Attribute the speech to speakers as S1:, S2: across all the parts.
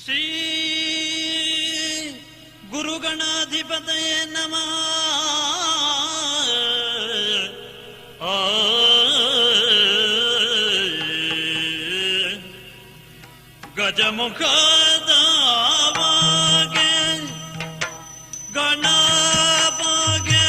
S1: ಶ್ರೀ ಗುರುಗಣಾಧಿಪತಯೇ ನಮಃ. ಗಜಮುಖದವಾಗೆ ಗಣಪಗೆ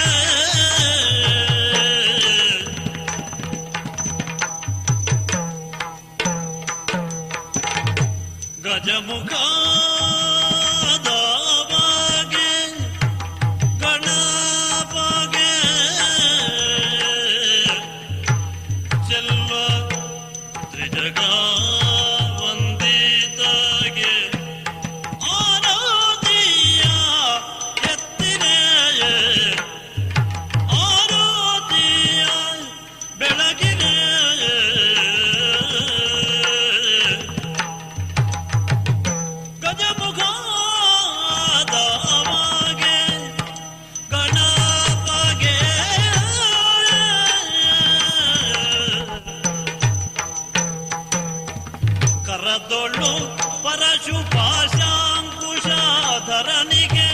S1: ಗಜಮುಖದವಾಗೆ ಗಣಪಗೆ ಚೆಲ್ವ ತ್ರಿಜಗ ಕರದೊಳ್ಳು ಪರಶುಪಾಶಾಂಕುಶಧರನಿಗೆ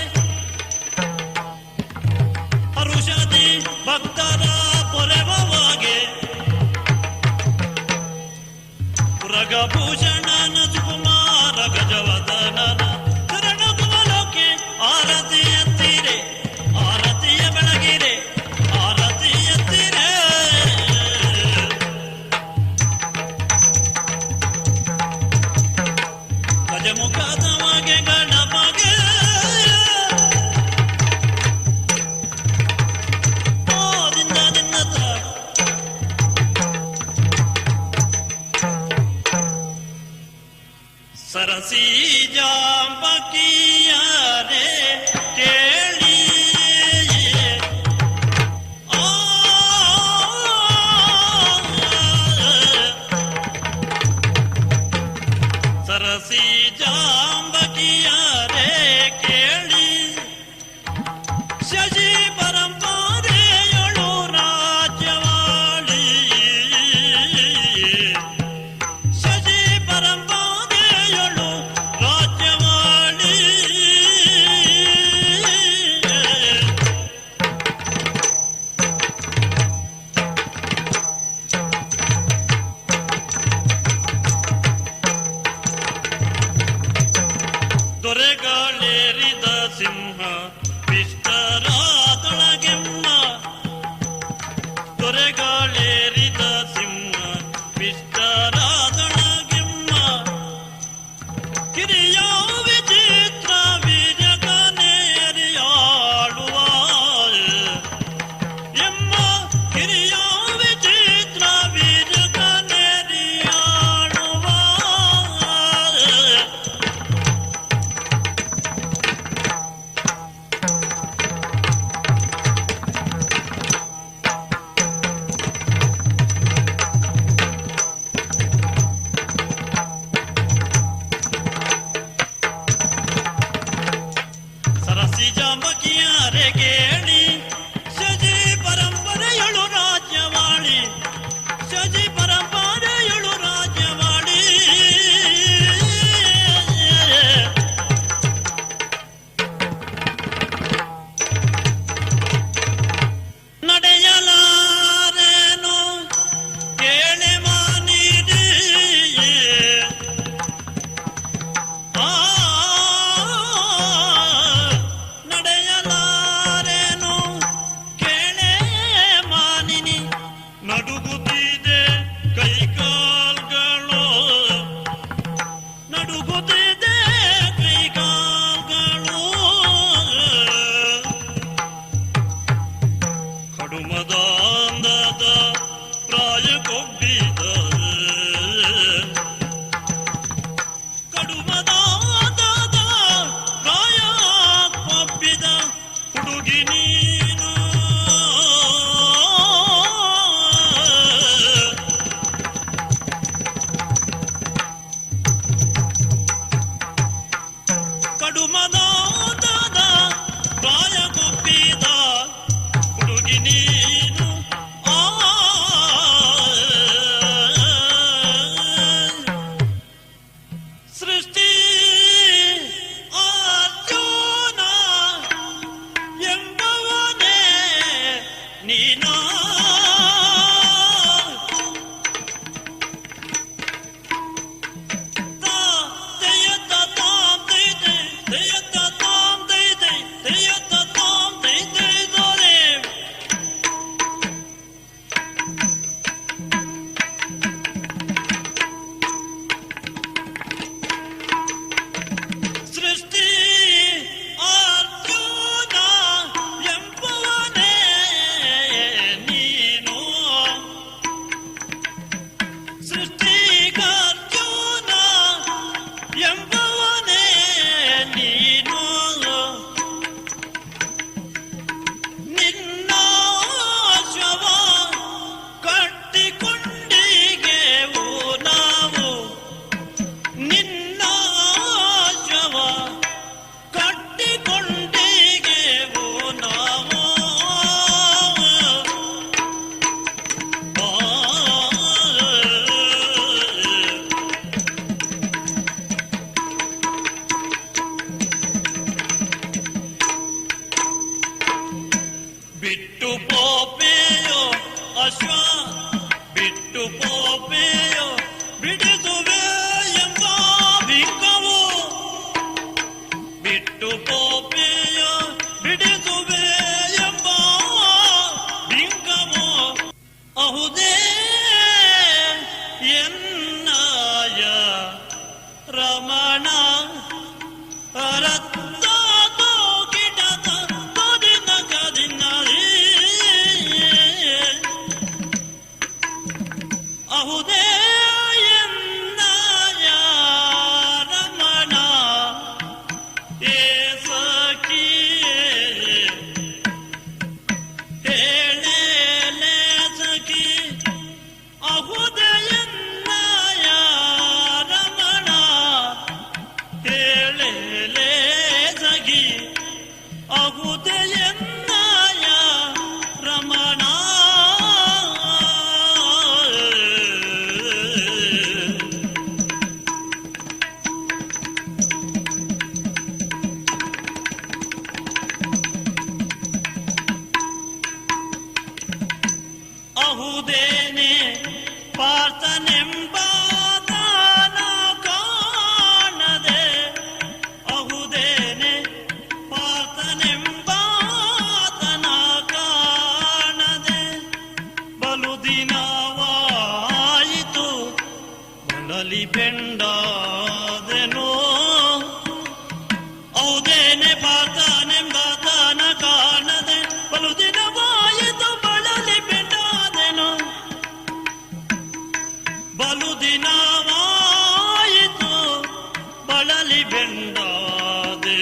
S1: ಹರುಷದಿ ಭಕ್ತರ ಪೊರೆವವಾಗೆ ಪುರಗಭೂಷಣನ ಸುಕುಮಾರ ಗಜವದನನ ಶರಣಗುವಲೋಕೆ ಆರತಿ ಎತ್ತಿರೆ ಆರತಿಯ ಬೆಳಗಿರೆ ಆರತಿ ಎತ್ತಿರೆ ಗಜಮುಖದವಾಗೆ ಗಣಪಗೆ ದಿಂದ ನಿನ್ನತ ಸರಸಿ ಜಾಂಬಕಿಯರೆ ಕೇಳಿ ಸರಸಿ ಜಾಂಬಕಿಯರೆ ಕೇಳಿ ಶಶಿ ಪರಂಪರೆಯಳು ರಾಜ್ಯವಾಳಿ ಶಶಿ ಪರಂಪರೆಯಳು ರಾಜ್ಯವಾಳಿ ದೊರೆಗಳೇರಿದ ಸಿಂಹ ವಿಷ್ಟರಾದೊಳಗೆಮ್ಮ ದೊರೆಗಳೇರಿದ ಸಿಂಹ ವಿಷ್ಟರಾದೊಳಗೆಮ್ಮ ಕಿರಿಯ ವಿಚಿತ್ರ ವೀರ್ಯಕನೇರಿಯಾಳುವ ಎಮ್ಮ ಕಿರಿಯ ವಿಚಿತ್ರ ವೀರ್ಯಕನೇರಿಯಾಳುವ ಬಳಲಿ ಬೆಂಡಾದೆ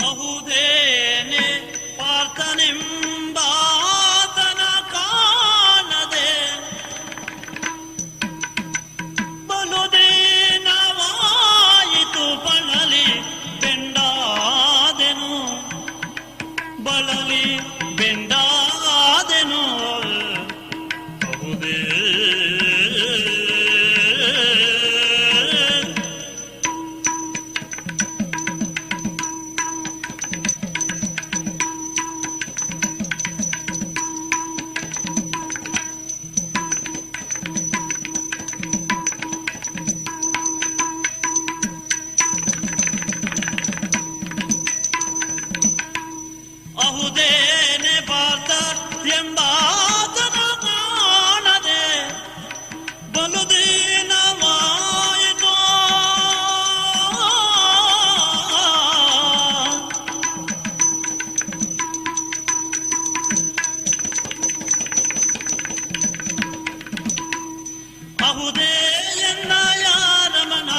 S1: ಬಹುದೇನೆ ಪಾರ್ಥನೆಂಬಾತನ ಕಾಣದೆ ಬಲುದೇನವಾಯಿತು ಬಳಲಿ ಬೆಂಡಾದೆನು ಬಳಲಿ ಬೆಂಡಾದೆನು ಬಹುದೇ ಅಹುದೇನೆ ಪಾರ್ಥ ಎಂಬಾತನ ಕಾಣದೆ ಬಲುದೀನವಾಯಿತು ಅಹುದೇ ಎನ್ನ ಯಾರಮನ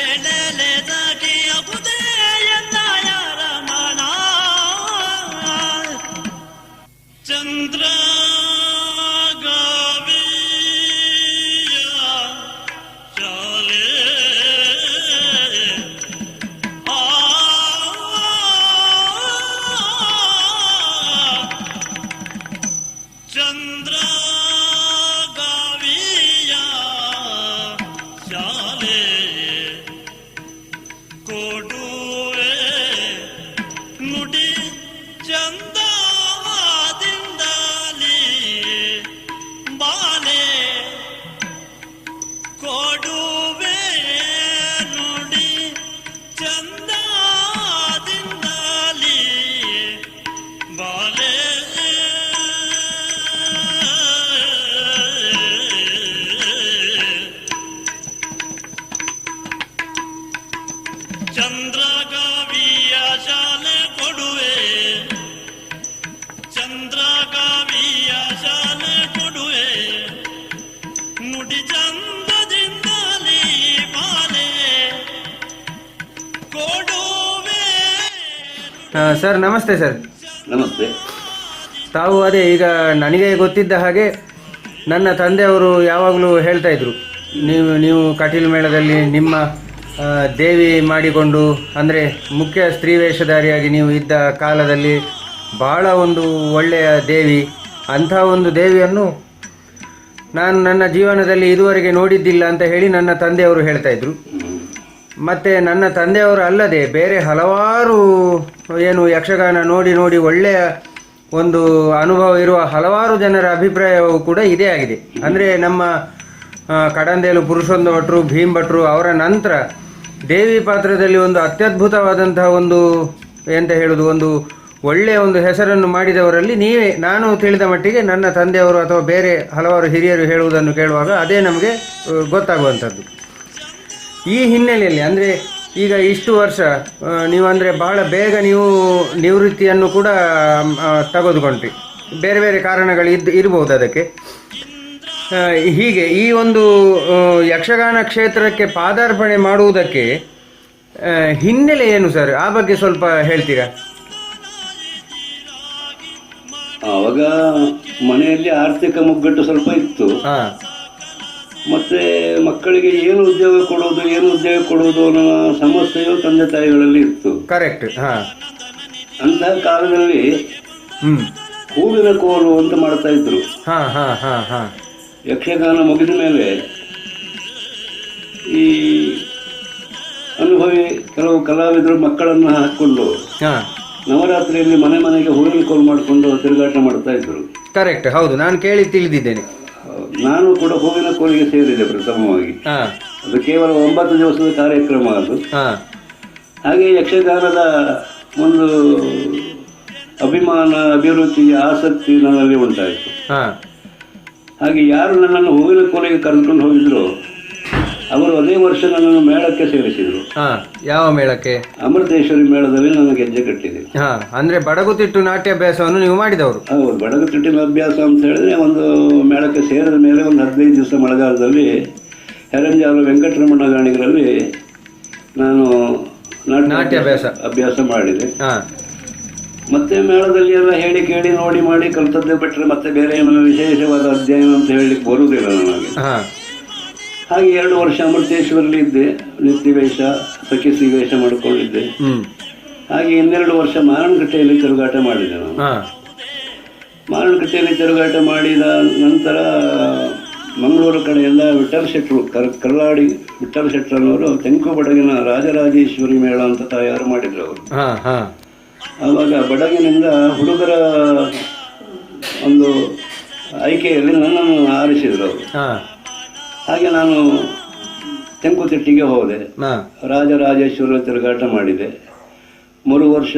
S1: ಎಳೆಲೆದಗಿ ಅಹುದೇ ಎನ್ನ ಯಾರಮನ ಚಂದ್ರ ಗಾವಿಯ ಶಾಲೆ ಆ ಚಂದ್ರ ಗಾವಿಯ ಶಾಲೆ ಕೊಡುವೆ ನುಡಿ ಚಂದದಿಂದಲಿ ಬಾಲೆ ಕೊಡುವೆ ನುಡಿ ಚಂದದಿಂದಲಿ ಬಾಲೆ ಚಂದ್ರಗಾವಿಯ ಶಾಲೆ ಕೊಡುವೆ ಚಂದ್ರಗಾವಿಯ ಶಾಲೆ ಕೊಡುವೆ ನುಡಿ ಚಂದದಿಂದಲಿ ಬಾಲೆ ಕೊಡುವೆ.
S2: ಸರ್ ನಮಸ್ತೆ ಸರ್.
S3: ನಮಸ್ತೆ.
S2: ತಾವು ಅದೇ ಈಗ ನನಗೆ ಗೊತ್ತಿದ್ದ ಹಾಗೆ ನನ್ನ ತಂದೆಯವರು ಯಾವಾಗಲೂ ಹೇಳ್ತಾ ಇದ್ರು, ನೀವು ಕಟೀಲು ಮೇಳದಲ್ಲಿ ನಿಮ್ಮ ದೇವಿ ಮಾಡಿಕೊಂಡು, ಅಂದರೆ ಮುಖ್ಯ ಸ್ತ್ರೀ ವೇಷಧಾರಿಯಾಗಿ ನೀವು ಇದ್ದ ಕಾಲದಲ್ಲಿ ಬಹಳ ಒಂದು ಒಳ್ಳೆಯ ದೇವಿ, ಅಂಥ ಒಂದು ದೇವಿಯನ್ನು ನಾನು ನನ್ನ ಜೀವನದಲ್ಲಿ ಇದುವರೆಗೆ ನೋಡಿದ್ದಿಲ್ಲ ಅಂತ ಹೇಳಿ ನನ್ನ ತಂದೆಯವರು ಹೇಳ್ತಾ ಇದ್ರು. ಮತ್ತು ನನ್ನ ತಂದೆಯವರು ಅಲ್ಲದೆ ಬೇರೆ ಹಲವಾರು ಏನು ಯಕ್ಷಗಾನ ನೋಡಿ ನೋಡಿ ಒಳ್ಳೆಯ ಒಂದು ಅನುಭವ ಇರುವ ಹಲವಾರು ಜನರ ಅಭಿಪ್ರಾಯವೂ ಕೂಡ ಇದೇ ಆಗಿದೆ. ಅಂದರೆ ನಮ್ಮ ಕಡಂದೇಲು ಪುರುಷೋತ್ತಮ ಭಟ್ರು, ಭೀಮ್ ಭಟ್ರು ಅವರ ನಂತರ ದೇವಿ ಪಾತ್ರದಲ್ಲಿ ಒಂದು ಅತ್ಯದ್ಭುತವಾದಂತಹ ಒಂದು ಎಂತ ಹೇಳೋದು, ಒಂದು ಒಳ್ಳೆಯ ಒಂದು ಹೆಸರನ್ನು ಮಾಡಿದವರಲ್ಲಿ ನೀವೇ, ನಾನು ತಿಳಿದ ಮಟ್ಟಿಗೆ ನನ್ನ ತಂದೆಯವರು ಅಥವಾ ಬೇರೆ ಹಲವಾರು ಹಿರಿಯರು ಹೇಳುವುದನ್ನು ಕೇಳುವಾಗ ಅದೇ ನಮಗೆ ಗೊತ್ತಾಗುವಂಥದ್ದು. ಈ ಹಿನ್ನೆಲೆಯಲ್ಲಿ ಅಂದರೆ ಈಗ ಇಷ್ಟು ವರ್ಷ ನೀವು ಅಂದರೆ ಬಹಳ ಬೇಗ ನೀವು ನಿವೃತ್ತಿಯನ್ನು ಕೂಡ ತೆಗೆದುಕೊಂಡ್ರಿ, ಬೇರೆ ಬೇರೆ ಕಾರಣಗಳು ಇರ್ಬೋದು ಅದಕ್ಕೆ. ಹೀಗೆ ಈ ಒಂದು ಯಕ್ಷಗಾನ ಕ್ಷೇತ್ರಕ್ಕೆ ಪಾದಾರ್ಪಣೆ ಮಾಡುವುದಕ್ಕೆ ಹಿನ್ನೆಲೆ ಏನು ಸರ್? ಆ ಬಗ್ಗೆ ಸ್ವಲ್ಪ ಹೇಳ್ತೀರಾ?
S3: ಆವಾಗ ಮನೆಯಲ್ಲಿ ಆರ್ಥಿಕ ಮುಗ್ಗಟ್ಟು ಸ್ವಲ್ಪ ಇತ್ತು. ಮತ್ತೆ ಮಕ್ಕಳಿಗೆ ಏನು ಉದ್ಯೋಗ ಕೊಡುವುದು ಅನ್ನೋ ಸಮಸ್ಯೆಯು ತಂದೆ ತಾಯಿಗಳಲ್ಲಿ ಇತ್ತು.
S2: ಕರೆಕ್ಟ್.
S3: ಅಂತಹ ಕಾಲದಲ್ಲಿ ಹೂವಿನ ಕೋಲು ಅಂತ ಮಾಡ್ತಾ ಇದ್ರು. ಯಕ್ಷಗಾನ ಮುಗಿದ ಮೇಲೆ ಈ ಅನುಭವಿ ಕೆಲವು ಕಲಾವಿದರು ಮಕ್ಕಳನ್ನು ಹಾಕೊಂಡು ನವರಾತ್ರಿಯಲ್ಲಿ ಮನೆ ಮನೆಗೆ ಹೂವಿನ ಕೋಲು ಮಾಡಿಕೊಂಡು ತಿರುಗಾಟ ಮಾಡ್ತಾ ಇದ್ರು.
S2: ಕರೆಕ್ಟ್, ಹೌದು, ನಾನು ಕೇಳಿ ತಿಳಿದಿದ್ದೇನೆ.
S3: ನಾನು ಕೂಡ ಹೂವಿನ ಕೋಲಿಗೆ ಸೇರಿದೆ ಪ್ರಥಮವಾಗಿ. ಅದು ಕೇವಲ 9 ದಿವಸದ ಕಾರ್ಯಕ್ರಮ. ಅದು ಹಾಗೆ ಯಕ್ಷಗಾನದ ಒಂದು ಅಭಿಮಾನ, ಅಭಿರುಚಿ, ಆಸಕ್ತಿ ನನ್ನಲ್ಲಿ ಉಂಟಾಯಿತು. ಹಾಗೆ ಯಾರು ನನ್ನನ್ನು ಹೂವಿನ ಕೋಲಿಗೆ ಕರೆದುಕೊಂಡು ಹೋಗಿದ್ರು ಅವರು ಅದೇ ವರ್ಷ ನನ್ನನ್ನು ಮೇಳಕ್ಕೆ ಸೇರಿಸಿದ್ರು.
S2: ಯಾವ ಮೇಳಕ್ಕೆ?
S3: ಅಮೃತೇಶ್ವರಿ ಮೇಳದಲ್ಲಿ ನಾನು ಗೆಜ್ಜೆ ಕಟ್ಟಿದೆ.
S2: ಅಂದ್ರೆ ಬಡಗುತಿಟ್ಟು ನಾಟ್ಯಾಭ್ಯಾಸವನ್ನು ನೀವು ಮಾಡಿದವರು?
S3: ಹೌದು, ಬಡಗುತಿಟ್ಟಿನ ಅಭ್ಯಾಸ ಅಂತ ಹೇಳಿದ್ರೆ ಒಂದು ಮೇಳಕ್ಕೆ ಸೇರಿದ ಮೇಲೆ ಒಂದು 15 ದಿವಸ ಮಳೆಗಾಲದಲ್ಲಿ ಹೆರಂಜಾಲು ವೆಂಕಟರಮಣ ಗಾಣಿಗರಲ್ಲಿ ನಾನು ನಾಟ್ಯಾಭ್ಯಾಸ ಅಭ್ಯಾಸ ಮಾಡಿದೆ. ಮತ್ತೆ ಮೇಳದಲ್ಲಿ ಎಲ್ಲ ಹೇಳಿ ಕೇಳಿ ನೋಡಿ ಮಾಡಿ ಕಲ್ತದ್ದೇ ಬಿಟ್ಟರೆ ಮತ್ತೆ ಬೇರೆ ಏನು ವಿಶೇಷವಾದ ಅಧ್ಯಯನ ಅಂತ ಹೇಳಲಿಕ್ಕೆ ಬರುವುದಿಲ್ಲ ನನಗೆ. ಹಾಗೆ 2 ವರ್ಷ ಅಮೃತೇಶ್ವರಲ್ಲಿ ಇದ್ದೆ, ನಿತ್ಯ ವೇಷ, ಸಖಿಸಿ ವೇಷ ಮಾಡಿಕೊಂಡಿದ್ದೆ. ಹಾಗೆ 2 ವರ್ಷ ಮಾರನಕಟ್ಟೆಯಲ್ಲಿ ತಿರುಗಾಟ ಮಾಡಿದೆ ನಾನು. ಮಾರನಕಟ್ಟೆಯಲ್ಲಿ ತಿರುಗಾಟ ಮಾಡಿದ ನಂತರ ಮಂಗಳೂರು ಕಡೆಯಿಂದ ವಿಠಲ್ ಶೆಟ್ರು, ಕಲ್ಲಾಡಿ ವಿಠಲ್ ಶೆಟ್ರನವರು ತೆಂಕು ಬಡಗಿನ ರಾಜರಾಜೇಶ್ವರಿ ಮೇಳ ಅಂತ ತಯಾರು ಮಾಡಿದ್ರು ಅವರು. ಆವಾಗ ಬಡಗಿನಿಂದ ಹುಡುಗರ ಒಂದು ಆಯ್ಕೆಯಲ್ಲಿ ನನ್ನನ್ನು ಆರಿಸಿದ್ರು ಅವರು. ಹಾಗೆ ನಾನು ತೆಂಕುತಿಟ್ಟಿಗೆ ಹೋದೆ, ರಾಜರಾಜೇಶ್ವರ ತಿರುಗಾಟ ಮಾಡಿದೆ. 3 ವರ್ಷ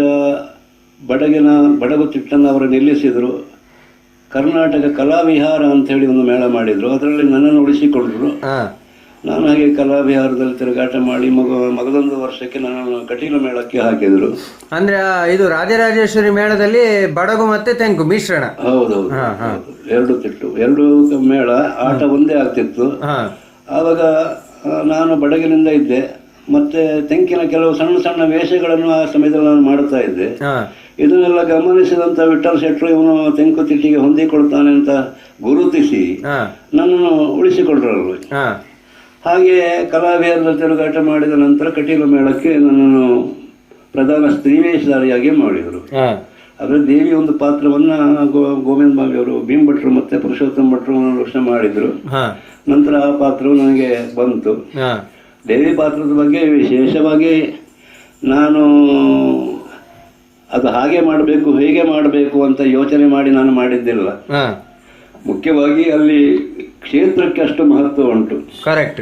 S3: ಬಡಗುತಿಟ್ಟನ್ನು ಅವರು ನಿಲ್ಲಿಸಿದರು. ಕರ್ನಾಟಕ ಕಲಾವಿಹಾರ ಅಂತ ಹೇಳಿ ಒಂದು ಮೇಳ ಮಾಡಿದ್ರು, ಅದರಲ್ಲಿ ನನ್ನನ್ನು ಉಳಿಸಿಕೊಂಡ್ರು. ನಾನು ಹಾಗೆ ಕಲಾವಿಹಾರದಲ್ಲಿ ತಿರುಗಾಟ ಮಾಡಿ ಮಗದೊಂದು ವರ್ಷಕ್ಕೆ ನನ್ನನ್ನು ಕಟೀಲು ಮೇಳಕ್ಕೆ ಹಾಕಿದ್ರು.
S2: ಅಂದ್ರೆ ಇದು ರಾಜರಾಜೇಶ್ವರಿ ಮೇಳದಲ್ಲಿ ಬಡಗು ಮತ್ತೆ ತೆಂಕು ಮಿಶ್ರಣ?
S3: ಹೌದೌದು, 2 ತಿಟ್ಟು, 2 ಮೇಳ, ಆಟ ಒಂದೇ ಆಗ್ತಿತ್ತು. ಆವಾಗ ನಾನು ಬಡಗಿನಿಂದ ಇದ್ದೆ, ಮತ್ತೆ ತೆಂಕಿನ ಕೆಲವು ಸಣ್ಣ ಸಣ್ಣ ವೇಷಗಳನ್ನು ಆ ಸಮಯದಲ್ಲಿ ನಾನು ಮಾಡ್ತಾ ಇದ್ದೆ. ಇದನ್ನೆಲ್ಲ ಗಮನಿಸಿದಂತ ವಿಠಲ್ ಶೆಟ್ರು ಇವನು ತೆಂಕು ತಿಟ್ಟಿಗೆ ಹೊಂದಿಕೊಳ್ತಾನೆ ಅಂತ ಗುರುತಿಸಿ ನನ್ನನ್ನು ಉಳಿಸಿಕೊಂಡ್ರು. ಹಾಗೆ ಕಲಾವಿಹಾರದಲ್ಲಿ ತಿರುಗಾಟ ಮಾಡಿದ ನಂತರ ಕಟೀಲು ಮೇಳಕ್ಕೆ ನನ್ನನ್ನು ಪ್ರಧಾನ ಸ್ತ್ರೀವೇಷಧಾರಿಯಾಗಿ ಮಾಡಿದರು. ಅದರಲ್ಲಿ ದೇವಿ ಒಂದು ಪಾತ್ರವನ್ನ ಗೋವಿಂದ ಬಾವಿಯವರು, ಭೀಮ್ ಭಟ್ರು ಮತ್ತೆ ಪುರುಷೋತ್ತಮ ಭಟ್ರು 1 ವರ್ಷ ಮಾಡಿದ್ರು. ನಂತರ ಆ ಪಾತ್ರವು ನನಗೆ ಬಂತು. ದೇವಿ ಪಾತ್ರದ ಬಗ್ಗೆ ವಿಶೇಷವಾಗಿ ನಾನು ಅದು ಹಾಗೆ ಮಾಡಬೇಕು ಹೇಗೆ ಮಾಡಬೇಕು ಅಂತ ಯೋಚನೆ ಮಾಡಿ ನಾನು ಮಾಡಿದ್ದಿಲ್ಲ. ಮುಖ್ಯವಾಗಿ ಅಲ್ಲಿ ಕ್ಷೇತ್ರಕ್ಕೆ ಅಷ್ಟು ಮಹತ್ವ ಉಂಟು.
S2: ಕರೆಕ್ಟ್.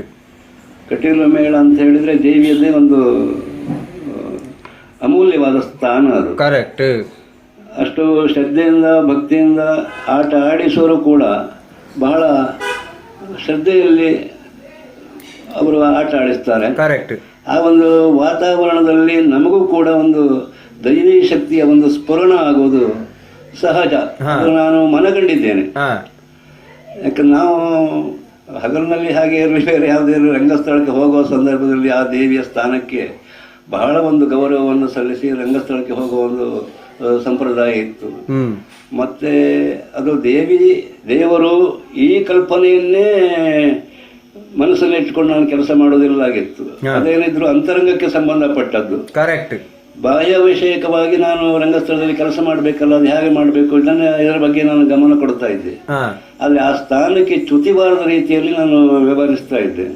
S3: ಕಟೀಲು ಮೇಳ ಅಂತ ಹೇಳಿದ್ರೆ ದೇವಿಯದ್ದೇ ಒಂದು ಅಮೂಲ್ಯವಾದ ಸ್ಥಾನ ಅದು.
S2: ಕರೆಕ್ಟ್.
S3: ಅಷ್ಟು ಶ್ರದ್ಧೆಯಿಂದ ಭಕ್ತಿಯಿಂದ ಆಟ ಆಡಿಸೋರು ಕೂಡ ಬಹಳ ಶ್ರದ್ಧೆಯಲ್ಲಿ ಅವರು ಆಟ ಆಡಿಸ್ತಾರೆ.
S2: ಕರೆಕ್ಟ್.
S3: ಆ ಒಂದು ವಾತಾವರಣದಲ್ಲಿ ನಮಗೂ ಕೂಡ ಒಂದು ದೈವಿ ಶಕ್ತಿಯ ಒಂದು ಸ್ಫುರಣ ಆಗೋದು ಸಹಜ. ನಾನು ಮನಗಂಡಿದ್ದೇನೆ. ಯಾಕಂದ್ರೆ ನಾವು ಹಗಲಿನಲ್ಲಿ ಹಾಗೆ ಇರಲಿ, ಬೇರೆ ಯಾವುದೇ ರಂಗಸ್ಥಳಕ್ಕೆ ಹೋಗುವ ಸಂದರ್ಭದಲ್ಲಿ ಆ ದೇವಿಯ ಸ್ಥಾನಕ್ಕೆ ಬಹಳ ಒಂದು ಗೌರವವನ್ನು ಸಲ್ಲಿಸಿ ರಂಗಸ್ಥಳಕ್ಕೆ ಹೋಗುವ ಒಂದು ಸಂಪ್ರದಾಯ ಇತ್ತು. ಮತ್ತೆ ಅದು ದೇವರು ಈ ಕಲ್ಪನೆಯನ್ನೇ ಮನಸ್ಸಲ್ಲಿ ಇಟ್ಕೊಂಡು ನಾನು ಕೆಲಸ ಮಾಡೋದಿಲ್ಲಾಗಿತ್ತು. ಅದೇನಿದ್ರು ಅಂತರಂಗಕ್ಕೆ ಸಂಬಂಧಪಟ್ಟದ್ದು.
S2: ಕರೆಕ್ಟ್.
S3: ಬಾಹ್ಯ ವಿಷಯಕವಾಗಿ ನಾನು ರಂಗಸ್ಥಳದಲ್ಲಿ ಕೆಲಸ ಮಾಡಬೇಕಲ್ಲ, ಅದು ಹೇಗೆ ಮಾಡಬೇಕು ಇದರ ಬಗ್ಗೆ ನಾನು ಗಮನ ಕೊಡ್ತಾ ಇದ್ದೆ. ಆದ್ರೆ ಆ ಸ್ಥಾನಕ್ಕೆ ಚ್ಯುತಿಬಾರದ ರೀತಿಯಲ್ಲಿ ನಾನು ವ್ಯವಹರಿಸ್ತಾ ಇದ್ದೆ.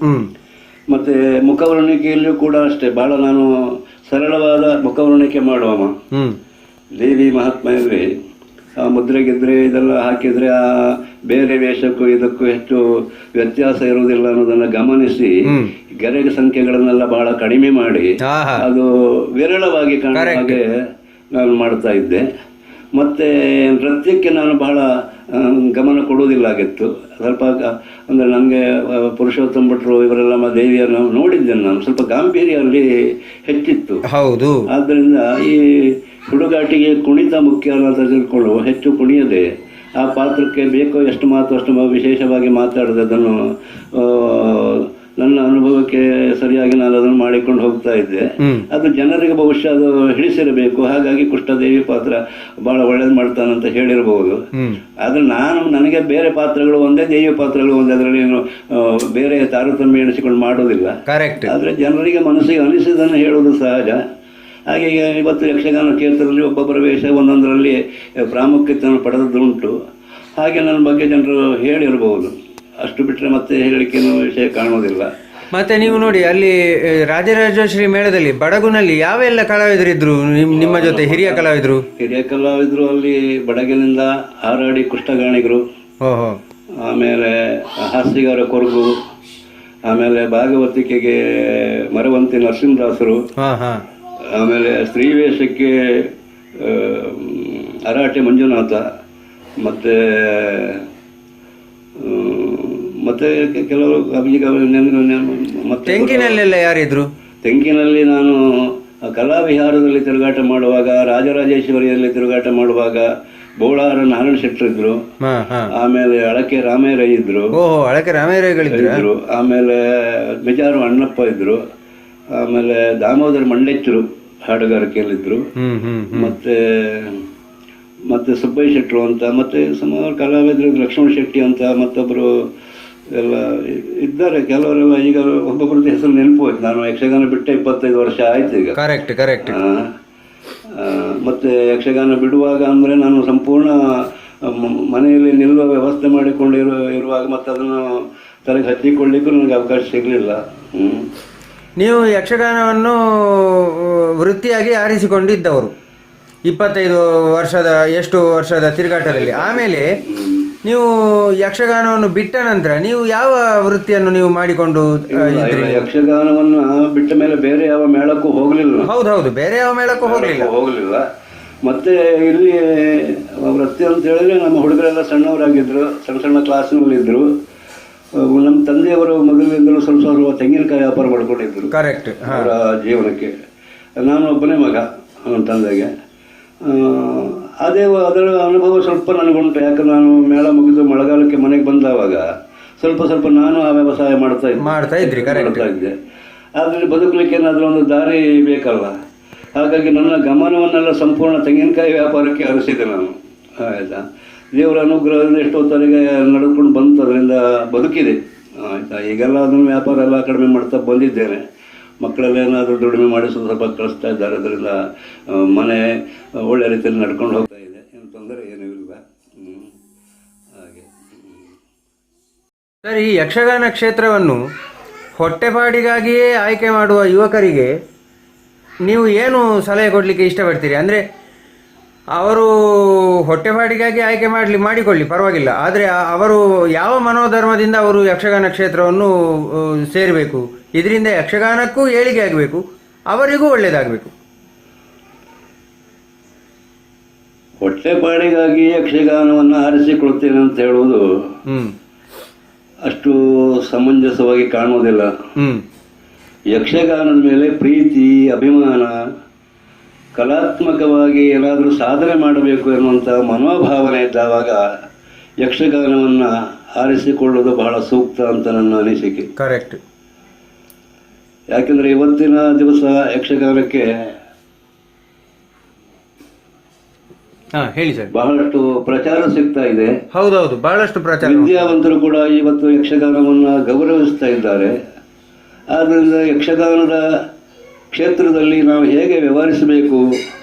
S3: ಮತ್ತೆ ಮುಖವರ್ಣಿಕೆಯಲ್ಲೂ ಕೂಡ ಅಷ್ಟೇ, ಬಹಳ ನಾನು ಸರಳವಾದ ಮುಖವರ್ಣಿಕೆ ಮಾಡುವಮ್ಮ. ದೇವಿ ಮಹಾತ್ಮೆಯಲ್ಲಿ ಆ ಮುದ್ರೆ ಗಿದ್ರೆ ಇದೆಲ್ಲ ಹಾಕಿದ್ರೆ ಆ ಬೇರೆ ವೇಷಕ್ಕೂ ಇದಕ್ಕೂ ಹೆಚ್ಚು ವ್ಯತ್ಯಾಸ ಇರುವುದಿಲ್ಲ ಅನ್ನೋದನ್ನ ಗಮನಿಸಿ ಗೆರೆಗೆ ಸಂಖ್ಯೆಗಳನ್ನೆಲ್ಲ ಬಹಳ ಕಡಿಮೆ ಮಾಡಿ ಅದು ವಿರಳವಾಗಿ ಕಾಣುವ ಹಾಗೆ ನಾನು ಮಾಡ್ತಾ ಇದ್ದೆ. ಮತ್ತೆ ನೃತ್ಯಕ್ಕೆ ನಾನು ಬಹಳ ಗಮನ ಕೊಡುವುದಿಲ್ಲಾಗಿತ್ತು. ಸ್ವಲ್ಪ ಅಂದ್ರೆ ನನಗೆ ಪುರುಷೋತ್ತಮ ಭಟ್ರು ಇವರೆಲ್ಲ ದೇವಿಯನ್ನು ನೋಡಿದ್ದೇನೆ, ನಾನು ಸ್ವಲ್ಪ ಗಾಂಭೀರ್ಯ ಅಲ್ಲಿ ಹೆಚ್ಚಿತ್ತು.
S2: ಹೌದು.
S3: ಆದ್ದರಿಂದ ಈ ಹುಡುಗಾಟಿಗೆ ಕುಣಿತ ಮುಖ್ಯ ಅಂತ ತಿಳ್ಕೊಂಡು ಹೆಚ್ಚು ಕುಣಿಯದೆ ಆ ಪಾತ್ರಕ್ಕೆ ಬೇಕೋ ಎಷ್ಟು ಮಾತು ಅಷ್ಟು ವಿಶೇಷವಾಗಿ ಮಾತಾಡದೆ ಅದನ್ನು ನನ್ನ ಅನುಭವಕ್ಕೆ ಸರಿಯಾಗಿ ನಾನು ಅದನ್ನು ಮಾಡಿಕೊಂಡು ಹೋಗ್ತಾ ಇದ್ದೆ. ಅದು ಜನರಿಗೆ ಬಹುಶಃ ಅದು ಹಿಡಿಸಿರಬೇಕು. ಹಾಗಾಗಿ ಕೃಷ್ಣದೇವಿ ಪಾತ್ರ ಬಹಳ ಒಳ್ಳೇದು ಮಾಡ್ತಾನಂತ ಹೇಳಿರಬಹುದು. ಆದ್ರೆ ನನಗೆ ಬೇರೆ ಪಾತ್ರಗಳು ಒಂದೇ, ದೇವಿ ಪಾತ್ರಗಳು ಒಂದೇ, ಅದರಲ್ಲಿ ಏನು ಬೇರೆ ತಾರತಮ್ಯ ಎಣಿಸಿಕೊಂಡು ಮಾಡೋದಿಲ್ಲ. ಆದ್ರೆ ಜನರಿಗೆ ಮನಸ್ಸಿಗೆ ಅನಿಸಿದನ್ನು ಹೇಳುವುದು ಸಹಜ. ಹಾಗೆ ಇವತ್ತು ಯಕ್ಷಗಾನ ಕ್ಷೇತ್ರದಲ್ಲಿ ಒಬ್ಬೊಬ್ಬರ ವೇಷ ಒಂದೊಂದರಲ್ಲಿ ಪ್ರಾಮುಖ್ಯತೆಯನ್ನು ಪಡೆದದ್ದುಂಟು. ಹಾಗೆ ನನ್ನ ಬಗ್ಗೆ ಜನರು ಹೇಳಿರಬಹುದು. ಅಷ್ಟು ಬಿಟ್ಟರೆ ಮತ್ತೆ ಹೇಳಲಿಕ್ಕೇನು ವಿಷಯ ಕಾಣೋದಿಲ್ಲ.
S2: ಮತ್ತೆ ನೀವು ನೋಡಿ, ಅಲ್ಲಿ ರಾಜರಾಜೇಶ್ವರಿ ಮೇಳದಲ್ಲಿ ಬಡಗುನಲ್ಲಿ ಯಾವೆಲ್ಲ ಕಲಾವಿದರಿದ್ರು ನಿಮ್ಮ ಜೊತೆ? ಹಿರಿಯ ಕಲಾವಿದರು ಅಲ್ಲಿ ಬಡಗಿನಿಂದ ಹಾರಾಡಿ ಕುಷ್ಟಗಾಣಿಗರು, ಆಮೇಲೆ ಹಾಸ್ಯಗಾರ ಕೊರಗು, ಆಮೇಲೆ ಭಾಗವತಿಕೆಗೆ ಮರವಂತಿ ನರಸಿಂಹದಾಸರು,
S3: ಆಮೇಲೆ ಸ್ತ್ರೀ ವೇಷಕ್ಕೆ ಅರಾಟೆ ಮಂಜುನಾಥ, ಮತ್ತು ಮತ್ತೆ ಕೆಲವರು ಈಗ ಮತ್ತೆ
S2: ತೆಂಕಿನಲ್ಲೆಲ್ಲ ಯಾರಿದ್ರು?
S3: ತೆಂಕಿನಲ್ಲಿ ನಾನು ಕಲಾವಿಹಾರದಲ್ಲಿ ತಿರುಗಾಟ ಮಾಡುವಾಗ, ರಾಜರಾಜೇಶ್ವರಿಯಲ್ಲಿ ತಿರುಗಾಟ ಮಾಡುವಾಗ ಬೋಳಾರ ನಾರಾಯಣ ಶೆಟ್ಟರ್ ಇದ್ರು, ಆಮೇಲೆ ಅಳಕೆ ರಾಮೇರೈ ಇದ್ರು,
S2: ಅಳಕೆ ರಾಮೇರೈಗಳಿದ್ರು,
S3: ಆಮೇಲೆ ಮೆಜಾರು ಅಣ್ಣಪ್ಪ ಇದ್ರು, ಆಮೇಲೆ ದಾಮೋದರ ಮಂಡೆಚ್ಚರು ಹಾಡುಗಾರಿಕೆಯಲ್ಲಿದ್ರು, ಮತ್ತೆ ಸುಬ್ಬಯ್ಯ ಶೆಟ್ಟರು ಅಂತ, ಮತ್ತೆ ಸುಮಾರು ಕಲಾವಿದರು, ಲಕ್ಷ್ಮಣ ಶೆಟ್ಟಿ ಅಂತ ಮತ್ತೊಬ್ಬರು ಎಲ್ಲ ಇದ್ದಾರೆ. ಕೆಲವರೆಲ್ಲ ಈಗ ಒಬ್ಬೊಬ್ಬರದ್ದು ಹೆಸರು ನೆನಪು ಹೋಯ್ತು. ನಾನು ಯಕ್ಷಗಾನ ಬಿಟ್ಟೆ 25 ವರ್ಷ ಆಯ್ತು ಈಗ.
S2: ಕರೆಕ್ಟ್.
S3: ಮತ್ತೆ ಯಕ್ಷಗಾನ ಬಿಡುವಾಗ ಅಂದರೆ ನಾನು ಸಂಪೂರ್ಣ ಮನೆಯಲ್ಲಿ ನಿಲ್ಲುವ ವ್ಯವಸ್ಥೆ ಮಾಡಿಕೊಂಡಿರುವಾಗ ಮತ್ತೆ ಅದನ್ನು ತಲೆಗೆ ಹಚ್ಚಿಕೊಳ್ಳಿಕ್ಕೂ ನನಗೆ ಅವಕಾಶ ಸಿಗಲಿಲ್ಲ.
S2: ನೀವು ಯಕ್ಷಗಾನವನ್ನು ವೃತ್ತಿಯಾಗಿ ಆರಿಸಿಕೊಂಡಿದ್ದವರು 25 ವರ್ಷದ ತಿರುಗಾಟದಲ್ಲಿ. ಆಮೇಲೆ ನೀವು ಯಕ್ಷಗಾನವನ್ನು ಬಿಟ್ಟ ನಂತರ ನೀವು ಯಾವ ವೃತ್ತಿಯನ್ನು ನೀವು ಮಾಡಿಕೊಂಡು ಇದ್ರಿ?
S3: ಯಕ್ಷಗಾನವನ್ನು ಬಿಟ್ಟ ಮೇಲೆ ಬೇರೆ ಯಾವ ಮೇಳಕ್ಕೂ ಹೋಗಲಿಲ್ಲ.
S2: ಹೌದು, ಬೇರೆ ಯಾವ ಮೇಳಕ್ಕೂ ಹೋಗಲಿಲ್ಲ.
S3: ಮತ್ತೆ ಇಲ್ಲಿ ವೃತ್ತಿ ಅಂತ ಹೇಳಿದ್ರೆ ನಮ್ಮ ಹುಡುಗರೆಲ್ಲ ಸಣ್ಣವರಾಗಿದ್ರು, ಸಣ್ಣ ಕ್ಲಾಸ್ನಲ್ಲಿದ್ದರು. ನಮ್ಮ ತಂದೆಯವರು ಮೊದಲಿಂದಲೂ ಸ್ವಲ್ಪ ತೆಂಗಿನಕಾಯಿ ವ್ಯಾಪಾರ ಮಾಡ್ಕೊಂಡಿದ್ರು.
S2: ಕರೆಕ್ಟ್.
S3: ಅವರ ಜೀವನಕ್ಕೆ ನಾನು ಒಬ್ಬನೇ ಮಗ ನನ್ನ ತಂದೆಗೆ. ಅದರ ಅನುಭವ ಸ್ವಲ್ಪ ನನಗುಂಟು. ಯಾಕಂದ್ರೆ ನಾನು ಮೇಳ ಮುಗಿದು ಮಳೆಗಾಲಕ್ಕೆ ಮನೆಗೆ ಬಂದವಾಗ ಸ್ವಲ್ಪ ನಾನು ಆ ವ್ಯವಸಾಯ ಮಾಡ್ತಾ ಇದ್ದೆ. ಆದರೆ ಬದುಕಲಿಕ್ಕೆ ಏನಾದರೂ ಒಂದು ದಾರಿ ಬೇಕಲ್ಲ. ಹಾಗಾಗಿ ನನ್ನ ಗಮನವನ್ನೆಲ್ಲ ಸಂಪೂರ್ಣ ತೆಂಗಿನಕಾಯಿ ವ್ಯಾಪಾರಕ್ಕೆ ಹರಿಸಿದೆ ನಾನು. ಆಯಿತಾ, ದೇವರ ಅನುಗ್ರಹದಿಂದ ಎಷ್ಟೊತ್ತವರೆಗೆ ನಡೆದುಕೊಂಡು ಬಂತು, ಅದರಿಂದ ಬದುಕಿದೆ. ಆಯಿತಾ, ಈಗೆಲ್ಲ ಅದನ್ನು ವ್ಯಾಪಾರ ಎಲ್ಲ ಕಡಿಮೆ ಮಾಡ್ತಾ ಬಂದಿದ್ದೇನೆ. ಮಕ್ಕಳೆಲ್ಲ ಏನಾದರೂ ದುಡಿಮೆ ಮಾಡಿಸೋದು ಸ್ವಲ್ಪ ಕಳಿಸ್ತಾ ಇದ್ದಾರೆ. ಅದರಿಂದ ಮನೆ ಒಳ್ಳೆ ರೀತಿಯಲ್ಲಿ ನಡ್ಕೊಂಡು ಹೋಗ್ತಾ ಇದೆ. ಏನು ತೊಂದರೆ ಏನೂ ಇಲ್ಲ. ಹಾಗೆ
S2: ಸರ್, ಈ ಯಕ್ಷಗಾನ ಕ್ಷೇತ್ರವನ್ನು ಹೊಟ್ಟೆಪಾಡಿಗಾಗಿಯೇ ಆಯ್ಕೆ ಮಾಡುವ ಯುವಕರಿಗೆ ನೀವು ಏನು ಸಲಹೆ ಕೊಡಲಿಕ್ಕೆ ಇಷ್ಟಪಡ್ತೀರಿ? ಅಂದರೆ ಅವರು ಹೊಟ್ಟೆಪಾಡಿಗಾಗಿ ಆಯ್ಕೆ ಮಾಡಿಕೊಳ್ಳಿ, ಪರವಾಗಿಲ್ಲ. ಆದರೆ ಅವರು ಯಾವ ಮನೋಧರ್ಮದಿಂದ ಅವರು ಯಕ್ಷಗಾನ ಕ್ಷೇತ್ರವನ್ನು ಸೇರಬೇಕು? ಇದರಿಂದ ಯಕ್ಷಗಾನಕ್ಕೂ ಏಳಿಗೆ ಆಗಬೇಕು, ಅವರಿಗೂ ಒಳ್ಳೆಯದಾಗಬೇಕು.
S3: ಹೊಟ್ಟೆಪಾಡಿಗಾಗಿ ಯಕ್ಷಗಾನವನ್ನು ಆರಿಸಿಕೊಳ್ತೇನೆ ಅಂತ ಹೇಳುವುದು ಅಷ್ಟು ಸಮಂಜಸವಾಗಿ ಕಾಣುವುದಿಲ್ಲ. ಯಕ್ಷಗಾನದ ಮೇಲೆ ಪ್ರೀತಿ, ಅಭಿಮಾನ, ಕಲಾತ್ಮಕವಾಗಿ ಏನಾದರೂ ಸಾಧನೆ ಮಾಡಬೇಕು ಎನ್ನುವಂಥ ಮನೋಭಾವನೆ ಇದ್ದಾವಾಗ ಯಕ್ಷಗಾನವನ್ನು ಆರಿಸಿಕೊಳ್ಳೋದು ಬಹಳ ಸೂಕ್ತ ಅಂತ ನನ್ನ ಅನಿಸಿಕೆ.
S2: ಕರೆಕ್ಟ್.
S3: ಯಾಕೆಂದರೆ ಇವತ್ತಿನ ದಿವಸ ಯಕ್ಷಗಾನಕ್ಕೆ
S2: ಹೇಳಿ ಸರ್,
S3: ಬಹಳಷ್ಟು ಪ್ರಚಾರ ಸಿಗ್ತಾ ಇದೆ.
S2: ಹೌದೌದು, ಬಹಳಷ್ಟು ಪ್ರಚಾರ.
S3: ವಿದ್ಯಾವಂತರು ಕೂಡ ಇವತ್ತು ಯಕ್ಷಗಾನವನ್ನು ಗೌರವಿಸ್ತಾ ಇದ್ದಾರೆ. ಆದ್ದರಿಂದ ಯಕ್ಷಗಾನದ ಕ್ಷೇತ್ರದಲ್ಲಿ ನಾವು ಹೇಗೆ ವ್ಯವಹರಿಸಬೇಕು,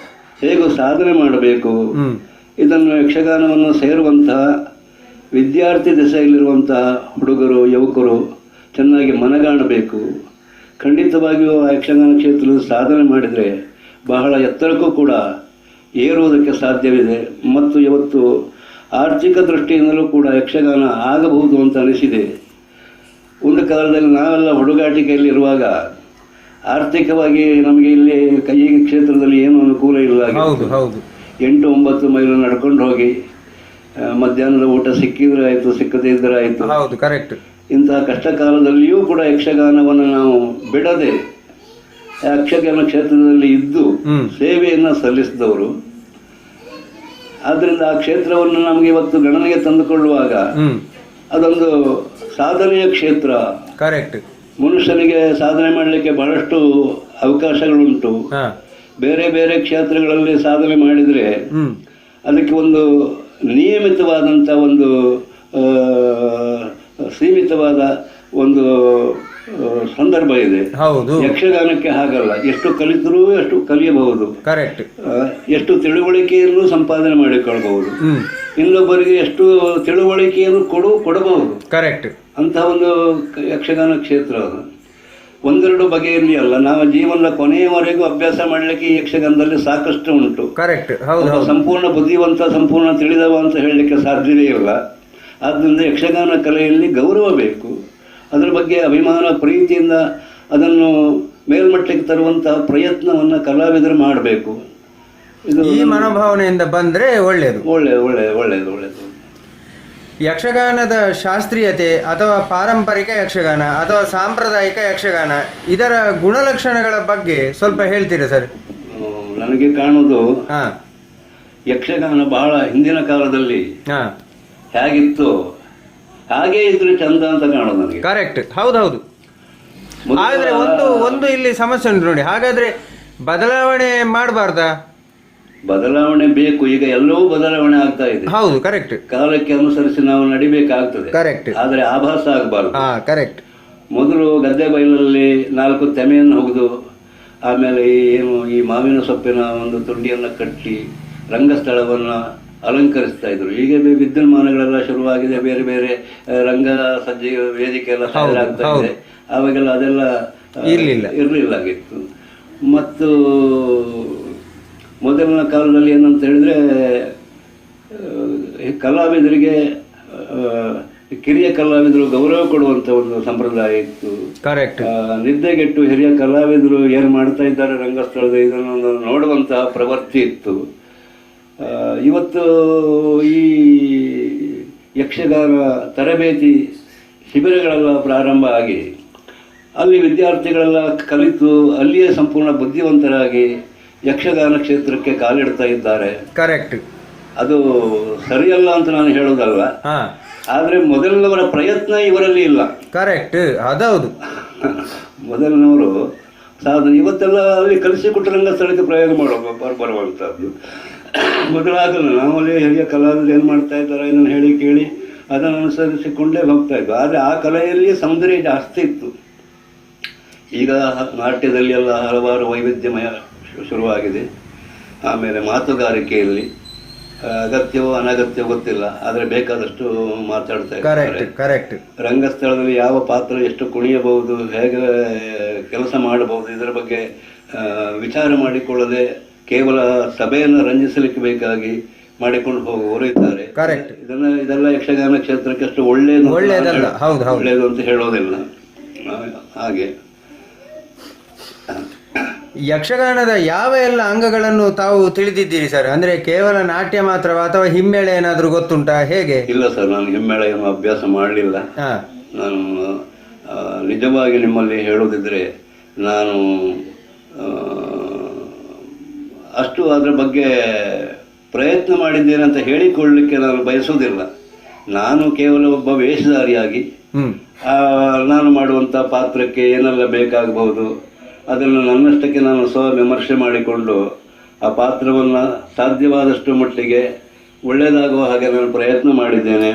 S3: ಹೇಗೆ ಸಾಧನೆ ಮಾಡಬೇಕು, ಇದನ್ನು ಯಕ್ಷಗಾನವನ್ನು ಸೇರುವಂತಹ ವಿದ್ಯಾರ್ಥಿ ದೆಸೆಯಲ್ಲಿರುವಂತಹ ಹುಡುಗರು, ಯುವಕರು ಚೆನ್ನಾಗಿ ಮನಗಾಣಬೇಕು. ಖಂಡಿತವಾಗಿಯೂ ಆ ಯಕ್ಷಗಾನ ಕ್ಷೇತ್ರದಲ್ಲಿ ಸಾಧನೆ ಮಾಡಿದರೆ ಬಹಳ ಎತ್ತರಕ್ಕೂ ಕೂಡ ಏರುವುದಕ್ಕೆ ಸಾಧ್ಯವಿದೆ. ಮತ್ತು ಇವತ್ತು ಆರ್ಥಿಕ ದೃಷ್ಟಿಯಿಂದಲೂ ಕೂಡ ಯಕ್ಷಗಾನ ಆಗಬಹುದು ಅಂತ ಅನಿಸಿದೆ. ಒಂದು ಕಾಲದಲ್ಲಿ ನಾವೆಲ್ಲ ಹುಡುಗಾಟಿಕೆಯಲ್ಲಿರುವಾಗ ಆರ್ಥಿಕವಾಗಿ ನಮಗೆ ಇಲ್ಲಿ ಈ ಕ್ಷೇತ್ರದಲ್ಲಿ ಏನು ಅನುಕೂಲ ಇಲ್ಲ. 8-9 ಮೈಲು ನಡ್ಕೊಂಡು ಹೋಗಿ ಮಧ್ಯಾಹ್ನದ ಊಟ ಸಿಕ್ಕಿದ್ರೆ ಆಯಿತು, ಸಿಕ್ಕದೇ ಇದ್ರೆ ಆಯಿತು.
S2: ಹೌದು, ಕರೆಕ್ಟ್.
S3: ಇಂತಹ ಕಷ್ಟ ಕಾಲದಲ್ಲಿಯೂ ಕೂಡ ಯಕ್ಷಗಾನವನ್ನು ನಾವು ಬಿಡದೆ ಯಕ್ಷಗಾನ ಕ್ಷೇತ್ರದಲ್ಲಿ ಇದ್ದು ಸೇವೆಯನ್ನು ಸಲ್ಲಿಸಿದವರು. ಆದ್ದರಿಂದ ಆ ಕ್ಷೇತ್ರವನ್ನು ನಮಗೆ ಇವತ್ತು ಗಣನೆಗೆ ತಂದುಕೊಳ್ಳುವಾಗ ಅದೊಂದು ಸಾಧನೆಯ ಕ್ಷೇತ್ರ.
S2: ಕರೆಕ್ಟ್.
S3: ಮನುಷ್ಯನಿಗೆ ಸಾಧನೆ ಮಾಡಲಿಕ್ಕೆ ಬಹಳಷ್ಟು ಅವಕಾಶಗಳುಂಟು. ಬೇರೆ ಬೇರೆ ಕ್ಷೇತ್ರಗಳಲ್ಲಿ ಸಾಧನೆ ಮಾಡಿದರೆ ಅದಕ್ಕೆ ಒಂದು ನಿಯಮಿತವಾದಂಥ ಒಂದು ಸೀಮಿತವಾದ ಒಂದು ಸಂದರ್ಭ ಇದೆ. ಯಕ್ಷಗಾನಕ್ಕೆ ಹಾಗಲ್ಲ, ಎಷ್ಟು ಕಲಿತರೂ ಎಷ್ಟು ಕಲಿಯಬಹುದು.
S2: ಕರೆಕ್ಟ್.
S3: ಎಷ್ಟು ತಿಳುವಳಿಕೆಯನ್ನು ಸಂಪಾದನೆ ಮಾಡಿಕೊಳ್ಳಬಹುದು, ಇನ್ನೊಬ್ಬರಿಗೆ ಎಷ್ಟು ತಿಳುವಳಿಕೆಯನ್ನು ಕೊಡಬಹುದು.
S2: ಕರೆಕ್ಟ್.
S3: ಅಂತಹ ಒಂದು ಯಕ್ಷಗಾನ ಕ್ಷೇತ್ರ ಅದು. ಒಂದೆರಡು ಬಗೆಯಲ್ಲಿ ಅಲ್ಲ, ನಾವು ಜೀವನದ ಕೊನೆಯವರೆಗೂ ಅಭ್ಯಾಸ ಮಾಡಲಿಕ್ಕೆ ಈ ಯಕ್ಷಗಾನದಲ್ಲಿ ಸಾಕಷ್ಟು ಉಂಟು.
S2: ಕರೆಕ್ಟ್.
S3: ಸಂಪೂರ್ಣ ಬುದ್ಧಿವಂತ, ಸಂಪೂರ್ಣ ತಿಳಿದವ ಅಂತ ಹೇಳಲಿಕ್ಕೆ ಸಾಧ್ಯವೇ ಇಲ್ಲ. ಆದ್ದರಿಂದ ಯಕ್ಷಗಾನ ಕಲೆಯಲ್ಲಿ ಗೌರವ ಬೇಕು. ಅದರ ಬಗ್ಗೆ ಅಭಿಮಾನ, ಪ್ರೀತಿಯಿಂದ ಅದನ್ನು ಮೇಲ್ಮಟ್ಟಕ್ಕೆ ತರುವಂತಹ ಪ್ರಯತ್ನವನ್ನು ಕಲಾವಿದರು ಮಾಡಬೇಕು. ಇದು
S2: ಈ ಮನೋಭಾವನೆಯಿಂದ ಬಂದರೆ ಒಳ್ಳೆಯದು.
S3: ಒಳ್ಳೆಯದು.
S2: ಯಕ್ಷಗಾನದ ಶಾಸ್ತ್ರೀಯತೆ ಅಥವಾ ಪಾರಂಪರಿಕ ಯಕ್ಷಗಾನ ಅಥವಾ ಸಾಂಪ್ರದಾಯಿಕ ಯಕ್ಷಗಾನ ಇದರ ಗುಣಲಕ್ಷಣಗಳ ಬಗ್ಗೆ ಸ್ವಲ್ಪ ಹೇಳ್ತೀರಾ ಸರ್?
S3: ನನಗೆ ಕಾಣುವುದು ಯಕ್ಷಗಾನ ಬಹಳ ಹಿಂದಿನ ಕಾಲದಲ್ಲಿ ಹೇಗಿತ್ತು ಹಾಗೆ ಇದ್ರೆ ಚಂದ ಅಂತ ಕಾಣೋದು ನನಗೆ.
S2: ಕರೆಕ್ಟ್, ಹೌದೌದು. ಆದ್ರೆ ಒಂದು ಇಲ್ಲಿ ಸಮಸ್ಯೆ ಉಂಟು ನೋಡಿ. ಹಾಗಾದ್ರೆ ಬದಲಾವಣೆ ಮಾಡಬಾರ್ದಾ?
S3: ಬದಲಾವಣೆ ಬೇಕು. ಈಗ ಎಲ್ಲವೂ ಬದಲಾವಣೆ ಆಗ್ತಾ ಇದೆ.
S2: ಹೌದು, ಕರೆಕ್ಟ್.
S3: ಕಾಲಕ್ಕೆ ಅನುಸರಿಸಿ ನಾವು ನಡಿಬೇಕಾಗ್ತದೆ.
S2: ಕರೆಕ್ಟ್.
S3: ಆದ್ರೆ ಆಭಾಸ ಆಗಬಾರ್ದು.
S2: ಕರೆಕ್ಟ್.
S3: ಮೊದಲು ಗದ್ದೆ ಬೈಲಲ್ಲಿ 4 ತೆಮೆಯನ್ನು ಹೊಗೆದು ಆಮೇಲೆ ಈ ಮಾವಿನ ಸೊಪ್ಪಿನ ಒಂದು ತುಂಡಿಯನ್ನು ಕಟ್ಟಿ ರಂಗಸ್ಥಳವನ್ನು ಅಲಂಕರಿಸ್ತಾ ಇದ್ರು. ಈಗ ವಿದ್ಯುನ್ಮಾನಗಳೆಲ್ಲ ಶುರುವಾಗಿದೆ, ಬೇರೆ ಬೇರೆ ರಂಗ ಸಜ್ಜೆ ವೇದಿಕೆ ಎಲ್ಲ ತಯಾರಾಗ್ತಾ ಇದೆ. ಅವಾಗೆಲ್ಲ ಅದೆಲ್ಲ ಇರಲಿಲ್ಲಾಗಿತ್ತು. ಮತ್ತು ಮೊದಲಿನ ಕಾಲದಲ್ಲಿ ಏನಂತ ಹೇಳಿದ್ರೆ ಕಲಾವಿದರಿಗೆ ಕಿರಿಯ ಕಲಾವಿದರು ಗೌರವ ಕೊಡುವಂತ ಒಂದು ಸಂಪ್ರದಾಯ ಇತ್ತು.
S2: ಕರೆಕ್ಟ್.
S3: ನಿದ್ದೆಗೆಟ್ಟು ಹಿರಿಯ ಕಲಾವಿದರು ಏನು ಮಾಡ್ತಾ ಇದ್ದಾರೆ ರಂಗಸ್ಥಳದ ಇದನ್ನು ನೋಡುವಂತಹ ಪ್ರವೃತ್ತಿ ಇತ್ತು. ಇವತ್ತು ಈ ಯಕ್ಷಗಾನ ತರಬೇತಿ ಶಿಬಿರಗಳೆಲ್ಲ ಪ್ರಾರಂಭ ಆಗಿ ಅಲ್ಲಿ ವಿದ್ಯಾರ್ಥಿಗಳೆಲ್ಲ ಕಲಿತು ಅಲ್ಲಿಯೇ ಸಂಪೂರ್ಣ ಬುದ್ಧಿವಂತರಾಗಿ ಯಕ್ಷಗಾನ ಕ್ಷೇತ್ರಕ್ಕೆ ಕಾಲಿಡ್ತಾ ಇದ್ದಾರೆ.
S2: ಕರೆಕ್ಟ್.
S3: ಅದು ಸರಿಯಲ್ಲ ಅಂತ ನಾನು ಹೇಳೋದಲ್ಲ, ಆದ್ರೆ ಮೊದಲಿನವರ ಪ್ರಯತ್ನ ಇವರಲ್ಲಿ ಇಲ್ಲ.
S2: ಕರೆಕ್ಟ್, ಅದೌದು.
S3: ಮೊದಲಿನವರು ಸಾಧನೆ ಇವತ್ತೆಲ್ಲ ಅಲ್ಲಿ ಕಲಿಸಿಕೊಟ್ಟು ರಂಗಸ್ಥಳಕ್ಕೆ ಪ್ರಯೋಗ ಬರುವಂತಹದ್ದು. ಮೊದಲಾಗಲ್ಲ, ನಾವಲ್ಲಿ ಹಿರಿಯ ಕಲಾವಿದರು ಏನು ಮಾಡ್ತಾ ಇದ್ದಾರೆ ಇದನ್ನು ಹೇಳಿ ಕೇಳಿ ಅದನ್ನು ಅನುಸರಿಸಿಕೊಂಡೇ ಹೋಗ್ತಾ ಇದ್ವು. ಆದರೆ ಆ ಕಲೆಯಲ್ಲಿ ಸೌಂದರ್ಯ ಜಾಸ್ತಿ ಇತ್ತು. ಈಗ ನಾಟ್ಯದಲ್ಲಿ ಎಲ್ಲ ಹಲವಾರು ವೈವಿಧ್ಯಮಯ ಶುರುವಾಗಿದೆ. ಆಮೇಲೆ ಮಾತುಗಾರಿಕೆಯಲ್ಲಿ ಅಗತ್ಯವೋ ಅನಗತ್ಯವೋ ಗೊತ್ತಿಲ್ಲ, ಆದರೆ ಬೇಕಾದಷ್ಟು ಮಾತಾಡ್ತಾ ಇದ್ದಾರೆ.
S2: ಕರೆಕ್ಟ್.
S3: ರಂಗಸ್ಥಳದಲ್ಲಿ ಯಾವ ಪಾತ್ರ ಎಷ್ಟು ಕುಣಿಯಬಹುದು, ಹೇಗೆ ಕೆಲಸ ಮಾಡಬಹುದು, ಇದರ ಬಗ್ಗೆ ವಿಚಾರ ಮಾಡಿಕೊಳ್ಳದೆ ಕೇವಲ ಸಭೆಯನ್ನು ರಂಜಿಸಲಿಕ್ಕೆ ಬೇಕಾಗಿ ಮಾಡಿಕೊಂಡು ಹೋಗುವವರು ಇದ್ದಾರೆ. ಇದೆಲ್ಲ ಯಕ್ಷಗಾನ ಕ್ಷೇತ್ರಕ್ಕೆ ಅಷ್ಟು ಒಳ್ಳೆಯದು ಅಂತ ಹೇಳೋದಿಲ್ಲ. ಹಾಗೆ
S2: ಯಕ್ಷಗಾನದ ಯಾವ ಎಲ್ಲ ಅಂಗಗಳನ್ನು ತಾವು ತಿಳಿದಿದ್ದೀರಿ ಸರ್? ಅಂದ್ರೆ ಕೇವಲ ನಾಟ್ಯ ಮಾತ್ರವಾ ಅಥವಾ ಹಿಮ್ಮೇಳ ಏನಾದರೂ ಗೊತ್ತುಂಟಾ, ಹೇಗೆ?
S3: ಇಲ್ಲ ಸರ್, ನಾನು ಹಿಮ್ಮೇಳ ಏನು ಅಭ್ಯಾಸ ಮಾಡಲಿಲ್ಲ. ನಾನು ನಿಜವಾಗಿ ನಿಮ್ಮಲ್ಲಿ ಹೇಳೋದಿದ್ರೆ ನಾನು ಅಷ್ಟು ಅದರ ಬಗ್ಗೆ ಪ್ರಯತ್ನ ಮಾಡಿದ್ದೇನೆ ಅಂತ ಹೇಳಿಕೊಳ್ಳಲಿಕ್ಕೆ ನಾನು ಬಯಸುವುದಿಲ್ಲ. ನಾನು ಕೇವಲ ಒಬ್ಬ ವೇಷಧಾರಿಯಾಗಿ ನಾನು ಮಾಡುವಂಥ ಪಾತ್ರಕ್ಕೆ ಏನೆಲ್ಲ ಬೇಕಾಗಬಹುದು ಅದನ್ನು ನನ್ನಷ್ಟಕ್ಕೆ ನಾನು ವಿಮರ್ಶೆ ಮಾಡಿಕೊಂಡು ಆ ಪಾತ್ರವನ್ನು ಸಾಧ್ಯವಾದಷ್ಟು ಮಟ್ಟಿಗೆ ಒಳ್ಳೆಯದಾಗುವ ಹಾಗೆ ನಾನು ಪ್ರಯತ್ನ ಮಾಡಿದ್ದೇನೆ.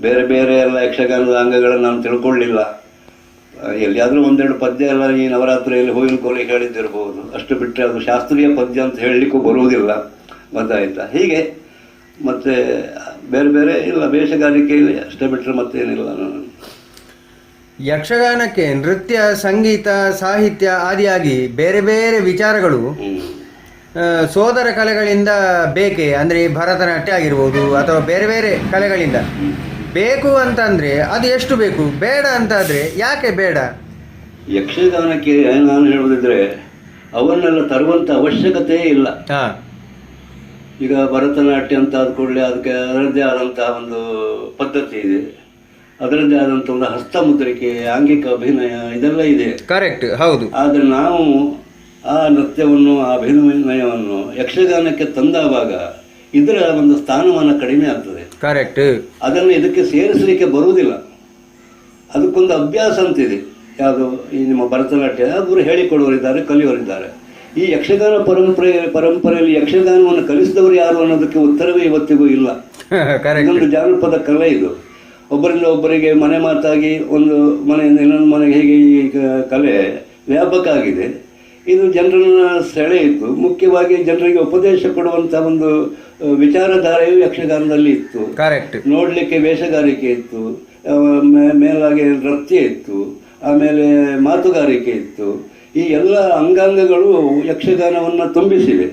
S3: ಬೇರೆ ಬೇರೆ ಎಲ್ಲ ಯಕ್ಷಗಾನದ ಅಂಗಗಳನ್ನು ನಾನು ತಿಳ್ಕೊಳ್ಳಿಲ್ಲ. ಎಲ್ಲಿಯಾದರೂ ಒಂದೆರಡು ಪದ್ಯ ಎಲ್ಲ ಈ ನವರಾತ್ರಿಯಲ್ಲಿ ಹೂವಿನ ಕೋಲಿ ಹೇಳಿದ್ದಿರಬಹುದು, ಅಷ್ಟು ಬಿಟ್ಟರೆ ಅದು ಶಾಸ್ತ್ರೀಯ ಪದ್ಯ ಅಂತ ಹೇಳಲಿಕ್ಕೂ ಬರುವುದಿಲ್ಲ. ಗೊತ್ತಾಯ್ತಾ? ಹೀಗೆ ಮತ್ತೆ ಬೇರೆ ಬೇರೆ ಇಲ್ಲ, ವೇಷಗಾರಿಕೆಯಲ್ಲಿ ಅಷ್ಟೇ ಬಿಟ್ಟರೆ ಮತ್ತೇನಿಲ್ಲ. ನಾನು
S2: ಯಕ್ಷಗಾನಕ್ಕೆ ನೃತ್ಯ, ಸಂಗೀತ, ಸಾಹಿತ್ಯ ಆದಿಯಾಗಿ ಬೇರೆ ಬೇರೆ ವಿಚಾರಗಳು ಸೋದರ ಕಲೆಗಳಿಂದ ಬೇಕೆ? ಅಂದರೆ ಭರತನಾಟ್ಯ ಆಗಿರ್ಬೋದು ಅಥವಾ ಬೇರೆ ಬೇರೆ ಕಲೆಗಳಿಂದ ಬೇಕು ಅಂತಂದ್ರೆ ಅದು ಎಷ್ಟು ಬೇಕು, ಬೇಡ ಅಂತಾದ್ರೆ ಯಾಕೆ ಬೇಡ?
S3: ಯಕ್ಷಗಾನಕ್ಕೆ ನಾನು ಹೇಳುವುದಿದ್ರೆ ಅವನ್ನೆಲ್ಲ ತರುವಂತ ಅವಶ್ಯಕತೆ ಇಲ್ಲ. ಈಗ ಭರತನಾಟ್ಯ ಅಂತ ಆದ ಕೂಡಲೇ ಅದಕ್ಕೆ ಅದರದ್ದೇ ಆದಂತಹ ಒಂದು ಪದ್ಧತಿ ಇದೆ, ಅದರದ್ದೇ ಆದಂಥ ಒಂದು ಹಸ್ತಮುದ್ರಿಕೆ, ಆಂಗಿಕ ಅಭಿನಯ ಇದೆಲ್ಲ ಇದೆ.
S2: ಕರೆಕ್ಟ್, ಹೌದು.
S3: ಆದರೆ ನಾವು ಆ ನೃತ್ಯವನ್ನು, ಆ ಅಭಿನಯವನ್ನು ಯಕ್ಷಗಾನಕ್ಕೆ ತಂದಾವಾಗ ಇದರ ಒಂದು ಸ್ಥಾನಮಾನ ಕಡಿಮೆ ಆಗ್ತದೆ.
S2: ಕರೆಕ್ಟ್.
S3: ಅದನ್ನು ಇದಕ್ಕೆ ಸೇರಿಸಲಿಕ್ಕೆ ಬರುವುದಿಲ್ಲ. ಅದಕ್ಕೊಂದು ಅಭ್ಯಾಸ ಅಂತಿದೆ. ಯಾವುದು ಈ ನಿಮ್ಮ ಭರತನಾಟ್ಯ ಅವರು ಹೇಳಿಕೊಡುವರಿದ್ದಾರೆ, ಕಲಿಯವರಿದ್ದಾರೆ. ಈ ಯಕ್ಷಗಾನ ಪರಂಪರೆಯಲ್ಲಿ ಯಕ್ಷಗಾನವನ್ನು ಕಲಿಸಿದವರು ಯಾರು ಅನ್ನೋದಕ್ಕೆ ಉತ್ತರವೇ ಇವತ್ತಿಗೂ ಇಲ್ಲ. ಇದೊಂದು ಜಾನಪದ ಕಲೆ. ಇದು ಒಬ್ಬರಿಂದ ಒಬ್ಬರಿಗೆ ಮನೆ ಮಾತಾಗಿ ಒಂದು ಮನೆಯಿಂದ ಇನ್ನೊಂದು ಮನೆಗೆ ಹೇಗೆ ಈ ಕಲೆ ವ್ಯಾಪಕ ಆಗಿದೆ. ಇದು ಜನರನ್ನ ಸೆಳೆಯಿತು. ಮುಖ್ಯವಾಗಿ ಜನರಿಗೆ ಉಪದೇಶ ಕೊಡುವಂಥ ಒಂದು ವಿಚಾರಧಾರೆಯು ಯಕ್ಷಗಾನದಲ್ಲಿ ಇತ್ತು.
S2: ಕರೆಕ್ಟ್.
S3: ನೋಡಲಿಕ್ಕೆ ವೇಷಗಾರಿಕೆ ಇತ್ತು, ಮೇಲಾಗಿ ನೃತ್ಯ ಇತ್ತು, ಆಮೇಲೆ ಮಾತುಗಾರಿಕೆ ಇತ್ತು. ಈ ಎಲ್ಲ ಅಂಗಾಂಗಗಳು ಯಕ್ಷಗಾನವನ್ನು ತುಂಬಿಸಿವೆ.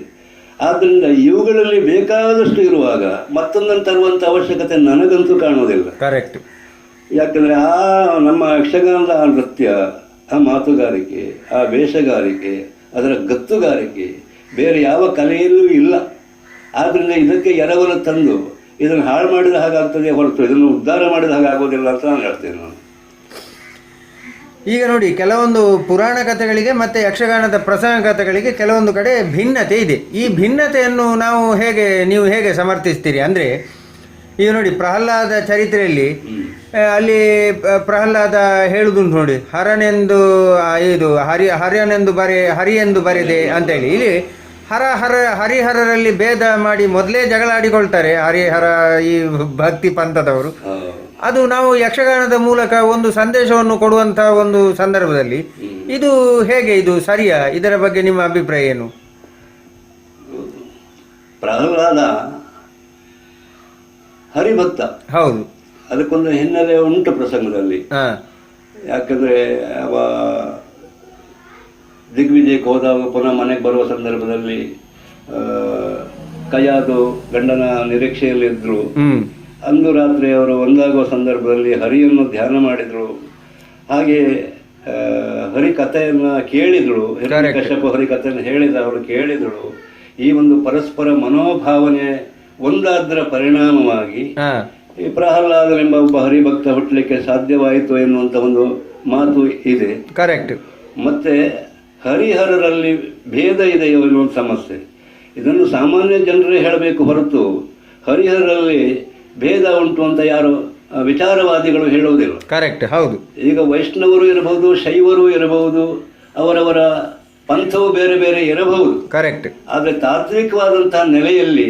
S3: ಆದ್ದರಿಂದ ಇವುಗಳಲ್ಲಿ ಬೇಕಾದಷ್ಟು ಇರುವಾಗ ಮತ್ತೊಂದನ್ನು ತರುವಂಥ ಅವಶ್ಯಕತೆ ನನಗಂತೂ ಕಾಣುವುದಿಲ್ಲ.
S2: ಕರೆಕ್ಟ್.
S3: ಯಾಕಂದರೆ ಆ ನಮ್ಮ ಯಕ್ಷಗಾನದ ನೃತ್ಯ ಆ ಮಾತುಗಾರಿಕೆ, ಆ ವೇಷಗಾರಿಕೆ, ಅದರ ಗತ್ತುಗಾರಿಕೆ ಬೇರೆ ಯಾವ ಕಲೆಯಲ್ಲೂ ಇಲ್ಲ. ಆದ್ದರಿಂದ ಇದಕ್ಕೆ ಎರವಲು ತಂದು ಇದನ್ನು ಹಾಳು ಮಾಡಿದ ಹಾಗಾಗ್ತದೆ ಹೊರತು ಇದನ್ನು ಉದ್ಧಾರ ಮಾಡಿದ ಹಾಗಾಗೋದಿಲ್ಲ ಅಂತ ನಾನು ಹೇಳ್ತೇನೆ. ನಾನು
S2: ಈಗ ನೋಡಿ, ಕೆಲವೊಂದು ಪುರಾಣ ಕಥೆಗಳಿಗೆ ಮತ್ತು ಯಕ್ಷಗಾನದ ಪ್ರಸಂಗ ಕಥೆಗಳಿಗೆ ಕೆಲವೊಂದು ಕಡೆ ಭಿನ್ನತೆ ಇದೆ. ಈ ಭಿನ್ನತೆಯನ್ನು ನೀವು ಹೇಗೆ ಸಮರ್ಥಿಸ್ತೀರಿ? ಅಂದರೆ ಈಗ ನೋಡಿ, ಪ್ರಹ್ಲಾದ ಚರಿತ್ರೆಯಲ್ಲಿ ಅಲ್ಲಿ ಪ್ರಹ್ಲಾದ ಹೇಳುದುಂಟು ನೋಡಿ, ಹರನೆಂದು ಇದು ಹರಿಯೆಂದು ಬರೆದೆ ಅಂತೇಳಿ. ಇಲ್ಲಿ ಹರಿಹರರಲ್ಲಿ ಭೇದ ಮಾಡಿ ಮೊದಲೇ ಜಗಳ ಆಡಿಕೊಳ್ತಾರೆ ಹರಿಹರ ಈ ಭಕ್ತಿ ಪಂಥದವರು. ಅದು ನಾವು ಯಕ್ಷಗಾನದ ಮೂಲಕ ಒಂದು ಸಂದೇಶವನ್ನು ಕೊಡುವಂತಹ ಒಂದು ಸಂದರ್ಭದಲ್ಲಿ ಇದು ಹೇಗೆ, ಇದು ಸರಿಯಾ? ಇದರ ಬಗ್ಗೆ ನಿಮ್ಮ ಅಭಿಪ್ರಾಯ ಏನು?
S3: ಪ್ರಹ್ಲಾದ ಹರಿಭಕ್ತ, ಹೌದು, ಅದಕ್ಕೊಂದು ಹಿನ್ನೆಲೆ ಉಂಟು ಪ್ರಸಂಗದಲ್ಲಿ. ಯಾಕಂದ್ರೆ ಅವ ದಿಗ್ವಿಜಯಕ್ಕೆ ಹೋದಾಗ ಪುನಃ ಮನೆಗೆ ಬರುವ ಸಂದರ್ಭದಲ್ಲಿ ಕೈಯಾದು ಗಂಡನ ನಿರೀಕ್ಷೆಯಲ್ಲಿದ್ರು. ಅಂದು ರಾತ್ರಿ ಅವರು ಒಂದಾಗುವ ಸಂದರ್ಭದಲ್ಲಿ ಹರಿಯನ್ನು ಧ್ಯಾನ ಮಾಡಿದ್ರು. ಹಾಗೆ ಹರಿ ಕಥೆಯನ್ನ ಕೇಳಿದಳು, ಹಿರಣ್ಯಕಶ್ಯಪ ಹರಿ ಕಥೆಯನ್ನು ಹೇಳಿದ ಅವರು ಕೇಳಿದಳು. ಈ ಒಂದು ಪರಸ್ಪರ ಮನೋಭಾವನೆ ಒಂದಾದ್ರ ಪರಿಣಾಮವಾಗಿ ಈ ಪ್ರಹ್ಲಾದನೆಂಬ ಒಬ್ಬ ಹರಿಭಕ್ತ ಹುಟ್ಟಲಿಕ್ಕೆ ಸಾಧ್ಯವಾಯಿತು ಎನ್ನುವಂತ ಒಂದು ಮಾತು ಇದೆ. ಕರೆಕ್ಟ್. ಮತ್ತೆ ಹರಿಹರರಲ್ಲಿ ಭೇದ ಇದೆಯೋ ಎನ್ನುವಂಥ ಸಮಸ್ಯೆ, ಇದನ್ನು ಸಾಮಾನ್ಯ ಜನರೇ ಹೇಳಬೇಕು ಹೊರತು ಹರಿಹರರಲ್ಲಿ ಭೇದ ಉಂಟು ಅಂತ ಯಾರು ವಿಚಾರವಾದಿಗಳು ಹೇಳುವುದಿಲ್ಲ. ಕರೆಕ್ಟ್, ಹೌದು. ಈಗ ವೈಷ್ಣವರು ಇರಬಹುದು, ಶೈವರು ಇರಬಹುದು, ಅವರವರ ಪಂಥವು ಬೇರೆ ಬೇರೆ ಇರಬಹುದು. ಕರೆಕ್ಟ್. ಆದರೆ ತಾತ್ವಿಕವಾದಂತಹ ನೆಲೆಯಲ್ಲಿ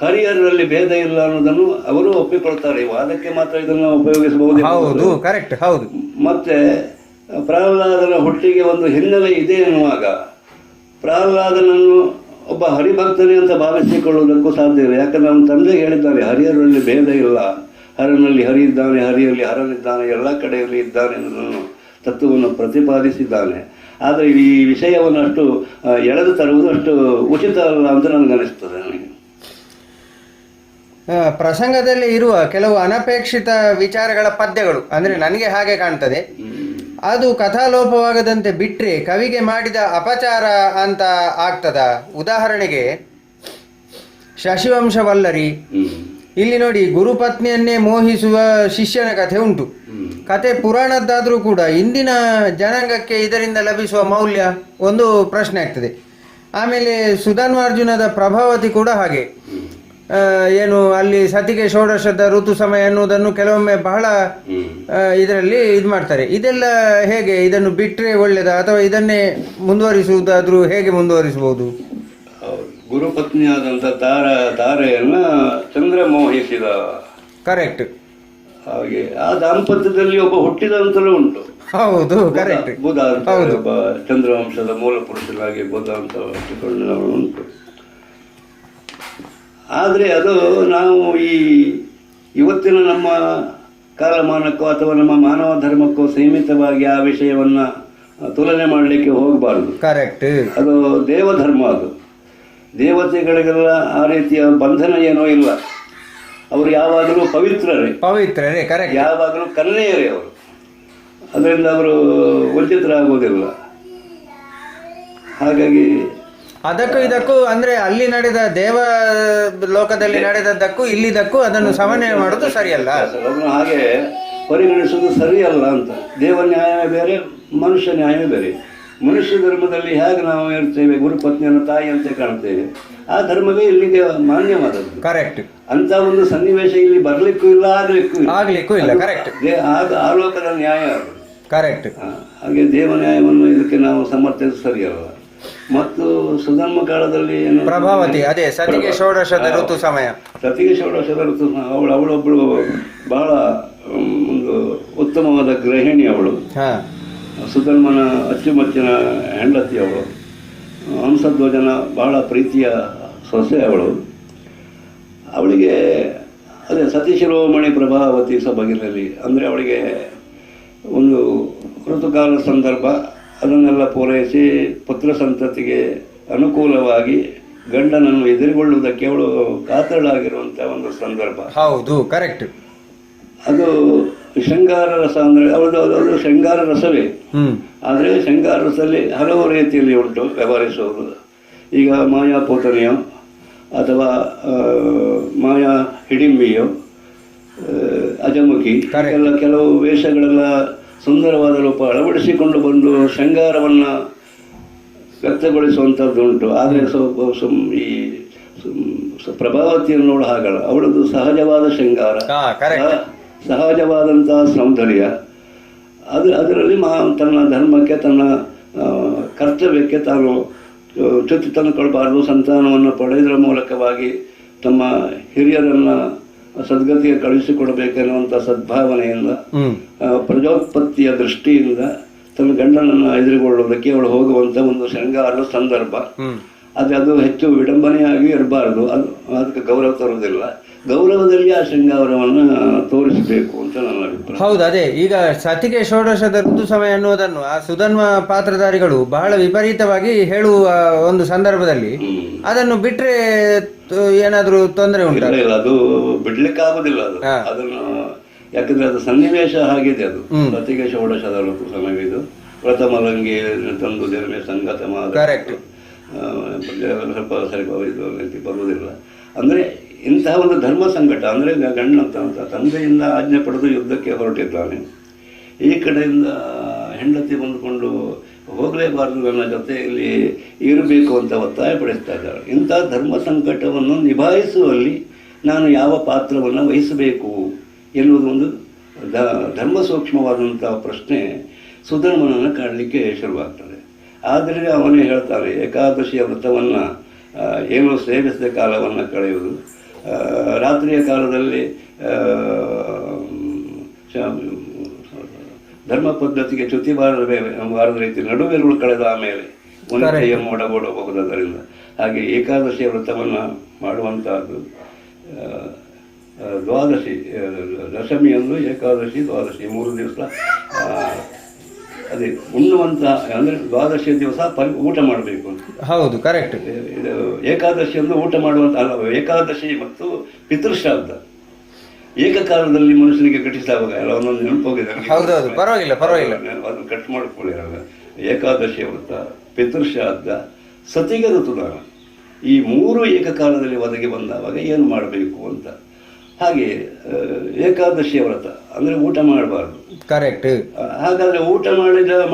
S3: ಹರಿಹರರಲ್ಲಿ ಭೇದ ಇಲ್ಲ ಅನ್ನೋದನ್ನು ಅವರು ಒಪ್ಪಿಕೊಳ್ತಾರೆ. ವಾದಕ್ಕೆ ಮಾತ್ರ ಇದನ್ನು ಉಪಯೋಗಿಸಬಹುದು. ಹೌದು, ಕರೆಕ್ಟ್, ಹೌದು. ಮತ್ತೆ ಪ್ರಹ್ಲಾದನ ಹುಟ್ಟಿಗೆ ಒಂದು ಹಿನ್ನೆಲೆ ಇದೆ ಎನ್ನುವಾಗ ಪ್ರಹ್ಲಾದನನ್ನು ಒಬ್ಬ ಹರಿಭಕ್ತನೇ ಅಂತ ಭಾವಿಸಿಕೊಳ್ಳುವುದಕ್ಕೂ ಸಾಧ್ಯವಿಲ್ಲ. ಯಾಕಂದ್ರೆ ಅವನ ತಂದೆ ಹೇಳಿದ್ದಾರೆ, ಹರಿಹರಲ್ಲಿ ಭೇದ ಇಲ್ಲ, ಹರನಲ್ಲಿ ಹರಿ ಇದ್ದಾನೆ, ಹರಿಯಲ್ಲಿ ಹರನಿದ್ದಾನೆ, ಎಲ್ಲ ಕಡೆಯಲ್ಲಿ ಇದ್ದಾನೆ ಅನ್ನೋದನ್ನು ತತ್ವವನ್ನು ಪ್ರತಿಪಾದಿಸಿದ್ದಾನೆ. ಆದರೆ ಈ ವಿಷಯವನ್ನು ಅಷ್ಟು ಎಳೆದು ತರುವುದು ಅಷ್ಟು ಉಚಿತ ಅಲ್ಲ ಅಂತ ನನಗನ್ನಿಸ್ತದೆ. ನನಗೆ
S2: ಪ್ರಸಂಗದಲ್ಲಿ ಇರುವ ಕೆಲವು ಅನಪೇಕ್ಷಿತ ವಿಚಾರಗಳ ಪದ್ಯಗಳು, ಅಂದರೆ ನನಗೆ ಹಾಗೆ ಕಾಣ್ತದೆ, ಅದು ಕಥಾಲೋಪವಾಗದಂತೆ ಬಿಟ್ಟರೆ ಕವಿಗೆ ಮಾಡಿದ ಅಪಚಾರ ಅಂತ ಆಗ್ತದ. ಉದಾಹರಣೆಗೆ ಶಶಿವಂಶವಲ್ಲರಿ, ಇಲ್ಲಿ ನೋಡಿ, ಗುರುಪತ್ನಿಯನ್ನೇ ಮೋಹಿಸುವ ಶಿಷ್ಯನ ಕಥೆ ಉಂಟು. ಕತೆ ಪುರಾಣದ್ದಾದರೂ ಕೂಡ ಇಂದಿನ ಜನಾಂಗಕ್ಕೆ ಇದರಿಂದ ಲಭಿಸುವ ಮೌಲ್ಯ ಒಂದು ಪ್ರಶ್ನೆ ಆಗ್ತದೆ. ಆಮೇಲೆ ಸುಧನ್ವಾರ್ಜುನದ ಪ್ರಭಾವತಿ ಕೂಡ ಹಾಗೆ, ಏನು ಅಲ್ಲಿ ಸತಿಗೆ ಷೋಡಶದ ಋತು ಸಮಯ ಎನ್ನುವುದನ್ನು ಕೆಲವೊಮ್ಮೆ ಬಹಳ ಇದರಲ್ಲಿ ಇದು ಮಾಡ್ತಾರೆ. ಇದೆಲ್ಲ ಹೇಗೆ, ಇದನ್ನು ಬಿಟ್ಟರೆ ಒಳ್ಳೆಯದ ಅಥವಾ ಇದನ್ನೇ ಮುಂದುವರಿಸುವುದಾದ್ರೂ ಹೇಗೆ ಮುಂದುವರಿಸಬಹುದು?
S3: ಗುರುಪತ್ನಿಯಾದಂಥ ತಾರೆಯನ್ನ ಚಂದ್ರ ಮೋಹಿಸಿದ. ಕರೆಕ್ಟ್. ಹಾಗೆ ಆ ದಾಂಪತ್ಯದಲ್ಲಿ ಒಬ್ಬ ಹುಟ್ಟಿದಂತಲೂ ಉಂಟು. ಹೌದು, ಕರೆಕ್ಟ್. ಬುಧ ಅಂತ ಒಬ್ಬ ಚಂದ್ರವಂಶದ ಮೂಲ ಪುರುಷರಾಗಿ ಬುಧ ಅಂತ ಹುಟ್ಟಿಕೊಂಡವರು ಉಂಟು. ಆದರೆ ಅದು ನಾವು ಇವತ್ತಿನ ನಮ್ಮ ಕಾಲಮಾನಕ್ಕೋ ಅಥವಾ ನಮ್ಮ ಮಾನವ ಧರ್ಮಕ್ಕೋ ಸೀಮಿತವಾಗಿ ಆ ವಿಷಯವನ್ನು ತುಲನೆ ಮಾಡಲಿಕ್ಕೆ ಹೋಗಬಾರ್ದು. ಕರೆಕ್ಟ್. ಅದು ದೇವಧರ್ಮ, ಅದು ದೇವತೆಗಳಿಗೆಲ್ಲ ಆ ರೀತಿಯ ಬಂಧನ ಏನೋ ಇಲ್ಲ. ಅವರು ಯಾವಾಗಲೂ ಪವಿತ್ರರೇ. ಕರೆಕ್ಟ್. ಯಾವಾಗಲೂ ಕನ್ಯೆಯರೇ ಅವರು. ಅದರಿಂದ ಅವರು ವಂಚಿತರಾಗುವುದಿಲ್ಲ. ಹಾಗಾಗಿ
S2: ಅದಕ್ಕೂ ಇದಕ್ಕೂ ಅಂದರೆ ಅಲ್ಲಿ ನಡೆದ ದೇವ ಲೋಕದಲ್ಲಿ ನಡೆದದ್ದಕ್ಕೂ ಇಲ್ಲಿದ್ದಕ್ಕೂ ಅದನ್ನು ಸಮನ್ವಯ ಮಾಡೋದು ಸರಿಯಲ್ಲ.
S3: ಅದನ್ನು ಹಾಗೆ ಪರಿಗಣಿಸುವುದು ಸರಿಯಲ್ಲ ಅಂತ. ದೇವ ನ್ಯಾಯವೇ ಬೇರೆ, ಮನುಷ್ಯ ನ್ಯಾಯವೇ ಬೇರೆ. ಮನುಷ್ಯ ಧರ್ಮದಲ್ಲಿ ಹೇಗೆ ನಾವು ಇರ್ತೇವೆ, ಗುರುಪತ್ನಿಯನ್ನು ತಾಯಿ ಅಂತ ಕಾಣ್ತೇವೆ, ಆ ಧರ್ಮವೇ ಇಲ್ಲಿಗೆ ಮಾನ್ಯವಾದದ್ದು. ಕರೆಕ್ಟ್. ಅಂತ ಒಂದು ಸನ್ನಿವೇಶ ಇಲ್ಲಿ ಬರ್ಲಿಕ್ಕೂ ಇಲ್ಲ, ಆಗ್ಲಿಕ್ಕೂ ಇಲ್ಲ. ಕರೆಕ್ಟ್. ಆ ಲೋಕದ ನ್ಯಾಯ ಅದು. ಕರೆಕ್ಟ್. ಹಾಗೆ ದೇವ ನ್ಯಾಯವನ್ನು ಇದಕ್ಕೆ ನಾವು ಸಮರ್ಥಿಸುವುದು ಸರಿಯಲ್ಲ. ಮತ್ತು ಸುಧರ್ಮ ಕಾಲದಲ್ಲಿ ಏನು
S2: ಪ್ರಭಾವತಿ, ಅದೇ ಸತಿಗೆ ಷೋಡಶದ ಋತು ಸಮಯ,
S3: ಅವಳೊಬ್ಬಳು ಬಹಳ ಒಂದು ಉತ್ತಮವಾದ ಗೃಹಿಣಿ. ಅವಳು ಸುಧರ್ಮನ ಅಚ್ಚುಮೆಚ್ಚಿನ ಹೆಂಡತಿ. ಅವಳು ಹಂಸಧ್ವಜನ ಬಹಳ ಪ್ರೀತಿಯ ಸೊಸೆ. ಅವಳಿಗೆ ಅದೇ ಸತಿಶಿರೋಮಣಿ ಪ್ರಭಾವತಿ ಸಬಗಿನಲ್ಲಿ, ಅಂದರೆ ಅವಳಿಗೆ ಒಂದು ಋತುಕಾಲ ಸಂದರ್ಭ ಅದನ್ನೆಲ್ಲ ಪೂರೈಸಿ ಪುತ್ರ ಸಂತತಿಗೆ ಅನುಕೂಲವಾಗಿ ಗಂಡನನ್ನು ಎದುರುಗೊಳ್ಳುವುದಕ್ಕೆ ಅವಳು ಕಾತರಳಾಗಿರುವಂತಹ ಒಂದು ಸಂದರ್ಭ.
S2: ಹೌದು, ಕರೆಕ್ಟ್.
S3: ಅದು ಶೃಂಗಾರ ರಸ ಅಂದರೆ ಅದು ಶೃಂಗಾರ ರಸವೇ. ಆದರೆ ಶೃಂಗಾರ ರಸದಲ್ಲಿ ಹಲವು ರೀತಿಯಲ್ಲಿ ಉಂಟು ವ್ಯವಹರಿಸುವುದು. ಈಗ ಮಾಯಾಪೋತನೆಯೋ ಅಥವಾ ಮಾಯಾ ಹಿಡಿಂಬಿಯೋ ಅಜಮುಖಿ ಎಲ್ಲ ಕೆಲವು ವೇಷಗಳೆಲ್ಲ ಸುಂದರವಾದ ರೂಪ ಅಳವಡಿಸಿಕೊಂಡು ಬಂದು ಶೃಂಗಾರವನ್ನು ವ್ಯಕ್ತಗೊಳಿಸುವಂಥದ್ದು ಉಂಟು. ಆದರೆ ಈ ಪ್ರಭಾವತಿಯನ್ನು ನೋಡ ಹಾಗಲ್ಲ, ಅವಳದು ಸಹಜವಾದ ಶೃಂಗಾರ, ಸಹಜವಾದಂತಹ ಸೌಂದರ್ಯ. ಅದರಲ್ಲಿ ತನ್ನ ಧರ್ಮಕ್ಕೆ, ತನ್ನ ಕರ್ತವ್ಯಕ್ಕೆ ತಾನು ಚ್ಯುತಿ ತಂದುಕೊಳ್ಬಾರ್ದು. ಸಂತಾನವನ್ನು ಪಡೆಯುವುದರ ಮೂಲಕವಾಗಿ ತಮ್ಮ ಹಿರಿಯರನ್ನು ಸದ್ಗತಿಗೆ ಕಳುಹಿಸಿಕೊಡಬೇಕೆನ್ನುವಂಥ ಸದ್ಭಾವನೆಯಿಂದ, ಪ್ರಜೋತ್ಪತ್ತಿಯ ದೃಷ್ಟಿಯಿಂದ ತನ್ನ ಗಂಡನನ್ನು ಎದುರುಗೊಳ್ಳುವುದಕ್ಕೆ ಅವಳು ಹೋಗುವಂಥ ಒಂದು ಶೃಂಗಾರದ ಸಂದರ್ಭ. ಅದು ಹೆಚ್ಚು ವಿಡಂಬನೆಯಾಗಿ ಇರಬಾರ್ದು, ಅದಕ್ಕೆ ಗೌರವ ತರುವುದಿಲ್ಲ. ಗೌರವದಲ್ಲಿ ಆ ಶೃಂಗಾರವನ್ನು ತೋರಿಸಬೇಕು ಅಂತ ನನ್ನ ಅಭಿಪ್ರಾಯ.
S2: ಹೌದು, ಅದೇ ಈಗ ಸತಿಗೆ ಷೋಡಶದ ಋತು ಸಮಯ ಅನ್ನುವುದನ್ನು ಆ ಸುಧನ್ವ ಪಾತ್ರಧಾರಿಗಳು ಬಹಳ ವಿಪರೀತವಾಗಿ ಹೇಳುವ ಒಂದು ಸಂದರ್ಭದಲ್ಲಿ ಅದನ್ನು ಬಿಟ್ರೆ ಏನಾದ್ರೂ ತೊಂದರೆ ಉಂಟು?
S3: ಇಲ್ಲ, ಅದು ಬಿಡ್ಲಿಕ್ಕೆ ಆಗುದಿಲ್ಲ. ಅದನ್ನು ಯಾಕಂದ್ರೆ ಅದು ಸನ್ನಿವೇಶ ಆಗಿದೆ. ಅದು ಸತಿಗೆ ಷೋಡಶದ ಋತು ಸಮಯವಿದು. ಪ್ರಥಮಲಂಗಿ ತಂದು ಜನ್ಮೆ ಸಂಗತ ಸ್ವಲ್ಪ ಸರಿ ಬರುವುದಿಲ್ಲ. ಅಂದರೆ ಇಂತಹ ಒಂದು ಧರ್ಮ ಸಂಕಟ, ಅಂದರೆ ಗಂಡ ತಂದೆಯಿಂದ ಆಜ್ಞೆ ಪಡೆದು ಯುದ್ಧಕ್ಕೆ ಹೊರಟಿದ್ದಾನೆ. ಈ ಕಡೆಯಿಂದ ಹೆಂಡತಿ ಬಂದುಕೊಂಡು ಹೋಗಲೇಬಾರದು, ನನ್ನ ಜೊತೆಯಲ್ಲಿ ಇರಬೇಕು ಅಂತ ಒತ್ತಾಯ ಪಡಿಸ್ತಾ ಇದ್ದಾರೆ. ಇಂಥ ಧರ್ಮ ಸಂಕಟವನ್ನು ನಿಭಾಯಿಸುವಲ್ಲಿ ನಾನು ಯಾವ ಪಾತ್ರವನ್ನು ವಹಿಸಬೇಕು ಎನ್ನುವುದು ಒಂದು ಧರ್ಮ ಸೂಕ್ಷ್ಮವಾದಂಥ ಪ್ರಶ್ನೆ ಸುಧರ್ಮನನ್ನು ಕಾಡಲಿಕ್ಕೆ ಶುರುವಾಗ್ತದೆ. ಆದರೆ ಅವನೇ ಹೇಳ್ತಾನೆ, ಏಕಾದಶಿಯ ವ್ರತವನ್ನು ಏನು ಸೇವಿಸಿದ ಕಾಲವನ್ನು ಕಳೆಯುವುದು, ರಾತ್ರಿಯ ಕಾಲದಲ್ಲಿ ಧರ್ಮ ಪದ್ಧತಿಗೆ ಚ್ಯುತಿ ಬಾರದ ರೀತಿ ನಡುವೆರುಳು ಕಳೆದ ಆಮೇಲೆ ಒಂದು ಒಡಗೂಡಬಹುದರಿಂದ ಹಾಗೆ ಏಕಾದಶಿಯ ವ್ರತವನ್ನು ಮಾಡುವಂತಹದ್ದು. ದ್ವಾದಶಿ, ದಶಮಿಯಂದು ಏಕಾದಶಿ, ದ್ವಾದಶಿ 3 ದಿವಸ ಅದೇ ಉಣ್ಣುವಂತಹ, ಅಂದರೆ ದ್ವಾದಶಿಯ ದಿವಸ ಊಟ ಮಾಡಬೇಕು ಅಂತ.
S2: ಹೌದು, ಕರೆಕ್ಟ್.
S3: ಇದು ಏಕಾದಶಿಯನ್ನು ಊಟ ಮಾಡುವಂತ ಅಲ್ಲ. ಏಕಾದಶಿ ಮತ್ತು ಪಿತೃಶ್ರಾದ್ದ ಏಕಕಾಲದಲ್ಲಿ ಮನುಷ್ಯನಿಗೆ ಘಟಿಸಿದಾಗ ಎಲ್ಲ ಒಂದೊಂದು ನೆನಪೋಗಿದೆ.
S2: ಹೌದೌದು, ಪರವಾಗಿಲ್ಲ ಪರವಾಗಿಲ್ಲ,
S3: ಅದನ್ನು ಕಟ್ ಮಾಡಿಕೊಳ್ಳಿರಲ್ಲ. ಏಕಾದಶಿ ವ್ರತ, ಪಿತೃಶ್ರಾದ್ದ, ಸತಿಗೆ ಋತುದಾನ, ಈ 3 ಏಕಕಾಲದಲ್ಲಿ ಒದಗಿ ಬಂದಾಗ ಏನು ಮಾಡಬೇಕು ಅಂತ. ಹಾಗೆ ಏಕಾದಶಿಯ ವ್ರತ ಅಂದರೆ ಊಟ ಮಾಡಬಾರ್ದು.
S2: ಕರೆಕ್ಟ್.
S3: ಹಾಗಾದ್ರೆ ಊಟ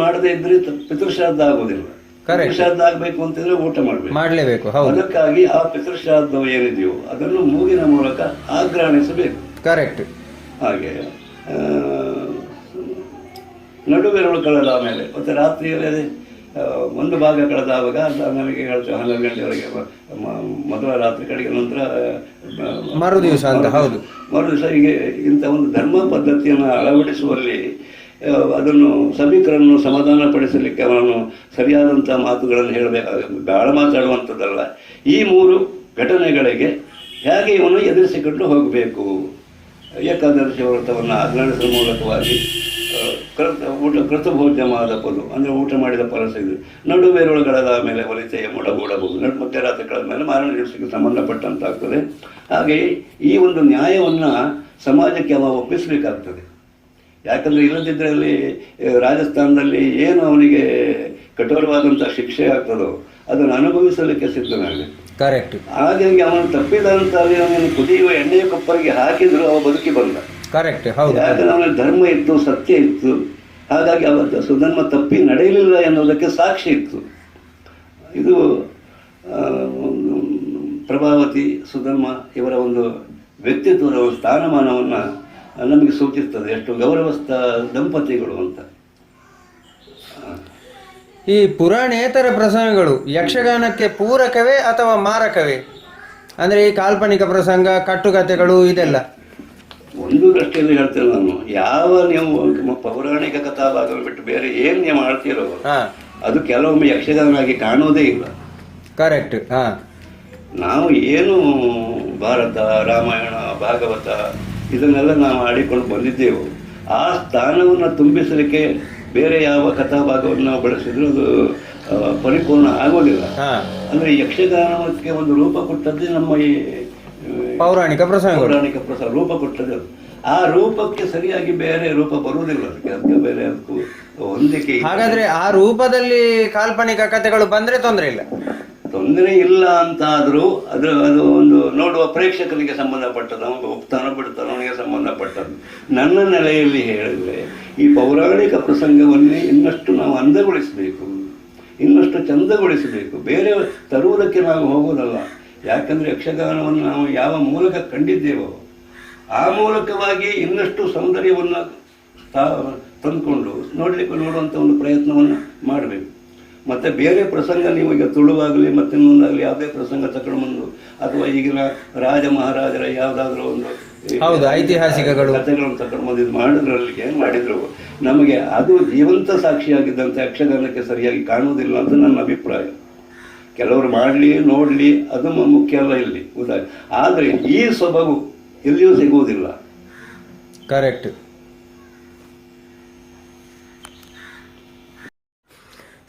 S3: ಮಾಡದೇ ಇದ್ರೆ ಪಿತೃಶ್ರಾದ್ದ ಆಗುದಿಲ್ಲ. ಪಿತೃಶ್ರಾದ್ದ ಆಗ್ಬೇಕು ಅಂತಂದ್ರೆ ಊಟ ಮಾಡಲೇಬೇಕು. ಅದಕ್ಕಾಗಿ ಆ ಪಿತೃಶ್ರಾದ್ದವು ಏನಿದೆಯೋ ಅದನ್ನು ಮೂಗಿನ ಮೂಲಕ ಆಗ್ರಹಣಿಸಬೇಕು.
S2: ಕರೆಕ್ಟ್.
S3: ಹಾಗೆ ನಡುವೆರಳು ಕಳೆದ ಮೇಲೆ ಮತ್ತೆ ರಾತ್ರಿಯಲ್ಲಿ ಒಂದು ಭಾಗ ಕಳೆದಾವಾಗ ನಮಗೆ ಹೇಳ್ತೇವೆ 12 ಗಂಟೆವರೆಗೆ ಮೊದಲ ರಾತ್ರಿ ಕಡೆಗೆ, ನಂತರ
S2: ಮರುದಿವಸ ಅಂತ. ಹೌದು,
S3: ಮರುದಿವಸ. ಹೀಗೆ ಇಂಥ ಒಂದು ಧರ್ಮ ಪದ್ಧತಿಯನ್ನು ಅಳವಡಿಸುವಲ್ಲಿ ಅದನ್ನು ಸಭಿಕರನ್ನು ಸಮಾಧಾನಪಡಿಸಲಿಕ್ಕೆ ಅವನನ್ನು ಸರಿಯಾದಂಥ ಮಾತುಗಳನ್ನು ಹೇಳಬೇಕಾಗುತ್ತೆ. ಬಾಳ ಮಾತಾಡುವಂಥದ್ದಲ್ಲ. ಈ 3 ಘಟನೆಗಳಿಗೆ ಹೇಗೆ ಇವನು ಎದುರಿಸಿಕೊಂಡು ಹೋಗಬೇಕು. ಏಕಾದಶಿ ವ್ರತವನ್ನು ಆಗ್ರಹಿಸುವ ಮೂಲಕವಾಗಿ ಕೃತಭೋಜ್ಯಮಾದ ಪದು ಅಂದರೆ ಊಟ ಮಾಡಿದ ಫಲ ಸಿಗುದು. ನಡುವೆರಳುಗಳಾದ ಮೇಲೆ ಹೊಲಿತೆಯ ಮೊಡಗೂಡಬಹುದು. ಮಧ್ಯರಾತ್ರಿ ಕಳೆದ ಮೇಲೆ ಮಾರಣ ದಿವಸಕ್ಕೆ ಸಂಬಂಧಪಟ್ಟಂತಾಗ್ತದೆ. ಹಾಗೆ ಈ ಒಂದು ನ್ಯಾಯವನ್ನು ಸಮಾಜಕ್ಕೆ ಅವ ಒಪ್ಪಿಸಬೇಕಾಗ್ತದೆ. ಯಾಕಂದರೆ ಇಲ್ಲದಿದ್ದರಲ್ಲಿ ರಾಜಸ್ಥಾನದಲ್ಲಿ ಏನು ಅವನಿಗೆ ಕಠೋರವಾದಂಥ ಶಿಕ್ಷೆ ಆಗ್ತದೋ ಅದನ್ನು ಅನುಭವಿಸಲಿಕ್ಕೆ ಸಿದ್ಧನಾಗಬೇಕು.
S2: ಕರೆಕ್ಟ್.
S3: ಹಾಗಾಗಿ ಅವನು ತಪ್ಪಿದಂತ ಅವನು ಕುದಿಯುವ ಎಣ್ಣೆಯ ಕೊಪ್ಪರಿಗೆ ಹಾಕಿದ್ರು ಅವ ಬದುಕಿ ಬಂದ.
S2: ಕರೆಕ್ಟ್. ಹೌದು.
S3: ಯಾಕಂದ್ರೆ ಅವನಲ್ಲಿ ಧರ್ಮ ಇತ್ತು, ಸತ್ಯ ಇತ್ತು. ಹಾಗಾಗಿ ಅವತ್ತು ಸುಧರ್ಮ ತಪ್ಪಿ ನಡೆಯಲಿಲ್ಲ ಎನ್ನುವುದಕ್ಕೆ ಸಾಕ್ಷಿ ಇತ್ತು. ಇದು ಪ್ರಭಾವತಿ, ಸುಧರ್ಮ ಇವರ ಒಂದು ವ್ಯಕ್ತಿತ್ವದ ಸ್ಥಾನಮಾನವನ್ನು ನಮಗೆ ಸೂಚಿಸ್ತದೆ, ಎಷ್ಟು ಗೌರವಸ್ಥ ದಂಪತಿಗಳು ಅಂತ.
S2: ಈ ಪುರಾಣೇತರ ಪ್ರಸಂಗಗಳು ಯಕ್ಷಗಾನಕ್ಕೆ ಪೂರಕವೇ ಅಥವಾ ಮಾರಕವೇ? ಅಂದರೆ ಈ ಕಾಲ್ಪನಿಕ ಪ್ರಸಂಗ, ಕಟ್ಟುಕಥೆಗಳು ಇದೆಲ್ಲ
S3: ಒಂದು ದೃಷ್ಟಿಯಲ್ಲಿ ಹೇಳ್ತೇನೆ ನಾನು. ಯಾವ ನೀವು ಪೌರಾಣಿಕ ಕಥಾಭಾಗವನ್ನು ಬಿಟ್ಟು ಬೇರೆ ಏನು ನೀವು ಮಾಡ್ತೀರೋ ಅದು ಕೆಲವೊಮ್ಮೆ ಯಕ್ಷಗಾನ ಆಗಿ ಕಾಣುವುದೇ ಇಲ್ಲ.
S2: ಕರೆಕ್ಟ್.
S3: ನಾವು ಏನು ಭಾರತ, ರಾಮಾಯಣ, ಭಾಗವತ ಇದನ್ನೆಲ್ಲ ನಾವು ಆಡಿಕೊಂಡು ಬಂದಿದ್ದೆವು. ಆ ಸ್ಥಾನವನ್ನು ತುಂಬಿಸಲಿಕ್ಕೆ ಬೇರೆ ಯಾವ ಕಥಾಭಾಗವನ್ನು ನಾವು ಬಳಸಿದ್ರು ಅದು ಪರಿಪೂರ್ಣ ಆಗೋದಿಲ್ಲ. ಅಂದರೆ ಯಕ್ಷಗಾನಕ್ಕೆ ಒಂದು ರೂಪ ಕೊಟ್ಟದ್ದೇ ನಮ್ಮ ಈ
S2: ಪೌರಾಣಿಕ ಪ್ರಸಂಗ
S3: ರೂಪ ಕೊಟ್ಟದ್ದು ಅದು. ಆ ರೂಪಕ್ಕೆ ಸರಿಯಾಗಿ ಬೇರೆ ರೂಪ ಬರುವುದಿಲ್ಲ, ಅದಕ್ಕೆ ಬೇರೆ ಅದಕ್ಕೂ ಹೊಂದಿಕೆ.
S2: ಹಾಗಾದ್ರೆ ಆ ರೂಪದಲ್ಲಿ ಕಾಲ್ಪನಿಕ ಕಥೆಗಳು ಬಂದ್ರೆ ತೊಂದರೆ ಇಲ್ಲ?
S3: ತೊಂದರೆ ಇಲ್ಲ ಅಂತಾದ್ರೂ ಅದು ಒಂದು ನೋಡುವ ಪ್ರೇಕ್ಷಕನಿಗೆ ಸಂಬಂಧಪಟ್ಟದ್ದು, ಅವನು ಒಪ್ತಾನೋ ಬಿಡ್ತಾನೋ ಅವನಿಗೆ ಸಂಬಂಧಪಟ್ಟದ್ದು. ನನ್ನ ನೆಲೆಯಲ್ಲಿ ಹೇಳಿದ್ರೆ ಈ ಪೌರಾಣಿಕ ಪ್ರಸಂಗವನ್ನೇ ಇನ್ನಷ್ಟು ನಾವು ಅಂದಗೊಳಿಸಬೇಕು, ಇನ್ನಷ್ಟು ಚಂದಗೊಳಿಸಬೇಕು, ಬೇರೆ ತರುವುದಕ್ಕೆ ನಾವು ಹೋಗೋದಲ್ಲ. ಯಾಕಂದರೆ ಯಕ್ಷಗಾನವನ್ನು ನಾವು ಯಾವ ಮೂಲಕ ಕಂಡಿದ್ದೇವೋ ಆ ಮೂಲಕವಾಗಿ ಇನ್ನಷ್ಟು ಸೌಂದರ್ಯವನ್ನು ತಂದುಕೊಂಡು ನೋಡುವಂಥ ಒಂದು ಪ್ರಯತ್ನವನ್ನು ಮಾಡಬೇಕು. ಮತ್ತು ಬೇರೆ ಪ್ರಸಂಗ ನೀವು ಈಗ ತುಳುವಾಗಲಿ ಮತ್ತಿನ್ನೊಂದಾಗಲಿ ಯಾವುದೇ ಪ್ರಸಂಗ ತಗೊಂಡು ಅಥವಾ ಈಗಿನ ರಾಜ ಮಹಾರಾಜರ ಯಾವುದಾದ್ರೂ ಒಂದು
S2: ಐತಿಹಾಸಿಕಗಳು
S3: ಕಥೆಗಳನ್ನು ತಗೊಂಡು ಬಂದು ಇದು ಮಾಡೋದ್ರಲ್ಲಿ ಏನು ಮಾಡಿದ್ರು ನಮಗೆ ಅದು ಜೀವಂತ ಸಾಕ್ಷಿಯಾಗಿದ್ದಂಥ ಯಕ್ಷಗಾನಕ್ಕೆ ಸರಿಯಾಗಿ ಕಾಣುವುದಿಲ್ಲ ಅಂತ ನನ್ನ ಅಭಿಪ್ರಾಯ. ಕೆಲವರು ಮಾಡಲಿ ನೋಡಲಿ ಅದು ಮುಖ್ಯ ಅಲ್ಲ ಇಲ್ಲಿ, ಗೊತ್ತಾಗ. ಆದರೆ ಈ ಸೊಬಗು ಎಲ್ಲಿಯೂ ಸಿಗುವುದಿಲ್ಲ.
S2: ಕರೆಕ್ಟ್.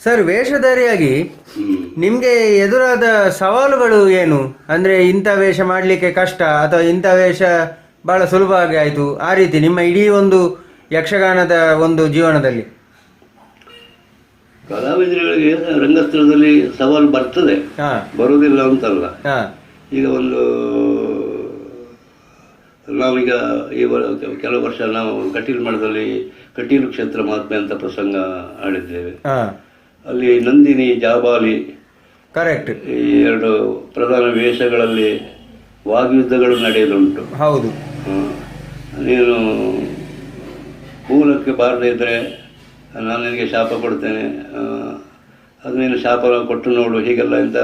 S2: ಸರ್, ವೇಷಧಾರಿಯಾಗಿ ನಿಮಗೆ ಎದುರಾದ ಸವಾಲುಗಳು ಏನು? ಅಂದರೆ ಇಂಥ ವೇಷ ಮಾಡಲಿಕ್ಕೆ ಕಷ್ಟ ಅಥವಾ ಇಂಥ ವೇಷ ಭಾಳ ಸುಲಭವಾಗಿ ಆಯಿತು, ಆ ರೀತಿ ನಿಮ್ಮ ಇಡೀ ಒಂದು ಯಕ್ಷಗಾನದ ಒಂದು ಜೀವನದಲ್ಲಿ?
S3: ಕಲಾವಿದರಿಗೆ ರಂಗಸ್ಥಳದಲ್ಲಿ ಸವಾಲು ಬರ್ತದೆ, ಬರುವುದಿಲ್ಲ ಅಂತಲ್ಲ. ಈಗ ನಾವೀಗ ಕೆಲವು ವರ್ಷ ನಾವು ಕಟೀಲು ಮಠದಲ್ಲಿ ಕಟೀಲು ಕ್ಷೇತ್ರ ಮಹಾತ್ಮೆ ಅಂತ ಪ್ರಸಂಗ ಆಡಿದ್ದೇವೆ. ಅಲ್ಲಿ ನಂದಿನಿ, ಜಾಬಾಲಿ,
S2: ಕರೆಕ್ಟ್,
S3: ಈ ಎರಡು ಪ್ರಧಾನ ವೇಷಗಳಲ್ಲಿ ವಾಗ್ಯುದ್ಧಗಳು ನಡೆಯುವುದುಂಟು.
S2: ಹೌದು.
S3: ನೀನು ಮೂಲಕ್ಕೆ ಬಾರದೇ ಇದ್ದರೆ ನಾನು ನಿನಗೆ ಶಾಪ ಕೊಡ್ತೇನೆ, ಅದು ನೀನು ಶಾಪ ಕೊಟ್ಟು ನೋಡು, ಹೀಗೆಲ್ಲ ಇಂಥ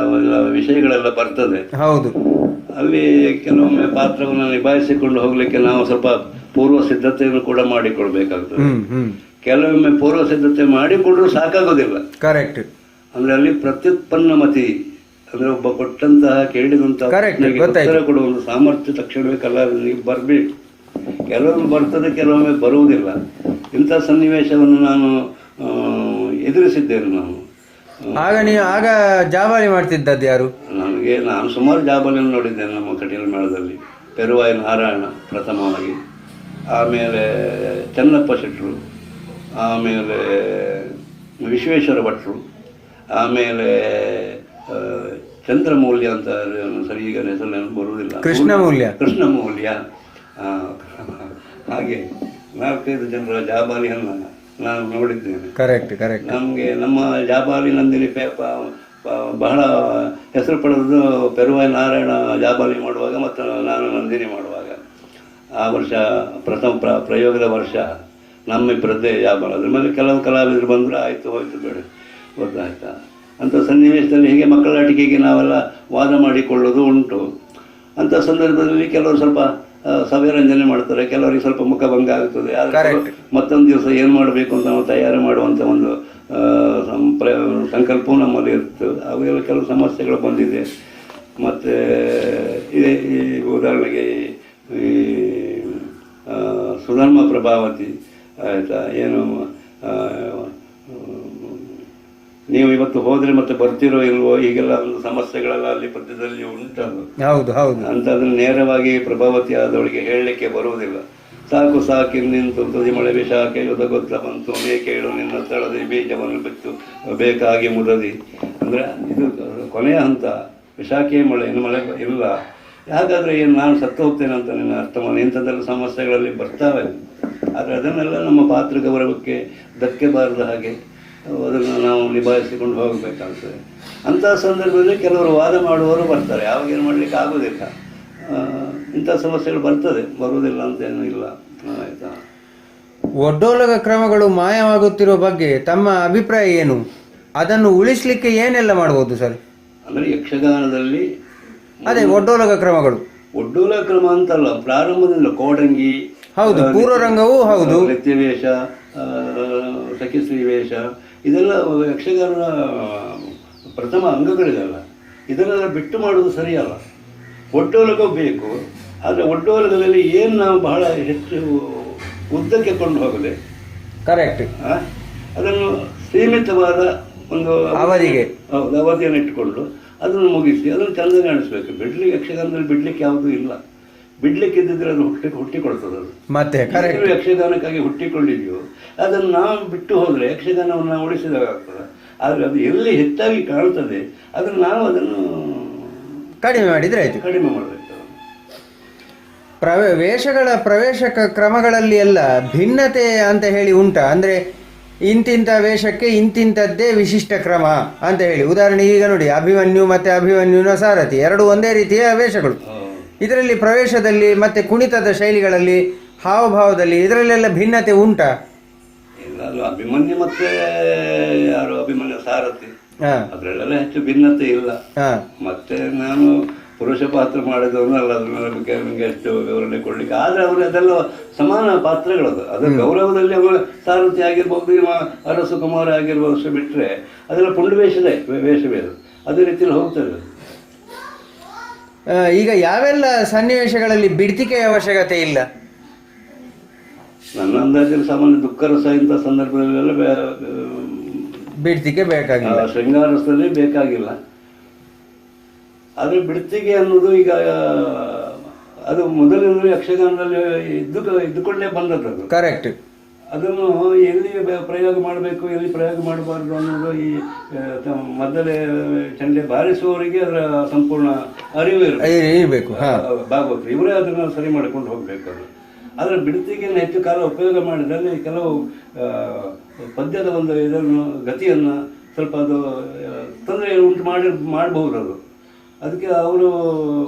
S3: ವಿಷಯಗಳೆಲ್ಲ ಬರ್ತದೆ.
S2: ಹೌದು.
S3: ಅಲ್ಲಿ ಕೆಲವೊಮ್ಮೆ ಪಾತ್ರವನ್ನು ನಿಭಾಯಿಸಿಕೊಂಡು ಹೋಗ್ಲಿಕ್ಕೆ ನಾವು ಸ್ವಲ್ಪ ಪೂರ್ವ ಸಿದ್ಧತೆಯನ್ನು ಕೂಡ ಮಾಡಿಕೊಳ್ಬೇಕಾಗ್ತದೆ. ಕೆಲವೊಮ್ಮೆ ಪೂರ್ವ ಸಿದ್ಧತೆ ಮಾಡಿಕೊಂಡ್ರೂ ಸಾಕಾಗೋದಿಲ್ಲ.
S2: ಕರೆಕ್ಟ್.
S3: ಅಂದ್ರೆ ಅಲ್ಲಿ ಪ್ರತ್ಯುತ್ಪನ್ನ ಮತಿ, ಅಂದ್ರೆ ಒಬ್ಬ ಕೊಟ್ಟಂತಹ ಕೇಳಿದಂತಹ ಉತ್ತರ ಕೊಡುವ ಒಂದು ಸಾಮರ್ಥ್ಯ ತಕ್ಷಣವೇ ಕಲಾವಿದನಿಗೆ ಬರಬೇಕು. ಕೆಲವೊಮ್ಮೆ ಬರ್ತದೆ, ಕೆಲವೊಮ್ಮೆ ಬರುವುದಿಲ್ಲ. ಇಂಥ ಸನ್ನಿವೇಶವನ್ನು ನಾನು ಎದುರಿಸಿದ್ದೇನೆ.
S2: ಆಗ ಜಾಬಾಲಿ ಮಾಡ್ತಿದ್ದದ್ದು ಯಾರು?
S3: ನಾನು ಸುಮಾರು ಜಾಬಾಲಿಯನ್ನು ನೋಡಿದ್ದೇನೆ ನಮ್ಮ ಕಟೀಲು ಮೇಳದಲ್ಲಿ. ಪೆರುವಾಯಿ ನಾರಾಯಣ ಪ್ರಥಮವಾಗಿ, ಆಮೇಲೆ ಚೆನ್ನಪ್ಪ ಶೆಟ್ಟರು, ಆಮೇಲೆ ವಿಶ್ವೇಶ್ವರ ಭಟ್ರು, ಆಮೇಲೆ ಚಂದ್ರಮೌಲ್ಯ ಅಂತ, ಸರಿ ಈಗ ಹೆಸರು ಬರುವುದಿಲ್ಲ, ಕೃಷ್ಣಮೌಲ್ಯ. ಹಾಗೆ 4-5 ಜನರ ಜಾಬಾಲಿಯನ್ನು ನಾನು ನೋಡಿದ್ದೇನೆ.
S2: Correct correct.
S3: ನಮಗೆ ನಮ್ಮ ಜಾಬಾಲಿ ನಂದಿನಿ ಬಹಳ ಹೆಸರು ಪಡೆದು ಪೆರುವಾಯಿ ನಾರಾಯಣ ಜಾಬಾಲಿ ಮಾಡುವಾಗ ಮತ್ತು ನಾನು ನಂದಿನಿ ಮಾಡುವಾಗ, ಆ ವರ್ಷ ಪ್ರಥಮ ಪ್ರಯೋಗದ ವರ್ಷ ನಮ್ಮಿಬ್ಬರದ್ದೇ ಜಾಬಾಲಿ. ಅದ್ರ ಮೇಲೆ ಕೆಲವು ಕಲಾವಿದರು ಬಂದರು, ಆಯಿತು ಹೋಯ್ತು ಬೇಡ, ಗೊತ್ತಾಯ್ತಾ. ಅಂಥ ಸನ್ನಿವೇಶದಲ್ಲಿ ಹೀಗೆ ಮಕ್ಕಳಾಟಿಕೆಗೆ ನಾವೆಲ್ಲ ವಾದ ಮಾಡಿಕೊಳ್ಳೋದು ಉಂಟು. ಅಂಥ ಸಂದರ್ಭದಲ್ಲಿ ಕೆಲವರು ಸ್ವಲ್ಪ ಸವಿರಂಜನೆ ಮಾಡ್ತಾರೆ, ಕೆಲವರಿಗೆ ಸ್ವಲ್ಪ ಮುಖಭಂಗ ಆಗ್ತದೆ. ಮತ್ತೊಂದು ದಿವಸ ಏನು ಮಾಡಬೇಕು ಅಂತ ನಾವು ತಯಾರಿ ಮಾಡುವಂಥ ಒಂದು ಸಂಕಲ್ಪವೂ ನಮ್ಮಲ್ಲಿ ಇರುತ್ತೆ. ಅವೆಲ್ಲ ಕೆಲವು ಸಮಸ್ಯೆಗಳು ಬಂದಿದೆ. ಮತ್ತು ಇದೇ ಈ ಉದಾಹರಣೆಗೆ ಈ ಸುಧರ್ಮ ಪ್ರಭಾವತಿ ಆಯಿತಾ, ಏನು ನೀವು ಇವತ್ತು ಹೋದರೆ ಮತ್ತೆ ಬರ್ತಿರೋ ಇಲ್ವೋ, ಹೀಗೆಲ್ಲ ಒಂದು ಸಮಸ್ಯೆಗಳೆಲ್ಲ ಅಲ್ಲಿ ಪದ್ಯದಲ್ಲಿ ಉಂಟದು.
S2: ಹೌದು ಹೌದು.
S3: ಅಂತ ಅದನ್ನು ನೇರವಾಗಿ ಪ್ರಭಾವತಿ ಆದವಳಿಗೆ ಹೇಳಲಿಕ್ಕೆ ಬರುವುದಿಲ್ಲ. ಸಾಕು ಸಾಕು ನಿಂತು ತುದಿ ಮಳೆ ವಿಷಾಕೆ ಯುಧ ಗೊತ್ತ ಬಂತು, ಮೇಕೇಳು ನಿನ್ನ ತಳದಿ ಬೀಜವನ್ನು ಬಿತ್ತು ಬೇಕಾಗಿ ಮುದದಿ. ಅಂದರೆ ಇದು ಕೊನೆಯ ಹಂತ, ವಿಷಾಕೆ ಮಳೆ, ಇನ್ನು ಮಳೆ ಇಲ್ಲ. ಹಾಗಾದರೆ ಏನು ನಾನು ಸತ್ತು ಹೋಗ್ತೇನೆ ಅಂತ ನಿನ್ನ ಅರ್ಥ ಮಾಡಿ, ಇಂಥದ್ದೆಲ್ಲ ಸಮಸ್ಯೆಗಳಲ್ಲಿ ಬರ್ತಾವೆ. ಆದರೆ ಅದನ್ನೆಲ್ಲ ನಮ್ಮ ಪಾತ್ರ ಗೌರವಕ್ಕೆ ಧಕ್ಕೆ ಬಾರದ ಹಾಗೆ ಅದನ್ನು ನಾವು ನಿಭಾಯಿಸಿಕೊಂಡು ಹೋಗಬೇಕಾಗ್ತದೆ. ಅಂಥ ಸಂದರ್ಭದಲ್ಲಿ ಕೆಲವರು ವಾದ ಮಾಡುವವರು ಬರ್ತಾರೆ, ಯಾವಾಗೇನು ಮಾಡಲಿಕ್ಕೆ ಆಗೋದಿಲ್ಲ. ಇಂಥ ಸಮಸ್ಯೆಗಳು ಬರ್ತದೆ, ಬರುವುದಿಲ್ಲ ಅಂತೇನೂ ಇಲ್ಲ. ಆಯಿತಾ.
S2: ಒಡ್ಡೋಲಗ ಕ್ರಮಗಳು ಮಾಯವಾಗುತ್ತಿರುವ ಬಗ್ಗೆ ತಮ್ಮ ಅಭಿಪ್ರಾಯ ಏನು? ಅದನ್ನು ಉಳಿಸಲಿಕ್ಕೆ ಏನೆಲ್ಲ ಮಾಡ್ಬೋದು ಸರ್?
S3: ಅಂದರೆ ಯಕ್ಷಗಾನದಲ್ಲಿ
S2: ಅದೇ ಒಡ್ಡೋಲಗ ಕ್ರಮಗಳು,
S3: ಒಡ್ಡೋಲಗ ಕ್ರಮ ಅಂತಲ್ಲ, ಪ್ರಾರಂಭದಿಂದ ಕೋಡಂಗಿ,
S2: ಹೌದು, ಪೂರ್ವರಂಗವೂ ಹೌದು,
S3: ನೃತ್ಯವೇಷ, ಸಖಿಶ್ರೀ ವೇಷ, ಇದೆಲ್ಲ ಯಕ್ಷಗಾನದ ಪ್ರಥಮ ಅಂಗಗಳಿದೆಲ್ಲ. ಇದನ್ನೆಲ್ಲ ಬಿಟ್ಟು ಮಾಡೋದು ಸರಿಯಲ್ಲ. ಒಡ್ಡೋಲಗ ಬೇಕು, ಆದರೆ ಒಡ್ಡೋಲಗದಲ್ಲಿ ಏನು ನಾವು ಬಹಳ ಹೆಚ್ಚು ಉದ್ದಕ್ಕೆ ಕೊಂಡು ಹೋಗದೆ,
S2: ಕರೆಕ್ಟ್,
S3: ಅದನ್ನು ಸೀಮಿತವಾದ ಒಂದು
S2: ಅವಧಿಗೆ
S3: ಅವಧಿಯನ್ನು ಇಟ್ಟುಕೊಂಡು ಅದನ್ನು ಮುಗಿಸಿ ಅದನ್ನು ಚಂದ ಕಾಣಿಸ್ಬೇಕು. ಬಿಡ್ಲಿಕ್ಕೆ ಯಕ್ಷಗಾನದಲ್ಲಿ ಬಿಡ್ಲಿಕ್ಕೆ ಯಾವುದೂ ಇಲ್ಲ. ಬಿಡ್ಲಿಕ್ಕಿದ್ದಿದ್ರೆ ಅದು ಹುಟ್ಟಿಕೊಳ್ತದೆ. ಅದು
S2: ಮತ್ತೆ
S3: ಏನು ಯಕ್ಷಗಾನಕ್ಕಾಗಿ ಹುಟ್ಟಿಕೊಂಡಿದೆಯೋ ಅದನ್ನು ನಾವು ಬಿಟ್ಟು ಹೋದರೆ ಯಕ್ಷಗಾನವನ್ನು ಉಳಿಸಿದಾಗ್ತದೆ. ಆದರೆ ಅದು ಎಲ್ಲಿ ಹೆಚ್ಚಾಗಿ ಕಾಣ್ತದೆ ಅದನ್ನು ನಾವು ಅದನ್ನು
S2: ಕಡಿಮೆ ಮಾಡಿದರೆ ಆಯಿತು.
S3: ಕಡಿಮೆ ಮಾಡಬೇಕು.
S2: ವೇಷಗಳ ಪ್ರವೇಶ ಕ್ರಮಗಳಲ್ಲಿ ಎಲ್ಲ ಭಿನ್ನತೆ ಅಂತ ಹೇಳಿ ಉಂಟಾ? ಅಂದರೆ ಇಂತಿಂಥ ವೇಷಕ್ಕೆ ಇಂತಿಂಥದ್ದೇ ವಿಶಿಷ್ಟ ಕ್ರಮ ಅಂತ ಹೇಳಿ, ಉದಾಹರಣೆಗೆ ಈಗ ನೋಡಿ ಅಭಿಮನ್ಯು ಮತ್ತು ಅಭಿಮನ್ಯುನ ಸಾರಥಿ ಎರಡು ಒಂದೇ ರೀತಿಯ ವೇಷಗಳು. ಇದರಲ್ಲಿ ಪ್ರವೇಶದಲ್ಲಿ ಮತ್ತು ಕುಣಿತದ ಶೈಲಿಗಳಲ್ಲಿ ಹಾವಭಾವದಲ್ಲಿ ಇದರಲ್ಲೆಲ್ಲ ಭಿನ್ನತೆ ಉಂಟಾ?
S3: ಇಲ್ಲ, ಅದು ಅಭಿಮನ್ಯು ಮತ್ತೆ ಯಾರು ಅಭಿಮನ್ಯು ಸಾರಥಿ ಅದರಲ್ಲೆಲ್ಲ ಹೆಚ್ಚು ಭಿನ್ನತೆ ಇಲ್ಲ. ಮತ್ತೆ ನಾನು ಪುರುಷ ಪಾತ್ರ ಮಾಡಿದವನು ಅಲ್ಲ, ಅದರ ಬಗ್ಗೆ ನನಗೆ ಎಷ್ಟು ವಿವರಣೆ ಕೊಡ್ಲಿಕ್ಕೆ. ಆದರೆ ಅವರು ಅದೆಲ್ಲ ಸಮಾನ ಪಾತ್ರಗಳದು. ಅದರ ಗೌರವದಲ್ಲಿ ಅವರ ಸಾರಥಿ ಆಗಿರ್ಬೋದು, ಅರಸು ಕುಮಾರ ಆಗಿರ್ಬೋದು ಅಷ್ಟು ಬಿಟ್ಟರೆ ಅದೆಲ್ಲ ಪುಂಡು ವೇಷವೇ ಅದು. ಅದೇ ರೀತಿಯಲ್ಲಿ ಹೋಗ್ತದೆ.
S2: ಈಗ ಯಾವೆಲ್ಲ ಸನ್ನಿವೇಶಗಳಲ್ಲಿ ಬಿಡ್ತಿಕೆಯ ಅವಶ್ಯಕತೆ ಇಲ್ಲ?
S3: ನನ್ನ ಅಂದಾಜಲ್ಲಿ ಸಾಮಾನ್ಯ ದುಃಖರಸ ಇಂಥ ಸಂದರ್ಭದಲ್ಲೆಲ್ಲ
S2: ಬಿಡ್ತಿಕೆ ಬೇಕಾಗಿಲ್ಲ,
S3: ಶೃಂಗಾರಸದಲ್ಲಿ ಬೇಕಾಗಿಲ್ಲ. ಆದರೆ ಬಿಡ್ತಿಗೆ ಅನ್ನೋದು ಈಗ ಅದು ಮೊದಲಿನ ಯಕ್ಷಗಾನದಲ್ಲಿ ಇದ್ದುಕೊಂಡೇ ಬಂದದ್ದು.
S2: ಕರೆಕ್ಟ್.
S3: ಅದನ್ನು ಎಲ್ಲಿ ಪ್ರಯೋಗ ಮಾಡಬೇಕು, ಎಲ್ಲಿ ಪ್ರಯೋಗ ಮಾಡಬಾರ್ದು ಅನ್ನೋದು ಈ ಮೊದಲೇ ಚಂಡೆ ಬಾರಿಸುವವರಿಗೆ ಅದರ ಸಂಪೂರ್ಣ ಅರಿವು
S2: ಇರಬೇಕು.
S3: ಭಾಗವತ ಇವರೇ ಅದನ್ನು ಸರಿ ಮಾಡಿಕೊಂಡು ಹೋಗಬೇಕು. ಅದು ಆದರೆ ಬಿಡ್ತಿಗೆಯನ್ನು ಹೆಚ್ಚು ಕಾಲ ಉಪಯೋಗ ಮಾಡಿದಲ್ಲಿ ಕೆಲವು ಪದ್ಯದ ಒಂದು ಇದನ್ನು ಗತಿಯನ್ನು ಸ್ವಲ್ಪ ಅದು ತೊಂದರೆ ಉಂಟು ಮಾಡಬಹುದು. ಅದು ಅದಕ್ಕೆ ಅವರು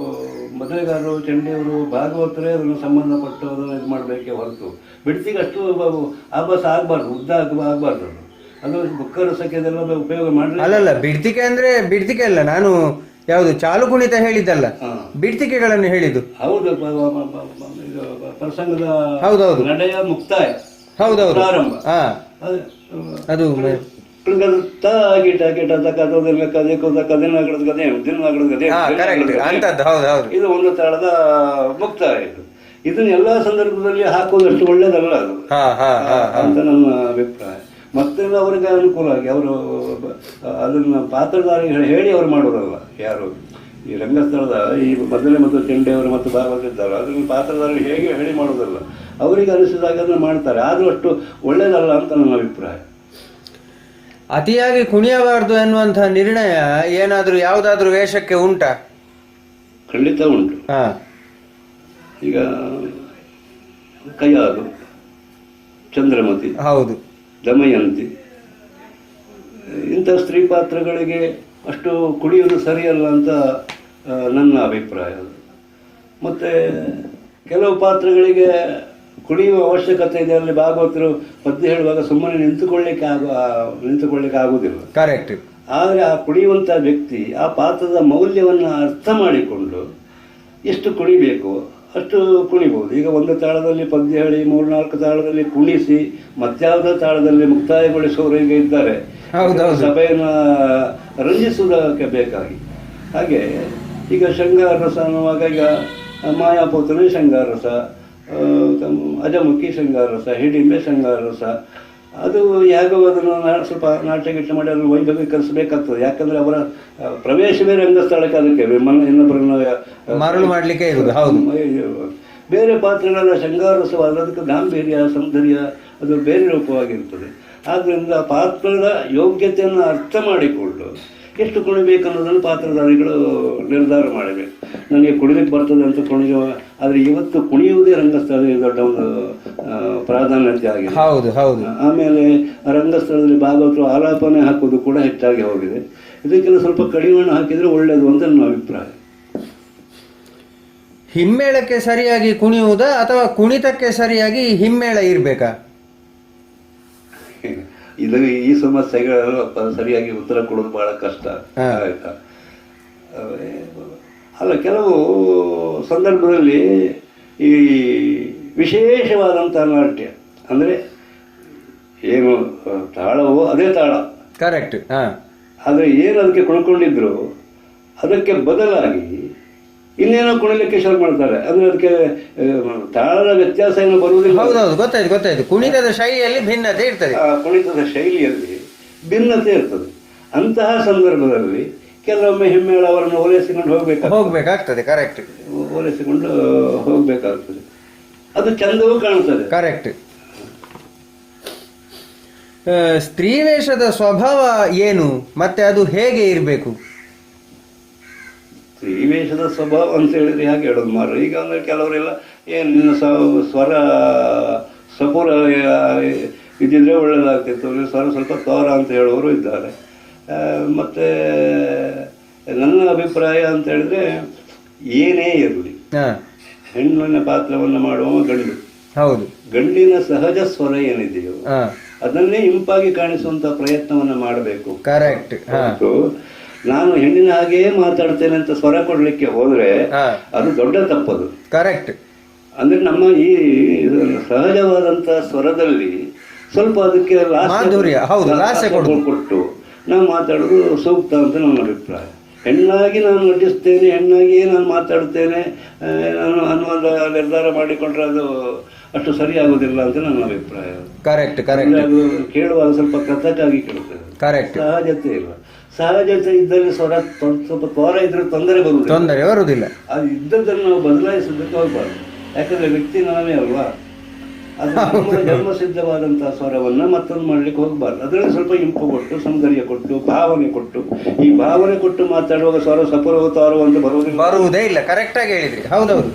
S3: ಮೊದಲಿಗಾರರು ಚಂಡಿಯವರು ಭಾಗವತರೇ ಅದನ್ನು ಸಂಬಂಧಪಟ್ಟು ಅದನ್ನು ಇದು ಮಾಡಬೇಕೇ ಹೊರತು ಬಿಡ್ತಿಗೆ ಅಷ್ಟು ಆಭಾಸ ಆಗಬಾರ್ದು, ಉದ್ದ ಆಗಬಾರ್ದು. ಅದು ದುಃಖರಸಕ್ಕೆ ಅದೆಲ್ಲ ಉಪಯೋಗ ಮಾಡಲಿ.
S2: ಅಲ್ಲಲ್ಲ, ಬಿಡ್ತಿಕೆ ಅಂದರೆ ಬಿಡ್ತಿಕೆ ಅಲ್ಲ, ನಾನು ಯಾವುದು ಚಾಲು ಕುಣಿತ ಹೇಳಿದ್ದಲ್ಲ, ಬಿಡ್ತಿಕೆಗಳನ್ನು ಹೇಳಿದ್ದು.
S3: ಹೌದು, ಪ್ರಸಂಗದ
S2: ಹೌದೌದು,
S3: ನಡೆಯ ಮುಕ್ತಾಯ,
S2: ಹೌದೌದು,
S3: ಪ್ರಾರಂಭ.
S2: ಅದು
S3: ಇದು ಒಂದು ತಾಳದ ಮುಕ್ತಾಯ. ಇದನ್ನ ಎಲ್ಲಾ ಸಂದರ್ಭದಲ್ಲಿ ಹಾಕೋದಷ್ಟು ಒಳ್ಳೇದಲ್ಲ ಅದು ಅಂತ ನನ್ನ ಅಭಿಪ್ರಾಯ. ಮತ್ತೆ ಅವರಿಗೆ ಅನುಕೂಲ ಆಗಿ ಅವರು ಅದನ್ನ ಪಾತ್ರಧಾರಿಗಳು ಹೇಳಿ ಅವರು ಮಾಡೋರಲ್ಲ. ಯಾರು ಈ ರಂಗಸ್ಥಳದ ಈ ಮೊದಲೇ ಮತ್ತು ಚೆಂಡೆಯವರು ಮತ್ತು ಭಾಗವತಿದ್ದಾರೆ ಅದನ್ನು ಪಾತ್ರಧಾರಿಗಳು ಹೇಗೆ ಹೇಳಿ ಮಾಡೋದಲ್ಲ, ಅವರಿಗೆ ಅನಿಸಿದಾಗ ಅದನ್ನು ಮಾಡ್ತಾರೆ. ಆದರೂ ಅಷ್ಟು ಒಳ್ಳೇದಲ್ಲ ಅಂತ ನನ್ನ ಅಭಿಪ್ರಾಯ.
S2: ಅತಿಯಾಗಿ ಕುಣಿಯಬಾರದು ಎನ್ನುವಂಥ ನಿರ್ಣಯ ಏನಾದರೂ ಯಾವುದಾದ್ರೂ ವೇಷಕ್ಕೆ ಉಂಟಾ?
S3: ಖಂಡಿತ ಉಂಟು. ಈಗ ಕೈಯಾಲು, ಚಂದ್ರಮತಿ,
S2: ಹೌದು,
S3: ದಮಯಂತಿ ಇಂಥ ಸ್ತ್ರೀ ಪಾತ್ರಗಳಿಗೆ ಅಷ್ಟು ಕುಣಿಯುವುದು ಸರಿಯಲ್ಲ ಅಂತ ನನ್ನ ಅಭಿಪ್ರಾಯ. ಮತ್ತು ಕೆಲವು ಪಾತ್ರಗಳಿಗೆ ಕುಣಿಯುವ ಅವಶ್ಯಕತೆ ಇದೆ. ಅಲ್ಲಿ ಭಾಗವತರು ಪದ್ಯ ಹೇಳುವಾಗ ಸುಮ್ಮನೆ ನಿಂತುಕೊಳ್ಳಿಕ್ಕೆ ಆಗುವುದಿಲ್ಲ.
S2: ಕರೆಕ್ಟ್.
S3: ಆದರೆ ಆ ಕುಣಿಯುವಂಥ ವ್ಯಕ್ತಿ ಆ ಪಾತ್ರದ ಮೌಲ್ಯವನ್ನು ಅರ್ಥ ಮಾಡಿಕೊಂಡು ಎಷ್ಟು ಕುಣಿಬೇಕು ಅಷ್ಟು ಕುಣಿಬಹುದು. ಈಗ ಒಂದು ತಾಳದಲ್ಲಿ ಪದ್ಯ ಹೇಳಿ 3-4 ತಾಳದಲ್ಲಿ ಕುಣಿಸಿ ಮತ್ಯಾವುದೋ ತಾಳದಲ್ಲಿ ಮುಕ್ತಾಯಗೊಳಿಸುವವರು ಈಗ ಇದ್ದಾರೆ ಸಭೆಯನ್ನು ರಂಜಿಸುವುದಕ್ಕೆ ಬೇಕಾಗಿ. ಹಾಗೆ ಈಗ ಶೃಂಗಾರ ರಸ ಅನ್ನುವಾಗ ಈಗ ಮಾಯಾಪುತ್ರನೇ ಶೃಂಗಾರ ರಸ, ಅಜಮುಖಿ ಶೃಂಗಾರ ರಸ, ಹಿಡಿಂಬೆ ಶೃಂಗಾರ ರಸ, ಅದು ಹೇಗೋ ಅದನ್ನು ಸ್ವಲ್ಪ ನಾಟ್ಯಗಿಟ್ಟ ಮಾಡಿ ಅದನ್ನು ವೈಭವೀಕರಿಸಬೇಕಾಗ್ತದೆ. ಯಾಕಂದರೆ ಅವರ ಪ್ರವೇಶವೇ ರಂಗಸ್ಥಳಕ್ಕೆ, ಅದಕ್ಕೆ ಇನ್ನೊಬ್ಬರನ್ನು
S2: ಮರಳು ಮಾಡಲಿಕ್ಕೆ ಇರುವುದು. ಹೌದು,
S3: ಬೇರೆ ಪಾತ್ರಗಳ ಶೃಂಗಾರ ರಸವಾದ ಅದಕ್ಕೆ ಗಾಂಭೀರ್ಯ ಸೌಂದರ್ಯ ಅದು ಬೇರೆ ರೂಪವಾಗಿರ್ತದೆ. ಆದ್ದರಿಂದ ಪಾತ್ರದ ಯೋಗ್ಯತೆಯನ್ನು ಅರ್ಥ ಮಾಡಿಕೊಂಡು ಎಷ್ಟು ಕುಣಿಬೇಕು ಅನ್ನೋದನ್ನು ಪಾತ್ರಧಾರಿಗಳು ನಿರ್ಧಾರ ಮಾಡಬೇಕು. ನನಗೆ ಕುಣಿಲಿಕ್ಕೆ ಬರ್ತದೆ ಅಂತ ಕುಣಿಯುವ, ಆದರೆ ಇವತ್ತು ಕುಣಿಯುವುದೇ ರಂಗಸ್ಥಳದಲ್ಲಿ ದೊಡ್ಡ ಒಂದು ಪ್ರಾಧಾನ್ಯತೆ ಆಗಿದೆ.
S2: ಹೌದು ಹೌದು.
S3: ಆಮೇಲೆ ರಂಗಸ್ಥಳದಲ್ಲಿ ಭಾಗವತರು ಆಲಾಪನೆ ಹಾಕೋದು ಕೂಡ ಹೆಚ್ಚಾಗಿ ಹೋಗಿದೆ. ಇದಕ್ಕೆಲ್ಲ ಸ್ವಲ್ಪ ಕಡಿವಾಣ ಹಾಕಿದರೆ ಒಳ್ಳೆಯದು ಅಂತ ನನ್ನ ಅಭಿಪ್ರಾಯ.
S2: ಹಿಮ್ಮೇಳಕ್ಕೆ ಸರಿಯಾಗಿ ಕುಣಿಯುವುದಾ ಅಥವಾ ಕುಣಿತಕ್ಕೆ ಸರಿಯಾಗಿ ಹಿಮ್ಮೇಳ ಇರಬೇಕಾ?
S3: ಇದು ಈ ಸಮಸ್ಯೆಗಳು ಸರಿಯಾಗಿ ಉತ್ತರ ಕೊಡೋದು ಬಹಳ ಕಷ್ಟ. ಆಯ್ತಾ? ಅಲ್ಲ, ಕೆಲವು ಸಂದರ್ಭದಲ್ಲಿ ಈ ವಿಶೇಷವಾದಂಥ ನಾಟ್ಯ ಅಂದರೆ ಏನು ತಾಳವೋ ಅದೇ ತಾಳ,
S2: ಕರೆಕ್ಟ್.
S3: ಆದರೆ ಏನು ಅದಕ್ಕೆ ಕುಣ್ಕೊಂಡಿದ್ರು ಅದಕ್ಕೆ ಬದಲಾಗಿ ಇನ್ನೇನೋ ಕುಣಿಲಿಕ್ಕೆ ಶುರು ಮಾಡ್ತಾರೆ. ಅಂದ್ರೆ ಅದಕ್ಕೆ ತಾಳದ ವ್ಯತ್ಯಾಸ ಏನು ಬರುವುದಿಲ್ಲ.
S2: ಹೌದೌದು, ಗೊತ್ತಾಯ್ತು. ಕುಣಿತದ ಶೈಲಿಯಲ್ಲಿ ಭಿನ್ನತೆ ಇರ್ತದೆ.
S3: ಕುಣಿತದ ಶೈಲಿಯಲ್ಲಿ ಭಿನ್ನತೆ ಇರ್ತದೆ. ಅಂತಹ ಸಂದರ್ಭದಲ್ಲಿ ಕೆಲವೊಮ್ಮೆ ಹಿಮ್ಮೇಳ ಅವರನ್ನು ಓಲೈಸಿಕೊಂಡು ಹೋಗ್ಬೇಕಾಗ್ತದೆ.
S2: ಕರೆಕ್ಟ್.
S3: ಓಲೈಸಿಕೊಂಡು ಹೋಗ್ಬೇಕಾಗ್ತದೆ. ಅದು ಚಂದವೂ ಕಾಣ್ತದೆ.
S2: ಕರೆಕ್ಟ್. ಸ್ತ್ರೀ ವೇಷದ ಸ್ವಭಾವ ಏನು ಮತ್ತೆ ಅದು ಹೇಗೆ ಇರಬೇಕು?
S3: ಸ್ತ್ರೀ ವೇಷದ ಸ್ವಭಾವ ಅಂತ ಹೇಳಿದ್ರೆ ಹೇಗೆ ಹೇಳೋದು ಮಾರು. ಈಗ ಅಂದ್ರೆ ಕೆಲವರೆಲ್ಲ ಏನು ನಿನ್ನ ಸ್ವರ ಸಪೂರ ಇದ್ದಿದ್ರೆ ಒಳ್ಳೆಯದಾಗ್ತಿತ್ತು, ಸ್ವರ ಸ್ವಲ್ಪ ತೋರ ಅಂತ ಹೇಳುವವರು ಇದ್ದಾರೆ. ಮತ್ತು ನನ್ನ ಅಭಿಪ್ರಾಯ ಅಂತ ಹೇಳಿದ್ರೆ ಏನೇ ಇರಲಿ, ಹೆಣ್ಣಿನ ಪಾತ್ರವನ್ನು ಮಾಡುವ ಗಂಡು,
S2: ಹೌದು,
S3: ಗಂಡಿನ ಸಹಜ ಸ್ವರ ಏನಿದೆಯೋ ಅದನ್ನೇ ಇಂಪಾಗಿ ಕಾಣಿಸುವಂತ ಪ್ರಯತ್ನವನ್ನ ಮಾಡಬೇಕು.
S2: ಕರೆಕ್ಟ್.
S3: ನಾನು ಹೆಣ್ಣಿನ ಹಾಗೆಯೇ ಮಾತಾಡ್ತೇನೆ ಅಂತ ಸ್ವರ ಕೊಡ್ಲಿಕ್ಕೆ ಹೋದ್ರೆ ಅದು ದೊಡ್ಡ ತಪ್ಪದು.
S2: ಕರೆಕ್ಟ್.
S3: ಅಂದ್ರೆ ನಮ್ಮ ಈ ಸಹಜವಾದಂತ ಸ್ವರದಲ್ಲಿ ಸ್ವಲ್ಪ ಅದಕ್ಕೆ ಲಾಸ್ಯ ಕೊಟ್ಟು ನಾವು ಮಾತಾಡೋದು ಸೂಕ್ತ ಅಂತ ನನ್ನ ಅಭಿಪ್ರಾಯ. ಹೆಣ್ಣಾಗಿ ನಾನು ನಟಿಸ್ತೇನೆ, ಹೆಣ್ಣಾಗಿಯೇ ನಾನು ಮಾತಾಡ್ತೇನೆ ನಾನು ಅನ್ನುವಂಥ ನಿರ್ಧಾರ ಮಾಡಿಕೊಂಡ್ರೆ ಅದು ಅಷ್ಟು ಸರಿಯಾಗುವುದಿಲ್ಲ ಅಂತ ನನ್ನ ಅಭಿಪ್ರಾಯ.
S2: Correct correct.
S3: ಅದು ಕೇಳುವಾಗ ಸ್ವಲ್ಪ ಕಥಕ್ಕಾಗಿ ಕೇಳ್ತೇವೆ.
S2: ಕರೆಕ್ಟ್.
S3: ಸಹಜತೆ ಇಲ್ಲ. ಸಹಜತೆ ಇದ್ದಲ್ಲಿ ಸ್ವರ ಸ್ವಲ್ಪ ತೋರ ಇದ್ರೆ ತೊಂದರೆ ಬರುವುದಿಲ್ಲ. ಅದು ಇದ್ದದ್ದನ್ನು ನಾವು ಬದಲಾಯಿಸೋದಕ್ಕೆ ಹೋಗ್ಬಾರ್ದು. ಯಾಕಂದ್ರೆ ವ್ಯಕ್ತಿ ನಾವೇ ಅಲ್ವಾ, ಅದು ನಮ್ಮ ಜನ್ಮಸಿದ್ಧವಾದಂತಹ ಸ್ವರವನ್ನ ಮತ್ತೊಂದು ಮಾಡ್ಲಿಕ್ಕೆ ಹೋಗ್ಬಾರ್ದು. ಅದರಲ್ಲಿ ಸ್ವಲ್ಪ ಇಂಪು ಕೊಟ್ಟು, ಸೌಂದರ್ಯ ಕೊಟ್ಟು, ಭಾವನೆ ಕೊಟ್ಟು, ಈ ಭಾವನೆ ಕೊಟ್ಟು ಮಾತಾಡುವಾಗ ಸ್ವರ ಸಪುರವು ತೋರು ಅಂತ ಬರುವುದೇ ಇಲ್ಲ.
S2: ಕರೆಕ್ಟ್ ಆಗಿ ಹೇಳಿದ್ರಿ. ಹೌದೌದು.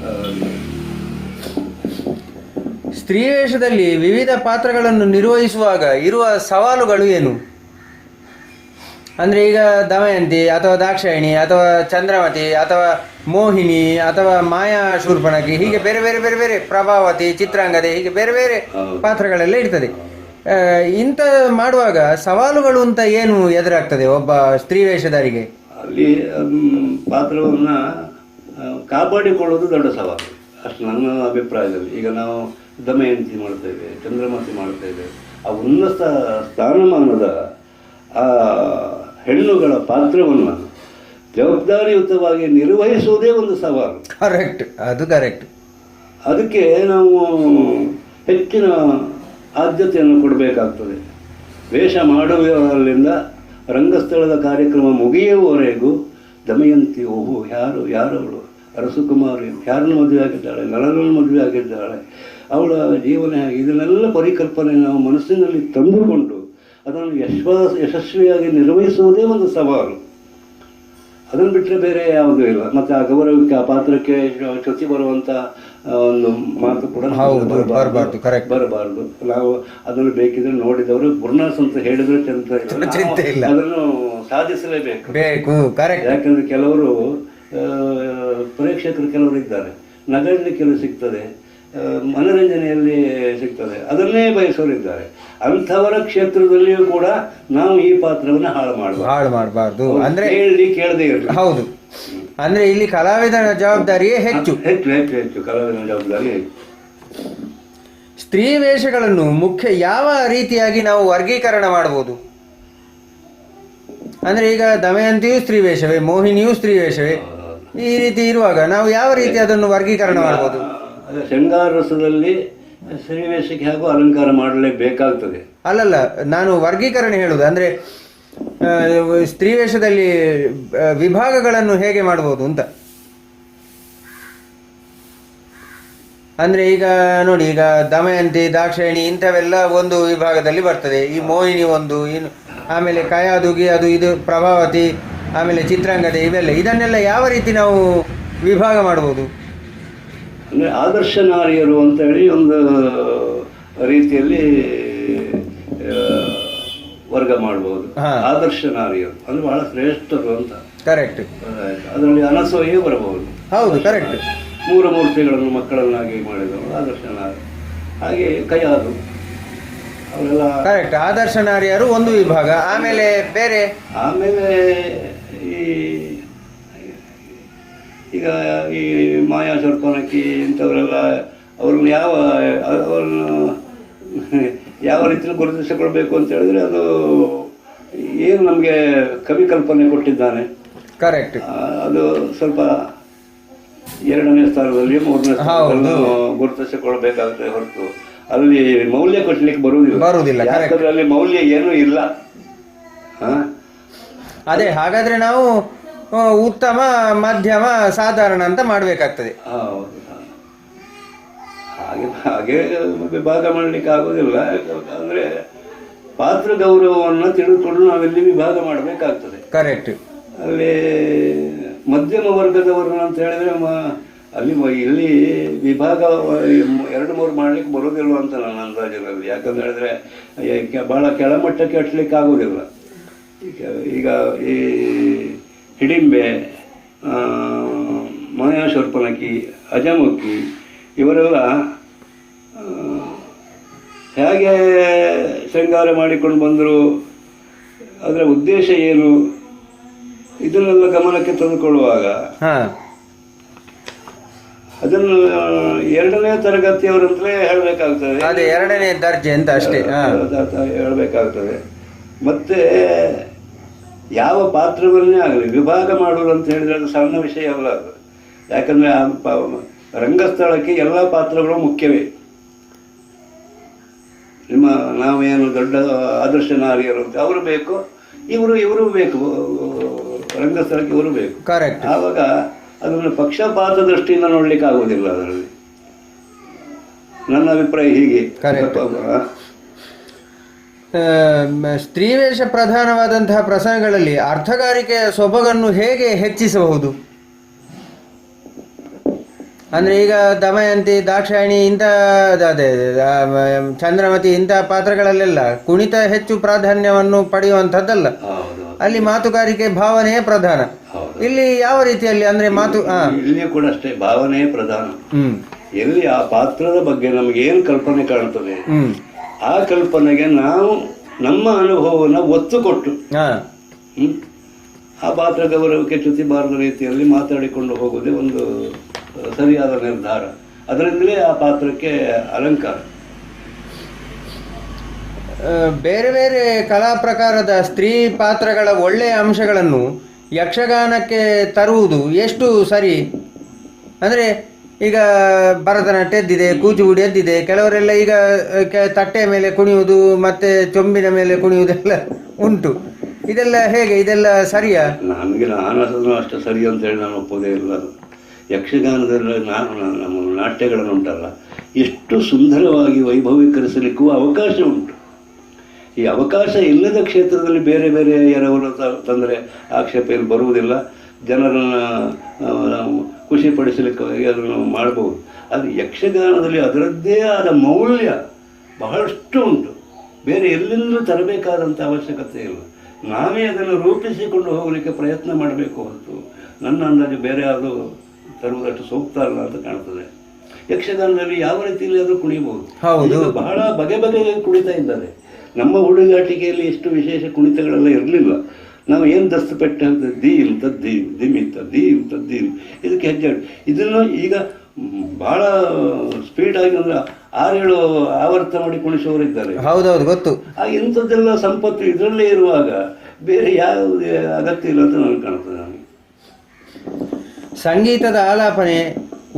S2: ಸ್ತ್ರೀ ವೇಷದಲ್ಲಿ ವಿವಿಧ ಪಾತ್ರಗಳನ್ನು ನಿರ್ವಹಿಸುವಾಗ ಇರುವ ಸವಾಲುಗಳು ಏನು? ಅಂದ್ರೆ ಈಗ ದಮಯಂತಿ ಅಥವಾ ದಾಕ್ಷಾಯಿಣಿ ಅಥವಾ ಚಂದ್ರಮತಿ ಅಥವಾ ಮೋಹಿನಿ ಅಥವಾ ಮಾಯಾ ಶೂರ್ಪಣಖಿ, ಹೀಗೆ ಬೇರೆ ಬೇರೆ ಬೇರೆ ಬೇರೆ, ಪ್ರಭಾವತಿ, ಚಿತ್ರಾಂಗದೆ, ಹೀಗೆ ಬೇರೆ ಬೇರೆ ಪಾತ್ರಗಳೆಲ್ಲ ಇರ್ತದೆ. ಇಂಥ ಮಾಡುವಾಗ ಸವಾಲುಗಳು ಅಂತ ಏನು ಎದುರಾಗ್ತದೆ ಒಬ್ಬ ಸ್ತ್ರೀ ವೇಷಧಾರಿಗೆ?
S3: ಅಲ್ಲಿ ಪಾತ್ರವನ್ನ ಕಾಪಾಡಿಕೊಳ್ಳೋದು ದೊಡ್ಡ ಸವಾಲು ಅಷ್ಟು ನನ್ನ ಅಭಿಪ್ರಾಯದಲ್ಲಿ. ಈಗ ನಾವು ದಮಯಂತಿ ಮಾಡ್ತೇವೆ, ಚಂದ್ರಮತಿ ಮಾಡ್ತೇವೆ, ಆ ಉನ್ನತ ಸ್ಥಾನಮಾನದ ಆ ಹೆಣ್ಣುಗಳ ಪಾತ್ರವನ್ನು ಜವಾಬ್ದಾರಿಯುತವಾಗಿ ನಿರ್ವಹಿಸುವುದೇ ಒಂದು ಸವಾಲು.
S2: ಕರೆಕ್ಟ್, ಅದು ಕರೆಕ್ಟ್.
S3: ಅದಕ್ಕೆ ನಾವು ಹೆಚ್ಚಿನ ಆದ್ಯತೆಯನ್ನು ಕೊಡಬೇಕಾಗ್ತದೆ. ವೇಷ ಮಾಡುವಲ್ಲಿಂದ ರಂಗಸ್ಥಳದ ಕಾರ್ಯಕ್ರಮ ಮುಗಿಯುವವರೆಗೂ ದಮಯಂತಿ, ಓಹೋ ಯಾರವಳು, ಅರಸುಕುಮಾರಿ, ಯಾರನ್ನು ಮದುವೆ ಆಗಿದ್ದಾಳೆ, ನಳನನ್ನು ಮದುವೆ ಆಗಿದ್ದಾಳೆ, ಅವಳ ಜೀವನ ಹೇಗೆ, ಇದನ್ನೆಲ್ಲ ಪರಿಕಲ್ಪನೆ ನಾವು ಮನಸ್ಸಿನಲ್ಲಿ ತಂದುಕೊಂಡು ಅದನ್ನು ಯಶಸ್ವಿಯಾಗಿ ನಿರ್ವಹಿಸುವುದೇ ಒಂದು ಸವಾಲು. ಅದನ್ನು ಬಿಟ್ಟರೆ ಬೇರೆ ಯಾವುದೂ ಇಲ್ಲ. ಮತ್ತು ಆ ಗೌರವಕ್ಕೆ, ಆ ಪಾತ್ರಕ್ಕೆ ಚ್ಯುತಿ ಬರುವಂಥ ಒಂದು ಮಾತು ಕೂಡ ಬರಬಾರ್ದು. ನಾವು ಅದನ್ನು ಬೇಕಿದ್ರೆ ನೋಡಿದವರು ಬುರ್ನಾಸ್ ಅಂತ ಹೇಳಿದ್ರೆ ಚಿಂತೆ ಇಲ್ಲ, ಅದನ್ನು ಸಾಧಿಸಲೇಬೇಕು. ಯಾಕಂದ್ರೆ ಕೆಲವರು ಪ್ರೇಕ್ಷಕರು ಕೆಲವರು ಇದ್ದಾರೆ, ನಗರದಲ್ಲಿ ಕೆಲವು ಸಿಗ್ತದೆ, ಮನೋರಂಜನೆಯಲ್ಲಿ ಸಿಗ್ತದೆ, ಅದನ್ನೇ ಬಯಸೋರಿದ್ದಾರೆ. ಅಂಥವರ ಕ್ಷೇತ್ರದಲ್ಲಿಯೂ ಕೂಡ ನಾವು ಈ ಪಾತ್ರವನ್ನು ಹಾಳು ಮಾಡಬಾರ್ದು.
S2: ಅಂದ್ರೆ
S3: ಕೇಳದೆ ಇರಲಿ.
S2: ಹೌದು. ಅಂದ್ರೆ ಇಲ್ಲಿ ಕಲಾವಿದನ ಜವಾಬ್ದಾರಿಯೇ ಹೆಚ್ಚು
S3: ಕಲಾವಿದನ ಜವಾಬ್ದಾರಿ ಹೆಚ್ಚು.
S2: ಸ್ತ್ರೀ ವೇಷಗಳನ್ನು ಮುಖ್ಯ ಯಾವ ರೀತಿಯಾಗಿ ನಾವು ವರ್ಗೀಕರಣ ಮಾಡಬಹುದು? ಅಂದ್ರೆ ಈಗ ದಮಯಂತಿಯೂ ಸ್ತ್ರೀ ವೇಷವೇ, ಮೋಹಿನಿಯೂ ಸ್ತ್ರೀ ವೇಷವೇ, ಈ ರೀತಿ ಇರುವಾಗ ನಾವು ಯಾವ ರೀತಿ ಅದನ್ನು ವರ್ಗೀಕರಣ ಮಾಡಬಹುದು?
S3: ಶೃಂಗಾರ ರಸದಲ್ಲಿ ಸ್ತ್ರೀವೇಷಕ್ಕೆ ಹಾಗೂ ಅಲಂಕಾರ ಮಾಡಲೇಬೇಕಾಗ್ತದೆ.
S2: ಅಲ್ಲಲ್ಲ, ನಾನು ವರ್ಗೀಕರಣ ಹೇಳುದು ಅಂದ್ರೆ ಸ್ತ್ರೀ ವೇಷದಲ್ಲಿ ವಿಭಾಗಗಳನ್ನು ಹೇಗೆ ಮಾಡಬಹುದು ಅಂತ. ಅಂದ್ರೆ ಈಗ ನೋಡಿ, ಈಗ ದಮಯಂತಿ, ದಾಕ್ಷಾಯಿಣಿ ಇಂಥವೆಲ್ಲ ಒಂದು ವಿಭಾಗದಲ್ಲಿ ಬರ್ತದೆ, ಈ ಮೋಹಿನಿ ಒಂದು, ಆಮೇಲೆ ಕಯಾದುಗಿ, ಅದು ಇದು ಪ್ರಭಾವತಿ, ಆಮೇಲೆ ಚಿತ್ರಾಂಗದೆ, ಇವೆಲ್ಲ, ಇದನ್ನೆಲ್ಲ ಯಾವ ರೀತಿ ನಾವು ವಿಭಾಗ ಮಾಡಬಹುದು?
S3: ಅಂದರೆ ಆದರ್ಶ ನಾರಿಯರು ಅಂತ ಹೇಳಿ ಒಂದು ರೀತಿಯಲ್ಲಿ ವರ್ಗ ಮಾಡಬಹುದು. ಆದರ್ಶ ನಾರಿಯರು ಅಂದ್ರೆ ಬಹಳ ಶ್ರೇಷ್ಠರು ಅಂತ.
S2: ಕರೆಕ್ಟ್.
S3: ಅದರಲ್ಲಿ ಅನಸೂಯೆ ಬರಬಹುದು.
S2: ಹೌದು, ಕರೆಕ್ಟ್.
S3: 3 ಮೂರ್ತಿಗಳನ್ನು ಮಕ್ಕಳನ್ನಾಗಿ ಮಾಡಿದವರು ಆದರ್ಶ ನಾರಿ. ಹಾಗೆ ಕಯಾದು ಅವರೆಲ್ಲ
S2: ಕರೆಕ್ಟ್. ಆದರ್ಶ ನಾರಿಯರು ಒಂದು ವಿಭಾಗ. ಆಮೇಲೆ ಬೇರೆ,
S3: ಆಮೇಲೆ ಈಗ ಈ ಮಾಯಾ ಶೂರ್ಪಣಖಿ ಇಂಥವರೆಲ್ಲ ಅವ್ರನ್ನ ಯಾವ ರೀತಿಯಲ್ಲಿ ಗುರುತಿಸಿಕೊಳ್ಬೇಕು ಅಂತ ಹೇಳಿದ್ರೆ, ಅದು ಏನು ನಮಗೆ ಕವಿ ಕಲ್ಪನೆ ಕೊಟ್ಟಿದ್ದಾನೆ.
S2: ಕರೆಕ್ಟ್.
S3: ಅದು ಸ್ವಲ್ಪ 2ನೇ ಸ್ಥಾನದಲ್ಲಿ 3ನೇ ಸ್ಥಾನದಲ್ಲಿ ಗುರುತಿಸಿಕೊಳ್ಬೇಕಾಗುತ್ತೆ ಹೊರತು ಅಲ್ಲಿ ಮೌಲ್ಯ ಕೊಡ್ಲಿಕ್ಕೆ ಬರುವುದಿಲ್ಲ. ಯಾಕಂದ್ರೆ ಅಲ್ಲಿ ಮೌಲ್ಯ ಏನೂ ಇಲ್ಲ.
S2: ಅದೇ, ಹಾಗಾದ್ರೆ ನಾವು ಉತ್ತಮ, ಮಧ್ಯಮ, ಸಾಧಾರಣ ಅಂತ ಮಾಡಬೇಕಾಗ್ತದೆ.
S3: ಹೌದು. ಹಾಗೆ ಹಾಗೆ ವಿಭಾಗ ಮಾಡಲಿಕ್ಕೆ ಆಗೋದಿಲ್ಲ. ಅಂದರೆ ಪಾತ್ರ ಗೌರವವನ್ನು ತಿಳಿದುಕೊಂಡು ನಾವೆಲ್ಲಿ ವಿಭಾಗ ಮಾಡಬೇಕಾಗ್ತದೆ.
S2: ಕರೆಕ್ಟ್.
S3: ಅಲ್ಲಿ ಮಧ್ಯಮ ವರ್ಗದವರು ಅಂತ ಹೇಳಿದ್ರೆ ಅಲ್ಲಿ ಇಲ್ಲಿ ವಿಭಾಗ 2-3 ಮಾಡಲಿಕ್ಕೆ ಬರೋದಿಲ್ಲ ಅಂತ ನನ್ನ ಅಂದಾಜಿನಲ್ಲಿ. ಯಾಕಂತ ಹೇಳಿದ್ರೆ ಭಾಳ ಕೆಳಮಟ್ಟಕ್ಕೆ ಹಚ್ಚಲಿಕ್ಕೆ ಆಗೋದಿಲ್ಲ. ಈಗ ಈ ಹಿಡಿಂಬೆ, ಮಾಯಾಶೂರ್ಪನಖಿ, ಅಜಮುಖಿ ಇವರೆಲ್ಲ ಹೇಗೆ ಶೃಂಗಾರ ಮಾಡಿಕೊಂಡು ಬಂದರು, ಅದರ ಉದ್ದೇಶ ಏನು, ಇದನ್ನೆಲ್ಲ ಗಮನಕ್ಕೆ ತಂದುಕೊಳ್ಳುವಾಗ ಅದನ್ನು 2ನೇ ತರಗತಿಯವರಂತಲೇ ಹೇಳಬೇಕಾಗ್ತದೆ.
S2: ಅದೇ 2ನೇ ದರ್ಜೆ ಅಂತ ಅಷ್ಟೇ
S3: ಹೇಳಬೇಕಾಗ್ತದೆ. ಮತ್ತೆ ಯಾವ ಪಾತ್ರವನ್ನೇ ಆಗಲಿ ವಿಭಾಗ ಮಾಡುವುದು ಅಂತ ಹೇಳಿದ್ರೆ ಅದು ಸಣ್ಣ ವಿಷಯ ಅಲ್ಲ ಅದು. ಯಾಕಂದರೆ ರಂಗಸ್ಥಳಕ್ಕೆ ಎಲ್ಲ ಪಾತ್ರಗಳು ಮುಖ್ಯವೇ. ನಾವೇನು ದೊಡ್ಡ ಆದರ್ಶ ನಾರಿಯರು ಅಂತ ಅವರು ಬೇಕು, ಇವರು ಬೇಕು, ರಂಗಸ್ಥಳಕ್ಕೆ ಇವರು ಬೇಕು.
S2: ಕರೆಕ್ಟ್.
S3: ಆವಾಗ ಅದನ್ನು ಪಕ್ಷಪಾತ ದೃಷ್ಟಿಯಿಂದ ನೋಡ್ಲಿಕ್ಕೆ ಆಗುವುದಿಲ್ಲ. ಅದರಲ್ಲಿ ನನ್ನ ಅಭಿಪ್ರಾಯ ಹೀಗೆ.
S2: ಸ್ತ್ರೀವೇಷ ಪ್ರಧಾನವಾದಂತಹ ಪ್ರಸಂಗಗಳಲ್ಲಿ ಅರ್ಥಗಾರಿಕೆಯ ಸೊಬಗನ್ನು ಹೇಗೆ ಹೆಚ್ಚಿಸಬಹುದು? ಅಂದರೆ ಈಗ ದಮಯಂತಿ, ದಾಕ್ಷಾಯಣಿ ಇಂಥ ಚಂದ್ರಮತಿ ಇಂತಹ ಪಾತ್ರಗಳಲ್ಲೆಲ್ಲ ಕುಣಿತ ಹೆಚ್ಚು ಪ್ರಾಧಾನ್ಯವನ್ನು ಪಡೆಯುವಂಥದ್ದಲ್ಲ. ಅಲ್ಲಿ ಮಾತುಗಾರಿಕೆ, ಭಾವನೆಯೇ ಪ್ರಧಾನ. ಇಲ್ಲಿ ಯಾವ ರೀತಿಯಲ್ಲಿ ಅಂದರೆ
S3: ಇಲ್ಲಿಯೂ ಕೂಡ ಅಷ್ಟೇ, ಭಾವನೆಯೇ ಪ್ರಧಾನ. ಎಲ್ಲಿ ಆ ಪಾತ್ರದ ಬಗ್ಗೆ ನಮಗೆ ಏನು ಕಲ್ಪನೆ ಕಾಣ್ತದೆ ಆ ಕಲ್ಪನೆಗೆ ನಾವು ನಮ್ಮ ಅನುಭವವನ್ನು ಒತ್ತು ಕೊಟ್ಟು ಆ ಪಾತ್ರ ಗೌರವಕ್ಕೆ ಚ್ಯುತಿ ಬಾರದ ರೀತಿಯಲ್ಲಿ ಮಾತಾಡಿಕೊಂಡು ಹೋಗುವುದೇ ಒಂದು ಸರಿಯಾದ ನಿರ್ಧಾರ. ಅದರಿಂದಲೇ ಆ ಪಾತ್ರಕ್ಕೆ ಅಲಂಕಾರ.
S2: ಬೇರೆ ಬೇರೆ ಕಲಾ ಪ್ರಕಾರದ ಸ್ತ್ರೀ ಪಾತ್ರಗಳ ಒಳ್ಳೆಯ ಅಂಶಗಳನ್ನು ಯಕ್ಷಗಾನಕ್ಕೆ ತರುವುದು ಎಷ್ಟು ಸರಿ? ಅಂದರೆ ಈಗ ಭರತನಾಟ್ಯ ಎದ್ದಿದೆ, ಕೂಚಿಪುಡಿ ಎದ್ದಿದೆ, ಕೆಲವರೆಲ್ಲ ಈಗ ತಟ್ಟೆಯ ಮೇಲೆ ಕುಣಿಯುವುದು ಮತ್ತು ಚೊಂಬಿನ ಮೇಲೆ ಕುಣಿಯುವುದೆಲ್ಲ ಉಂಟು. ಇದೆಲ್ಲ ಹೇಗೆ? ಇದೆಲ್ಲ ಸರಿಯಾ?
S3: ನಾನು ಅಷ್ಟು ಸರಿ ಅಂತ ಹೇಳಿ ನಾನು ಒಪ್ಪೋದೇ ಇಲ್ಲ. ಯಕ್ಷಗಾನದಲ್ಲಿ ನಮ್ಮ ನಾಟ್ಯಗಳನ್ನು ಉಂಟಲ್ಲ, ಎಷ್ಟು ಸುಂದರವಾಗಿ ವೈಭವೀಕರಿಸಲಿಕ್ಕೂ ಅವಕಾಶ ಉಂಟು. ಈ ಅವಕಾಶ ಇಲ್ಲದ ಕ್ಷೇತ್ರದಲ್ಲಿ ಬೇರೆ ಬೇರೆ ಯಾರವರು ತಂದರೆ ಆಕ್ಷೇಪ ಇಲ್ಲಿ ಬರುವುದಿಲ್ಲ. ಜನರನ್ನು ಖುಷಿಪಡಿಸಲಿಕ್ಕೆ ಅದನ್ನು ಮಾಡ್ಬೋದು. ಅದು ಯಕ್ಷಗಾನದಲ್ಲಿ ಅದರದ್ದೇ ಆದ ಮೌಲ್ಯ ಬಹಳಷ್ಟು ಉಂಟು. ಬೇರೆ ಎಲ್ಲಿಂದಲೂ ತರಬೇಕಾದಂಥ ಅವಶ್ಯಕತೆ ಇಲ್ಲ. ನಾವೇ ಅದನ್ನು ರೂಪಿಸಿಕೊಂಡು ಹೋಗಲಿಕ್ಕೆ ಪ್ರಯತ್ನ ಮಾಡಬೇಕು ಹೊರತು ನನ್ನ ಅಂದಾಜು ಬೇರೆ ಯಾವುದು ತರುವುದಷ್ಟು ಸೂಕ್ತ ಅಲ್ಲ ಅಂತ ಕಾಣ್ತದೆ. ಯಕ್ಷಗಾನದಲ್ಲಿ ಯಾವ ರೀತಿಯಲ್ಲಿ ಅದು ಕುಣಿಬಹುದು. ಬಹಳ ಬಗೆ ಬಗೆಗೆ ಕುಣಿತಾ ಇದ್ದಾರೆ. ನಮ್ಮ ಹುಡುಗಾಟಿಕೆಯಲ್ಲಿ ಎಷ್ಟು ವಿಶೇಷ ಕುಣಿತಗಳೆಲ್ಲ ಇರಲಿಲ್ಲ. ನಾವು ಏನು ದಸ್ತಪೆಟ್ಟು ಹೇಳ್ತೇವೆ, ದೀಮ್ ತದ್ದೀಮ್ ದಿಮಿತ ದೀಮ್ ತದ್ದೀಮ್, ಇದಕ್ಕೆ ಹೆಜ್ಜೆ. ಇದನ್ನು ಈಗ ಭಾಳ ಸ್ಪೀಡಾಗಿ ಅಂದರೆ 6-7 ಆವರ್ತ ಮಾಡಿ ಕುಣಿಸುವವರಿದ್ದಾರೆ.
S2: ಹೌದೌದು, ಗೊತ್ತು.
S3: ಇಂಥದ್ದೆಲ್ಲ ಸಂಪತ್ತು ಇದರಲ್ಲೇ ಇರುವಾಗ ಬೇರೆ ಯಾವುದೇ ಅಗತ್ಯ ಇಲ್ಲ ಅಂತ ನನಗೆ ಕಾಣ್ತದೆ. ನನಗೆ
S2: ಸಂಗೀತದ ಆಲಾಪನೆ,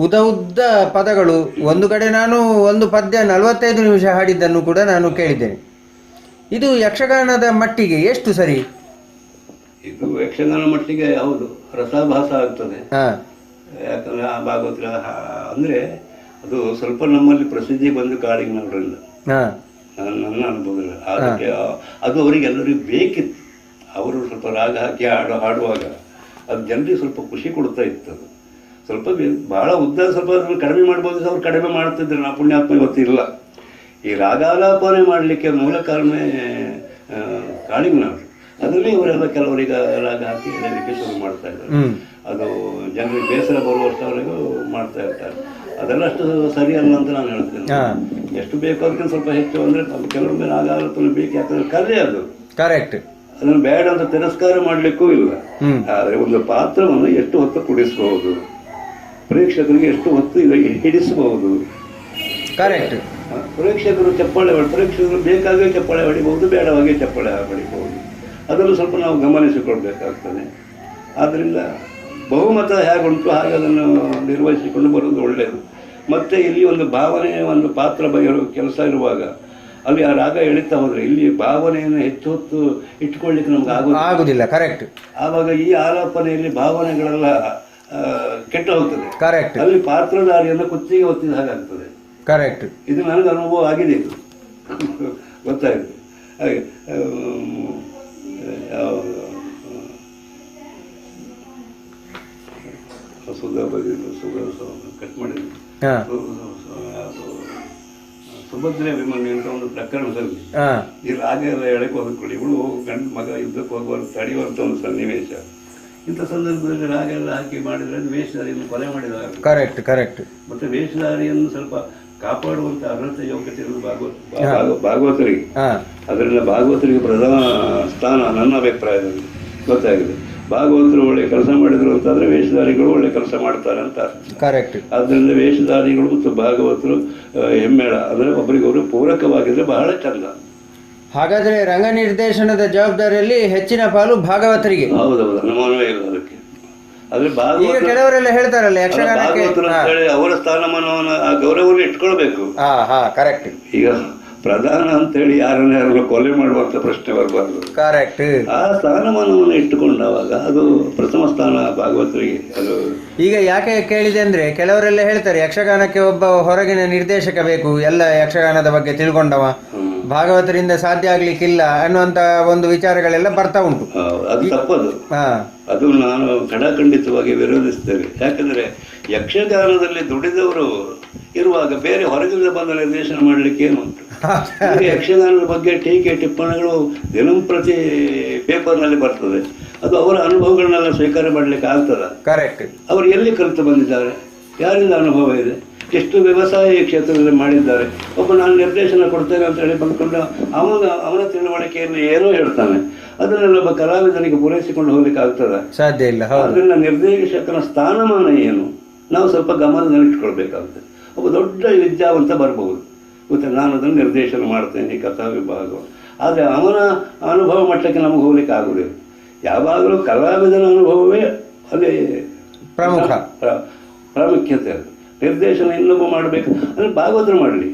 S2: ಉದ್ದ ಪದಗಳು. ಒಂದು ಕಡೆ ನಾನು ಒಂದು ಪದ್ಯ 45 ನಿಮಿಷ ಹಾಡಿದ್ದನ್ನು ಕೂಡ ನಾನು ಕೇಳಿದ್ದೇನೆ. ಇದು ಯಕ್ಷಗಾನದ ಮಟ್ಟಿಗೆ ಎಷ್ಟು ಸರಿ?
S3: ಇದು ಯಕ್ಷಗಾನ ಮಟ್ಟಿಗೆ ಹೌದು, ರಸಾಭಾಸ ಆಗ್ತದೆ. ಯಾಕಂದರೆ ಆ ಭಾಗವತ ಅಂದರೆ ಅದು ಸ್ವಲ್ಪ ನಮ್ಮಲ್ಲಿ ಪ್ರಸಿದ್ಧಿ ಬಂದು ಕಾಡಿನವರಿಂದ ನನ್ನ ಅನುಭವದಲ್ಲಿ ಅದಕ್ಕೆ ಅದು ಅವರಿಗೆಲ್ಲರಿಗೂ ಬೇಕಿತ್ತು. ಅವರು ಸ್ವಲ್ಪ ರಾಗ ಹಾಕಿ ಹಾಡುವಾಗ ಅದು ಜನರಿಗೆ ಸ್ವಲ್ಪ ಖುಷಿ ಕೊಡ್ತಾ ಇತ್ತು. ಅದು ಸ್ವಲ್ಪ ಭಾಳ ಉದ್ದ ಸ್ವಲ್ಪ ಅದನ್ನು ಕಡಿಮೆ ಮಾಡ್ಬೋದು, ಅವ್ರು ಕಡಿಮೆ ಮಾಡ್ತಿದ್ರು. ನಾ ಪುಣ್ಯಾತ್ಮ ಗೊತ್ತಿಲ್ಲ. ಈ ರಾಗಾಲಾಪನೆ ಮಾಡಲಿಕ್ಕೆ ಮೂಲ ಕಾರಣವೇ ಕಾಳಿಂಗನವರು. ಅದರಲ್ಲಿ ಇವರೆಲ್ಲ ಕೆಲವರಿಗೆ ರಾಗ ಹಾಕಿ ಹೇಳಲಿಕ್ಕೆ ಶುರು ಮಾಡ್ತಾ ಇದ್ದಾರೆ. ಅದು ಜನರಿಗೆ ಬೇಸರ ಬರುವಷ್ಟವರೆಗೂ ಮಾಡ್ತಾ ಇರ್ತಾರೆ. ಅದೆಲ್ಲ ಅಷ್ಟು ಸರಿಯಲ್ಲ ಅಂತ ನಾನು ಹೇಳ್ತೇನೆ. ಎಷ್ಟು ಬೇಕು ಅದಕ್ಕಿಂತ ಸ್ವಲ್ಪ ಹೆಚ್ಚು ಅಂದರೆ ಕೆಲವೊಮ್ಮೆ ರಾಗಾಲಾಪನೆ ಬೇಕು. ಯಾಕಂದ್ರೆ ಕಲೆ ಅದು ಕರೆಕ್ಟ್. ಅದನ್ನು ಬೇಡ ಅಂತ ತಿರಸ್ಕಾರ ಮಾಡಲಿಕ್ಕೂ ಇಲ್ಲ. ಆದರೆ ಒಂದು ಪಾತ್ರವನ್ನು ಎಷ್ಟು ಹೊತ್ತು ಕುಡಿಸಬಹುದು, ಪ್ರೇಕ್ಷಕರಿಗೆ ಎಷ್ಟು ಹೊತ್ತು ಹಿಡಿಸಬಹುದು. ಕರೆಕ್ಟ್. ಪ್ರೇಕ್ಷಕರು ಪ್ರೇಕ್ಷಕರು ಬೇಕಾಗೇ ಚಪ್ಪಾಳೆ ಹೊಡಿಬಹುದು, ಬೇಡವಾಗೇ ಚಪ್ಪಾಳೆ ಹೊಡಿಬಹುದು. ಅದನ್ನು ಸ್ವಲ್ಪ ನಾವು ಗಮನಿಸಿಕೊಳ್ಬೇಕಾಗ್ತದೆ. ಆದ್ದರಿಂದ ಬಹುಮತ ಹೇಗುಂಟು ಹಾಗೆ ಅದನ್ನು ನಿರ್ವಹಿಸಿಕೊಂಡು ಬರುವುದು ಒಳ್ಳೆಯದು. ಮತ್ತು ಇಲ್ಲಿ ಒಂದು ಭಾವನೆ, ಒಂದು ಪಾತ್ರ ಕೆಲಸ ಇರುವಾಗ ಅಲ್ಲಿ ಆ ರಾಗ ಎಳಿತಾ ಹೋದ್ರೆ ಇಲ್ಲಿ ಭಾವನೆಯನ್ನು ಹೆಚ್ಚು ಹೊತ್ತು ಇಟ್ಕೊಳ್ಳಿಕ್ಕೆ ನಮ್ಗೆ
S2: ಆಗುದಿಲ್ಲ. ಕರೆಕ್ಟ್.
S3: ಆವಾಗ ಈ ಆಲಾಪನೆಯಲ್ಲಿ ಭಾವನೆಗಳೆಲ್ಲ ಕೆಟ್ಟು ಹೋಗ್ತದೆ.
S2: ಕರೆಕ್ಟ್.
S3: ಅಲ್ಲಿ ಪಾತ್ರಧಾರಿಯನ್ನು ಕುತ್ತಿಗೆ ಒತ್ತಿದ ಹಾಗಾಗ್ತದೆ.
S2: ಕರೆಕ್ಟ್.
S3: ಇದು ನನಗೆ ಅನುಭವ ಆಗಿದೆ, ಇದು ಗೊತ್ತಾಯಿತು. ಹಾಗೆ ಸುಧಾ ಬಗೆದು ಕಟ್ ಮಾಡಿದ್ವಿ. ಸುಭದ್ರೆ ಅಭಿಮನ್ಯು ಅಂತ ಒಂದು ಪ್ರಕರಣದಲ್ಲಿ ಈ ರಾಗ ಎಲ್ಲ ಎಳಕ್ಕೆ ಹೋಗ್ಕೊಳ್ಳಿ, ಇವಳು ಗಂಡು ಮಗ ಯುದ್ಧಕ್ಕೆ ಹೋಗುವಂತ ತಡೆಯುವಂತ ಒಂದು ಸನ್ನಿವೇಶ. ಇಂಥ ಸಂದರ್ಭದಲ್ಲಿ ರಾಗ ಎಲ್ಲ ಹಾಕಿ ಮಾಡಿದ್ರೆ ಅದು ವೇಷಧಾರಿಯನ್ನು ಕೊಲೆ ಮಾಡಿದಾಗ.
S2: Correct correct.
S3: ಮತ್ತೆ ವೇಷಧಾರಿಯನ್ನು ಸ್ವಲ್ಪ ಕಾಪಾಡುವಂತ ಅರ್ಹತೆ ಯೋಗ್ಯತೆ ಇರುವುದು ಭಾಗವತರಿಗೆ. ಅದರಿಂದ ಭಾಗವತರಿಗೆ ಪ್ರಧಾನ ಸ್ಥಾನ ನನ್ನ ಅಭಿಪ್ರಾಯದಲ್ಲಿ ಗೊತ್ತಾಗಿದೆ. ಭಾಗವತರು ಒಳ್ಳೆ ಕೆಲಸ ಮಾಡಿದ್ರು ಅಂತಾದ್ರೆ ವೇಷಧಾರಿಗಳು ಒಳ್ಳೆ ಕೆಲಸ ಮಾಡ್ತಾರೆ ಅಂತ.
S2: ಕರೆಕ್ಟ್.
S3: ಆದ್ದರಿಂದ ವೇಷಧಾರಿಗಳು ಮತ್ತು ಭಾಗವತರು ಹೆಮ್ಮೇಳ ಅಂದ್ರೆ ಒಬ್ಬರಿಗೊಬ್ಬರು ಪೂರಕವಾಗಿದ್ರೆ ಬಹಳ ಚಂದ.
S2: ಹಾಗಾದ್ರೆ ರಂಗ ನಿರ್ದೇಶನದ ಜವಾಬ್ದಾರಿಯಲ್ಲಿ ಹೆಚ್ಚಿನ ಪಾಲು ಭಾಗವತರಿಗೆ.
S3: ಹೌದೌದು, ಅನುಮಾನವೇ ಇಲ್ಲ ಅದಕ್ಕೆ. ಆದ್ರೆ
S2: ಈಗ ಕೆಲವರೆಲ್ಲ ಹೇಳ್ತಾರಲ್ಲ ಯಕ್ಷಗಾನಕ್ಕೆ
S3: ಅವರ ಸ್ಥಾನಮಾನವನ್ನು ಆ ಗೌರವವನ್ನು ಇಟ್ಕೊಳ್ಬೇಕು.
S2: ಕರೆಕ್ಟ್.
S3: ಈಗ ಪ್ರಧಾನ ಅಂತೇಳಿ ಯಾರನ್ನ ಕೊಲೆ ಮಾಡುವಂತ ಪ್ರಶ್ನೆ ಬರಬಾರ್ದು.
S2: ಕರೆಕ್ಟ್.
S3: ಆ ಸ್ಥಾನಮಾನವನ್ನು ಇಟ್ಟುಕೊಂಡಾಗ ಅದು ಪ್ರಥಮ ಸ್ಥಾನ ಭಾಗವತರಿಗೆ. ಅದು
S2: ಈಗ ಯಾಕೆ ಕೇಳಿದೆ ಅಂದ್ರೆ ಕೆಲವರೆಲ್ಲ ಹೇಳ್ತಾರೆ ಯಕ್ಷಗಾನಕ್ಕೆ ಒಬ್ಬ ಹೊರಗಿನ ನಿರ್ದೇಶಕ ಬೇಕು, ಎಲ್ಲ ಯಕ್ಷಗಾನದ ಬಗ್ಗೆ ತಿಳ್ಕೊಂಡವ, ಭಾಗವತರಿಂದ ಸಾಧ್ಯ ಆಗ್ಲಿಕ್ಕಿಲ್ಲ ಅನ್ನುವಂತ ಒಂದು ವಿಚಾರಗಳೆಲ್ಲ ಬರ್ತಾ ಉಂಟು.
S3: ಅದು ತಪ್ಪದು. ಅದು ನಾನು ಖಡಾಖಂಡಿತವಾಗಿ ವಿರೋಧಿಸ್ತೇನೆ. ಯಾಕಂದ್ರೆ ಯಕ್ಷಗಾನದಲ್ಲಿ ದುಡಿದವರು ಇರುವಾಗ ಬೇರೆ ಹೊರಗಿಂದ ಬಂದ ನಿರ್ದೇಶನ ಮಾಡ್ಲಿಕ್ಕೆ ಏನು ಉಂಟು? ಯಕ್ಷಗಾನದ ಬಗ್ಗೆ ಟೀಕೆ ಟಿಪ್ಪಣಿಗಳು ದಿನಂಪ್ರತಿ ಪೇಪರ್ನಲ್ಲಿ ಬರ್ತದೆ. ಅದು ಅವರ ಅನುಭವಗಳನ್ನೆಲ್ಲ ಸ್ವೀಕಾರ ಮಾಡ್ಲಿಕ್ಕೆ ಆಗ್ತದ?
S2: ಕರೆಕ್ಟ್.
S3: ಅವರು ಎಲ್ಲಿ ಕಲಿತು ಬಂದಿದ್ದಾರೆ? ಯಾರಿಂದ ಅನುಭವ ಇದೆ? ಎಷ್ಟು ವ್ಯವಸಾಯ ಕ್ಷೇತ್ರದಲ್ಲಿ ಮಾಡಿದ್ದಾರೆ. ಒಬ್ಬ ನಾನು ನಿರ್ದೇಶನ ಕೊಡ್ತೇನೆ ಅಂತ ಹೇಳಿ ಬಂದ್ಕೊಂಡು ಅವನ ತಿಳುವಳಿಕೆಯಲ್ಲಿ ಏನೋ ಹೇಳ್ತಾನೆ, ಅದನ್ನೆಲ್ಲ ಒಬ್ಬ ಕಲಾವಿದನಿಗೆ ಪೂರೈಸಿಕೊಂಡು ಹೋಗ್ಲಿಕ್ಕೆ ಆಗ್ತದ?
S2: ಸಾಧ್ಯ ಇಲ್ಲ.
S3: ಅದರಿಂದ ನಿರ್ದೇಶಕನ ಸ್ಥಾನಮಾನ ಏನು ನಾವು ಸ್ವಲ್ಪ ಗಮನದಲ್ಲಿಟ್ಕೊಳ್ಬೇಕಾಗ್ತದೆ. ಒಬ್ಬ ದೊಡ್ಡ ವಿದ್ಯಾವಂತ ಬರಬಹುದು, ಮತ್ತೆ ನಾನು ಅದನ್ನು ನಿರ್ದೇಶನ ಮಾಡ್ತೇನೆ ಕಥಾ ವಿಭಾಗ, ಆದರೆ ಅವನ ಅನುಭವ ಮಟ್ಟಕ್ಕೆ ನಮಗೆ ಹೋಗ್ಲಿಕ್ಕೆ ಆಗುವುದಿಲ್ಲ. ಯಾವಾಗಲೂ ಕಲಾವಿದನ ಅನುಭವವೇ ಅಲ್ಲಿ ಪ್ರಾಮುಖ್ಯತೆ. ಅದು ನಿರ್ದೇಶನ ಇನ್ನೊಬ್ಬ ಮಾಡಬೇಕು ಅಂದ್ರೆ ಭಾಗವತರು ಮಾಡಲಿ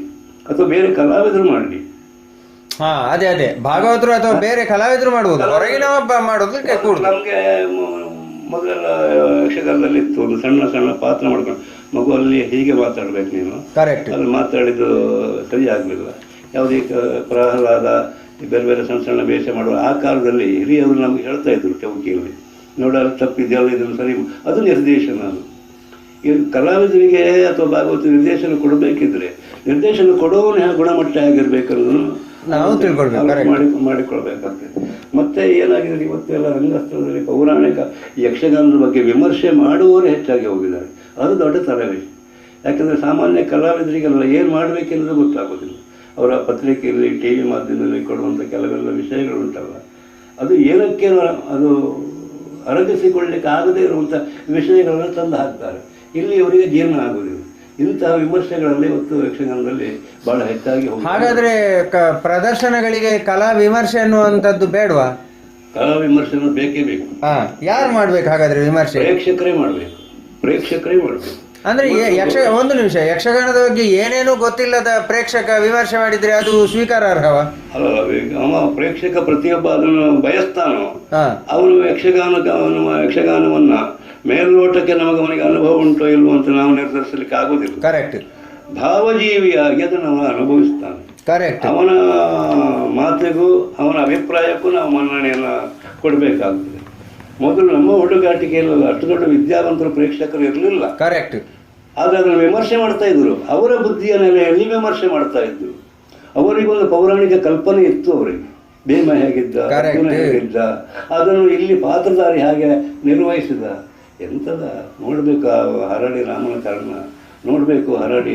S3: ಅಥವಾ ಬೇರೆ ಕಲಾವಿದರು ಮಾಡಲಿ.
S2: ಅದೇ ಭಾಗವತರು ಅಥವಾ ಬೇರೆ ಕಲಾವಿದರು ಮಾಡುವುದು, ಹೊರಗಿನ ಒಬ್ಬ ಮಾಡೋದು.
S3: ನಮಗೆ ಮೊದಲೆಲ್ಲ ಯಕ್ಷಗಾನದಲ್ಲಿ ಇತ್ತು, ಒಂದು ಸಣ್ಣ ಸಣ್ಣ ಪಾತ್ರ ಮಾಡ್ಕೊಂಡು ಮಗು ಅಲ್ಲಿ ಹೀಗೆ ಮಾತಾಡ್ಬೇಕು ನೀನು,
S2: ಕರೆಕ್ಟ್,
S3: ಅಲ್ಲಿ ಮಾತಾಡಿದ್ದು ಸರಿ ಆಗಲಿಲ್ಲ. ಯಾವುದೇ ಪ್ರಹ್ಲಾದ ಬೇರೆ ಬೇರೆ ಸಣ್ಣ ಸಣ್ಣ ವೇಷ ಮಾಡುವ ಆ ಕಾಲದಲ್ಲಿ ಹಿರಿಯವರು ನಮ್ಗೆ ಹೇಳ್ತಾ ಇದ್ರು ಚೌಕಿಯಲ್ಲಿ, ನೋಡಲು ತಪ್ಪಿದೆಯಲ್ಲ ಇದನ್ನು ಸರಿ, ಅದು ನಿರ್ದೇಶನ. ಅದು ಈ ಕಲಾವಿದರಿಗೆ ಅಥವಾ ಭಾಗವತ ನಿರ್ದೇಶನ ಕೊಡಬೇಕಿದ್ರೆ ನಿರ್ದೇಶನ ಕೊಡೋವನೇ ಗುಣಮಟ್ಟ ಆಗಿರ್ಬೇಕು ಅನ್ನೋದನ್ನು
S2: ನಾವು
S3: ಮಾಡಿಕೊಳ್ಬೇಕಾಗ್ತದೆ. ಮತ್ತೆ ಏನಾಗಿದೆ ಇವತ್ತೆಲ್ಲ ರಂಗಸ್ಥಳದಲ್ಲಿ ಪೌರಾಣಿಕ ಯಕ್ಷಗಾನದ ಬಗ್ಗೆ ವಿಮರ್ಶೆ ಮಾಡುವವರು ಹೆಚ್ಚಾಗಿ ಹೋಗಿದ್ದಾರೆ. ಅದು ದೊಡ್ಡ ತರಬೇತಿ. ಯಾಕಂದರೆ ಸಾಮಾನ್ಯ ಕಲಾವಿದರಿಗೆಲ್ಲ ಏನು ಮಾಡಬೇಕೆನ್ನೋದು ಗೊತ್ತಾಗೋದಿಲ್ಲ. ಅವರ ಪತ್ರಿಕೆಯಲ್ಲಿ ಟಿ ವಿ ಮಾಧ್ಯಮದಲ್ಲಿ ಕೊಡುವಂಥ ಕೆಲವೆಲ್ಲ ವಿಷಯಗಳುಂಟಲ್ಲ, ಅದು ಏನಕ್ಕೆ ಅದು ಅರಗಿಸಿಕೊಳ್ಳಲಿಕ್ಕೆ ಆಗದೇ ಇರುವಂಥ ವಿಷಯಗಳನ್ನು ತಂದು ಹಾಕ್ತಾರೆ. ಇಲ್ಲಿ ಅವರಿಗೆ ಜೀರ್ಣ ಆಗುವುದಿಲ್ಲ. ಇಂತಹ ವಿಮರ್ಶೆಗಳಲ್ಲಿ ಇವತ್ತು ಯಕ್ಷಗಾನದಲ್ಲಿ ಬಹಳ ಹೆಚ್ಚಾಗಿ.
S2: ಹಾಗಾದ್ರೆ ಪ್ರದರ್ಶನಗಳಿಗೆ ಕಲಾ ವಿಮರ್ಶೆ ಅನ್ನುವಂಥದ್ದು ಬೇಡವಾ?
S3: ಕಲಾ ವಿಮರ್ಶೆ ಬೇಕೇ ಬೇಕು.
S2: ಯಾರು ಮಾಡ್ಬೇಕು ಹಾಗಾದ್ರೆ ವಿಮರ್ಶೆ?
S3: ಪ್ರೇಕ್ಷಕರೇ ಮಾಡಬೇಕು.
S2: ಅಂದ್ರೆ ಒಂದು ನಿಮಿಷ, ಯಕ್ಷಗಾನದ ಬಗ್ಗೆ ಏನೇನು ಗೊತ್ತಿಲ್ಲದ ಪ್ರೇಕ್ಷಕ ವಿಮರ್ಶೆ ಮಾಡಿದ್ರೆ ಅದು ಸ್ವೀಕಾರಾರ್ಹವ
S3: ಅಲ್ಲ? ಅವ ಪ್ರೇಕ್ಷಕ ಪ್ರತಿಯೊಬ್ಬ ಅದನ್ನು ಬಯಸ್ತಾನೋ ಅವನು ಯಕ್ಷಗಾನವನ್ನ ಮೇಲ್ನೋಟಕ್ಕೆ ಅವನಿಗೆ ಅನುಭವ ಉಂಟೋ ಇಲ್ವೋ ಅಂತ ನಾವು ನಿರ್ಧರಿಸಲಿಕ್ಕೆ ಆಗುದಿಲ್ಲ.
S2: ಕರೆಕ್ಟ್.
S3: ಭಾವಜೀವಿಯಾಗಿ ಅದನ್ನು ಅವನು ಅನುಭವಿಸ್ತಾನೆ.
S2: ಕರೆಕ್ಟ್.
S3: ಅವನ ಮಾತಿಗೂ ಅವನ ಅಭಿಪ್ರಾಯಕ್ಕೂ ನಾವು ಮನ್ನಣೆಯನ್ನು ಕೊಡಬೇಕಾಗ್ತದೆ. ಮೊದಲು ನಮ್ಮ ಹುಡುಗಾಟಿಕೆಯಲ್ಲಿ ಅಷ್ಟು ದೊಡ್ಡ ವಿದ್ಯಾವಂತರು ಪ್ರೇಕ್ಷಕರು ಇರಲಿಲ್ಲ.
S2: ಕರೆಕ್ಟ್.
S3: ಆದರೆ ಅದನ್ನು ವಿಮರ್ಶೆ ಮಾಡ್ತಾ ಇದ್ರು. ಅವರ ಬುದ್ಧಿಯ ನೆಲೆಯಲ್ಲಿ ವಿಮರ್ಶೆ ಮಾಡ್ತಾ ಇದ್ರು. ಅವರಿಗೊಂದು ಪೌರಾಣಿಕ ಕಲ್ಪನೆ ಇತ್ತು. ಅವರಿಗೆ ಭೀಮ ಹೇಗಿದ್ದ, ಅರ್ಜುನ ಹೇಗಿದ್ದ, ಅದನ್ನು ಇಲ್ಲಿ ಪಾತ್ರಧಾರಿ ಹಾಗೆ ನಿರ್ವಹಿಸಿದ. ಎಂಥದ ನೋಡಬೇಕು ಹರಡಿ ರಾಮನ ಕರ್ಣ, ನೋಡಬೇಕು ಹರಡಿ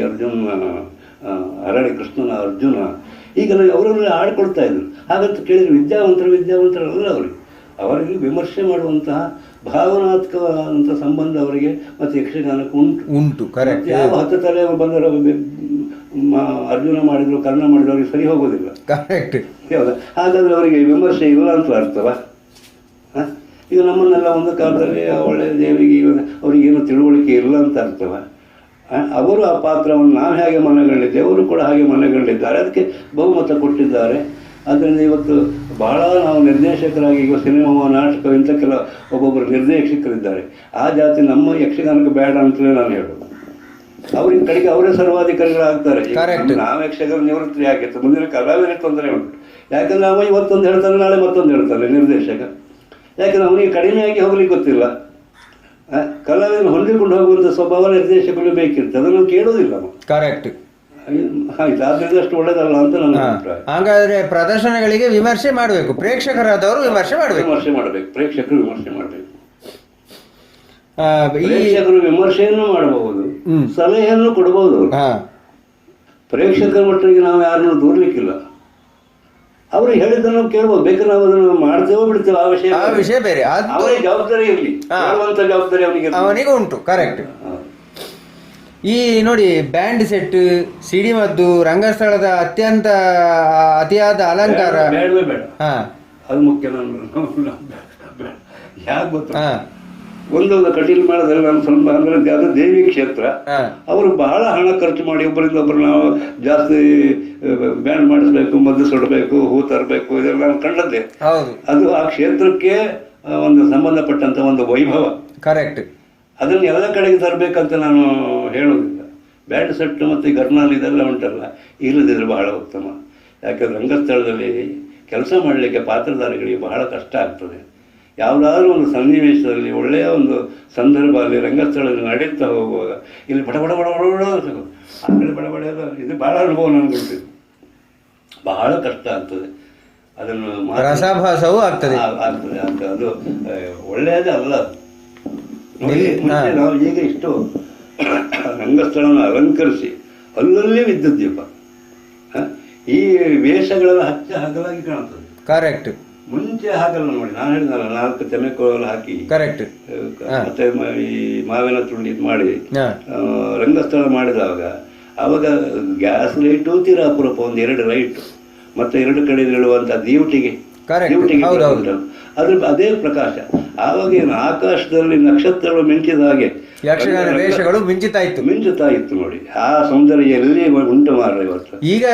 S3: ಹರಡಿ ಕೃಷ್ಣನ ಅರ್ಜುನ, ಈಗ ಅವರನ್ನು ಆಡ್ಕೊಳ್ತಾ ಇದ್ರು. ಹಾಗಂತ ಕೇಳಿದ್ರು ವಿದ್ಯಾವಂತರಲ್ಲ ಅವರಿಗೆ ವಿಮರ್ಶೆ ಮಾಡುವಂತಹ ಭಾವನಾತ್ಮಕವಾದಂಥ ಸಂಬಂಧ ಅವರಿಗೆ ಮತ್ತು ಯಕ್ಷಗಾನಕ್ಕೆ ಉಂಟು.
S2: ಕರೆಕ್ಟ್.
S3: ಯಾವ 10 ತಲೆ ಬಂದವರು ಅರ್ಜುನ ಮಾಡಿದ್ರು ಕರ್ಣ ಮಾಡಿದ್ರು ಅವ್ರಿಗೆ ಸರಿ ಹೋಗೋದಿಲ್ಲ.
S2: ಕರೆಕ್ಟ್.
S3: ಹೌದಾ? ಹಾಗಾದ್ರೆ ಅವರಿಗೆ ವಿಮರ್ಶೆ ಇಲ್ಲ ಅಂತ ಅರ್ಥವ? ಈಗ ನಮ್ಮನ್ನೆಲ್ಲ ಒಂದು ಕಾಲದಲ್ಲಿ ಒಳ್ಳೆಯ ದೇವರಿಗೆ ಅವ್ರಿಗೇನು ತಿಳುವಳಿಕೆ ಇಲ್ಲ ಅಂತ ಅರ್ಥವ? ಅವರು ಆ ಪಾತ್ರವನ್ನು ನಾವು ಹೇಗೆ ಮನಗಂಡಿದ್ದೇವೆ ಅವರು ಕೂಡ ಹಾಗೆ ಮನಗಂಡಿದ್ದಾರೆ, ಅದಕ್ಕೆ ಬಹುಮತ ಕೊಟ್ಟಿದ್ದಾರೆ. ಆದ್ದರಿಂದ ಇವತ್ತು ಬಹಳ ನಾವು ನಿರ್ದೇಶಕರಾಗಿ ಈಗ ಸಿನಿಮಾ ನಾಟಕ ಇಂಥ ಒಬ್ಬೊಬ್ಬರು ನಿರ್ದೇಶಕರಿದ್ದಾರೆ. ಆ ಜಾತಿ ನಮ್ಮ ಯಕ್ಷಗಾನಕ್ಕೆ ಬೇಡ ಅಂತಲೇ ನಾನು ಹೇಳೋದು. ಅವ್ರಿಗೆ ಕಡೆಗೆ ಅವರೇ ಸರ್ವಾಧಿಕಾರಿಗಳಾಗ್ತಾರೆ. ನಾವು ಯಕ್ಷಗಾನ ನಿವೃತ್ತಿ ಆಗಿತ್ತು, ಮುಂದಿನ ಕಲಾವಿದರಿಗೆ ತೊಂದರೆ ಉಂಟು. ಯಾಕಂದ್ರೆ ಅವ ಇವತ್ತೊಂದು ಹೇಳ್ತಾನೆ, ನಾಳೆ ಮತ್ತೊಂದು ಹೇಳ್ತಾನೆ ನಿರ್ದೇಶಕ. ಯಾಕಂದ್ರೆ ಅವನಿಗೆ ಕಡಿಮೆಯಾಗಿ ಹೋಗ್ಲಿಕ್ಕೆ ಗೊತ್ತಿಲ್ಲ. ಕಲಾವಿದನ್ನು ಹೊಂದಿಕೊಂಡು ಹೋಗುವಂಥ ಸ್ವಭಾವ ನಿರ್ದೇಶಕರು ಬೇಕಿರ್ತದೆ, ಅದನ್ನು ಕೇಳೋದಿಲ್ಲ.
S2: ಕರೆಕ್ಟ್.
S3: ಆಯ್ತು, ಆದ್ರಿಂದ ಅಷ್ಟು ಒಳ್ಳೇದಲ್ಲ ಅಂತ ನನ್ನ ಅಭಿಪ್ರಾಯ.
S2: ಹಾಗಾದ್ರೆ ಪ್ರದರ್ಶನಗಳಿಗೆ ವಿಮರ್ಶೆ ಮಾಡಬೇಕು, ಪ್ರೇಕ್ಷಕರಾದವರು ವಿಮರ್ಶೆ ಮಾಡಬೇಕು.
S3: ಪ್ರೇಕ್ಷಕರು ವಿಮರ್ಶೆ ಮಾಡಬೇಕು. ಪ್ರೇಕ್ಷಕರು ವಿಮರ್ಶೆಯನ್ನು ಮಾಡಬಹುದು, ಸಲಹೆಯನ್ನು ಕೊಡಬಹುದು. ಪ್ರೇಕ್ಷಕರ ಮಟ್ಟಿಗೆ ನಾವು ಯಾರನ್ನು ದೂರ್ಲಿಕ್ಕಿಲ್ಲ. ಅವರು ಹೇಳಿದ್ದನ್ನು ನಾವು ಕೇಳ್ಬೋದು, ಬೇಕಾದ್ರೆ ನಾವು ಅದನ್ನು ಮಾಡ್ತೇವೋ ಬಿಡ್ತೇವೆ, ಆ ವಿಷಯ ಬೇರೆ. ಅವರಿಗೆ ಜವಾಬ್ದಾರಿ ಇರಲಿ, ಜವಾಬ್ದಾರಿ ಅವನಿಗೆ ಉಂಟು.
S2: ಕರೆಕ್ಟ್. ಈ ನೋಡಿ, ಬ್ಯಾಂಡ್ ಸೆಟ್, ಸಿಡಿಮದ್ದು, ರಂಗಸ್ಥಳದ ಅತಿಯಾದ ಅಲಂಕಾರ
S3: ಬೇಡವೇ ಬೇಡ, ಅದು ಮುಖ್ಯ. ಯಾಕೆ ಗೊತ್ತಾ, ಒಂದು ಕಟೀಲು ಮೇಳದಲ್ಲಿ ನಾನು ಸ್ವಲ್ಪ ಅಂದ್ರೆ ಅದು ದೇವಿ ಕ್ಷೇತ್ರ, ಅವರು ಬಹಳ ಹಣ ಖರ್ಚು ಮಾಡಿ ಒಬ್ಬರಿಂದ ಒಬ್ಬರು ನಾವು ಜಾಸ್ತಿ ಬ್ಯಾಂಡ್ ಮಾಡಿಸ್ಬೇಕು, ಮದ್ದು ಸುಡಬೇಕು, ಹೂ ತರಬೇಕು, ಇದೆಲ್ಲ ನಾನು ಕಂಡದ್ದೆ. ಅದು ಆ ಕ್ಷೇತ್ರಕ್ಕೆ ಒಂದು ಸಂಬಂಧಪಟ್ಟಂತ ಒಂದು ವೈಭವ.
S2: ಕರೆಕ್ಟ್.
S3: ಅದನ್ನು ಎಲ್ಲ ಕಡೆಗೆ ತರಬೇಕಂತ ನಾನು ಹೇಳೋದಿಲ್ಲ. ಬ್ಯಾಂಡ್ ಸೆಟ್ ಮತ್ತು ಗರ್ನಾಲ್ ಇದೆಲ್ಲ ಉಂಟಲ್ಲ, ಇಲ್ಲದಿದ್ರೆ ಬಹಳ ಉತ್ತಮ. ಯಾಕಂದ್ರೆ ರಂಗಸ್ಥಳದಲ್ಲಿ ಕೆಲಸ ಮಾಡಲಿಕ್ಕೆ ಪಾತ್ರಧಾರಿಗಳಿಗೆ ಬಹಳ ಕಷ್ಟ ಆಗ್ತದೆ. ಯಾವುದಾದ್ರೂ ಒಂದು ಸನ್ನಿವೇಶದಲ್ಲಿ ಒಳ್ಳೆಯ ಒಂದು ಸಂದರ್ಭ ಅಲ್ಲಿ ರಂಗಸ್ಥಳದಲ್ಲಿ ನಡೀತಾ ಹೋಗುವಾಗ ಇಲ್ಲಿ ಬಡ ಬಡ ಬಡ ಬಡ ಬಡ ಆ ಕಡೆ ಬಡ ಬಡ ಎಲ್ಲ ಇದು ಬಹಳ ಅನುಭವ ನನಗೆ ಉಂಟಿದೆ. ಬಹಳ ಕಷ್ಟ ಆಗ್ತದೆ, ಅದನ್ನು
S2: ರಸಾಭಾಸವೂ ಆಗ್ತದೆ.
S3: ಅದು ಒಳ್ಳೆಯದೇ ಅಲ್ಲ. ಮುಂಚೆ ನಾವು ಈಗ ಇಷ್ಟು ರಂಗಸ್ಥಳವನ್ನು ಅಲಂಕರಿಸಿ ಅಲ್ಲಲ್ಲಿ ವಿದ್ಯುತ್ ದೀಪ, ಈ ವೇಷಗಳೆಲ್ಲ ಹಚ್ಚ ಹಗಲಾಗಿ ಕಾಣ್ತದೆ.
S2: ಕರೆಕ್ಟ್.
S3: ಮುಂಚೆ ಹಾಗಲ್ಲ ನೋಡಿ, ನಾನು ಹೇಳಿದ್ನಲ್ಲ, 4 ತೆಮೆಕೋಲು ಹಾಕಿ
S2: ಕರೆಕ್ಟ್
S3: ಮತ್ತೆ ಈ ಮಾವಿನ ತುಂಡಿ ಮಾಡಿ ರಂಗಸ್ಥಳ ಮಾಡಿದಾಗ ಅವಾಗ ಗ್ಯಾಸ್ ಲೈಟು ತೀರಾ ಅಪರೂಪ, ಒಂದು 2 ಲೈಟ್ ಮತ್ತೆ 2 ಕಡೆ ಇಳುವಂತ ದೀವಟಿಗೆ ಅದ್ರ ಅದೇ ಪ್ರಕಾಶ. ಆವಾಗ ಏನು ಆಕಾಶದಲ್ಲಿ ನಕ್ಷತ್ರಗಳು ಮಿಂಚಿದ ಹಾಗೆ
S2: ಯಕ್ಷಗಾನ ವೇಷಗಳು ಮಿಂಚುತ್ತಾ
S3: ಇತ್ತು ನೋಡಿ. ಆ ಸೌಂದರ್ಯ ಎಲ್ಲಿ ಉಂಟು ಮಾರ ಇವತ್ತು.
S2: ಈಗ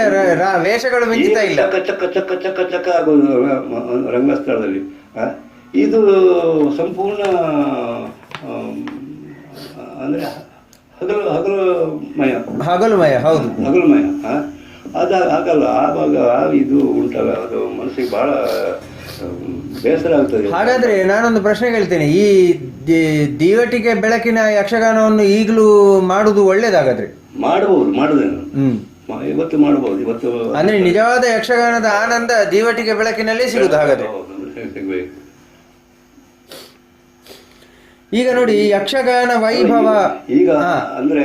S2: ವೇಷಗಳು ಮಿಂಚುತ್ತಾ ಇಲ್ಲ,
S3: ಚಕ್ಕ ಚಕ್ಕ ಚಕ್ಕ ಚಕ್ಕ ಆಗೋದು ರಂಗಸ್ಥಳದಲ್ಲಿ. ಇದು ಸಂಪೂರ್ಣ ಅಂದ್ರೆ
S2: ಹಗಲುಮಯ. ಹೌದು,
S3: ಹಗಲುಮಯ. ಆಗಲ್ಲ. ಆವಾಗ ಇದು ಉಂಟಲ್ಲ, ಅದು ಮನಸ್ಸಿಗೆ ಬಹಳ ಬೇಸರ ಆಗ್ತದೆ.
S2: ಹಾಗಾದ್ರೆ ನಾನೊಂದು ಪ್ರಶ್ನೆ ಕೇಳ್ತೇನೆ, ಈ ದೀವಟಿಗೆ ಬೆಳಕಿನ ಯಕ್ಷಗಾನವನ್ನು ಈಗಲೂ ಮಾಡುದು ಒಳ್ಳೇದಾಗಾದ್ರೆ?
S3: ಮಾಡುದೇನು, ಇವತ್ತು ಮಾಡಬಹುದು. ಇವತ್ತು
S2: ಅಂದ್ರೆ ನಿಜವಾದ ಯಕ್ಷಗಾನದ ಆನಂದ ದೀವಟಿಗೆ ಬೆಳಕಿನಲ್ಲಿ ಸಿಗುದು. ಹಾಗಾದ್ರೆ ಈಗ ನೋಡಿ, ಯಕ್ಷಗಾನ ವೈಭವ
S3: ಈಗ ಅಂದ್ರೆ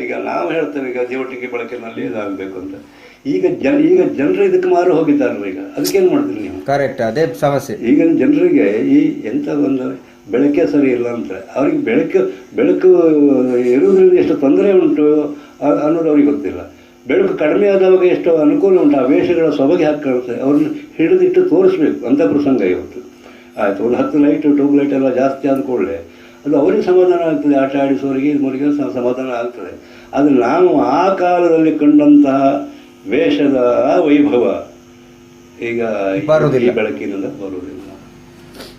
S3: ಈಗ ನಾವು ಹೇಳ್ತೇವೆ ಈಗ ದೀವಟಿಗೆ ಬೆಳಕಿನಲ್ಲಿ ಇದಾಗಬೇಕು ಅಂತ. ಈಗ ಜನರು ಇದಕ್ಕೆ ಮಾರು ಹೋಗಿದ್ದಾರಲ್ಲ, ಈಗ ಅದಕ್ಕೇನು ಮಾಡ್ತೀರಿ ನೀವು?
S2: ಕರೆಕ್ಟ್, ಅದೇ ಸಮಸ್ಯೆ.
S3: ಈಗ ಜನರಿಗೆ ಈ ಎಂತ ಒಂದು ಬೆಳಕೆ ಸರಿ ಇಲ್ಲ ಅಂತ, ಅವ್ರಿಗೆ ಬೆಳಕು ಇರುವುದರಿಂದ ಎಷ್ಟು ತೊಂದರೆ ಉಂಟು ಅನ್ನೋದು ಅವ್ರಿಗೆ ಗೊತ್ತಿಲ್ಲ. ಬೆಳಕು ಕಡಿಮೆ ಆದವಾಗ ಎಷ್ಟು ಅನುಕೂಲ ಉಂಟು, ಆ ವೇಷಗಳ ಸೊಬಗೆ ಹಾಕಿರುತ್ತೆ. ಅವ್ರನ್ನ ಹಿಡಿದಿಟ್ಟು ತೋರಿಸ್ಬೇಕು ಅಂತ ಪ್ರಸಂಗ ಇವತ್ತು. ಆಯಿತು, ಒಂದು 10 ಲೈಟ್, ಟ್ಯೂಬ್ ಲೈಟ್ ಎಲ್ಲ ಜಾಸ್ತಿ ಆದ ಕೂಡಲೇ ಅದು ಅವ್ರಿಗೆ ಸಮಾಧಾನ ಆಗ್ತದೆ, ಆಟ ಆಡಿಸೋರಿಗೆ ಮುರಿಗೆ ಸಮಾಧಾನ ಆಗ್ತದೆ. ಅದು ನಾವು ಆ ಕಾಲದಲ್ಲಿ ಕಂಡಂತಹ ವೇಷದ ವೈಭವ ಈಗ ಬೆಳಕಿನಿಂದ ಬರುವುದಿಲ್ಲ.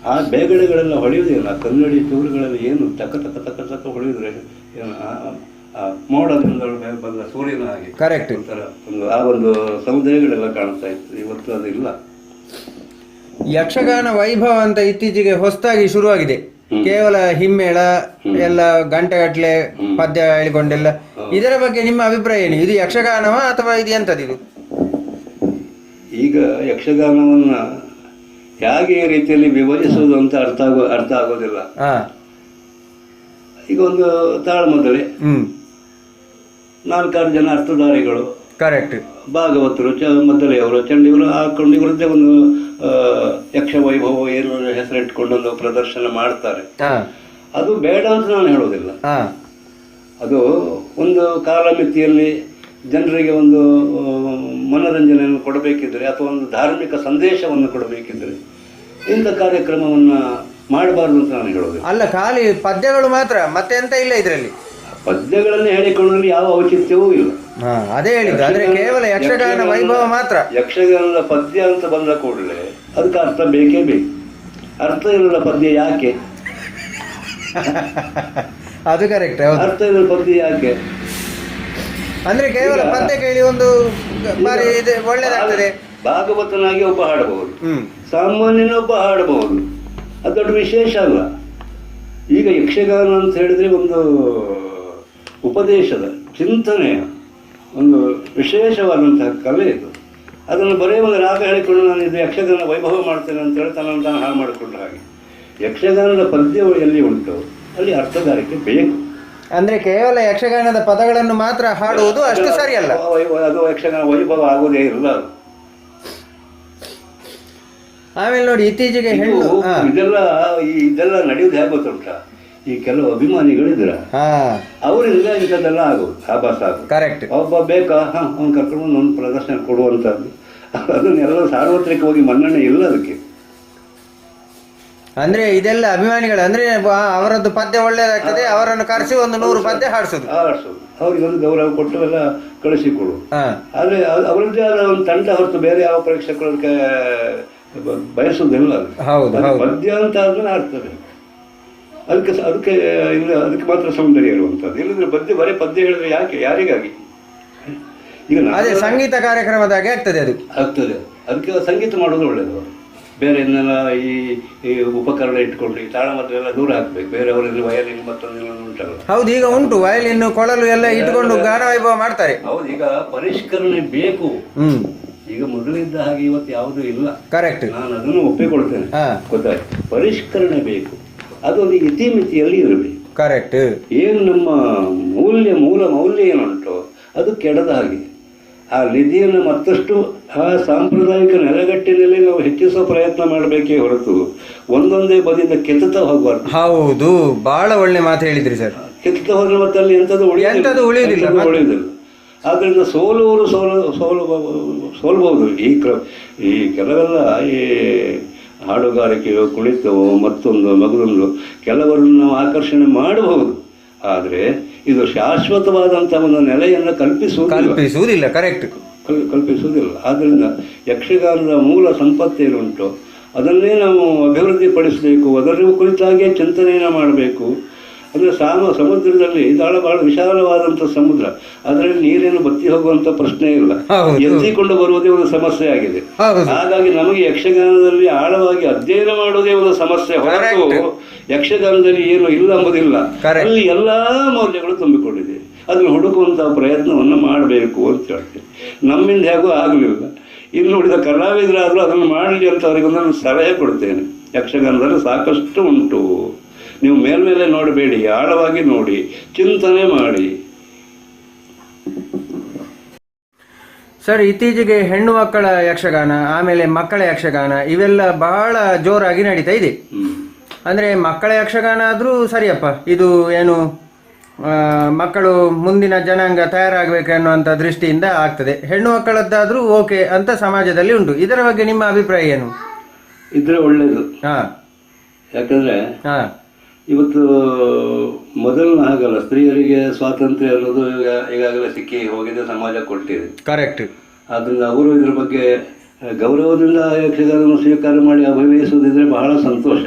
S3: ಆ ಬೇಗಡೆಗಳೆಲ್ಲ ಹೊಳೆಯುವುದಿಲ್ಲ, ಕನ್ನಡಿ ಚೂರುಗಳಲ್ಲಿ ಏನು ತಕ್ಕ ತಕ್ಕ ತಕ್ಕ ತಕ್ಕ ಹೊಳೆಯುದ್ರೆ ಮೋಡದಿಂದ ಬಂದ ಸೂರ್ಯನ ಹಾಗೆ
S2: ಕರೆಕ್ಟ್
S3: ಆ ಒಂದು ಸೌಂದರ್ಯಗಳೆಲ್ಲ ಕಾಣಿಸ್ತಾ ಇತ್ತು. ಇವತ್ತು ಅದು ಇಲ್ಲ.
S2: ಯಕ್ಷಗಾನ ವೈಭವ ಅಂತ ಇತ್ತೀಚೆಗೆ ಹೊಸದಾಗಿ ಶುರುವಾಗಿದೆ. ಕೇವಲ ಹಿಮ್ಮೇಳ ಎಲ್ಲ ಗಂಟೆಗಟ್ಟಲೆ ಪದ್ಯ ಹೇಳಿಕೊಂಡೆಲ್ಲ. ಇದರ ಬಗ್ಗೆ ನಿಮ್ಮ ಅಭಿಪ್ರಾಯ ಏನು? ಇದು ಯಕ್ಷಗಾನವ ಅಥವಾ ಇದು ಎಂತದಿದು?
S3: ಈಗ ಯಕ್ಷಗಾನವನ್ನ ಹೇಗೆ ರೀತಿಯಲ್ಲಿ ವಿಭಜಿಸುವುದು ಅಂತ ಅರ್ಥ ಆಗೋದಿಲ್ಲ. ಈಗ ಒಂದು ತಾಳಮದ್ದಳೆ, 4-6 ಜನ ಅರ್ಥಧಾರಿಗಳು,
S2: ಕರೆಕ್ಟ್,
S3: ಭಾಗವತರು, ಮದ್ದಳೆಯವರು, ಚಂಡಿಗಳು ಹಾಕೊಂಡು ಇವರದ್ದೇ ಒಂದು ಯಕ್ಷ ವೈಭವ ಏನು ಹೆಸರಿಟ್ಕೊಂಡು ಒಂದು ಪ್ರದರ್ಶನ ಮಾಡ್ತಾರೆ. ಅದು ಬೇಡ ಅಂತ ನಾನು ಹೇಳೋದಿಲ್ಲ. ಅದು ಒಂದು ಕಾಲಮಿತಿಯಲ್ಲಿ ಜನರಿಗೆ ಒಂದು ಮನೋರಂಜನೆಯನ್ನು ಕೊಡಬೇಕಿದ್ರೆ ಅಥವಾ ಒಂದು ಧಾರ್ಮಿಕ ಸಂದೇಶವನ್ನು ಕೊಡಬೇಕಿದ್ರೆ ಇಂಥ ಕಾರ್ಯಕ್ರಮವನ್ನು ಮಾಡಬಾರ್ದು ಅಂತ ನಾನು ಹೇಳೋದಿಲ್ಲ.
S2: ಅಲ್ಲ, ಖಾಲಿ ಪದ್ಯಗಳು ಮಾತ್ರ, ಮತ್ತೆ ಎಂತ ಇಲ್ಲ ಇದರಲ್ಲಿ.
S3: ಪದ್ಯಗಳನ್ನು ಹೇಳಿಕೊಂಡ್ರೆ ಯಾವ ಔಚಿತ್ಯವೂ ಇಲ್ಲ.
S2: ಅದೇ ಹೇಳಿದ್ದು, ಅಂದ್ರೆ ಕೇವಲ ಯಕ್ಷಗಾನ ವೈಭವ ಮಾತ್ರ.
S3: ಯಕ್ಷಗಾನದ ಪದ್ಯ ಅಂತ ಬಂದ ಕೂಡಲೇ ಅದಕ್ಕೆ ಅರ್ಥ ಬೇಕೇ ಬೇಕು. ಅರ್ಥ ಇರಲ್ಲ ಪದ್ಯ ಯಾಕೆ?
S2: ಅದು ಕರೆಕ್ಟ್.
S3: ಅರ್ಥ ಇರಲ್ಲ ಪದ್ಯ ಯಾಕೆ?
S2: ಅಂದ್ರೆ ಕೇವಲ ಪದ್ಯ ಕೇಳಿ ಒಂದು ಬಾರಿ ಒಳ್ಳೇದಾಗ್ತದೆ.
S3: ಭಾಗವತನಾಗಿ ಒಬ್ಬ ಹಾಡಬಹುದು, ಸಾಮಾನ್ಯನೊಬ್ಬ ಹಾಡಬಹುದು, ಅದು ದೊಡ್ಡ ವಿಶೇಷ ಅಲ್ಲ. ಈಗ ಯಕ್ಷಗಾನ ಅಂತ ಹೇಳಿದ್ರೆ ಒಂದು ಉಪದೇಶದ ಚಿಂತನೆಯ ಒಂದು ವಿಶೇಷವಾದಂತಹ ಕಲೆ ಇದು. ಅದನ್ನು ಬರೀ ಒಂದು ರಾಗ ಹೇಳಿಕೊಂಡು ನಾನು ಇದು ಯಕ್ಷಗಾನ ವೈಭವ ಮಾಡ್ತೇನೆ ಅಂತ ಹೇಳಿ ತನ್ನನ್ನು ತಾನು ಹಾಳು ಮಾಡಿಕೊಂಡ ಹಾಗೆ. ಯಕ್ಷಗಾನದ ಪದ್ಯ ಎಲ್ಲಿ ಉಂಟು ಅಲ್ಲಿ ಅರ್ಥಗಾರಿಕೆ ಬೇಕು.
S2: ಅಂದ್ರೆ ಕೇವಲ ಯಕ್ಷಗಾನದ ಪದಗಳನ್ನು ಮಾತ್ರ ಹಾಡುವುದು ಅಷ್ಟು ಸರಿಯಲ್ಲ.
S3: ಅದು ಯಕ್ಷಗಾನ ವೈಭವ ಆಗುವುದೇ ಇಲ್ಲ ಅದು.
S2: ಆಮೇಲೆ ನೋಡಿ ಇತ್ತೀಚೆಗೆ
S3: ಇದೆಲ್ಲ ನಡೆಯುವುದು ಹೇಗೆ ಗೊತ್ತುಂಟ? ಈ ಕೆಲವು ಅಭಿಮಾನಿಗಳಿದ್ರ ಅವರಿಂದ ಇಂಥದ್ದೆಲ್ಲ ಆಗೋದು, ಆಭಾಸ ಆಗೋದು.
S2: ಕರೆಕ್ಟ್.
S3: ಒಬ್ಬ ಬೇಕಾ ಅವ್ನು ಕರ್ಕೊಂಡು ಒಂದು ಪ್ರದರ್ಶನ ಕೊಡುವಂಥದ್ದು, ಅದನ್ನೆಲ್ಲ ಸಾರ್ವತ್ರಿಕವಾಗಿ ಮನ್ನಣೆ ಇಲ್ಲ ಅದಕ್ಕೆ.
S2: ಅಂದ್ರೆ ಇದೆಲ್ಲ ಅಭಿಮಾನಿಗಳು, ಅಂದ್ರೆ ಅವರದ್ದು ಪದ್ಯ ಒಳ್ಳೇದಾಗ್ತದೆ, ಅವರನ್ನು ಕರೆಸಿ ಒಂದು 100 ಪದ್ಯ ಹಾಡಿಸೋದು,
S3: ಅವ್ರಿಗೆ ಒಂದು ಗೌರವ ಕೊಟ್ಟು ಎಲ್ಲ ಕಳಿಸಿಕೊಡು. ಆದ್ರೆ ಅವರದ್ದೇ ಆದ ಒಂದು ತಂಡ ಹೊರತು ಬೇರೆ ಯಾವ ಪ್ರೇಕ್ಷಕರು ಬಯಸುವುದಿಲ್ಲ. ಪದ್ಯ ಅಂತ ಆದ್ಮೇಲೆ ಆಡ್ತದೆ, ಅದಕ್ಕೆ ಅದಕ್ಕೆ ಮಾತ್ರ ಸೌಂದರ್ಯ ಇರುವಂಥದ್ದು. ಇಲ್ಲದ್ರೆ ಬರೀ ಪದ್ಯ ಹೇಳಿದ್ರೆ ಯಾಕೆ, ಯಾರಿಗಾಗಿ? ಈಗ
S2: ಅದೇ ಸಂಗೀತ ಕಾರ್ಯಕ್ರಮದಾಗೆ ಆಗ್ತದೆ, ಅದು
S3: ಆಗ್ತದೆ. ಅದಕ್ಕೆ ಸಂಗೀತ ಮಾಡೋದು ಒಳ್ಳೇದು. ಬೇರೆ ಇನ್ನೆಲ್ಲ ಈ ಉಪಕರಣ ಇಟ್ಕೊಂಡು ಈ ತಾಳಮದ್ದೆಲ್ಲ ದೂರ ಹಾಕ್ಬೇಕು. ಬೇರೆಯವರಲ್ಲಿ ವಯಲಿನ್ ಮತ್ತೊಂದು ಉಂಟಲ್ಲ.
S2: ಹೌದು, ಈಗ ಉಂಟು ವಯಲಿನ್, ಕೊಳಲು ಎಲ್ಲ ಇಟ್ಕೊಂಡು ಗಾನ ವೈಭವ ಮಾಡ್ತಾರೆ.
S3: ಹೌದು, ಈಗ ಪರಿಷ್ಕರಣೆ ಬೇಕು. ಈಗ ಮೊದಲಿದ್ದ ಹಾಗೆ ಇವತ್ತು ಯಾವುದೂ ಇಲ್ಲ.
S2: ಕರೆಕ್ಟ್,
S3: ನಾನು ಅದನ್ನು ಒಪ್ಪಿಕೊಳ್ತೇನೆ. ಗೊತ್ತಾಯ್ತು, ಪರಿಷ್ಕರಣೆ ಬೇಕು. ಅದೊಂದು ಇತಿಮಿತಿಯಲ್ಲಿ ಇರಬೇಕು.
S2: ಕರೆಕ್ಟ್.
S3: ಏನು ನಮ್ಮ ಮೂಲ ಮೌಲ್ಯ ಏನುಂಟು ಅದು ಕೆಡದ ಹಾಗೆ ಆ ನಿಧಿಯನ್ನು ಮತ್ತಷ್ಟು ಆ ಸಾಂಪ್ರದಾಯಿಕ ನೆಲೆಗಟ್ಟಿನಲ್ಲಿ ನಾವು ಹೆಚ್ಚಿಸುವ ಪ್ರಯತ್ನ ಮಾಡಬೇಕೇ ಹೊರತು ಒಂದೊಂದೇ ಬದಿಯಿಂದ ಕೆತ್ತುತ್ತಾ ಹೋಗಬಾರ್ದು.
S2: ಹೌದು, ಬಹಳ ಒಳ್ಳೆ ಮಾತು ಹೇಳಿದ್ರಿ ಸರ್.
S3: ಕೆತ್ತುತ್ತಾ ಹೋದ್ರೆ ಮತ್ತೆ ಅಲ್ಲಿ ಎಂಥದ್ದು ಉಳಿಯುವುದಿಲ್ಲ. ಆದ್ದರಿಂದ ಸೋಲಬಹುದು. ಈ ಕೆಲವೆಲ್ಲ ಈ ಹಾಡುಗಾರಿಕೆಯೋ ಕುಳಿತವೋ ಮತ್ತೊಂದು ಮಗದೊಂದು ಕೆಲವರನ್ನು ನಾವು ಆಕರ್ಷಣೆ ಮಾಡಬಹುದು. ಆದರೆ ಇದು ಶಾಶ್ವತವಾದಂಥ ಒಂದು ನೆಲೆಯನ್ನು ಕಲ್ಪಿಸುವುದಿಲ್ಲ. ಕರೆಕ್ಟ್, ಕಲ್ಪಿಸುವುದಿಲ್ಲ. ಆದ್ದರಿಂದ ಯಕ್ಷಗಾನದ ಮೂಲ ಸಂಪತ್ತೇನುಂಟು ಅದನ್ನೇ ನಾವು ಅಭಿವೃದ್ಧಿಪಡಿಸಬೇಕು. ಅದರ ಕುರಿತಾಗಿಯೇ ಚಿಂತನೆಯನ್ನು ಮಾಡಬೇಕು. ಅಂದರೆ ಸಮುದ್ರದಲ್ಲಿ ಬಹಳ ವಿಶಾಲವಾದಂಥ ಸಮುದ್ರ, ಅದರಲ್ಲಿ ನೀರೇನು ಬತ್ತಿ ಹೋಗುವಂಥ ಪ್ರಶ್ನೆ ಇಲ್ಲ, ಎತ್ತಿಕೊಂಡು ಬರುವುದೇ ಒಂದು ಸಮಸ್ಯೆ ಆಗಿದೆ. ಹಾಗಾಗಿ ನಮಗೆ ಯಕ್ಷಗಾನದಲ್ಲಿ ಆಳವಾಗಿ ಅಧ್ಯಯನ ಮಾಡುವುದೇ ಒಂದು ಸಮಸ್ಯೆ ಹೊರತು ಯಕ್ಷಗಾನದಲ್ಲಿ ಏನು ಇಲ್ಲ ಎಂಬುದಿಲ್ಲ. ಅಲ್ಲಿ ಎಲ್ಲಾ ಮೌಲ್ಯಗಳು ತುಂಬಿಕೊಂಡಿದೆ. ಅದನ್ನು ಹುಡುಕುವಂತಹ ಪ್ರಯತ್ನವನ್ನು ಮಾಡಬೇಕು ಅಂತ ಹೇಳ್ತೀನಿ. ನಮ್ಮಿಂದ ಹೇಗೂ ಆಗಲಿಲ್ಲ. ಇನ್ನು ಉಳಿದ ಕಲಾವಿದರಾದರೂ ಅದನ್ನು ಮಾಡಲಿ ಅಂತ ಅವರಿಗೊಂದು ಸಲಹೆ ಕೊಡ್ತೇನೆ. ಯಕ್ಷಗಾನದಲ್ಲಿ ಸಾಕಷ್ಟು ಉಂಟು. ನೀವು ಮೇಲ್ಮೇಲೆ ನೋಡಬೇಡಿ, ಆಳವಾಗಿ ನೋಡಿ, ಚಿಂತನೆ ಮಾಡಿ.
S2: ಸರ್, ಇತ್ತೀಚೆಗೆ ಹೆಣ್ಣು ಮಕ್ಕಳ ಯಕ್ಷಗಾನ, ಆಮೇಲೆ ಮಕ್ಕಳ ಯಕ್ಷಗಾನ ಇವೆಲ್ಲ ಬಹಳ ಜೋರಾಗಿ ನಡೀತಾ ಇದೆ. ಅಂದರೆ ಮಕ್ಕಳ ಯಕ್ಷಗಾನ ಆದರೂ ಸರಿಯಪ್ಪ, ಇದು ಏನು ಮಕ್ಕಳು ಮುಂದಿನ ಜನಾಂಗ ತಯಾರಾಗಬೇಕು ಅನ್ನುವಂಥ ದೃಷ್ಟಿಯಿಂದ ಆಗ್ತದೆ. ಹೆಣ್ಣು ಮಕ್ಕಳದ್ದಾದರೂ ಓಕೆ ಅಂತ ಸಮಾಜದಲ್ಲಿ ಉಂಟು. ಇದರ ಬಗ್ಗೆ ನಿಮ್ಮ ಅಭಿಪ್ರಾಯ ಏನು?
S3: ಇದ್ರೆ ಒಳ್ಳೆಯದು. ಯಾಕಂದರೆ ಇವತ್ತು ಮೊದಲು ಹಾಗಲ್ಲ, ಸ್ತ್ರೀಯರಿಗೆ ಸ್ವಾತಂತ್ರ್ಯ ಅನ್ನೋದು ಈಗಾಗಲೇ ಸಿಕ್ಕಿ ಹೋಗಿದೆ, ಸಮಾಜ ಕೊಟ್ಟಿದೆ.
S2: ಕರೆಕ್ಟ್.
S3: ಆದ್ದರಿಂದ ಅವರು ಇದ್ರ ಬಗ್ಗೆ ಗೌರವದಿಂದ ಯಕ್ಷಗಾನವನ್ನು ಸ್ವೀಕಾರ ಮಾಡಿ ಅಭಿನಯಿಸುವುದಿದ್ರೆ ಬಹಳ ಸಂತೋಷ.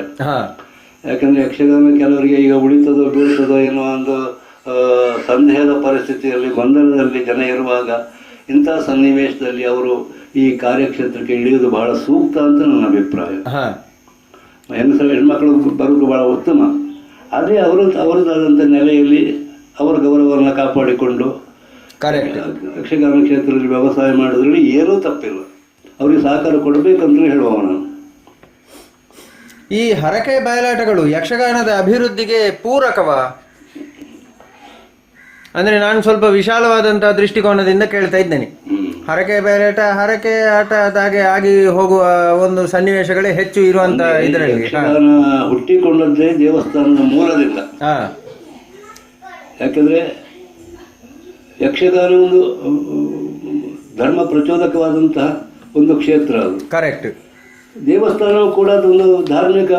S3: ಯಾಕಂದರೆ ಯಕ್ಷಗಾನ ಕೆಲವರಿಗೆ ಈಗ ಉಳಿತದೋ ಬೀಳ್ತದೋ ಎನ್ನುವ ಒಂದು ಸಂದೇಹದ ಪರಿಸ್ಥಿತಿಯಲ್ಲಿ, ಗೊಂದಲದಲ್ಲಿ ಜನ ಇರುವಾಗ ಇಂಥ ಸನ್ನಿವೇಶದಲ್ಲಿ ಅವರು ಈ ಕಾರ್ಯಕ್ಷೇತ್ರಕ್ಕೆ ಇಳಿಯುವುದು ಬಹಳ ಸೂಕ್ತ ಅಂತ ನನ್ನ ಅಭಿಪ್ರಾಯ. ಹೆಣ್ಮಕ್ಳು ಬರುವುದು ಬಹಳ ಉತ್ತಮ. ಆದರೆ ಅವರದಾದಂಥ ನೆಲೆಯಲ್ಲಿ ಅವರ ಗೌರವವನ್ನು ಕಾಪಾಡಿಕೊಂಡು ಯಕ್ಷಗಾನ ಕ್ಷೇತ್ರದಲ್ಲಿ ವ್ಯವಸಾಯ ಮಾಡೋದ್ರಲ್ಲಿ ಏನೂ ತಪ್ಪಿಲ್ಲ. ಅವರಿಗೆ ಸಹಕಾರ ಕೊಡಬೇಕಂತಲೇ ಹೇಳುವ ನಾನು.
S2: ಈ ಹರಕೆ ಬಯಲಾಟಗಳು ಯಕ್ಷಗಾನದ ಅಭಿವೃದ್ಧಿಗೆ ಪೂರಕವಾ? ಅಂದರೆ ನಾನು ಸ್ವಲ್ಪ ವಿಶಾಲವಾದಂತಹ ದೃಷ್ಟಿಕೋನದಿಂದ ಕೇಳ್ತಾ ಇದ್ದೇನೆ. ಹರಕೆ ಬಯಲಾಟ, ಹರಕೆ ಆಟ ಅದಾಗೆ ಆಗಿ ಹೋಗುವ ಒಂದು ಸನ್ನಿವೇಶಗಳೇ ಹೆಚ್ಚು ಇರುವಂತ ಇದರಲ್ಲಿ.
S3: ಹುಟ್ಟಿಕೊಂಡದ್ದೇ ದೇವಸ್ಥಾನದ ಮೂಲದಿಂದ. ಯಾಕಂದ್ರೆ ಯಕ್ಷಗಾನ ಒಂದು ಧರ್ಮ ಪ್ರಚೋದಕವಾದಂತಹ ಒಂದು ಕ್ಷೇತ್ರ ಅದು.
S2: ಕರೆಕ್ಟ್.
S3: ದೇವಸ್ಥಾನವು ಕೂಡ ಅದೊಂದು ಧಾರ್ಮಿಕ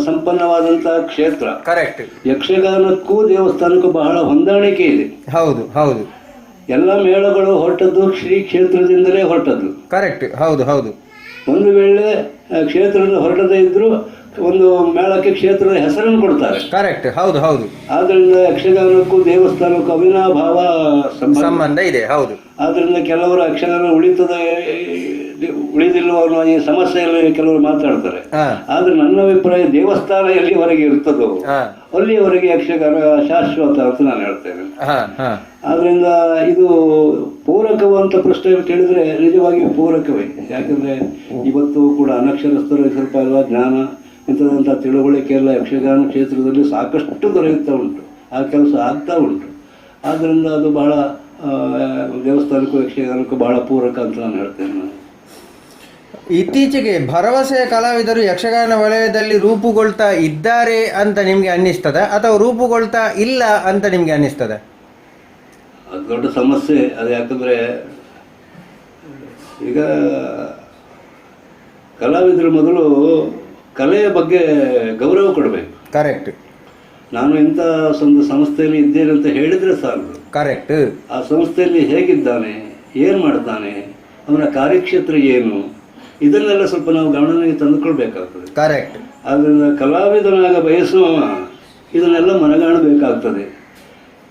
S3: ಸಂಪನ್ನವಾದಂತಹ ಕ್ಷೇತ್ರ.
S2: ಕರೆಕ್ಟ್.
S3: ಯಕ್ಷಗಾನಕ್ಕೂ ದೇವಸ್ಥಾನಕ್ಕೂ ಬಹಳ ಹೊಂದಾಣಿಕೆ ಇದೆ.
S2: ಹೌದು ಹೌದು.
S3: ಎಲ್ಲ ಮೇಳಗಳು ಹೊರಟದ್ದು ಶ್ರೀ ಕ್ಷೇತ್ರದಿಂದಲೇ ಹೊರಟದ್ದು.
S2: ಕರೆಕ್ಟ್. ಹೌದು ಹೌದು.
S3: ಒಂದು ವೇಳೆ ಕ್ಷೇತ್ರದ ಹೊರಟದೇ ಇದ್ರು ಒಂದು ಮೇಳಕ್ಕೆ ಕ್ಷೇತ್ರದ ಹೆಸರನ್ನು ಕೊಡ್ತಾರೆ.
S2: ಕರೆಕ್ಟ್. ಹೌದು ಹೌದು.
S3: ಆದ್ರಿಂದ ಯಕ್ಷಗಾನಕ್ಕೂ ದೇವಸ್ಥಾನಕ್ಕೂ ಅವಿನಾಭಾವ
S2: ಸಂಬಂಧ ಇದೆ. ಹೌದು.
S3: ಆದ್ರಿಂದ ಕೆಲವರು ಯಕ್ಷಗಾನ ಉಳಿದಿಲ್ಲವ ಅನ್ನೋ ಈ ಸಮಸ್ಯೆಯಲ್ಲಿ ಕೆಲವರು ಮಾತಾಡ್ತಾರೆ. ಆದ್ರೆ ನನ್ನ ಅಭಿಪ್ರಾಯ ದೇವಸ್ಥಾನ ಎಲ್ಲಿವರೆಗೆ ಇರ್ತದೋ ಅಲ್ಲಿಯವರೆಗೆ ಯಕ್ಷಗಾನ ಶಾಶ್ವತ ಅಂತ ನಾನು ಹೇಳ್ತೇನೆ. ಆದ್ರಿಂದ ಇದು ಪೂರಕವಂತ ಪ್ರಶ್ನೆ ಕೇಳಿದ್ರೆ ನಿಜವಾಗಿಯೂ ಪೂರಕವೇ. ಯಾಕಂದ್ರೆ ಇವತ್ತು ಕೂಡ ಅನಕ್ಷರಸ್ಥರು ಸ್ವಲ್ಪ ಎಲ್ಲ ಜ್ಞಾನ ಇಂಥದಂಥ ತಿಳುವಳಿಕೆ ಎಲ್ಲ ಯಕ್ಷಗಾನ ಕ್ಷೇತ್ರದಲ್ಲಿ ಸಾಕಷ್ಟು ದೊರೆಯುತ್ತಾ ಉಂಟು. ಆ ಕೆಲಸ ಆಗ್ತಾ ಉಂಟು. ಆದ್ದರಿಂದ ಅದು ಬಹಳ ದೇವಸ್ಥಾನಕ್ಕೂ ಯಕ್ಷಗಾನಕ್ಕೂ ಬಹಳ ಪೂರಕ ಅಂತ ನಾನು ಹೇಳ್ತೇನೆ. ನಾನು
S2: ಇತ್ತೀಚೆಗೆ ಭರವಸೆಯ ಕಲಾವಿದರು ಯಕ್ಷಗಾನ ವಲಯದಲ್ಲಿ ರೂಪುಗೊಳ್ತಾ ಇದ್ದಾರೆ ಅಂತ ನಿಮ್ಗೆ ಅನ್ನಿಸ್ತದ ಅಥವಾ ರೂಪುಗೊಳ್ತಾ ಇಲ್ಲ ಅಂತ ನಿಮ್ಗೆ ಅನ್ನಿಸ್ತದ?
S3: ಅದು ದೊಡ್ಡ ಸಮಸ್ಯೆ. ಅದು ಯಾಕಂದ್ರೆ ಈಗ ಕಲಾವಿದರು ಮೊದಲು ಕಲೆಯ ಬಗ್ಗೆ ಗೌರವ ಕೊಡಬೇಕು.
S2: ಕರೆಕ್ಟ್.
S3: ನಾನು ಇಂಥ ಒಂದು ಸಂಸ್ಥೆಯಲ್ಲಿ ಇದ್ದೇನೆ ಅಂತ ಹೇಳಿದ್ರೆ ಸಾಲದು.
S2: ಕರೆಕ್ಟ್.
S3: ಆ ಸಂಸ್ಥೆಯಲ್ಲಿ ಹೇಗಿದ್ದಾನೆ, ಏನು ಮಾಡ್ತಾನೆ, ಅವನ ಕಾರ್ಯಕ್ಷೇತ್ರ ಏನು, ಇದನ್ನೆಲ್ಲ ಸ್ವಲ್ಪ ನಾವು ಗಮನಕ್ಕೆ ತಂದುಕೊಳ್ಬೇಕಾಗ್ತದೆ.
S2: ಕರೆಕ್ಟ್.
S3: ಆದ್ದರಿಂದ ಕಲಾವಿದನಾಗ ಬಯಸುವ ಇದನ್ನೆಲ್ಲ ಮನಗಾಣಬೇಕಾಗ್ತದೆ.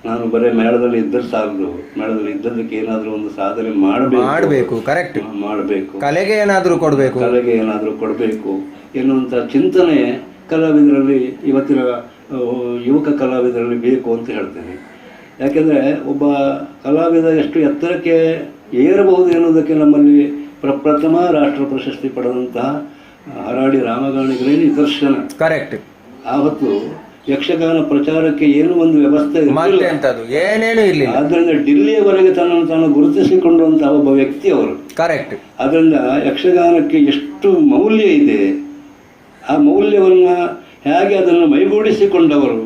S3: ನಾನು ಬರೀ ಮೇಳದಲ್ಲಿ ಇದ್ದರೆ ಸಾಲದು, ಮೇಳದಲ್ಲಿ ಇದ್ದದಕ್ಕೆ ಏನಾದರೂ ಒಂದು ಸಾಧನೆ ಮಾಡಬೇಕು.
S2: ಕರೆಕ್ಟ್.
S3: ಮಾಡಬೇಕು.
S2: ಕಲೆಗೆ ಏನಾದರೂ
S3: ಕೊಡಬೇಕು ಎನ್ನುವಂಥ ಚಿಂತನೆ ಕಲಾವಿದರಲ್ಲಿ, ಇವತ್ತಿನ ಯುವಕ ಕಲಾವಿದರಲ್ಲಿ ಬೇಕು ಅಂತ ಹೇಳ್ತೇನೆ. ಯಾಕೆಂದರೆ ಒಬ್ಬ ಕಲಾವಿದ ಎಷ್ಟು ಎತ್ತರಕ್ಕೆ ಏರಬಹುದು ಎನ್ನುವುದಕ್ಕೆ ನಮ್ಮಲ್ಲಿ ಪ್ರಥಮ ರಾಷ್ಟ್ರ ಪ್ರಶಸ್ತಿ ಪಡೆದಂತಹ ಹರಾಡಿ ರಾಮಗಾಣಿಗರೇ ನಿದರ್ಶನ.
S2: ಕರೆಕ್ಟ್.
S3: ಆವತ್ತು ಯಕ್ಷಗಾನ ಪ್ರಚಾರಕ್ಕೆ ಏನು ಒಂದು ವ್ಯವಸ್ಥೆ
S2: ಏನೇನು ಇಲ್ಲ.
S3: ಆದ್ದರಿಂದ ಡಿಲ್ಲಿಯವರೆಗೆ ತನ್ನನ್ನು ತಾನು ಗುರುತಿಸಿಕೊಂಡಂತಹ ಒಬ್ಬ ವ್ಯಕ್ತಿ ಅವರು.
S2: ಕರೆಕ್ಟ್.
S3: ಅದರಿಂದ ಯಕ್ಷಗಾನಕ್ಕೆ ಎಷ್ಟು ಮೌಲ್ಯ ಇದೆ, ಆ ಮೌಲ್ಯವನ್ನು ಹೇಗೆ ಅದನ್ನು ಮೈಗೂಡಿಸಿಕೊಂಡವರು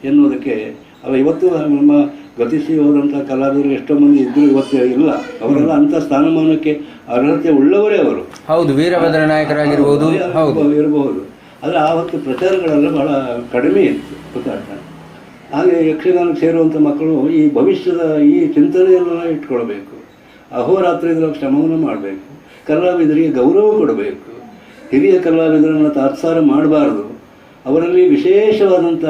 S3: ಎನ್ನುವುದಕ್ಕೆ ಇವತ್ತು ನಮ್ಮ ಗತಿಸಿ ಹೋದಂಥ ಕಲಾವಿದರು ಎಷ್ಟೋ ಮಂದಿ ಇದ್ದರೂ ಇವತ್ತು ಇಲ್ಲ. ಅವರೆಲ್ಲ ಅಂಥ ಸ್ಥಾನಮಾನಕ್ಕೆ ಅರ್ಹತೆ ಉಳ್ಳವರೇ ಅವರು.
S2: ಹೌದು. ವೀರಭದ್ರ ನಾಯಕರಾಗಿರ್ಬೋದು.
S3: ಇರಬಹುದು. ಆದರೆ ಆವತ್ತು ಪ್ರಚಾರಗಳೆಲ್ಲ ಬಹಳ ಕಡಿಮೆ ಇತ್ತು ಗೊತ್ತಾಗ್ತದೆ. ಹಾಗೆ ಯಕ್ಷಗಾನಕ್ಕೆ ಸೇರುವಂಥ ಮಕ್ಕಳು ಈ ಭವಿಷ್ಯದ ಈ ಚಿಂತನೆಯನ್ನೆಲ್ಲ ಇಟ್ಕೊಳ್ಬೇಕು. ಅಹೋರಾತ್ರಿ ಇದರ ಶ್ರಮವನ್ನು ಮಾಡಬೇಕು. ಕಲಾವಿದರಿಗೆ ಗೌರವ ಕೊಡಬೇಕು. ಹಿರಿಯ ಕಲಾವಿದರನ್ನು ತಾತ್ಸಾರ ಮಾಡಬಾರ್ದು. ಅವರಲ್ಲಿ ವಿಶೇಷವಾದಂಥ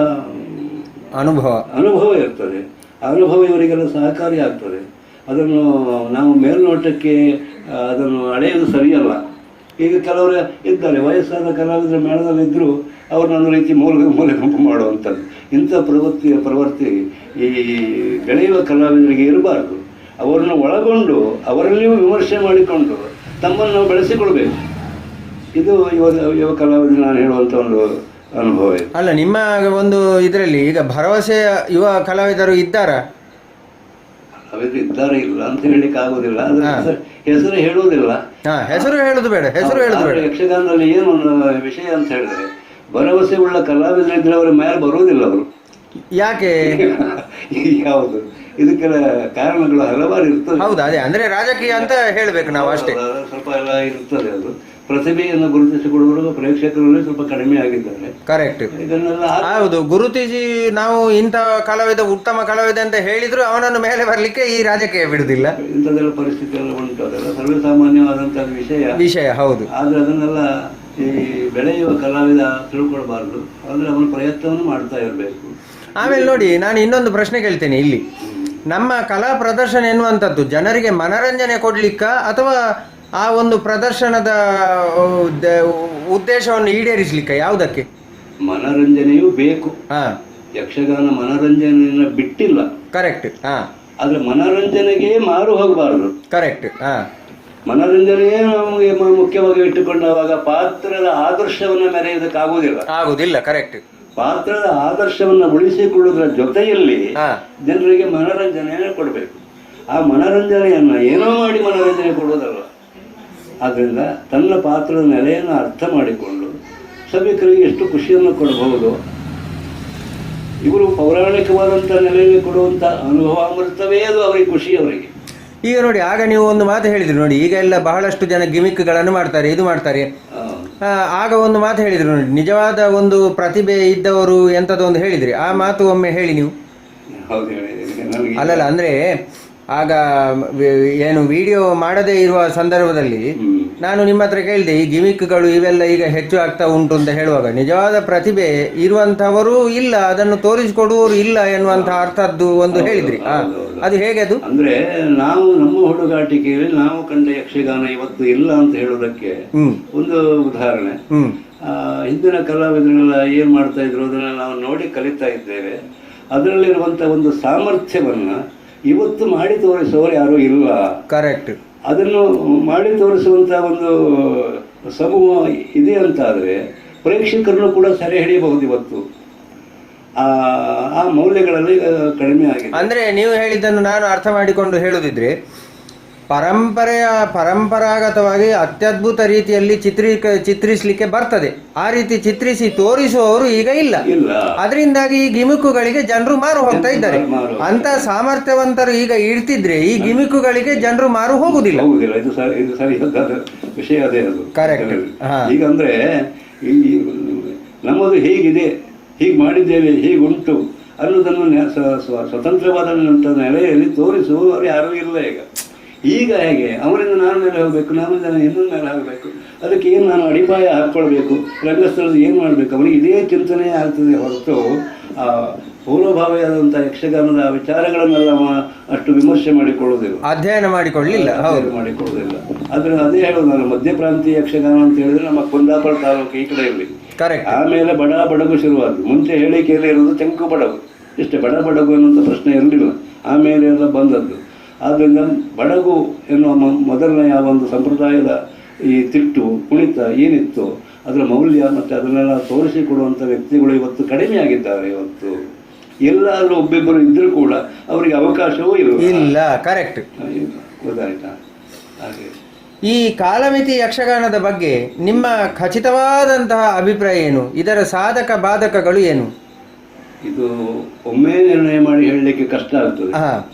S3: ಅನುಭವ ಇರ್ತದೆ. ಆ ಅನುಭವ ಇವರಿಗೆಲ್ಲ ಸಹಕಾರಿ ಆಗ್ತದೆ. ಅದನ್ನು ನಾವು ಮೇಲ್ನೋಟಕ್ಕೆ ಅದನ್ನು ಅಳೆಯೋದು ಸರಿಯಲ್ಲ. ಈಗ ಕೆಲವರು ಇದ್ದಾರೆ, ವಯಸ್ಸಾದ ಕಲಾವಿದರ ಮೇಳದಲ್ಲಿದ್ದರೂ ಅವ್ರನ್ನೊಂದು ರೀತಿ ಮೂಲೆ ಗುಂಪು ಮಾಡುವಂಥದ್ದು. ಇಂಥ ಪ್ರವೃತ್ತಿ ಈ ಬೆಳೆಯುವ ಕಲಾವಿದರಿಗೆ ಇರಬಾರ್ದು. ಅವರನ್ನು ಒಳಗೊಂಡು ಅವರಲ್ಲಿಯೂ ವಿಮರ್ಶೆ ಮಾಡಿಕೊಂಡು ತಮ್ಮನ್ನು ಬೆಳೆಸಿಕೊಳ್ಬೇಕು. ಇದು ಯುವ ಕಲಾವಿದರು ನಾನು ಹೇಳುವಂಥ ಒಂದು ಅನುಭವ ಇದೆ.
S2: ಅಲ್ಲ, ನಿಮ್ಮ ಒಂದು ಇದರಲ್ಲಿ ಈಗ ಭರವಸೆಯ ಯುವ ಕಲಾವಿದರು ಇದ್ದಾರಾ?
S3: ಕಲಾವಿದರು ಇದ್ದಾರೆ, ಇಲ್ಲ ಅಂತ ಹೇಳಲಿಕ್ಕೆ ಆಗುದಿಲ್ಲ. ಹೆಸರು ಹೇಳುವುದಿಲ್ಲ.
S2: ಹೆಸರು ಹೇಳುದು ಬೇಡ.
S3: ಯಕ್ಷಗಾನದಲ್ಲಿ ಏನು ವಿಷಯ ಅಂತ ಹೇಳಿದ್ರೆ, ಭರವಸೆ ಉಳ್ಳ ಕಲಾವಿದರಿದ್ರೆ ಅವರ ಮೇಲೆ ಬರುವುದಿಲ್ಲ ಅವರು.
S2: ಯಾಕೆ?
S3: ಯಾವುದು ಇದಕ್ಕೆಲ್ಲ ಕಾರಣಗಳು ಹಲವಾರು ಇರ್ತದೆ.
S2: ಹೌದಾ? ಅದೇ ಅಂದ್ರೆ ರಾಜಕೀಯ ಅಂತ ಹೇಳ್ಬೇಕು ನಾವು ಅಷ್ಟೇ.
S3: ಸ್ವಲ್ಪ ಎಲ್ಲ ಇರ್ತದೆ. ಅದು ಪ್ರತಿಭೆಯನ್ನು ಗುರುತಿಸಿಕೊಡುವರು ಪ್ರೇಕ್ಷಕರಲ್ಲಿ ಸ್ವಲ್ಪ ಕಡಿಮೆ ಆಗಿದ್ದಾರೆ.
S2: ಕರೆಕ್ಟ್.
S3: ಇದನ್ನೆಲ್ಲ
S2: ಹೌದು. ಗುರುತಿಸಿ ನಾವು ಇಂಥ ಕಲಾವಿದ ಉತ್ತಮ ಕಲಾವಿದ ಅಂತ ಹೇಳಿದ್ರು ಅವನನ್ನು ಮೇಲೆ ಬರ್ಲಿಕ್ಕೆ ಈ ರಾಜಕೀಯ ಬಿಡುದಿಲ್ಲ.
S3: ಇಂಥದ್ದೆಲ್ಲ ಪರಿಸ್ಥಿತಿ ಎಲ್ಲ ಉಂಟು. ಅದೆಲ್ಲ ಸರ್ವೇಸಾಮಾನ್ಯವಾದಂತಹ ವಿಷಯ.
S2: ಹೌದು.
S3: ಆದ್ರೆ ಅದನ್ನೆಲ್ಲ ಈ ಬೆಳೆಯುವ ಕಲಾವಿದ ತಿಳ್ಕೊಳ್ಬಾರ್ದು. ಅಂದ್ರೆ ಅವನ ಪ್ರಯತ್ನವನ್ನು ಮಾಡ್ತಾ ಇರಬೇಕು.
S2: ಆಮೇಲೆ ನೋಡಿ, ನಾನು ಇನ್ನೊಂದು ಪ್ರಶ್ನೆ ಕೇಳ್ತೇನೆ ಇಲ್ಲಿ. ನಮ್ಮ ಕಲಾ ಪ್ರದರ್ಶನ ಎನ್ನುವಂಥದ್ದು ಜನರಿಗೆ ಮನರಂಜನೆ ಕೊಡ್ಲಿಕ್ಕ ಅಥವಾ ಆ ಒಂದು ಪ್ರದರ್ಶನದ ಉದ್ದೇಶವನ್ನು ಈಡೇರಿಸಲಿಕ್ಕ, ಯಾವುದಕ್ಕೆ?
S3: ಮನರಂಜನೆಯೂ ಬೇಕು. ಯಕ್ಷಗಾನ ಮನರಂಜನೆಯನ್ನ ಬಿಟ್ಟಿಲ್ಲ.
S2: ಕರೆಕ್ಟ್.
S3: ಆದ್ರೆ ಮನರಂಜನೆಗೆ ಮಾರು ಹೋಗಬಾರದು.
S2: ಕರೆಕ್ಟ್.
S3: ಮನರಂಜನೆಯೇ ನಮಗೆ ಮುಖ್ಯವಾಗಿ ಇಟ್ಟುಕೊಂಡಾಗ ಪಾತ್ರದ ಆದರ್ಶವನ್ನ ಮೆರೆಯುವುದಕ್ಕಾಗುವುದಿಲ್ಲ.
S2: ಕರೆಕ್ಟ್.
S3: ಪಾತ್ರದ ಆದರ್ಶವನ್ನ ಉಳಿಸಿಕೊಳ್ಳುವುದರ ಜೊತೆಯಲ್ಲಿ ಜನರಿಗೆ ಮನರಂಜನೆಯನ್ನು ಕೊಡಬೇಕು. ಆ ಮನರಂಜನೆಯನ್ನ ಏನೋ ಮಾಡಿ ಮನರಂಜನೆ ಕೊಡುವುದಲ್ಲ. ಆದ್ದರಿಂದ ತನ್ನ ಪಾತ್ರದ ನೆಲೆಯನ್ನು ಅರ್ಥ ಮಾಡಿಕೊಂಡು ಸಭಿಕರಿಗೆ ಎಷ್ಟು ಖುಷಿಯನ್ನು ಕೊಡಬಹುದು. ಇವರು ಪೌರಾಣಿಕವಾದಂಥ ನೆಲೆಯಲ್ಲಿ ಕೊಡುವಂಥ ಅನುಭವಾಮೃತವೇ ಅದು ಅವರಿಗೆ ಖುಷಿ. ಅವರಿಗೆ
S2: ಈಗ ನೋಡಿ, ಆಗ ನೀವು ಒಂದು ಮಾತು ಹೇಳಿದ್ರಿ ನೋಡಿ, ಈಗ ಎಲ್ಲ ಬಹಳಷ್ಟು ಜನ ಗಿಮಿಕ್ಗಳನ್ನು ಮಾಡ್ತಾರೆ, ಇದು ಮಾಡ್ತಾರೆ. ಆಗ ಒಂದು ಮಾತು ಹೇಳಿದ್ರು ನೋಡಿ, ನಿಜವಾದ ಒಂದು ಪ್ರತಿಭೆ ಇದ್ದವರು ಎಂಥದ್ದು ಒಂದು ಹೇಳಿದ್ರಿ. ಆ ಮಾತು ಒಮ್ಮೆ ಹೇಳಿ ನೀವು.
S3: ಹೌದು ಹೇಳಿದ್ದೀನಿ ನನಗೆ.
S2: ಅಲ್ಲಲ್ಲ, ಅಂದರೆ ಆಗ ಏನು ವಿಡಿಯೋ ಮಾಡದೇ ಇರುವ ಸಂದರ್ಭದಲ್ಲಿ ನಾನು ನಿಮ್ಮ ಹತ್ರ ಕೇಳಿದೆ, ಈ ಗಿಮಿಕ್ಗಳು ಇವೆಲ್ಲ ಈಗ ಹೆಚ್ಚು ಆಗ್ತಾ ಉಂಟು ಅಂತ ಹೇಳುವಾಗ, ನಿಜವಾದ ಪ್ರತಿಭೆ ಇರುವಂಥವರು ಇಲ್ಲ, ಅದನ್ನು ತೋರಿಸಿಕೊಡುವವರು ಇಲ್ಲ ಎನ್ನುವಂತಹ ಅರ್ಥದ್ದು ಒಂದು ಹೇಳಿದ್ರಿ. ಅದು ಹೇಗೆ ಅದು?
S3: ಅಂದ್ರೆ ನಾವು ನಮ್ಮ ಹುಡುಗಾಟಿಕೆಯಲ್ಲಿ ನಾವು ಕಂಡ ಯಕ್ಷಗಾನ ಇವತ್ತು ಇಲ್ಲ ಅಂತ ಹೇಳೋದಕ್ಕೆ ಒಂದು ಉದಾಹರಣೆ. ಹಿಂದಿನ ಕಲಾವಿದರೆಲ್ಲ ಏನ್ ಮಾಡ್ತಾ ಇದ್ರು ಅದನ್ನ ನಾವು ನೋಡಿ ಕಲಿತಾ ಇದ್ದೇವೆ. ಅದರಲ್ಲಿರುವಂತ ಒಂದು ಸಾಮರ್ಥ್ಯವನ್ನ ಇವತ್ತು ಮಾಡಿ ತೋರಿಸುವವರು ಯಾರು ಇಲ್ಲ.
S2: ಕರೆಕ್ಟ್.
S3: ಅದನ್ನು ಮಾಡಿ ತೋರಿಸುವಂತ ಒಂದು ಸಮೂಹ ಇದೆ ಅಂತಾದ್ರೆ ಪ್ರೇಕ್ಷಕರನ್ನು ಕೂಡ ಸೆರೆ ಹಿಡಿಯಬಹುದು. ಇವತ್ತು ಆ ಮೌಲ್ಯಗಳಲ್ಲಿ ಕಡಿಮೆ ಆಗಿದೆ.
S2: ಅಂದ್ರೆ ನೀವು ಹೇಳಿದ್ದನ್ನು ನಾನು ಅರ್ಥ ಮಾಡಿಕೊಂಡು ಹೇಳುದಿದ್ರೆ, ಪರಂಪರಾಗತವಾಗಿ ಅತ್ಯದ್ಭುತ ರೀತಿಯಲ್ಲಿ ಚಿತ್ರಿಸಲಿಕ್ಕೆ ಬರ್ತದೆ, ಆ ರೀತಿ ಚಿತ್ರಿಸಿ ತೋರಿಸುವವರು ಈಗ ಇಲ್ಲ. ಅದರಿಂದಾಗಿ ಈ ಗಿಮಿಕ್ಕುಗಳಿಗೆ ಜನರು ಮಾರು ಹೋಗ್ತಾ ಇದ್ದಾರೆ. ಅಂತ ಸಾಮರ್ಥ್ಯವಂತರು ಈಗ ಇರ್ತಿದ್ರೆ ಈ ಗಿಮಿಕ್ಕುಗಳಿಗೆ ಜನರು ಮಾರು ಹೋಗುದಿಲ್ಲ.
S3: ಇದು ಸರಿಯಾದ ವಿಷಯ ಅದೇ ಅದು.
S2: ಕರೆಕ್ಟ್.
S3: ಈಗ ಅಂದ್ರೆ ನಮ್ಮದು ಹೇಗಿದೆ, ಹೀಗೆ ಮಾಡಿದ್ದೇವೆ, ಹೀಗುಂಟು ಅನ್ನೋದನ್ನು ಸ್ವತಂತ್ರವಾದ ನೆಲೆಯಲ್ಲಿ ತೋರಿಸುವವರು ಯಾರೂ ಇಲ್ಲ ಈಗ ಹೇಗೆ ಅವರಿಂದ ನಾನು ಮೇಲೆ ಹೋಗಬೇಕು, ನಾನಿಂದ ಇನ್ನೊಂದು ಮೇಲೆ ಹೋಗಬೇಕು, ಅದಕ್ಕೆ ಏನು ನಾನು ಅಡಿಪಾಯ ಹಾಕ್ಕೊಳ್ಬೇಕು, ರಂಗಸ್ಥಳದ ಏನು ಮಾಡಬೇಕು, ಅವನಿಗೆ ಇದೇ ಚಿಂತನೆ ಆಗ್ತದೆ ಹೊರತು ಪೂರ್ವಭಾವಿಯಾದಂಥ ಯಕ್ಷಗಾನದ ವಿಚಾರಗಳನ್ನೆಲ್ಲ ಅಷ್ಟು ವಿಮರ್ಶೆ ಮಾಡಿಕೊಳ್ಳುವುದಿಲ್ಲ,
S2: ಅಧ್ಯಯನ ಮಾಡಿಕೊಳ್ಳಲಿಲ್ಲ.
S3: ಆದರೆ ಅದೇ ಹೇಳೋದು ನಾನು, ಮಧ್ಯಪ್ರಾಂತೀಯ ಯಕ್ಷಗಾನ ಅಂತ ಹೇಳಿದ್ರೆ ನಮ್ಮ ಕುಂದಾಪುರ ತಾಲೂಕು ಈ ಕಡೆಯಲ್ಲಿ. ಆಮೇಲೆ ಬಡಗು ಶುರುವಾದ್ದು. ಮುಂಚೆ ಹೇಳಿಕೆಯಲ್ಲಿ ಇರೋದು ತೆಂಕು ಬಡಗು, ಇಷ್ಟೇ. ಬಡಗು ಅನ್ನುವಂಥ ಪ್ರಶ್ನೆ ಇರಲಿಲ್ಲ, ಆಮೇಲೆ ಎಲ್ಲ ಬಂದದ್ದು. ಆದ್ದರಿಂದ ಬಡಗು ಎನ್ನುವ ಮೊದಲನೆಯ ಒಂದು ಸಂಪ್ರದಾಯದ ಈ ತಿಟ್ಟು ಕುಣಿತ ಏನಿತ್ತು ಅದರ ಮೌಲ್ಯ ಮತ್ತು ಅದನ್ನೆಲ್ಲ ತೋರಿಸಿಕೊಡುವಂಥ ವ್ಯಕ್ತಿಗಳು ಇವತ್ತು ಕಡಿಮೆ ಆಗಿದ್ದಾರೆ. ಇವತ್ತು ಎಲ್ಲಾದರೂ ಒಬ್ಬಿಬ್ಬರು ಇದ್ರೂ ಕೂಡ ಅವರಿಗೆ ಅವಕಾಶವೂ ಇಲ್ಲ.
S2: ಕರೆಕ್ಟ್.
S3: ಗೊತ್ತಾಯ್ತಾ? ಹಾಗೆ
S2: ಈ ಕಾಲಮಿತಿ ಯಕ್ಷಗಾನದ ಬಗ್ಗೆ ನಿಮ್ಮ ಖಚಿತವಾದಂತಹ ಅಭಿಪ್ರಾಯ ಏನು? ಇದರ ಸಾಧಕ ಬಾಧಕಗಳು ಏನು?
S3: ಇದು ಒಮ್ಮೆ ನಿರ್ಣಯ ಮಾಡಿ ಹೇಳಲಿಕ್ಕೆ ಕಷ್ಟ ಆಗ್ತದೆ.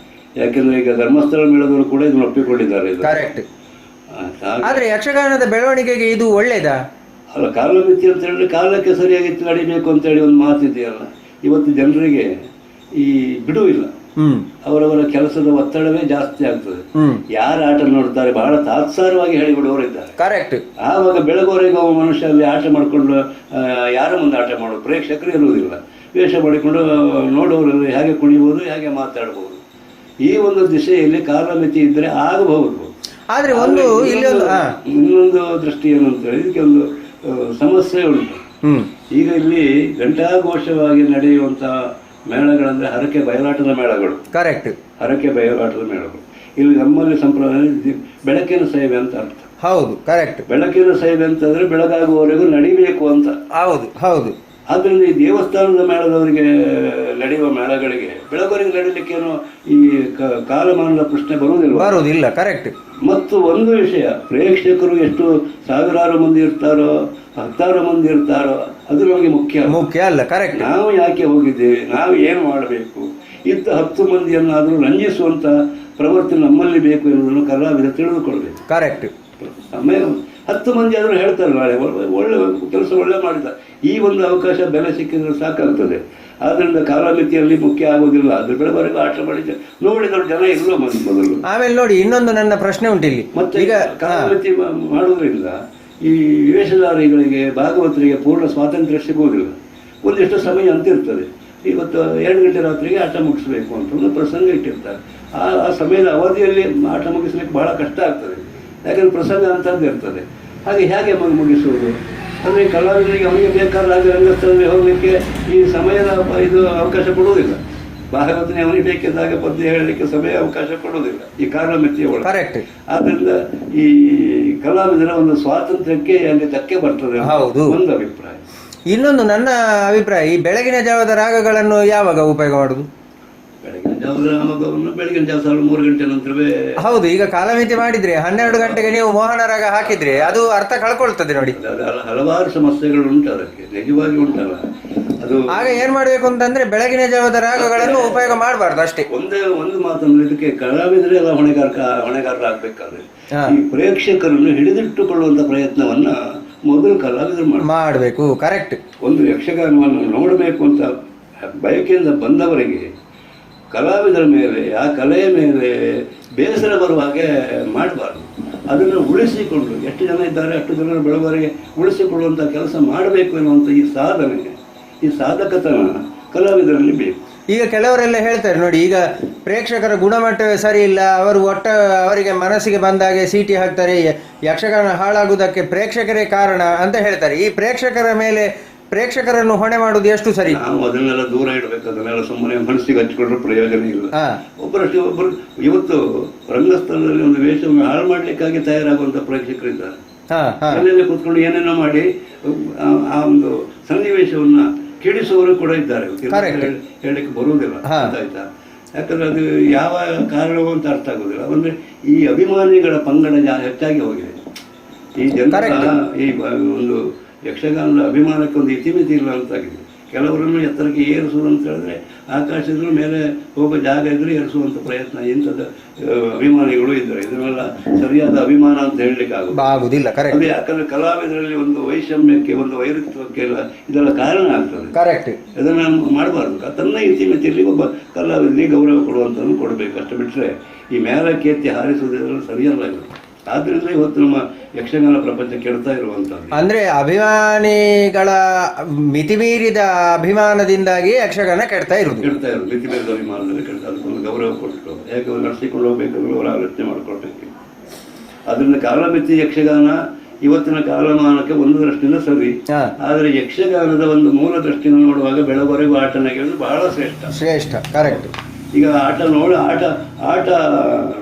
S3: ಯಾಕೆಂದ್ರೆ ಈಗ ಧರ್ಮಸ್ಥಳ ಮೇಳದವರು ಕೂಡ ಇದನ್ನು ಒಪ್ಪಿಕೊಂಡಿದ್ದಾರೆ.
S2: ಕರೆಕ್ಟ್. ಆದ್ರೆ ಯಕ್ಷಗಾನದ ಬೆಳವಣಿಗೆಗೆ ಇದು ಒಳ್ಳೇದಾ?
S3: ಅಲ್ಲ, ಕಾಲಮಿತಿ ಅಂತ ಹೇಳಿದ್ರೆ ಕಾಲಕ್ಕೆ ಸರಿಯಾಗಿ ನಡಿಬೇಕು ಅಂತ ಹೇಳಿ ಒಂದು ಮಾತಿದೆಯಲ್ಲ. ಇವತ್ತು ಜನರಿಗೆ ಈ ಬಿಡುವಿಲ್ಲ, ಅವರವರ ಕೆಲಸದ ಒತ್ತಡವೇ ಜಾಸ್ತಿ ಆಗ್ತದೆ. ಯಾರ ಆಟ ನೋಡ್ತಾರೆ ಬಹಳ ತಾತ್ಸಾರವಾಗಿ ಹೇಳಿಬಿಡುವವರು ಇದ್ದಾರೆ.
S2: ಕರೆಕ್ಟ್.
S3: ಆವಾಗ ಬೆಳಗುವರೆಗೆ ಒಬ್ಬ ಮನುಷ್ಯ ಅಲ್ಲಿ ಆಟ ಮಾಡಿಕೊಂಡು ಯಾರ ಮುಂದೆ ಆಟ ಮಾಡೋದು, ಪ್ರೇಕ್ಷಕರು ಇರುವುದಿಲ್ಲ. ವೇಷ ಮಾಡಿಕೊಂಡು ನೋಡುವವರು ಹೇಗೆ ಕುಣಿಬಹುದು, ಹೇಗೆ ಮಾತಾಡಬಹುದು. ಈ ಒಂದು ದಿಶೆಯಲ್ಲಿ ಕಾಲಮಿತಿ ಇದ್ರೆ ಆಗಬಹುದು.
S2: ಆದ್ರೆ ಒಂದು
S3: ಇನ್ನೊಂದು ದೃಷ್ಟಿ ಏನು ಅಂತ ಹೇಳಿ ಇದಕ್ಕೆ ಒಂದು ಸಮಸ್ಯೆ ಉಂಟು. ಈಗ ಇಲ್ಲಿ ಘಂಟಾಘೋಷವಾಗಿ ನಡೆಯುವಂತ ಮೇಳಗಳಂದ್ರೆ ಹರಕೆ ಬಯಲಾಟದ ಮೇಳಗಳು.
S2: ಕರೆಕ್ಟ್.
S3: ಹರಕೆ ಬಯಲಾಟದ ಮೇಳಗಳು ಇಲ್ಲಿ ನಮ್ಮಲ್ಲಿ ಸಂಪ್ರದಾಯ ಬೆಳಕಿನ ಸೇವೆ ಅಂತ ಅರ್ಥ.
S2: ಹೌದು, ಕರೆಕ್ಟ್.
S3: ಬೆಳಕಿನ ಸೇವೆ ಅಂತಂದ್ರೆ ಬೆಳಗಾಗುವವರೆಗೂ ನಡಿಬೇಕು ಅಂತ.
S2: ಹೌದು ಹೌದು.
S3: ಆದ್ದರಿಂದ ಈ ದೇವಸ್ಥಾನದ ಮೇಳದವರಿಗೆ ನಡೆಯುವ ಮೇಳಗಳಿಗೆ ಬೆಳಗುವರೆಗೆ ನಡೀಲಿಕ್ಕೇನು ಈ ಕಾಲಮಾನದ ಪ್ರಶ್ನೆ ಬರುವುದಿಲ್ಲ.
S2: ಕರೆಕ್ಟ್.
S3: ಮತ್ತು ಒಂದು ವಿಷಯ, ಪ್ರೇಕ್ಷಕರು ಎಷ್ಟು ಸಾವಿರಾರು ಮಂದಿ ಇರ್ತಾರೋ, ಹತ್ತಾರು ಮಂದಿ ಇರ್ತಾರೋ ಅದು ನಮಗೆ ಮುಖ್ಯ
S2: ಅಲ್ಲ. ಕರೆಕ್ಟ್.
S3: ನಾವು ಯಾಕೆ ಹೋಗಿದ್ದೇವೆ, ನಾವು ಏನು ಮಾಡಬೇಕು, ಇಂಥ 10 ಮಂದಿಯನ್ನಾದರೂ ರಂಜಿಸುವಂತ ಪ್ರವೃತ್ತಿ ನಮ್ಮಲ್ಲಿ ಬೇಕು ಎನ್ನುವುದನ್ನು ಕಲಾವಿದ ತಿಳಿದುಕೊಳ್ಬೇಕು.
S2: ಕರೆಕ್ಟ್.
S3: ಸಮಯ 10 ಮಂದಿ ಆದರೂ ಹೇಳ್ತಾರೆ ನಾಳೆ ಒಳ್ಳೆ ಕೆಲಸ ಒಳ್ಳೆ ಮಾಡಿದ, ಈ ಒಂದು ಅವಕಾಶ ಬೆಲೆ ಸಿಕ್ಕಿದ್ರೆ ಸಾಕಾಗ್ತದೆ. ಆದ್ರಿಂದ ಕಾಲಮಿತಿಯಲ್ಲಿ ಮುಖ್ಯ ಆಗೋದಿಲ್ಲ. ಅದ್ರ ಬೆಳವರೆಗೂ ಆಟ ಮಾಡಿದ್ರೆ ನೋಡಿದ್ರು ಜನ ಇಲ್ಲೋ ಮೊದಲು.
S2: ಆಮೇಲೆ ನೋಡಿ, ಇನ್ನೊಂದು ನನ್ನ ಪ್ರಶ್ನೆ ಉಂಟಿಲ್ಲಿ.
S3: ಮತ್ತೆ ಈಗ ಕಾಲಮಿತಿ ಮಾಡೋದ್ರಿಂದ ಈ ವೇಷಧಾರಿಗಳಿಗೆ ಭಾಗವತರಿಗೆ ಪೂರ್ಣ ಸ್ವಾತಂತ್ರ್ಯ ಸಿಗುವುದಿಲ್ಲ. ಒಂದಿಷ್ಟು ಸಮಯ ಅಂತ ಇರ್ತದೆ. ಇವತ್ತು 2 ಗಂಟೆ ರಾತ್ರಿಗೆ ಆಟ ಮುಗಿಸ್ಬೇಕು ಅಂತ ಒಂದು ಪ್ರಸಂಗ ಇಟ್ಟಿರ್ತಾರೆ. ಆ ಸಮಯದ ಅವಧಿಯಲ್ಲಿ ಆಟ ಮುಗಿಸ್ಲಿಕ್ಕೆ ಬಹಳ ಕಷ್ಟ ಆಗ್ತದೆ. ಯಾಕಂದ್ರೆ ಪ್ರಸಂಗ ಅಂತದ್ದು ಇರ್ತದೆ. ಹಾಗೆ ಹೇಗೆ ಮುಗಿಸುವುದು ಅಂದರೆ ಕಲಾವಿದರಿಗೆ ಅವನಿಗೆ ಬೇಕಾದ ಹಾಗೆ ರಂಗಸ್ಥಳದಲ್ಲಿ ಹೋಗಲಿಕ್ಕೆ ಈ ಸಮಯದ ಇದು ಅವಕಾಶ ಕೊಡುವುದಿಲ್ಲ. ಭಾಗವತನೇ ಅವನಿಗೆ ಬೇಕಿದ್ದಾಗ ಪದ್ಯ ಹೇಳಲಿಕ್ಕೆ ಸಮಯ ಅವಕಾಶ ಕೊಡುವುದಿಲ್ಲ ಈ ಕಾಲಮಿತಿಯ ಒಳಗೆ.
S2: ಕರೆಕ್ಟ್.
S3: ಆದ್ರಿಂದ ಈ ಕಲಾವಿದರ ಒಂದು ಸ್ವಾತಂತ್ರ್ಯಕ್ಕೆ ಅಲ್ಲಿ ಧಕ್ಕೆ ಬರ್ತದೆ. ಒಂದು ಅಭಿಪ್ರಾಯ.
S2: ಇನ್ನೊಂದು ನನ್ನ ಅಭಿಪ್ರಾಯ, ಈ ಬೆಳಗಿನ ಜಾವದ ರಾಗಗಳನ್ನು ಯಾವಾಗ ಉಪಯೋಗ ಮಾಡುದು?
S3: ಬೆಳಗಿನ ಜಾವದ ರಾಗವನ್ನು ಬೆಳಗಿನ ಜಾವ 3 ಗಂಟೆ ನಂತರವೇ.
S2: ಹೌದು. ಈಗ ಕಾಲಮಿತಿ ಮಾಡಿದ್ರೆ 12 ಗಂಟೆಗೆ ನೀವು ಮೋಹನ ರಾಗ ಹಾಕಿದ್ರೆ ಅದು ಅರ್ಥ ಕಳ್ಕೊಳ್ತದೆ ನೋಡಿ.
S3: ಹಲವಾರು ಸಮಸ್ಯೆಗಳು ಉಂಟು, ಅದಕ್ಕೆ ನಿಜವಾಗಿ ಉಂಟಲ್ಲ. ಅದು
S2: ಆಗ ಏನ್ ಮಾಡ್ಬೇಕು ಅಂತಂದ್ರೆ ಬೆಳಗಿನ ಜಾವದ ರಾಗಗಳನ್ನು ಉಪಯೋಗ ಮಾಡಬಾರ್ದು ಅಷ್ಟೇ.
S3: ಒಂದು ಮಾತಂದ್ರೆ ಇದಕ್ಕೆ ಕಲಾವಿದರೆ ಎಲ್ಲ ಹೊಣೆಗಾರರಾಗಬೇಕಾದ್ರೆ ಈ ಪ್ರೇಕ್ಷಕರನ್ನು ಹಿಡಿದಿಟ್ಟುಕೊಳ್ಳುವಂತ ಪ್ರಯತ್ನವನ್ನ ಮೊದಲು ಕಲಾವಿದರು
S2: ಮಾಡಬೇಕು. ಕರೆಕ್ಟ್.
S3: ಒಂದು ಯಕ್ಷಗಾನವನ್ನು ನೋಡಬೇಕು ಅಂತ ಬಯಕೆಯಿಂದ ಬಂದವರಿಗೆ ಕಲಾವಿದರ ಮೇಲೆ, ಆ ಕಲೆಯ ಮೇಲೆ ಬೇಸರ ಬರುವ ಹಾಗೆ ಮಾಡಬಾರ್ದು. ಅದನ್ನು ಉಳಿಸಿಕೊಂಡು, ಎಷ್ಟು ಜನ ಇದ್ದಾರೆ ಅಷ್ಟು ಜನರ ಬೆಳವರಿಗೆ ಉಳಿಸಿಕೊಳ್ಳುವಂಥ ಕೆಲಸ ಮಾಡಬೇಕು ಎನ್ನುವಂಥ ಈ ಸಾಧನೆ, ಈ ಸಾಧಕತನ ಕಲಾವಿದರಲ್ಲಿ ಬೇಕು.
S2: ಈಗ ಕೆಲವರೆಲ್ಲ ಹೇಳ್ತಾರೆ ನೋಡಿ, ಈಗ ಪ್ರೇಕ್ಷಕರ ಗುಣಮಟ್ಟವೇ ಸರಿ ಇಲ್ಲ, ಅವರು ಅವರಿಗೆ ಮನಸ್ಸಿಗೆ ಬಂದಾಗೆ ಸೀಟಿ ಹಾಕ್ತಾರೆ, ಯಕ್ಷಗಾನ ಹಾಳಾಗುವುದಕ್ಕೆ ಪ್ರೇಕ್ಷಕರೇ ಕಾರಣ ಅಂತ ಹೇಳ್ತಾರೆ. ಈ ಪ್ರೇಕ್ಷಕರನ್ನು ಹೊಣೆ ಮಾಡುವುದು ಎಷ್ಟು ಸರಿ?
S3: ನಾವು ಅದನ್ನೆಲ್ಲ ದೂರ ಇಡಬೇಕು. ಅದನ್ನೆಲ್ಲ ಸುಮ್ಮನೆ ಮನಸ್ಸಿಗೆ ಹಚ್ಕೊಂಡ್ರೆ ಪ್ರಯೋಜನ ಇಲ್ಲ. ಒಬ್ಬರು ಇವತ್ತು ರಂಗಸ್ಥಳದಲ್ಲಿ ಒಂದು ವೇಷವನ್ನು ಹಾಳು ಮಾಡ್ಲಿಕ್ಕಾಗಿ ತಯಾರಾಗುವಂತ ಪ್ರೇಕ್ಷಕರಿದ್ದಾರೆ. ಮನೆಯಲ್ಲಿ ಕೂತ್ಕೊಂಡು ಏನೇನೋ ಮಾಡಿ ಆ ಒಂದು ಸನ್ನಿವೇಶವನ್ನ ಕೆಡಿಸುವವರು ಕೂಡ ಇದ್ದಾರೆ. ಹೇಳಲಿಕ್ಕೆ ಬರುವುದಿಲ್ಲ, ಆಯ್ತಾ? ಯಾಕಂದ್ರೆ ಅದು ಯಾವ ಕಾರಣವೂ ಅಂತ ಅರ್ಥ ಆಗುದಿಲ್ಲ. ಅಂದ್ರೆ ಈ ಅಭಿಮಾನಿಗಳ ಪಂಗಡ ಹೆಚ್ಚಾಗಿ ಹೋಗಿದೆ. ಈ ಜನರ ಈ ಒಂದು ಯಕ್ಷಗಾನದ ಅಭಿಮಾನಕ್ಕೆ ಒಂದು ಇತಿಮಿತಿ ಇಲ್ಲ ಅಂತಾಗಿದೆ. ಕೆಲವರನ್ನು ಎತ್ತರಕ್ಕೆ ಏರಿಸುವುದು ಅಂತ ಹೇಳಿದ್ರೆ ಆಕಾಶದ ಮೇಲೆ ಹೋಗೋ ಜಾಗ ಇದ್ರೆ ಏರಿಸುವಂತ ಪ್ರಯತ್ನ ಇಂಥದ್ದು ಅಭಿಮಾನಿಗಳು ಇದ್ದಾರೆ. ಇದನ್ನೆಲ್ಲ ಸರಿಯಾದ ಅಭಿಮಾನ ಅಂತ ಹೇಳಲಿಕ್ಕೆ ಆಗುದಿಲ್ಲ. ಅದು ಯಾಕಂದ್ರೆ ಕಲಾವಿದರಲ್ಲಿ ಒಂದು ವೈಷಮ್ಯಕ್ಕೆ, ಒಂದು ವೈರುತ್ವಕ್ಕೆ ಇದೆಲ್ಲ ಕಾರಣ ಆಗ್ತದೆ.
S2: ಕರೆಕ್ಟ್.
S3: ಇದನ್ನು ಮಾಡಬಾರ್ದು. ತನ್ನ ಇತಿಮಿತಿಯಲ್ಲಿ ಒಬ್ಬ ಕಲಾವಿದರಿಗೆ ಗೌರವ ಕೊಡುವಂಥದ್ದು ಕೊಡಬೇಕು. ಅಷ್ಟು ಬಿಟ್ಟರೆ ಈ ಮೇಲಕ್ಕೆ ಎತ್ತಿ ಹಾರಿಸುವುದೆಲ್ಲ ಸರಿಯಲ್ಲ ಇದು. ಆದ್ರಿಂದ ಇವತ್ತು ನಮ್ಮ ಯಕ್ಷಗಾನ ಪ್ರಪಂಚ ಕೆಡ್ತಾ ಇರುವಂತದ್ದು.
S2: ಅಂದ್ರೆ ಅಭಿಮಾನಿಗಳ ಮಿತಿಮೀರಿದ ಅಭಿಮಾನದಿಂದಾಗಿ ಯಕ್ಷಗಾನ ಕೆಡ್ತಾ ಇರುವುದು.
S3: ಮಿತಿಮೀರಿದ ಅಭಿಮಾನದಲ್ಲಿ ಕೆಡ್ತಾ, ಅದಕ್ಕೊಂದು ಗೌರವ ಕೊಟ್ಟು ಹೇಗೆ ನಡೆಸಿಕೊಂಡು ಹೋಗ್ಬೇಕಂದ್ರೆ ಅವರ ಆಲೋಚನೆ ಮಾಡ್ಕೊಳ್ಬೇಕು. ಅದರಿಂದ ಕಾಲಮಿತಿ ಯಕ್ಷಗಾನ ಇವತ್ತಿನ ಕಾಲಮಾನಕ್ಕೆ ಒಂದು ದೃಷ್ಟಿಯಿಂದ ಸರಿ. ಆದರೆ ಯಕ್ಷಗಾನದ ಒಂದು ಮೂಲ ದೃಷ್ಟಿಯಿಂದ ನೋಡುವಾಗ ಬೆಳವರೆಗೂ ಆಟ ನೆಗೆಯುವುದು ಬಹಳ ಶ್ರೇಷ್ಠ.
S2: ಕರೆಕ್ಟ್.
S3: ಈಗ ಆಟ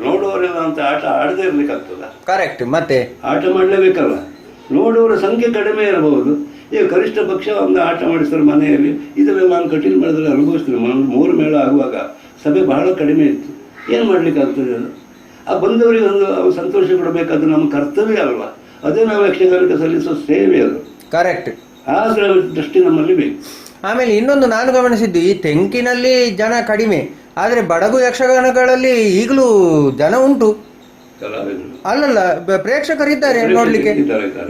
S3: ನೋಡುವವರೆಲ್ಲ ಅಂತ ಆಟ ಆಡದೇ ಇರ್ಲಿಕ್ಕಾಗ್ತದ? ಕರೆಕ್ಟ್.
S2: ಮತ್ತೆ
S3: ಆಟ ಮಾಡಲೇಬೇಕಲ್ಲ. ನೋಡುವವರ ಸಂಖ್ಯೆ ಕಡಿಮೆ ಇರಬಹುದು. ಈಗ ಕನಿಷ್ಠ ಪಕ್ಷ ಒಂದು ಆಟ ಮಾಡಿಸ್ತಾರೆ ಮನೆಯಲ್ಲಿ. ಇದರಲ್ಲಿ ನಾನು ಕಠಿಣ ಮೇಳದಲ್ಲಿ ಅನುಭವಿಸ್ತೀನಿ. 3 ಮೇಳ ಆಗುವಾಗ ಸಭೆ ಬಹಳ ಕಡಿಮೆ ಇತ್ತು. ಏನು ಮಾಡ್ಲಿಕ್ಕಾಗ್ತದೆ? ಅದು ಆ ಬಂದವರಿಗೆ ಒಂದು ಸಂತೋಷ ಕೊಡಬೇಕಾದ್ರೆ ನಮ್ಮ ಕರ್ತವ್ಯ ಅಲ್ವಾ? ಅದೇ ನಾವು ಯಕ್ಷಗಾನಕ್ಕೆ ಸಲ್ಲಿಸೋ ಸೇವೆ ಅದು.
S2: ಕರೆಕ್ಟ್.
S3: ಆ ದೃಷ್ಟಿ ನಮ್ಮಲ್ಲಿ ಬೇಕು.
S2: ಆಮೇಲೆ ಇನ್ನೊಂದು ನಾನು ಗಮನಿಸಿದ್ದು, ಈ ತೆಂಕಿನಲ್ಲಿ ಜನ ಕಡಿಮೆ, ಆದರೆ ಬಡಗು ಯಕ್ಷಗಾನಗಳಲ್ಲಿ ಈಗಲೂ ಜನ ಉಂಟು. ಅಲ್ಲಲ್ಲ, ಪ್ರೇಕ್ಷಕರಿದ್ದಾರೆ ನೋಡ್ಲಿಕ್ಕೆ.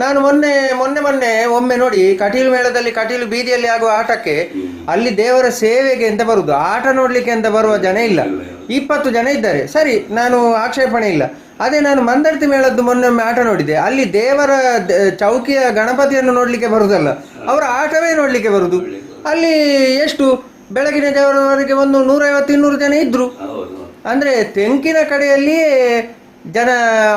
S2: ನಾನು ಮೊನ್ನೆ ಒಮ್ಮೆ ನೋಡಿ, ಕಟೀಲು ಮೇಳದಲ್ಲಿ, ಕಟೀಲು ಬೀದಿಯಲ್ಲಿ ಆಗುವ ಆಟಕ್ಕೆ ಅಲ್ಲಿ ದೇವರ ಸೇವೆಗೆ ಅಂತ ಬರುದು, ಆಟ ನೋಡ್ಲಿಕ್ಕೆ ಅಂತ ಬರುವ ಜನ ಇಲ್ಲ. 20 ಜನ ಇದ್ದಾರೆ. ಸರಿ, ನಾನು ಆಕ್ಷೇಪಣೆ ಇಲ್ಲ. ಅದೇ ನಾನು ಮಂದರ್ತಿ ಮೇಳದ್ದು ಮೊನ್ನೊಮ್ಮೆ ಆಟ ನೋಡಿದೆ. ಅಲ್ಲಿ ದೇವರ ಚೌಕಿಯ ಗಣಪತಿಯನ್ನು ನೋಡ್ಲಿಕ್ಕೆ ಬರುದಲ್ಲ, ಅವರ ಆಟವೇ ನೋಡ್ಲಿಕ್ಕೆ ಬರುದು. ಅಲ್ಲಿ ಎಷ್ಟು ಬೆಳಗಿನ ದೇವರವರೆಗೆ ಒಂದು 150-200 ಜನ ಇದ್ರು. ಅಂದ್ರೆ ತೆಂಕಿನ ಕಡೆಯಲ್ಲಿ ಜನ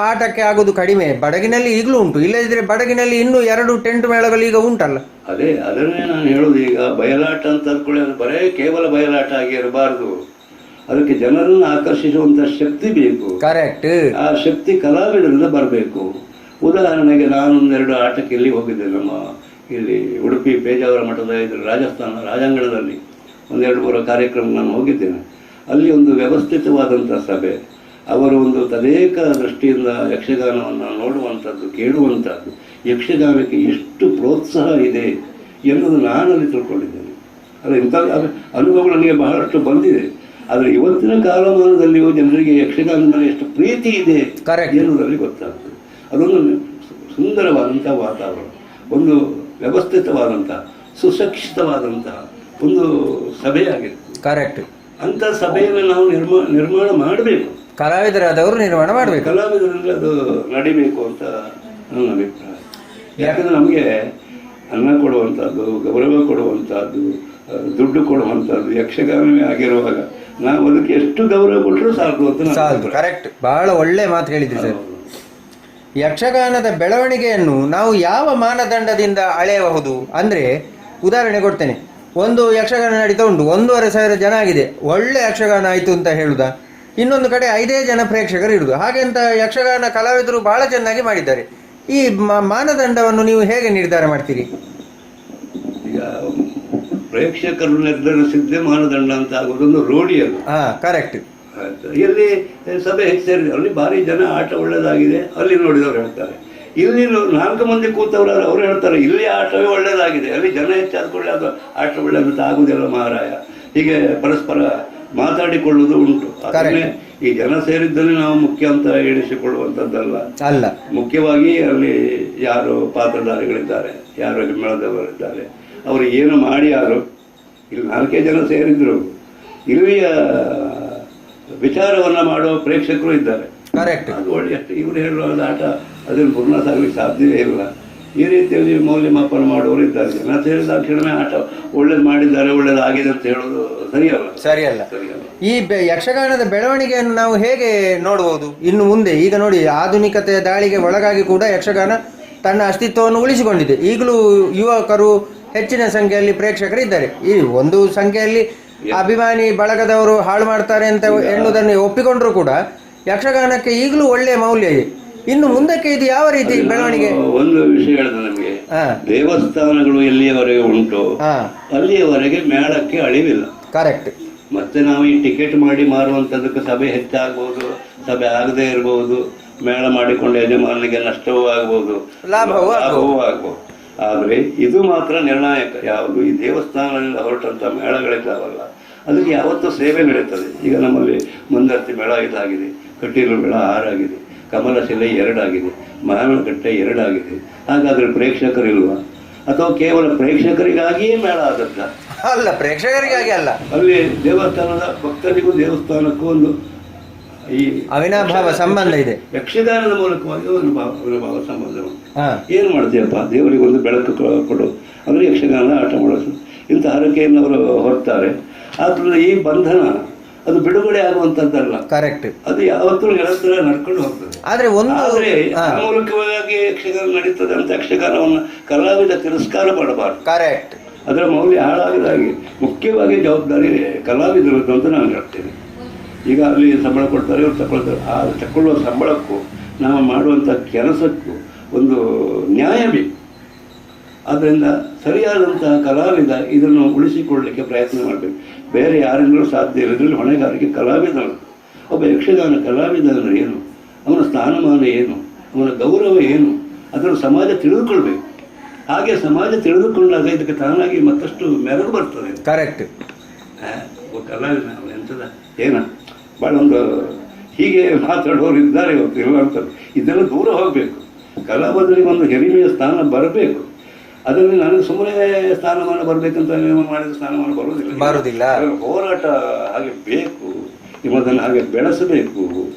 S2: ಆಟಕ್ಕೆ ಆಗುದು ಕಡಿಮೆ. ಬಡಗಿನಲ್ಲಿ ಈಗಲೂ ಉಂಟು. ಇಲ್ಲದಿದ್ರೆ ಬಡಗಿನಲ್ಲಿ ಇನ್ನೂ 2 ಟೆಂಟ್ ಮೇಳಗಳು ಈಗ ಉಂಟಲ್ಲ.
S3: ಅದನ್ನೇ ನಾನು ಹೇಳುದು. ಈಗ ಬಯಲಾಟ ಅಂತ ಅಂದ್ಕೊಳ್ಳಿ, ಅದು ಬರೇ ಕೇವಲ ಬಯಲಾಟ ಆಗಿ ಇರಬಾರ್ದು. ಅದಕ್ಕೆ ಜನರನ್ನು ಆಕರ್ಷಿಸುವಂತ ಶಕ್ತಿ ಬೇಕು.
S2: ಕರೆಕ್ಟ್. ಆ
S3: ಶಕ್ತಿ ಕಲಾವಿದರಿಂದ ಬರಬೇಕು. ಉದಾಹರಣೆಗೆ ನಾನೊಂದೆರಡು ಆಟಕ್ಕೆ ಇಲ್ಲಿ ಹೋಗಿದ್ದೆ. ನಮ್ಮ ಇಲ್ಲಿ ಉಡುಪಿ ಪೇಜಾವರ ಮಠದ ರಾಜಸ್ಥಾನ ರಾಜಾಂಗಣದಲ್ಲಿ 1-2-3 ಕಾರ್ಯಕ್ರಮ ನಾನು ಹೋಗಿದ್ದೇನೆ. ಅಲ್ಲಿ ಒಂದು ವ್ಯವಸ್ಥಿತವಾದಂಥ ಸಭೆ, ಅವರು ಒಂದು ತದೇಕ ದೃಷ್ಟಿಯಿಂದ ಯಕ್ಷಗಾನವನ್ನು ನೋಡುವಂಥದ್ದು, ಕೇಳುವಂಥದ್ದು, ಯಕ್ಷಗಾನಕ್ಕೆ ಎಷ್ಟು ಪ್ರೋತ್ಸಾಹ ಇದೆ ಎನ್ನುವುದು ನಾನಲ್ಲಿ ತಿಳ್ಕೊಂಡಿದ್ದೇನೆ. ಇಂಥ ಅನುಭವಗಳು ನನಗೆ ಬಹಳಷ್ಟು ಬಂದಿದೆ. ಆದರೆ ಇವತ್ತಿನ ಕಾಲಮಾನದಲ್ಲಿಯೂ ಜನರಿಗೆ ಯಕ್ಷಗಾನದ ಮೇಲೆ ಎಷ್ಟು ಪ್ರೀತಿ ಇದೆ ಎನ್ನುವುದರಲ್ಲಿ ಗೊತ್ತಾಗ್ತದೆ. ಅದೊಂದು ಸುಂದರವಾದಂಥ ವಾತಾವರಣ, ಒಂದು ವ್ಯವಸ್ಥಿತವಾದಂಥ ಸುಶಿಕ್ಷಿತವಾದಂತಹ ಒಂದು ಸಭೆಯಾಗಿರ್ತದೆ.
S2: ಕರೆಕ್ಟ್.
S3: ಅಂಥ ಸಭೆಯನ್ನು ನಾವು ನಿರ್ಮಾಣ ಮಾಡಬೇಕು.
S2: ಕಲಾವಿದರಾದವರು ನಿರ್ಮಾಣ ಮಾಡಬೇಕು.
S3: ಕಲಾವಿದರಲ್ಲಿ ಅದು ನಡಿಬೇಕು ಅಂತ ನನ್ನ ಅಭಿಪ್ರಾಯ. ಯಾಕಂದ್ರೆ ನಮಗೆ ಅನ್ನ ಕೊಡುವಂಥದ್ದು, ಗೌರವ ಕೊಡುವಂಥದ್ದು, ದುಡ್ಡು ಕೊಡುವಂಥದ್ದು ಯಕ್ಷಗಾನವೇ ಆಗಿರುವಾಗ ನಾವು ಅದಕ್ಕೆ ಎಷ್ಟು ಗೌರವ ಕೊಟ್ಟರೂ ಸಾಕು ಅಂತ
S2: ಸಾಕು. ಕರೆಕ್ಟ್. ಬಹಳ ಒಳ್ಳೆ ಮಾತು ಹೇಳಿದ್ರಿ ಸರ್. ಯಕ್ಷಗಾನದ ಬೆಳವಣಿಗೆಯನ್ನು ನಾವು ಯಾವ ಮಾನದಂಡದಿಂದ ಅಳೆಯಬಹುದು ಅಂದರೆ, ಉದಾಹರಣೆ ಕೊಡ್ತೇನೆ. ಒಂದು ಯಕ್ಷಗಾನ ನಡೀತಾ ಉಂಟು, 1,500 ಜನ ಆಗಿದೆ, ಒಳ್ಳೆ ಯಕ್ಷಗಾನ ಆಯಿತು ಅಂತ ಹೇಳುದಾ? ಇನ್ನೊಂದು ಕಡೆ 5 ಜನ ಪ್ರೇಕ್ಷಕರು ಇರುವುದು. ಹಾಗೆಂತ ಯಕ್ಷಗಾನ ಕಲಾವಿದರು ಬಹಳ ಚೆನ್ನಾಗಿ ಮಾಡಿದ್ದಾರೆ. ಈ ಮಾನದಂಡವನ್ನು ನೀವು ಹೇಗೆ ನಿರ್ಧಾರ ಮಾಡ್ತೀರಿ?
S3: ಈಗ ಪ್ರೇಕ್ಷಕರು ನಿರ್ಧರಿಸಿದ್ದೇ ಮಾನದಂಡ ಅಂತ ಆಗೋದೊಂದು ರೂಢಿ ಅದು.
S2: ಕರೆಕ್ಟ್.
S3: ಎಲ್ಲಿ ಸಭೆ ಹೆಚ್ಚು ಸೇರಿದೆ ಅಲ್ಲಿ ಭಾರಿ ಜನ ಆಟ ಒಳ್ಳೆಯದಾಗಿದೆ ಅಲ್ಲಿ ನೋಡಿದವರು ಹೇಳ್ತಾರೆ. ಇಲ್ಲಿ 4 ಮಂದಿ ಕೂತವರು ಅವ್ರು ಹೇಳ್ತಾರೆ ಇಲ್ಲಿ ಆಟವೇ ಒಳ್ಳೆಯದಾಗಿದೆ, ಅಲ್ಲಿ ಜನ ಹೆಚ್ಚಾದ್ಕೊಳ್ಳಿ ಅದು ಆಟ ಒಳ್ಳೆಯದಂತ ಆಗುದಿಲ್ಲ ಮಹಾರಾಯ. ಹೀಗೆ ಪರಸ್ಪರ ಮಾತಾಡಿಕೊಳ್ಳುವುದು ಉಂಟು. ಅದನ್ನೇ ಈ ಜನ ಸೇರಿದ್ದಲ್ಲಿ ನಾವು ಮುಖ್ಯ ಅಂತ ಎಣಿಸಿಕೊಳ್ಳುವಂಥದ್ದಲ್ಲ
S2: ಅಲ್ಲ.
S3: ಮುಖ್ಯವಾಗಿ ಅಲ್ಲಿ ಯಾರು ಪಾತ್ರಧಾರಿಗಳಿದ್ದಾರೆ, ಯಾರು ಮೇಳದವರಿದ್ದಾರೆ, ಅವರು ಏನು ಮಾಡಿ ಯಾರು ಇಲ್ಲಿ 4 ಜನ ಸೇರಿದ್ರು, ಇಲ್ಲಿಯ ವಿಚಾರವನ್ನ ಮಾಡುವ ಪ್ರೇಕ್ಷಕರು ಇದ್ದಾರೆ.
S2: ಕರೆಕ್ಟ್.
S3: ಅದು ಒಳ್ಳೆಯ ಇವರು ಹೇಳುವ ಆಟ ಅದನ್ನು ಪೂರ್ಣ ಸಾಗಲಿಕ್ಕೆ ಸಾಧ್ಯವೇ ಇಲ್ಲ. ಈ ರೀತಿಯಲ್ಲಿ ಮೌಲ್ಯಮಾಪನ ಮಾಡುವವರು ಇದ್ದಾರೆ. ಜನ ಸೇರಿದ ತಕ್ಷಣವೇ ಆಟ ಒಳ್ಳೇದು ಮಾಡಿದ್ದಾರೆ, ಒಳ್ಳೇದಾಗಿದೆ ಅಂತ ಹೇಳೋದು ಸರಿಯಲ್ಲ.
S2: ಈ ಯಕ್ಷಗಾನದ ಬೆಳವಣಿಗೆಯನ್ನು ನಾವು ಹೇಗೆ ನೋಡಬಹುದು ಇನ್ನು ಮುಂದೆ? ಈಗ ನೋಡಿ, ಆಧುನಿಕತೆಯ ದಾಳಿಗೆ ಒಳಗಾಗಿ ಕೂಡ ಯಕ್ಷಗಾನ ತನ್ನ ಅಸ್ತಿತ್ವವನ್ನು ಉಳಿಸಿಕೊಂಡಿದೆ. ಈಗಲೂ ಯುವಕರು ಹೆಚ್ಚಿನ ಸಂಖ್ಯೆಯಲ್ಲಿ ಪ್ರೇಕ್ಷಕರಿದ್ದಾರೆ. ಈ ಒಂದು ಸಂಖ್ಯೆಯಲ್ಲಿ ಅಭಿಮಾನಿ ಬಳಗದವರು ಹಾಳು ಮಾಡ್ತಾರೆ ಅಂತ ಎನ್ನುವುದನ್ನು ಒಪ್ಪಿಕೊಂಡ್ರೂ ಕೂಡ ಯಕ್ಷಗಾನಕ್ಕೆ ಈಗಲೂ ಒಳ್ಳೆಯ ಮೌಲ್ಯ ಇದೆ. ಇನ್ನು ಮುಂದಕ್ಕೆ ಇದು ಯಾವ ರೀತಿ ಬೆಳವಣಿಗೆ?
S3: ಒಂದು ವಿಷಯ ಹೇಳಿದೆ ನಮಗೆ, ದೇವಸ್ಥಾನಗಳು ಎಲ್ಲಿಯವರೆಗೆ ಉಂಟು ಅಲ್ಲಿಯವರೆಗೆ ಮೇಳಕ್ಕೆ ಅಳಿವಿಲ್ಲ.
S2: ಕರೆಕ್ಟ್.
S3: ಮತ್ತೆ ನಾವು ಈ ಟಿಕೆಟ್ ಮಾಡಿ ಮಾರುವಂತದಕ್ಕೆ ಸಭೆ ಹೆಚ್ಚಾಗಬಹುದು, ಸಭೆ ಆಗದೆ ಇರಬಹುದು, ಮೇಳ ಮಾಡಿಕೊಂಡು ಯಜಮಾನಿಗೆ ನಷ್ಟವೂ ಆಗ್ಬಹುದು, ಲಾಭವೂ ಆಗ್ಬಹುದು. ಆದರೆ ಇದು ಮಾತ್ರ ನಿರ್ಣಾಯಕ. ಯಾವುದು ಈ ದೇವಸ್ಥಾನದಿಂದ ಹೊರಟಂತ ಮೇಳಗಳಿದ್ದಾವಲ್ಲ, ಅದಕ್ಕೆ ಯಾವತ್ತೂ ಸೇವೆ ನಡೀತದೆ. ಈಗ ನಮ್ಮಲ್ಲಿ ಮುಂದರ್ತಿ ಮೇಳ 5 ಆಗಿದೆ, ಕಟೀಲು ಮೇಳ 6 ಆಗಿದೆ, ಕಮಲಶಿಲೆ 2 ಆಗಿದೆ, ಮಹಾನಗಟ್ಟೆ 2 ಆಗಿದೆ. ಹಾಗಾದ್ರೆ ಪ್ರೇಕ್ಷಕರಿಲ್ವಾ? ಅಥವಾ ಕೇವಲ ಪ್ರೇಕ್ಷಕರಿಗಾಗಿಯೇ ಮೇಳ ಆದದ್ದ?
S2: ಅಲ್ಲ, ಪ್ರೇಕ್ಷಕರಿಗಾಗಿ ಅಲ್ಲ.
S3: ಅಲ್ಲಿ ದೇವಸ್ಥಾನದ ಭಕ್ತರಿಗೂ ದೇವಸ್ಥಾನಕ್ಕೂ ಒಂದು ಈ
S2: ಅವಿನಾಭಾವ ಸಂಬಂಧ ಇದೆ.
S3: ಯಕ್ಷಗಾನದ ಮೂಲಕವಾಗಿ ಒಂದು ಅವಿನಾಭಾವ ಸಂಬಂಧ ಉಂಟು. ಏನು ಮಾಡ್ತೀಯಪ್ಪ, ದೇವರಿಗೆ ಒಂದು ಬೆಳಕು ಕೊಡು ಅಂದರೆ ಯಕ್ಷಗಾನ ಆಟ ಮಾಡೋದು, ಇಂಥ ಹರಕೆಯನ್ನು ಅವರು ಹೊರ್ತಾರೆ. ಆದ್ರಿಂದ ಈ ಬಂಧನ ಅದು ಬಿಡುಗಡೆ ಆಗುವಂತದ್ದಲ್ಲ.
S2: ಕರೆಕ್ಟ್.
S3: ಅದು ಯಾವತ್ತೂ ನಿರಂತರ ನಡ್ಕೊಂಡು ಹೋಗ್ತದೆ.
S2: ಆದ್ರೆ
S3: ಮೂಲಕವಾಗಿ ಯಕ್ಷಗಾನ ನಡೀತದೆ ಅಂತ ಯಕ್ಷಗಾನವನ್ನು ಕಲಾವಿದ ತಿರಸ್ಕಾರ ಮಾಡಬಾರ್ದು.
S2: ಕರೆಕ್ಟ್.
S3: ಅದರ ಮೌಲ್ಯ ಹಾಳಾಗದಾಗಿ ಮುಖ್ಯವಾಗಿ ಜವಾಬ್ದಾರಿ ಕಲಾವಿದರದ್ದು ಅಂತ ನಾನು ಹೇಳ್ತೇನೆ. ಈಗ ಅಲ್ಲಿ ಸಂಬಳ ಕೊಡ್ತಾರೆ, ಇವ್ರು ತಗೊಳ್ತಾರೆ. ಆ ತಗೊಳ್ಳುವ ಸಂಬಳಕ್ಕೂ ನಾವು ಮಾಡುವಂಥ ಕೆಲಸಕ್ಕೂ ಒಂದು ನ್ಯಾಯ ಬೇಕು. ಆದ್ದರಿಂದ ಸರಿಯಾದಂತಹ ಕಲಾವಿದ ಇದನ್ನು ಉಳಿಸಿಕೊಳ್ಳಲಿಕ್ಕೆ ಪ್ರಯತ್ನ ಮಾಡಬೇಕು. ಬೇರೆ ಯಾರಿಂದಲೂ ಸಾಧ್ಯ ಇರೋದ್ರಲ್ಲಿ ಹೊಣೆಗಾರಿಕೆ ಕಲಾವಿದನು. ಒಬ್ಬ ಯಕ್ಷಗಾನ ಕಲಾವಿದ ಅಂದರೆ ಏನು, ಅವನ ಸ್ಥಾನಮಾನ ಏನು, ಅವನ ಗೌರವ ಏನು, ಅದನ್ನು ಸಮಾಜ ತಿಳಿದುಕೊಳ್ಬೇಕು. ಹಾಗೆ ಸಮಾಜ ತಿಳಿದುಕೊಂಡಾಗ ಇದಕ್ಕೆ ತಾನಾಗಿ ಮತ್ತಷ್ಟು ಮೆರುಗು ಬರ್ತದೆ.
S2: ಕರೆಕ್ಟ್.
S3: ಕಲಾವಿದ ಎಂಥದ ಏನ ಭಾಳ ಒಂದು ಹೀಗೆ ಮಾತಾಡೋರು ಇದ್ದಾರೆ ಇವತ್ತು, ಇಲ್ಲ ಅಂತ. ಇದೆಲ್ಲ ದೂರ ಹೋಗಬೇಕು. ಕಲಾವಿದರಿಗೆ ಒಂದು ಹೆರಿಮೆಯ ಸ್ಥಾನ ಬರಬೇಕು. ಅದರಲ್ಲಿ ನನಗೆ ಸುಮ್ಮನೆ ಸ್ಥಾನಮಾನ ಬರಬೇಕಂತ ಮಾಡಿದ ಸ್ಥಾನಮಾನ ಬರುವುದಿಲ್ಲ. ಹೋರಾಟ ಹಾಗೆ ಬೇಕು. ನಿಮ್ಮದನ್ನು ಹಾಗೆ ಬೆಳೆಸಬೇಕು,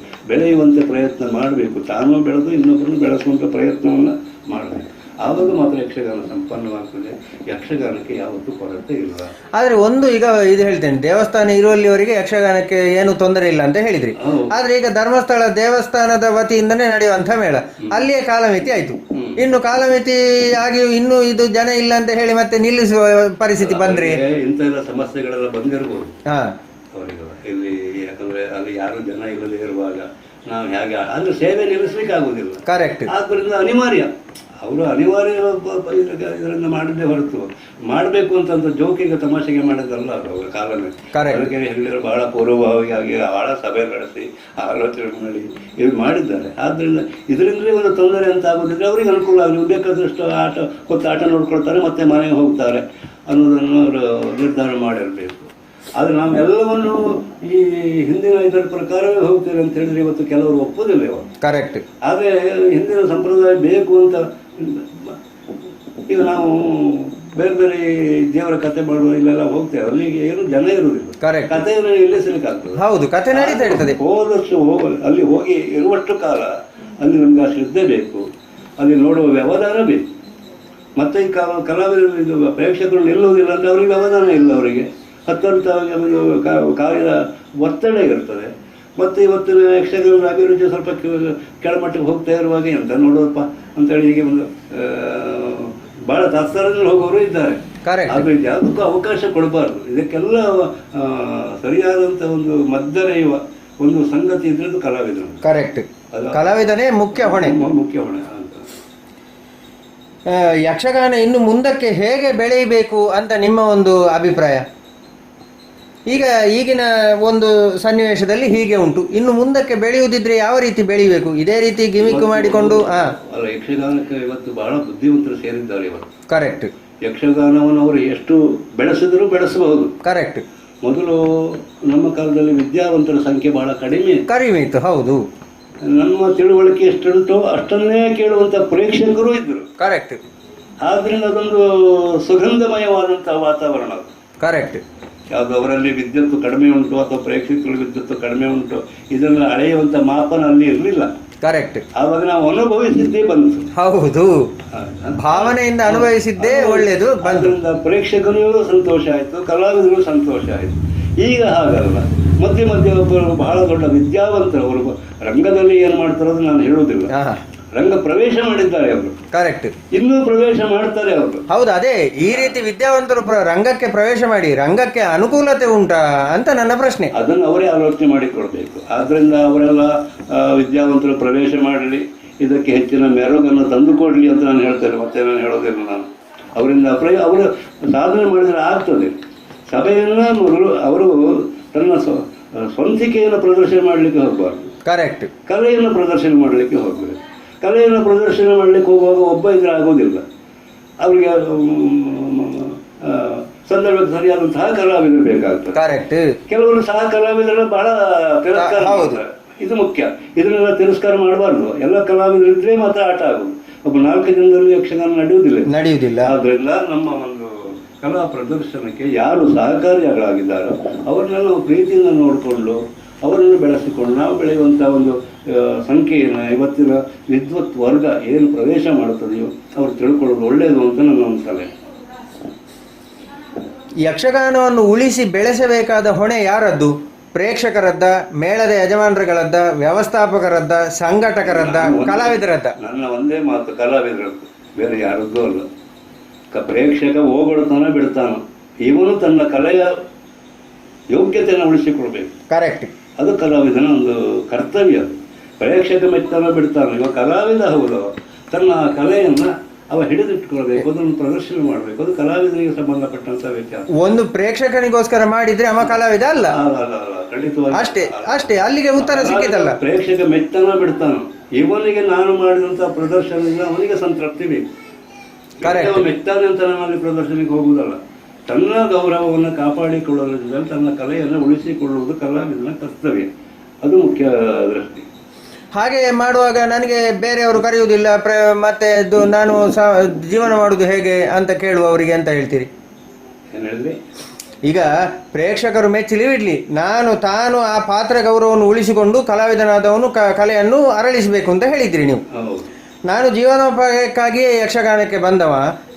S3: ಬೆಳೆಯುವಂತೆ ಪ್ರಯತ್ನ ಮಾಡಬೇಕು. ತಾನು ಬೆಳೆದು ಇನ್ನೊಬ್ಬರನ್ನು ಬೆಳೆಸುವಂಥ ಪ್ರಯತ್ನವನ್ನು ಮಾಡಬೇಕು. ಆವಾಗ ಮಾತ್ರ ಯಕ್ಷಗಾನ ಸಂಪನ್ನವಾಗ್ತದೆ. ಯಕ್ಷಗಾನಕ್ಕೆ ಯಾವತ್ತೂ ಕೊರತೆ ಇಲ್ಲ.
S2: ಆದರೆ ಒಂದು ಈಗ ಇದು ಹೇಳ್ತೇನೆ, ದೇವಸ್ಥಾನ ಇರುವಲ್ಲಿವರೆಗೆ ಯಕ್ಷಗಾನಕ್ಕೆ ಏನು ತೊಂದರೆ ಇಲ್ಲ ಅಂತ ಹೇಳಿದ್ರಿ. ಆದ್ರೆ ಈಗ ಧರ್ಮಸ್ಥಳ ದೇವಸ್ಥಾನದ ವತಿಯಿಂದನೇ ನಡೆಯುವಂಥ ಮೇಳ, ಅಲ್ಲಿಯೇ ಕಾಲಮಿತಿ ಆಯ್ತು. ಇನ್ನು ಕಾಲಮಿತಿ ಆಗಿ ಇನ್ನು ಇದು ಜನ ಇಲ್ಲ ಅಂತ ಹೇಳಿ ಮತ್ತೆ ನಿಲ್ಲಿಸುವ ಪರಿಸ್ಥಿತಿ ಬಂದ್ರೆ
S3: ಇಂಥೆಲ್ಲ ಸಮಸ್ಯೆಗಳೆಲ್ಲ ಬಂದಿರ್ಬೋದು ಅವರಿಗೆ ಇಲ್ಲಿ. ಯಾಕಂದ್ರೆ ಅಲ್ಲಿ ಯಾರು ಜನ ಇಲ್ಲದೆ ಇರುವಾಗ ನಾವು ಹೇಗೆ ಅಂದ್ರೆ ಸೇವೆ ನಿಲ್ಲಿಸ್ಲಿಕ್ಕೆ ಆಗುದಿಲ್ಲ.
S2: ಕರೆಕ್ಟ್.
S3: ಆದ್ದರಿಂದ ಅನಿವಾರ್ಯ, ಅವರು ಅನಿವಾರ್ಯ ಇದರಿಂದ ಮಾಡಿದ್ದೇ ಹೊರತು ಮಾಡಬೇಕು ಅಂತ ಜೋಕಿಗೆ ತಮಾಷೆಗೆ ಮಾಡಿದಲ್ಲ ಅವರು ಕಾಲನೇ. ಅದಕ್ಕೆ ಹೇಳಿದ್ರು ಬಹಳ ಪೂರ್ವಭಾವಿಯಾಗಿ ಬಹಳ ಸಭೆ ನಡೆಸಿ ಆಲೋಚನೆ ಮಾಡಿ ಇದು ಮಾಡಿದ್ದಾರೆ. ಆದ್ದರಿಂದ ಇದರಿಂದಲೇ ಒಂದು ತೊಂದರೆ ಅಂತ ಆಗೋದಿದ್ರೆ ಅವ್ರಿಗೆ ಅನುಕೂಲ ಆಗಲಿ. ಬೇಕಾದಷ್ಟು ಆಟ ನೋಡ್ಕೊಳ್ತಾರೆ, ಮತ್ತೆ ಮನೆಗೆ ಹೋಗ್ತಾರೆ ಅನ್ನೋದನ್ನು ಅವರು ನಿರ್ಧಾರ ಮಾಡಿರಬೇಕು. ಆದರೆ ನಾವೆಲ್ಲವನ್ನು ಈ ಹಿಂದಿನ ಇದರ ಪ್ರಕಾರವೇ ಹೋಗ್ತೇವೆ ಅಂತ ಹೇಳಿದ್ರೆ ಇವತ್ತು ಕೆಲವರು ಒಪ್ಪೋದಿಲ್ಲ ಇವತ್ತು.
S2: ಕರೆಕ್ಟ್.
S3: ಆದರೆ ಹಿಂದಿನ ಸಂಪ್ರದಾಯ ಬೇಕು ಅಂತ ಈಗ ನಾವು ಬೇರೆ ಬೇರೆ ದೇವರ ಕತೆ ಮಾಡುವ ಇಲ್ಲೆಲ್ಲ ಹೋಗ್ತೇವೆ, ಅಲ್ಲಿಗೆ ಏನು ಜನ ಇರುವುದಿಲ್ಲ. ಕಥೆಯನ್ನು ನಿಲ್ಲಿಸಲಿಕ್ಕಾಗ್ತದೆ.
S2: ಹೌದು, ಕಥೆ ನಡೀತಾ ಇರ್ತದೆ.
S3: ಹೋದಷ್ಟು ಅಲ್ಲಿ ಹೋಗಿ ಇರುವಷ್ಟು ಕಾಲ ಅಲ್ಲಿ ನಮ್ಗೆ ಆ ಶ್ರದ್ಧೆ ಬೇಕು, ಅಲ್ಲಿ ನೋಡುವ ವ್ಯವಧಾನ ಬೇಕು. ಮತ್ತೆ ಈ ಕಲಾವಿದರು ಇದು ಪ್ರೇಕ್ಷಕರು ನಿಲ್ಲುವುದಿಲ್ಲ ಅಂತ ಅವ್ರಿಗೆ ವ್ಯವಧಾನ ಇಲ್ಲ. ಅವರಿಗೆ ಹತ್ತೊಂದು ಕಾರ್ಯದ ಒತ್ತಡ ಇರ್ತದೆ. ಮತ್ತು ಇವತ್ತಿನ ಯಕ್ಷಗಾನದ ಅಭಿರುಚಿ ಸ್ವಲ್ಪ ಕೆಳಮಟ್ಟಕ್ಕೆ ಹೋಗ್ತಾ ಇರುವಾಗ ಎಂತ ನೋಡೋದಪ್ಪ ಅಂತೇಳಿ ಹೀಗೆ ಒಂದು ಭಾಳ ತಾತ್ಸಾರದಲ್ಲಿ ಹೋಗೋರು ಇದ್ದಾರೆ. ಆದರೆ ಯಾವುದಕ್ಕೂ ಅವಕಾಶ ಕೊಡಬಾರ್ದು. ಇದಕ್ಕೆಲ್ಲ ಸರಿಯಾದಂಥ ಒಂದು ಮದ್ದರೆಯುವ ಒಂದು ಸಂಗತಿ ಇದ್ರದ್ದು ಕಲಾವಿದರು.
S2: ಕರೆಕ್ಟ್. ಕಲಾವಿದನೇ ಮುಖ್ಯ ಹೊಣೆ.
S3: ಅಂತ
S2: ಯಕ್ಷಗಾನ ಇನ್ನು ಮುಂದಕ್ಕೆ ಹೇಗೆ ಬೆಳೆಯಬೇಕು ಅಂತ ನಿಮ್ಮ ಒಂದು ಅಭಿಪ್ರಾಯ? ಈಗ ಈಗಿನ ಒಂದು ಸನ್ನಿವೇಶದಲ್ಲಿ ಹೀಗೆ ಉಂಟು, ಇನ್ನು ಮುಂದಕ್ಕೆ ಬೆಳೆಯುವುದಿದ್ರೆ ಯಾವ ರೀತಿ ಬೆಳಿಬೇಕು? ಇದೇ ರೀತಿ ಗಿಮಿಕ್ಕು ಮಾಡಿಕೊಂಡು
S3: ಅಲ್ಲ, ಯಕ್ಷಗಾನಕ್ಕೆ ಇವತ್ತು ಬಹಳ ಬುದ್ಧಿವಂತರು ಸೇರಿದ್ದಾರೆ ಇವತ್ತು.
S2: ಕರೆಕ್ಟ್.
S3: ಯಕ್ಷಗಾನವನ್ನು ಅವರು ಎಷ್ಟು ಬೆಳೆಸಿದರೂ ಬೆಳೆಸಬಹುದು.
S2: ಕರೆಕ್ಟ್.
S3: ಮೊದಲು ನಮ್ಮ ಕಾಲದಲ್ಲಿ ವಿದ್ಯಾವಂತರ ಸಂಖ್ಯೆ ಬಹಳ
S2: ಕಡಿಮೆ ಇತ್ತು. ಹೌದು,
S3: ನಮ್ಮ ತಿಳುವಳಿಕೆ ಎಷ್ಟುಂಟೋ ಅಷ್ಟನ್ನೇ ಕೇಳುವಂಥ ಪ್ರೇಕ್ಷಕರು ಇದ್ದರು.
S2: ಕರೆಕ್ಟ್.
S3: ಆದ್ರಿಂದ ಅದೊಂದು ಸುಗಂಧಮಯವಾದಂಥ ವಾತಾವರಣ ಅದು.
S2: ಕರೆಕ್ಟ್.
S3: ಯಾವುದು ಅವರಲ್ಲಿ ವಿದ್ಯುತ್ ಕಡಿಮೆ ಉಂಟು ಅಥವಾ ಪ್ರೇಕ್ಷಕರು ವಿದ್ಯುತ್ ಕಡಿಮೆ ಉಂಟು ಇದನ್ನು ಅಳೆಯುವಂಥ ಮಾಪನ ಅಲ್ಲಿ ಇರಲಿಲ್ಲ.
S2: ಕರೆಕ್ಟ್.
S3: ಆವಾಗ ನಾವು ಅನುಭವಿಸಿದ್ದೇ ಬಂತು.
S2: ಹೌದು, ಭಾವನೆಯಿಂದ ಅನುಭವಿಸಿದ್ದೇ ಒಳ್ಳೆಯದು.
S3: ಅದರಿಂದ ಪ್ರೇಕ್ಷಕರಿಗೂ ಸಂತೋಷ ಆಯಿತು, ಕಲಾವಿದರು ಸಂತೋಷ ಆಯಿತು. ಈಗ ಹಾಗಲ್ಲ, ಮಧ್ಯೆ ಒಬ್ಬರು ಬಹಳ ದೊಡ್ಡ ವಿದ್ಯಾವಂತರು ಅವರು ರಂಗದಲ್ಲಿ ಏನು ಮಾಡ್ತಾರೋ ನಾನು ಹೇಳುವುದಿಲ್ಲ. ರಂಗ ಪ್ರವೇಶ ಮಾಡಿದ್ದಾರೆ ಅವರು.
S2: ಕರೆಕ್ಟ್.
S3: ಇನ್ನೂ ಪ್ರವೇಶ ಮಾಡ್ತಾರೆ ಅವರು.
S2: ಹೌದು, ಅದೇ ಈ ರೀತಿ ವಿದ್ಯಾವಂತರು ರಂಗಕ್ಕೆ ಪ್ರವೇಶ ಮಾಡಿ ರಂಗಕ್ಕೆ ಅನುಕೂಲತೆ ಉಂಟಾ ಅಂತ ನನ್ನ ಪ್ರಶ್ನೆ.
S3: ಅದನ್ನು ಅವರೇ ಆಲೋಚನೆ ಮಾಡಿಕೊಳ್ಬೇಕು. ಆದ್ರಿಂದ ಅವರೆಲ್ಲ ವಿದ್ಯಾವಂತರು ಪ್ರವೇಶ ಮಾಡಲಿ, ಇದಕ್ಕೆ ಹೆಚ್ಚಿನ ಮೆರುಗನ್ನು ತಂದುಕೊಡ್ಲಿ ಅಂತ ನಾನು ಹೇಳ್ತೇನೆ. ಮತ್ತೆ ನಾನು ಹೇಳೋದಿಲ್ಲ. ನಾನು ಅವರಿಂದ ಅವರು ಸಾಧನೆ ಮಾಡಿದರೆ ಆಗ್ತದೆ. ಸಭೆಯನ್ನು ಮೊದಲು ಅವರು ತನ್ನ ಸ್ವಂತಿಕೆಯನ್ನು ಪ್ರದರ್ಶನ ಮಾಡಲಿಕ್ಕೆ ಹೋಗಬಾರ್ದು.
S2: ಕರೆಕ್ಟ್.
S3: ಕಲೆಯನ್ನು ಪ್ರದರ್ಶನ ಮಾಡಲಿಕ್ಕೆ ಹೋಗಬೇಕು. ಕಲೆಯನ್ನು ಪ್ರದರ್ಶನ ಮಾಡಲಿಕ್ಕೆ ಹೋಗುವಾಗ ಒಬ್ಬ ಇದ್ರೆ ಆಗೋದಿಲ್ಲ. ಅವರಿಗೆ ಸಂದರ್ಭಕ್ಕೆ ಸರಿಯಾದಂತಹ ಕಲಾವಿದರು ಬೇಕಾಗ್ತದೆ.
S2: ಕರೆಕ್ಟ್.
S3: ಕೆಲವರು ಸಹ ಕಲಾವಿದರ ಬಹಳ ತಿರಸ್ಕಾರ ಮಾಡ್ತಾರೆ. ಇದು ಮುಖ್ಯ. ಇದನ್ನೆಲ್ಲ ತಿರಸ್ಕಾರ ಮಾಡಬಾರ್ದು. ಎಲ್ಲ ಕಲಾವಿದರು ಇದ್ರೆ ಮಾತ್ರ ಆಟ ಆಗೋದು. ಒಬ್ಬ 4 ಜನರಲ್ಲಿ ಯಕ್ಷಗಾನ ನಡೆಯುವುದಿಲ್ಲ. ಆದ್ರಿಂದ ನಮ್ಮ ಒಂದು ಕಲಾ ಪ್ರದರ್ಶನಕ್ಕೆ ಯಾರು ಸಹಕಾರಿಗಳಾಗಿದ್ದಾರೋ ಅವರನ್ನೆಲ್ಲ ನಾವು ಪ್ರೀತಿಯಿಂದ ನೋಡಿಕೊಂಡು ಅವರನ್ನು ಬೆಳೆಸಿಕೊಂಡು ನಾವು ಬೆಳೆಯುವಂಥ ಒಂದು ಸಂಖ್ಯೆಯನ್ನು ಇವತ್ತಿನ ವಿದ್ವತ್ ವರ್ಗ ಏನು ಪ್ರವೇಶ ಮಾಡುತ್ತದೆಯೋ ಅವರು ತಿಳ್ಕೊಳ್ಳೋದು ಒಳ್ಳೆಯದು ಅಂತ ನನ್ನ ಒಂದು ಸಲಹೆ.
S2: ಯಕ್ಷಗಾನವನ್ನು ಉಳಿಸಿ ಬೆಳೆಸಬೇಕಾದ ಹೊಣೆ ಯಾರದ್ದು? ಪ್ರೇಕ್ಷಕರದ್ದ, ಮೇಳದ ಯಜಮಾನರುಗಳದ್ದ, ವ್ಯವಸ್ಥಾಪಕರದ್ದ, ಸಂಘಟಕರದ್ದ, ಕಲಾವಿದರದ್ದ?
S3: ನನ್ನ ಒಂದೇ ಮಾತು, ಕಲಾವಿದರದ್ದು, ಬೇರೆ ಯಾರದ್ದೂ ಅಲ್ಲ. ಪ್ರೇಕ್ಷಕ ಹೋಗೊಳ್ತಾನೋ ಬಿಡ್ತಾನೋ, ಇವನು ತನ್ನ ಕಲೆಯ ಯೋಗ್ಯತೆಯನ್ನು ಉಳಿಸಿಕೊಳ್ಬೇಕು.
S2: ಕರೆಕ್ಟ್.
S3: ಅದು ಕಲಾವಿದನ ಒಂದು ಕರ್ತವ್ಯ. ಪ್ರೇಕ್ಷಕ ಮೆಚ್ತಾನೋ ಬಿಡ್ತಾನೋ, ಇವಾಗ ಕಲಾವಿದ ಹೌದು, ತನ್ನ ಕಲೆಯನ್ನು ಅವ ಹಿಡಿದಿಟ್ಕೊಳ್ಬೇಕು, ಅದನ್ನು ಪ್ರದರ್ಶನ ಮಾಡಬೇಕು. ಅದು ಕಲಾವಿದನಿಗೆ ಸಂಬಂಧಪಟ್ಟಂತ ವ್ಯತ್ಯಾಸ.
S2: ಒಂದು ಪ್ರೇಕ್ಷಕನಿಗೋಸ್ಕರ ಮಾಡಿದ್ರೆ ಅವ ಕಲಾವಿದ ಅಲ್ಲ.
S3: ಖಂಡಿತವಾಗಿ
S2: ಅಷ್ಟೇ. ಅಲ್ಲಿಗೆ ಉತ್ತರ ಸಿಕ್ಕಿದಲ್ಲ.
S3: ಪ್ರೇಕ್ಷಕ ಮೆಚ್ತಾನೋ ಬಿಡ್ತಾನೋ, ಇವನಿಗೆ ನಾನು ಮಾಡಿದಂಥ ಪ್ರದರ್ಶನದಿಂದ ಅವನಿಗೆ ಸಂತೃಪ್ತಿ ಬೇಕು. ಮೆಚ್ತಾನೆ ಅಂತ ನಮ್ಮಲ್ಲಿ ಪ್ರದರ್ಶನಕ್ಕೆ ಹೋಗುವುದಲ್ಲ. ತನ್ನ ಗೌರವವನ್ನು ಕಾಪಾಡಿಕೊಳ್ಳುವುದರಿಂದ ತನ್ನ ಕಲೆಯನ್ನು ಉಳಿಸಿಕೊಳ್ಳುವುದು ಕಲಾವಿದನ ಕರ್ತವ್ಯ. ಅದು ಮುಖ್ಯ ದೃಷ್ಟಿ.
S2: ಹಾಗೆ ಮಾಡುವಾಗ ನನಗೆ ಬೇರೆಯವರು ಕರೆಯುವುದಿಲ್ಲ, ಮತ್ತೆ ನಾನು ಜೀವನ ಮಾಡುವುದು ಹೇಗೆ ಅಂತ ಕೇಳುವವರಿಗೆ ಅಂತ ಹೇಳ್ತೀರಿ?
S3: ಏನು ಹೇಳಿದ್ರಿ?
S2: ಈಗ ಪ್ರೇಕ್ಷಕರು ಮೆಚ್ಚಲಿ ಬಿಡ್ಲಿ, ತಾನು ಆ ಪಾತ್ರ ಗೌರವವನ್ನು ಉಳಿಸಿಕೊಂಡು ಕಲಾವಿದನಾದವನು ಕಲೆಯನ್ನು ಅರಳಿಸಬೇಕು ಅಂತ ಹೇಳಿದ್ದೀರಿ ನೀವು. ನಾನು ಜೀವನೋಪಾಯಕ್ಕಾಗಿಯೇ ಯಕ್ಷಗಾನಕ್ಕೆ ಬಂದವ,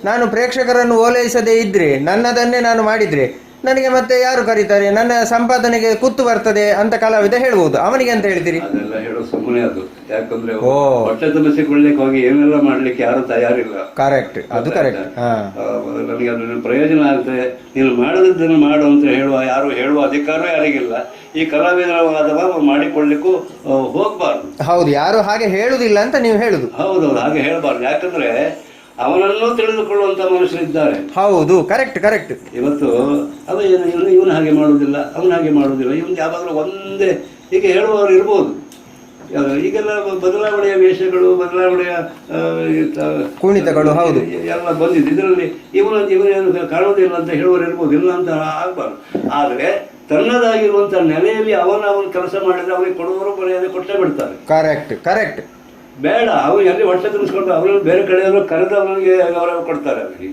S2: ನಾನು ಪ್ರೇಕ್ಷಕರನ್ನು ಓಲೈಸದೇ ಇದ್ರೆ, ನನ್ನದನ್ನೇ ನಾನು ಮಾಡಿದ್ರೆ ನನಗೆ ಮತ್ತೆ ಯಾರು ಕರೀತಾರೆ, ನನ್ನ ಸಂಪಾದನೆಗೆ ಕುತ್ತು ಬರ್ತದೆ ಅಂತ ಕಲಾವಿದ ಹೇಳ್ಬೋದು. ಅವನಿಗೆ ಅಂತ ಹೇಳ್ತೀರಿ? ಅದೆಲ್ಲ
S3: ಹೇಳೋ ಸುಮ್ಮನೆ ಅದು. ಯಾಕಂದ್ರೆ ಹೊಟ್ಟೆ ತುಂಬಿಸಿಕೊಳ್ಳಿಕ್ಕೆ ಹೋಗಿ ಏನೆಲ್ಲ ಮಾಡ್ಲಿಕ್ಕೆ ಯಾರು ತಯಾರಿಲ್ಲ.
S2: ಕರೆಕ್ಟ್, ಅದು ಕರೆಕ್ಟ್.
S3: ನನಗೆ ಅದ್ರ ಪ್ರಯೋಜನ ಆಗುತ್ತೆ, ನೀನು ಮಾಡದಿದ್ದನ್ನು ಮಾಡು ಅಂತ ಹೇಳುವ ಅಧಿಕಾರ ಯಾರಿಗಿಲ್ಲ. ಈ ಕಲಾವಿದರವಾದವ ಮಾಡಿಕೊಳ್ಳಿಕ್ಕೂ ಹೋಗ್ಬಾರ್ದು.
S2: ಹೌದು, ಯಾರು ಹಾಗೆ ಹೇಳುದಿಲ್ಲ ಅಂತ ನೀವು ಹೇಳುದು.
S3: ಹೌದೌದು, ಹಾಗೆ ಹೇಳಬಾರ್ದು. ಯಾಕಂದ್ರೆ ಅವನನ್ನು ತಿಳಿದುಕೊಳ್ಳುವಂತ ಮನುಷ್ಯರಿದ್ದಾರೆ.
S2: ಹೌದು, ಕರೆಕ್ಟ್.
S3: ಇವತ್ತು ಇವನು ಹಾಗೆ ಮಾಡುವುದಿಲ್ಲ, ಅವನು ಹಾಗೆ ಮಾಡುವುದಿಲ್ಲ, ಇವನು ಯಾವಾಗಲೂ ಒಂದೇ ಹೀಗೆ ಹೇಳುವವರು ಇರ್ಬೋದು. ಈಗೆಲ್ಲ ಬದಲಾವಣೆಯ ವೇಷಗಳು, ಬದಲಾವಣೆಯ
S2: ಕುಣಿತಗಳು ಹೌದು
S3: ಎಲ್ಲ ಬಂದಿದೆ. ಇದರಲ್ಲಿ ಇವನೇನು ಕಾಣುವುದಿಲ್ಲ ಅಂತ ಹೇಳುವವರು ಇರ್ಬೋದು, ಇಲ್ಲ ಅಂತ ಆಗ್ಬಾರ್ದು. ಆದರೆ ತನ್ನದಾಗಿರುವಂಥ ನೆಲೆಯಲ್ಲಿ ಅವನ ಕೆಲಸ ಮಾಡಿದ್ರೆ ಅವನಿಗೆ ಕೊಡುವವರು ಮರ್ಯಾದೆ ಕೊಟ್ಟೇ ಬಿಡ್ತಾರೆ.
S2: ಕರೆಕ್ಟ್.
S3: ಬೇಡ, ಅವನು ಎಲ್ಲಿ ಹೊಟ್ಟೆ ತುಂಬಿಸ್ಕೊಂಡು ಅವರನ್ನು ಬೇರೆ ಕಡೆಯವರು ಕರೆದು ಅವನಿಗೆ ಗೌರವ ಕೊಡ್ತಾರೆ. ಅವರಿಗೆ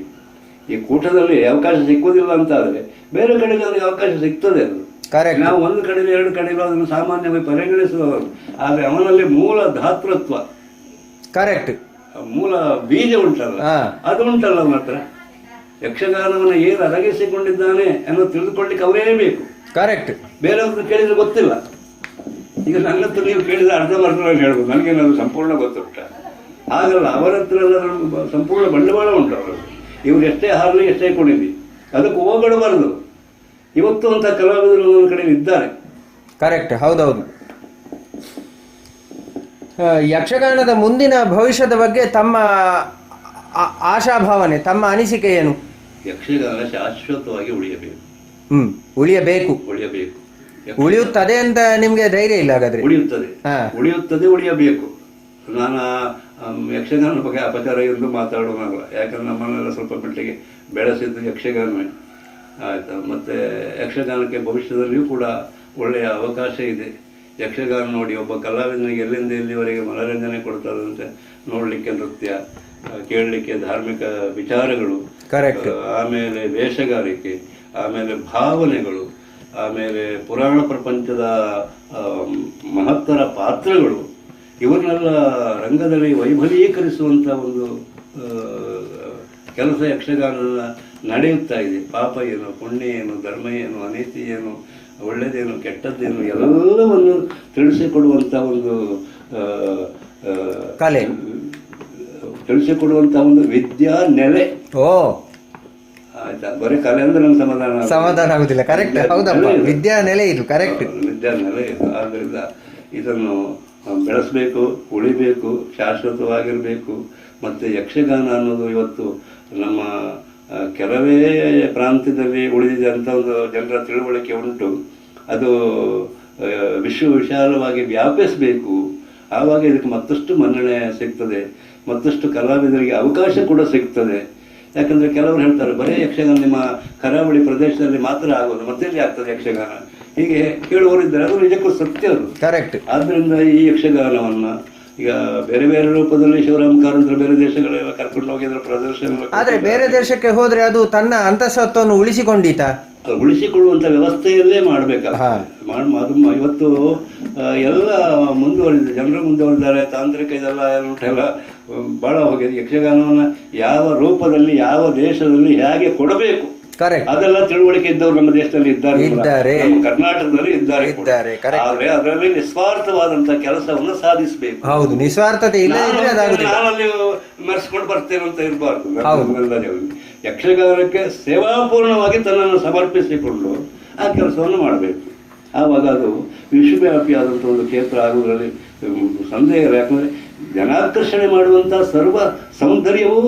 S3: ಈ ಕೂಟದಲ್ಲಿ ಅವಕಾಶ ಸಿಕ್ಕುವುದಿಲ್ಲ ಅಂತ ಆದರೆ ಬೇರೆ ಕಡೆಗೆ ಅವರಿಗೆ ಅವಕಾಶ ಸಿಗ್ತದೆ. ಅದು ನಾವು ಒಂದು ಕಡೆಯಲ್ಲಿ 2 ಕಡೆಯಲ್ಲೂ ಅದನ್ನು ಸಾಮಾನ್ಯವಾಗಿ ಪರಿಗಣಿಸುವವರು. ಆದರೆ ಅವನಲ್ಲಿ ಮೂಲ ಧಾತೃತ್ವ, ಕರೆಕ್ಟ್, ಮೂಲ ಬೀಜ ಉಂಟಲ್ಲ, ಅದು ಉಂಟಲ್ಲ ಮಾತ್ರ. ಯಕ್ಷಗಾನವನ್ನು ಏನು ಅರಗಿಸಿಕೊಂಡಿದ್ದಾನೆ ಅನ್ನೋದು ತಿಳಿದುಕೊಳ್ಳಿಕ್ಕೆ ಅವರೇ ಬೇಕು. ಕರೆಕ್ಟ್. ಬೇರೆಯವ್ರನ್ನ ಕೇಳಿದ್ರೆ ಗೊತ್ತಿಲ್ಲ. ಈಗ ನನ್ನತ್ರ ನೀವು ಕೇಳಿದ್ರೆ ಅರ್ಧ ಹೇಳ್ಬೋದು, ನನಗೇನಾದ್ರು ಸಂಪೂರ್ಣ ಗೊತ್ತುಂಟ? ಹಾಗಲ್ಲ, ಅವರ ಹತ್ರ ಸಂಪೂರ್ಣ ಬಂಡವಾಳ ಉಂಟು. ಅವರಲ್ಲಿ ಇವ್ರು ಎಷ್ಟೇ ಹಾರಲಿ, ಎಷ್ಟೇ ಕುಣಿಲಿ, ಅದಕ್ಕೆ ಹೋಗಬಾರದು. ಇವತ್ತು ಅಂತ ಕಲಾವಿದರು ಒಂದೊಂದು ಕಡೆ ಇದ್ದಾರೆ.
S2: ಕರೆಕ್ಟ್, ಹೌದೌದು. ಯಕ್ಷಗಾನದ ಮುಂದಿನ ಭವಿಷ್ಯದ ಬಗ್ಗೆ ತಮ್ಮ ಆಶಾಭಾವನೆ, ತಮ್ಮ ಅನಿಸಿಕೆ ಏನು?
S3: ಯಕ್ಷಗಾನ ಶಾಶ್ವತವಾಗಿ ಉಳಿಯಬೇಕು.
S2: ಉಳಿಯುತ್ತದೆ ಅಂತ ನಿಮ್ಗೆ ಧೈರ್ಯ ಇಲ್ಲ? ಹಾಗಾದ್ರೆ
S3: ಉಳಿಯಬೇಕು. ನಾನು ಯಕ್ಷಗಾನ ಬಗ್ಗೆ ಅಪಚಾರ ಎಂದು ಮಾತಾಡೋಣಲ್ಲ. ಯಾಕಂದ್ರೆ ನಮ್ಮನ್ನೆಲ್ಲ ಸ್ವಲ್ಪ ಮಟ್ಟಿಗೆ ಬೆಳೆಸಿದ್ದು ಯಕ್ಷಗಾನವೇ. ಆಯಿತಾ. ಮತ್ತು ಯಕ್ಷಗಾನಕ್ಕೆ ಭವಿಷ್ಯದಲ್ಲಿಯೂ ಕೂಡ ಒಳ್ಳೆಯ ಅವಕಾಶ ಇದೆ. ಯಕ್ಷಗಾನ ನೋಡಿ ಒಬ್ಬ ಕಲಾವಿದನಿಗೆ ಎಲ್ಲಿಂದ ಎಲ್ಲಿವರೆಗೆ ಮನೋರಂಜನೆ ಕೊಡ್ತದಂತೆ. ನೋಡಲಿಕ್ಕೆ ನೃತ್ಯ, ಕೇಳಲಿಕ್ಕೆ ಧಾರ್ಮಿಕ ವಿಚಾರಗಳು,
S2: ಕರೆಕ್ಟ್,
S3: ಆಮೇಲೆ ವೇಷಗಾರಿಕೆ, ಆಮೇಲೆ ಭಾವನೆಗಳು, ಆಮೇಲೆ ಪುರಾಣ ಪ್ರಪಂಚದ ಮಹತ್ತರ ಪಾತ್ರಗಳು, ಇವನ್ನೆಲ್ಲ ರಂಗದಲ್ಲಿ ವೈಭವೀಕರಿಸುವಂಥ ಒಂದು ಕೆಲಸ ಯಕ್ಷಗಾನದ ನಡೆಯುತ್ತಾ ಇದೆ. ಪಾಪ ಏನು, ಪುಣ್ಯ ಏನು, ಧರ್ಮ ಏನು, ಅನೀತಿ ಏನು, ಒಳ್ಳೆಯದೇನು, ಕೆಟ್ಟದ್ದೇನು ಎಲ್ಲವನ್ನು ತಿಳಿಸಿಕೊಡುವಂಥ ಒಂದು
S2: ಕಲೆ,
S3: ತಿಳಿಸಿಕೊಡುವಂಥ ಒಂದು ವಿದ್ಯಾ ನೆಲೆ.
S2: ಓ
S3: ಆಯ್ತಾ, ಬರೀ ಕಲೆ ಅಂದ್ರೆ ನಮ್ಗೆ
S2: ಸಮಾಧಾನ ಆಗುದಿಲ್ಲ. ಕರೆಕ್ಟ್, ಹೌದಪ್ಪ, ವಿದ್ಯಾ ನೆಲೆ ಇದು. ಕರೆಕ್ಟ್,
S3: ವಿದ್ಯಾ ನೆಲೆ ಇದು. ಆದ್ದರಿಂದ ಇದನ್ನು ಬೆಳೆಸಬೇಕು, ಉಳಿಬೇಕು, ಶಾಶ್ವತವಾಗಿರಬೇಕು. ಮತ್ತು ಯಕ್ಷಗಾನ ಅನ್ನೋದು ಇವತ್ತು ನಮ್ಮ ಕೆಲವೇ ಪ್ರಾಂತ್ಯದಲ್ಲಿ ಉಳಿದಿದೆ ಅಂತ ಒಂದು ಜನರ ತಿಳುವಳಿಕೆ ಉಂಟು. ಅದು ವಿಶಾಲವಾಗಿ ವ್ಯಾಪಿಸಬೇಕು. ಆವಾಗ ಇದಕ್ಕೆ ಮತ್ತಷ್ಟು ಮನ್ನಣೆ ಸಿಗ್ತದೆ, ಮತ್ತಷ್ಟು ಕಲಾವಿದರಿಗೆ ಅವಕಾಶ ಕೂಡ ಸಿಗ್ತದೆ. ಯಾಕಂದರೆ ಕೆಲವರು ಹೇಳ್ತಾರೆ ಬರೀ ಯಕ್ಷಗಾನ ನಿಮ್ಮ ಕರಾವಳಿ ಪ್ರದೇಶದಲ್ಲಿ ಮಾತ್ರ ಆಗೋದು, ಮತ್ತೆಲ್ಲಿ ಆಗ್ತದೆ ಯಕ್ಷಗಾನ, ಹೀಗೆ ಕೇಳುವವರಿದ್ದಾರೆ. ಅದು ನಿಜಕ್ಕೂ ಸತ್ಯ ಅದು.
S2: ಕರೆಕ್ಟ್.
S3: ಆದ್ದರಿಂದ ಈ ಯಕ್ಷಗಾನವನ್ನು ಈಗ ಬೇರೆ ಬೇರೆ ರೂಪದಲ್ಲಿ ಶಿವರಾಮ್ ಕಾರಂತರ ಬೇರೆ ದೇಶಗಳೆಲ್ಲ ಕರ್ಕೊಂಡು ಹೋಗಿದ್ರು, ಪ್ರದರ್ಶನ.
S2: ಆದ್ರೆ ಬೇರೆ ದೇಶಕ್ಕೆ ಹೋದ್ರೆ ಅದು ತನ್ನ ಅಂತಃಸತ್ವವನ್ನು ಉಳಿಸಿಕೊಂಡೀತ,
S3: ಉಳಿಸಿಕೊಳ್ಳುವಂತ ವ್ಯವಸ್ಥೆಯಲ್ಲೇ ಮಾಡಬೇಕಾಗ್ತದೆ. ಅದು ಇವತ್ತು ಎಲ್ಲ ಮುಂದುವರಿದಿದೆ, ಜನರು ಮುಂದುವರಿದ್ದಾರೆ, ತಾಂತ್ರಿಕ ಇದೆಲ್ಲ ಎಲ್ಲ ಬಹಳ ಹೋಗಿದೆ. ಯಕ್ಷಗಾನವನ್ನು ಯಾವ ರೂಪದಲ್ಲಿ, ಯಾವ ದೇಶದಲ್ಲಿ ಹೇಗೆ ಕೊಡಬೇಕು,
S2: ಕರೆಕ್ಟ್,
S3: ಅದೆಲ್ಲ ತಿಳುವಳಿಕೆ ಇದ್ದವರು ನಮ್ಮ ದೇಶದಲ್ಲಿ ಇದ್ದಾರೆ, ನಮ್ಮ ಕರ್ನಾಟಕದಲ್ಲಿ ಇದ್ದಾರೆ. ಆದ್ರೆ ಅದರಲ್ಲಿ ನಿಸ್ವಾರ್ಥವಾದಂತಹ ಕೆಲಸವನ್ನು ಸಾಧಿಸಬೇಕು.
S2: ಹೌದು, ನಿಸ್ವಾರ್ಥತೆ ಇಲ್ಲ,
S3: ನಾನಲ್ಲಿ ಮೆರೆಸ್ಕೊಂಡು ಬರ್ತೇನೆ ಅಂತ ಇರಬಾರ್ದು. ಯಕ್ಷಗಾನಕ್ಕೆ ಸೇವಾಪೂರ್ಣವಾಗಿ ತನ್ನನ್ನು ಸಮರ್ಪಿಸಿಕೊಂಡು ಆ ಕೆಲಸವನ್ನು ಮಾಡಬೇಕು. ಆವಾಗ ಅದು ವಿಶ್ವವ್ಯಾಪಿಯಾದಂಥ ಒಂದು ಕ್ಷೇತ್ರ ಆಗುವುದರಲ್ಲಿ ಸಂದೇಹ ಇಲ್ಲ. ಯಾಕಂದ್ರೆ ಜನಾಕರ್ಷಣೆ ಮಾಡುವಂತ ಸರ್ವ ಸೌಂದರ್ಯವೂ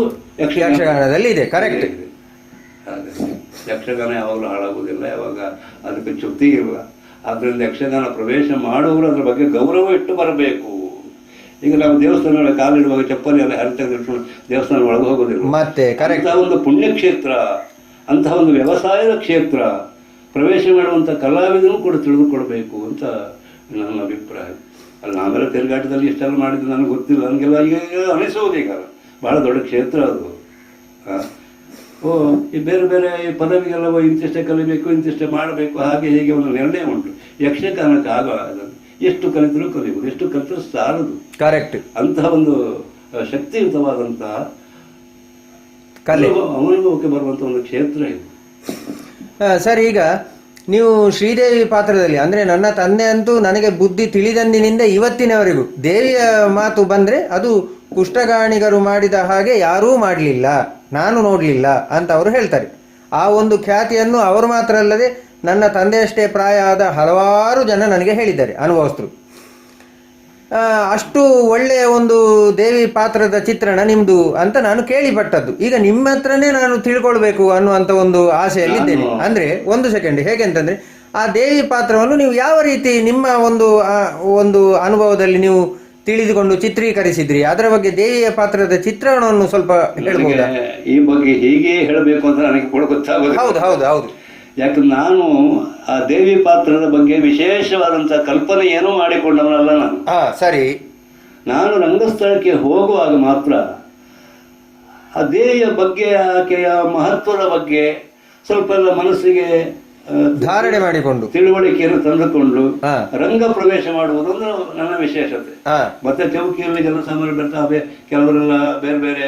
S2: ಯಕ್ಷಗಾನದಲ್ಲಿ ಇದೆ. ಕರೆಕ್ಟ್.
S3: ಯಕ್ಷಗಾನ ಯಾವಾಗಲೂ ಹಾಳಾಗುವುದಿಲ್ಲ, ಯಾವಾಗ ಅದಕ್ಕೆ ಚ್ಯುತಿ ಇಲ್ಲ. ಆದ್ದರಿಂದ ಯಕ್ಷಗಾನ ಪ್ರವೇಶ ಮಾಡುವವರು ಅದ್ರ ಬಗ್ಗೆ ಗೌರವ ಇಟ್ಟು ಬರಬೇಕು. ಈಗ ನಾವು ದೇವಸ್ಥಾನಗಳ ಕಾಲಿಡುವಾಗ ಚಪ್ಪಲಿ ಎಲ್ಲ ತೆಗೆದಿಟ್ಕೊಂಡು ದೇವಸ್ಥಾನ ಒಳಗೆ ಹೋಗೋದಿಲ್ಲ.
S2: ಮತ್ತೆ ಅಂತಹ
S3: ಒಂದು ಪುಣ್ಯಕ್ಷೇತ್ರ, ಅಂತಹ ಒಂದು ವ್ಯವಸಾಯದ ಕ್ಷೇತ್ರ, ಪ್ರವೇಶ ಮಾಡುವಂಥ ಕಲಾವಿದನೂ ಕೂಡ ತಿಳಿದುಕೊಳ್ಬೇಕು ಅಂತ ನನ್ನ ಅಭಿಪ್ರಾಯ. ಅಲ್ಲಿ ನಾವೆಲ್ಲ ತಿರುಗಾಟದಲ್ಲಿ ಇಷ್ಟೆಲ್ಲ ಮಾಡಿದ್ದು ನನಗೆ ಗೊತ್ತಿಲ್ಲ, ನನಗೆಲ್ಲ ಈಗ ಅನಿಸೋದು. ಈಗ ಭಾಳ ದೊಡ್ಡ ಕ್ಷೇತ್ರ ಅದು. ಈ ಬೇರೆ ಬೇರೆ ಪದವಿಗೆಲ್ಲ ಇಂತಿಷ್ಟೇ ಕಲಿಬೇಕು, ಇಂತಿಷ್ಟೇ ಮಾಡಬೇಕು, ಹಾಗೆ ಹೀಗೆ ಒಂದು ನಿರ್ಣಯ ಉಂಟು. ಯಕ್ಷಗಾನಕ್ಕೆ ಆಗ ಅದನ್ನು ಎಷ್ಟು ಕಲಿತರೂ ಕಲಿಬಹುದು, ಎಷ್ಟು ಕಲಿತರೂ ಸಾಲದು.
S2: ಕರೆಕ್ಟ್.
S3: ಅಂತಹ ಒಂದು ಶಕ್ತಿಯುತವಾದಂತಹ
S2: ಕಲೆ
S3: ಅನುಭವಕ್ಕೆ ಬರುವಂತಹ ಒಂದು ಕ್ಷೇತ್ರ ಇದು.
S2: ಸರ್, ಈಗ ನೀವು ಶ್ರೀದೇವಿ ಪಾತ್ರದಲ್ಲಿ, ಅಂದರೆ ನನ್ನ ತಂದೆ ಅಂತೂ ನನಗೆ ಬುದ್ಧಿ ತಿಳಿದಂದಿನಿಂದ ಇವತ್ತಿನವರೆಗೂ ದೇವಿಯ ಮಾತು ಬಂದರೆ ಅದು ಕುಷ್ಠಗಾಣಿಗರು ಮಾಡಿದ ಹಾಗೆ ಯಾರೂ ಮಾಡಲಿಲ್ಲ, ನಾನು ನೋಡಲಿಲ್ಲ ಅಂತ ಅವರು ಹೇಳ್ತಾರೆ. ಆ ಒಂದು ಖ್ಯಾತಿಯನ್ನು ಅವರು ಮಾತ್ರ ಅಲ್ಲದೆ ನನ್ನ ತಂದೆಯಷ್ಟೇ ಪ್ರಾಯ ಆದ ಹಲವಾರು ಜನ ನನಗೆ ಹೇಳಿದ್ದಾರೆ, ಅನುಭವಸ್ಥರು. ಅಷ್ಟು ಒಳ್ಳೆಯ ಒಂದು ದೇವಿ ಪಾತ್ರದ ಚಿತ್ರಣ ನಿಮ್ಮದು ಅಂತ ನಾನು ಕೇಳಿಪಟ್ಟದ್ದು. ಈಗ ನಿಮ್ಮ ಹತ್ರನೇ ನಾನು ತಿಳ್ಕೊಳ್ಬೇಕು ಅನ್ನುವಂಥ ಒಂದು ಆಸೆಯಲ್ಲಿದ್ದೇನೆ. ಅಂದರೆ ಒಂದು ಸೆಕೆಂಡ್, ಹೇಗೆಂತಂದರೆ ಆ ದೇವಿ ಪಾತ್ರವನ್ನು ನೀವು ಯಾವ ರೀತಿ ನಿಮ್ಮ ಒಂದು ಅನುಭವದಲ್ಲಿ ನೀವು ತಿಳಿದುಕೊಂಡು ಚಿತ್ರೀಕರಿಸಿದ್ರಿ, ಅದರ ಬಗ್ಗೆ ದೇವಿಯ ಪಾತ್ರದ ಚಿತ್ರಣವನ್ನು ಸ್ವಲ್ಪ ಹೇಳ್ಬೋದಾ?
S3: ಈ ಬಗ್ಗೆ ಹೀಗೆ ಹೇಳಬೇಕು ಅಂತ ನನಗೆ ಕೂಡ ಗೊತ್ತಾಗೋದು.
S2: ಹೌದು ಹೌದು ಹೌದು.
S3: ಯಾಕಂದ್ರೆ ನಾನು ಆ ದೇವಿ ಪಾತ್ರದ ಬಗ್ಗೆ ವಿಶೇಷವಾದಂತಹ ಕಲ್ಪನೆ ಏನೂ ಮಾಡಿಕೊಂಡವನಲ್ಲ ನಾನು.
S2: ಸರಿ.
S3: ನಾನು ರಂಗಸ್ಥಳಕ್ಕೆ ಹೋಗುವಾಗ ಮಾತ್ರ ಆ ದೇವಿಯ ಬಗ್ಗೆ, ಆಕೆಯ ಮಹತ್ವದ ಬಗ್ಗೆ ಸ್ವಲ್ಪ ಎಲ್ಲ ಮನಸ್ಸಿಗೆ
S2: ಧಾರಣೆ ಮಾಡಿಕೊಂಡು
S3: ತಿಳುವಳಿಕೆಯನ್ನು ತಂದುಕೊಂಡು ರಂಗ ಪ್ರವೇಶ ಮಾಡುವುದೊಂದು ನನ್ನ ವಿಶೇಷತೆ. ಮತ್ತೆ ಚೌಕಿಯಲ್ಲಿ ಜನಸಾಮಾನ್ಯರು ಬರ್ತಾರೆ, ಕೆಲವರೆಲ್ಲ ಬೇರೆ ಬೇರೆ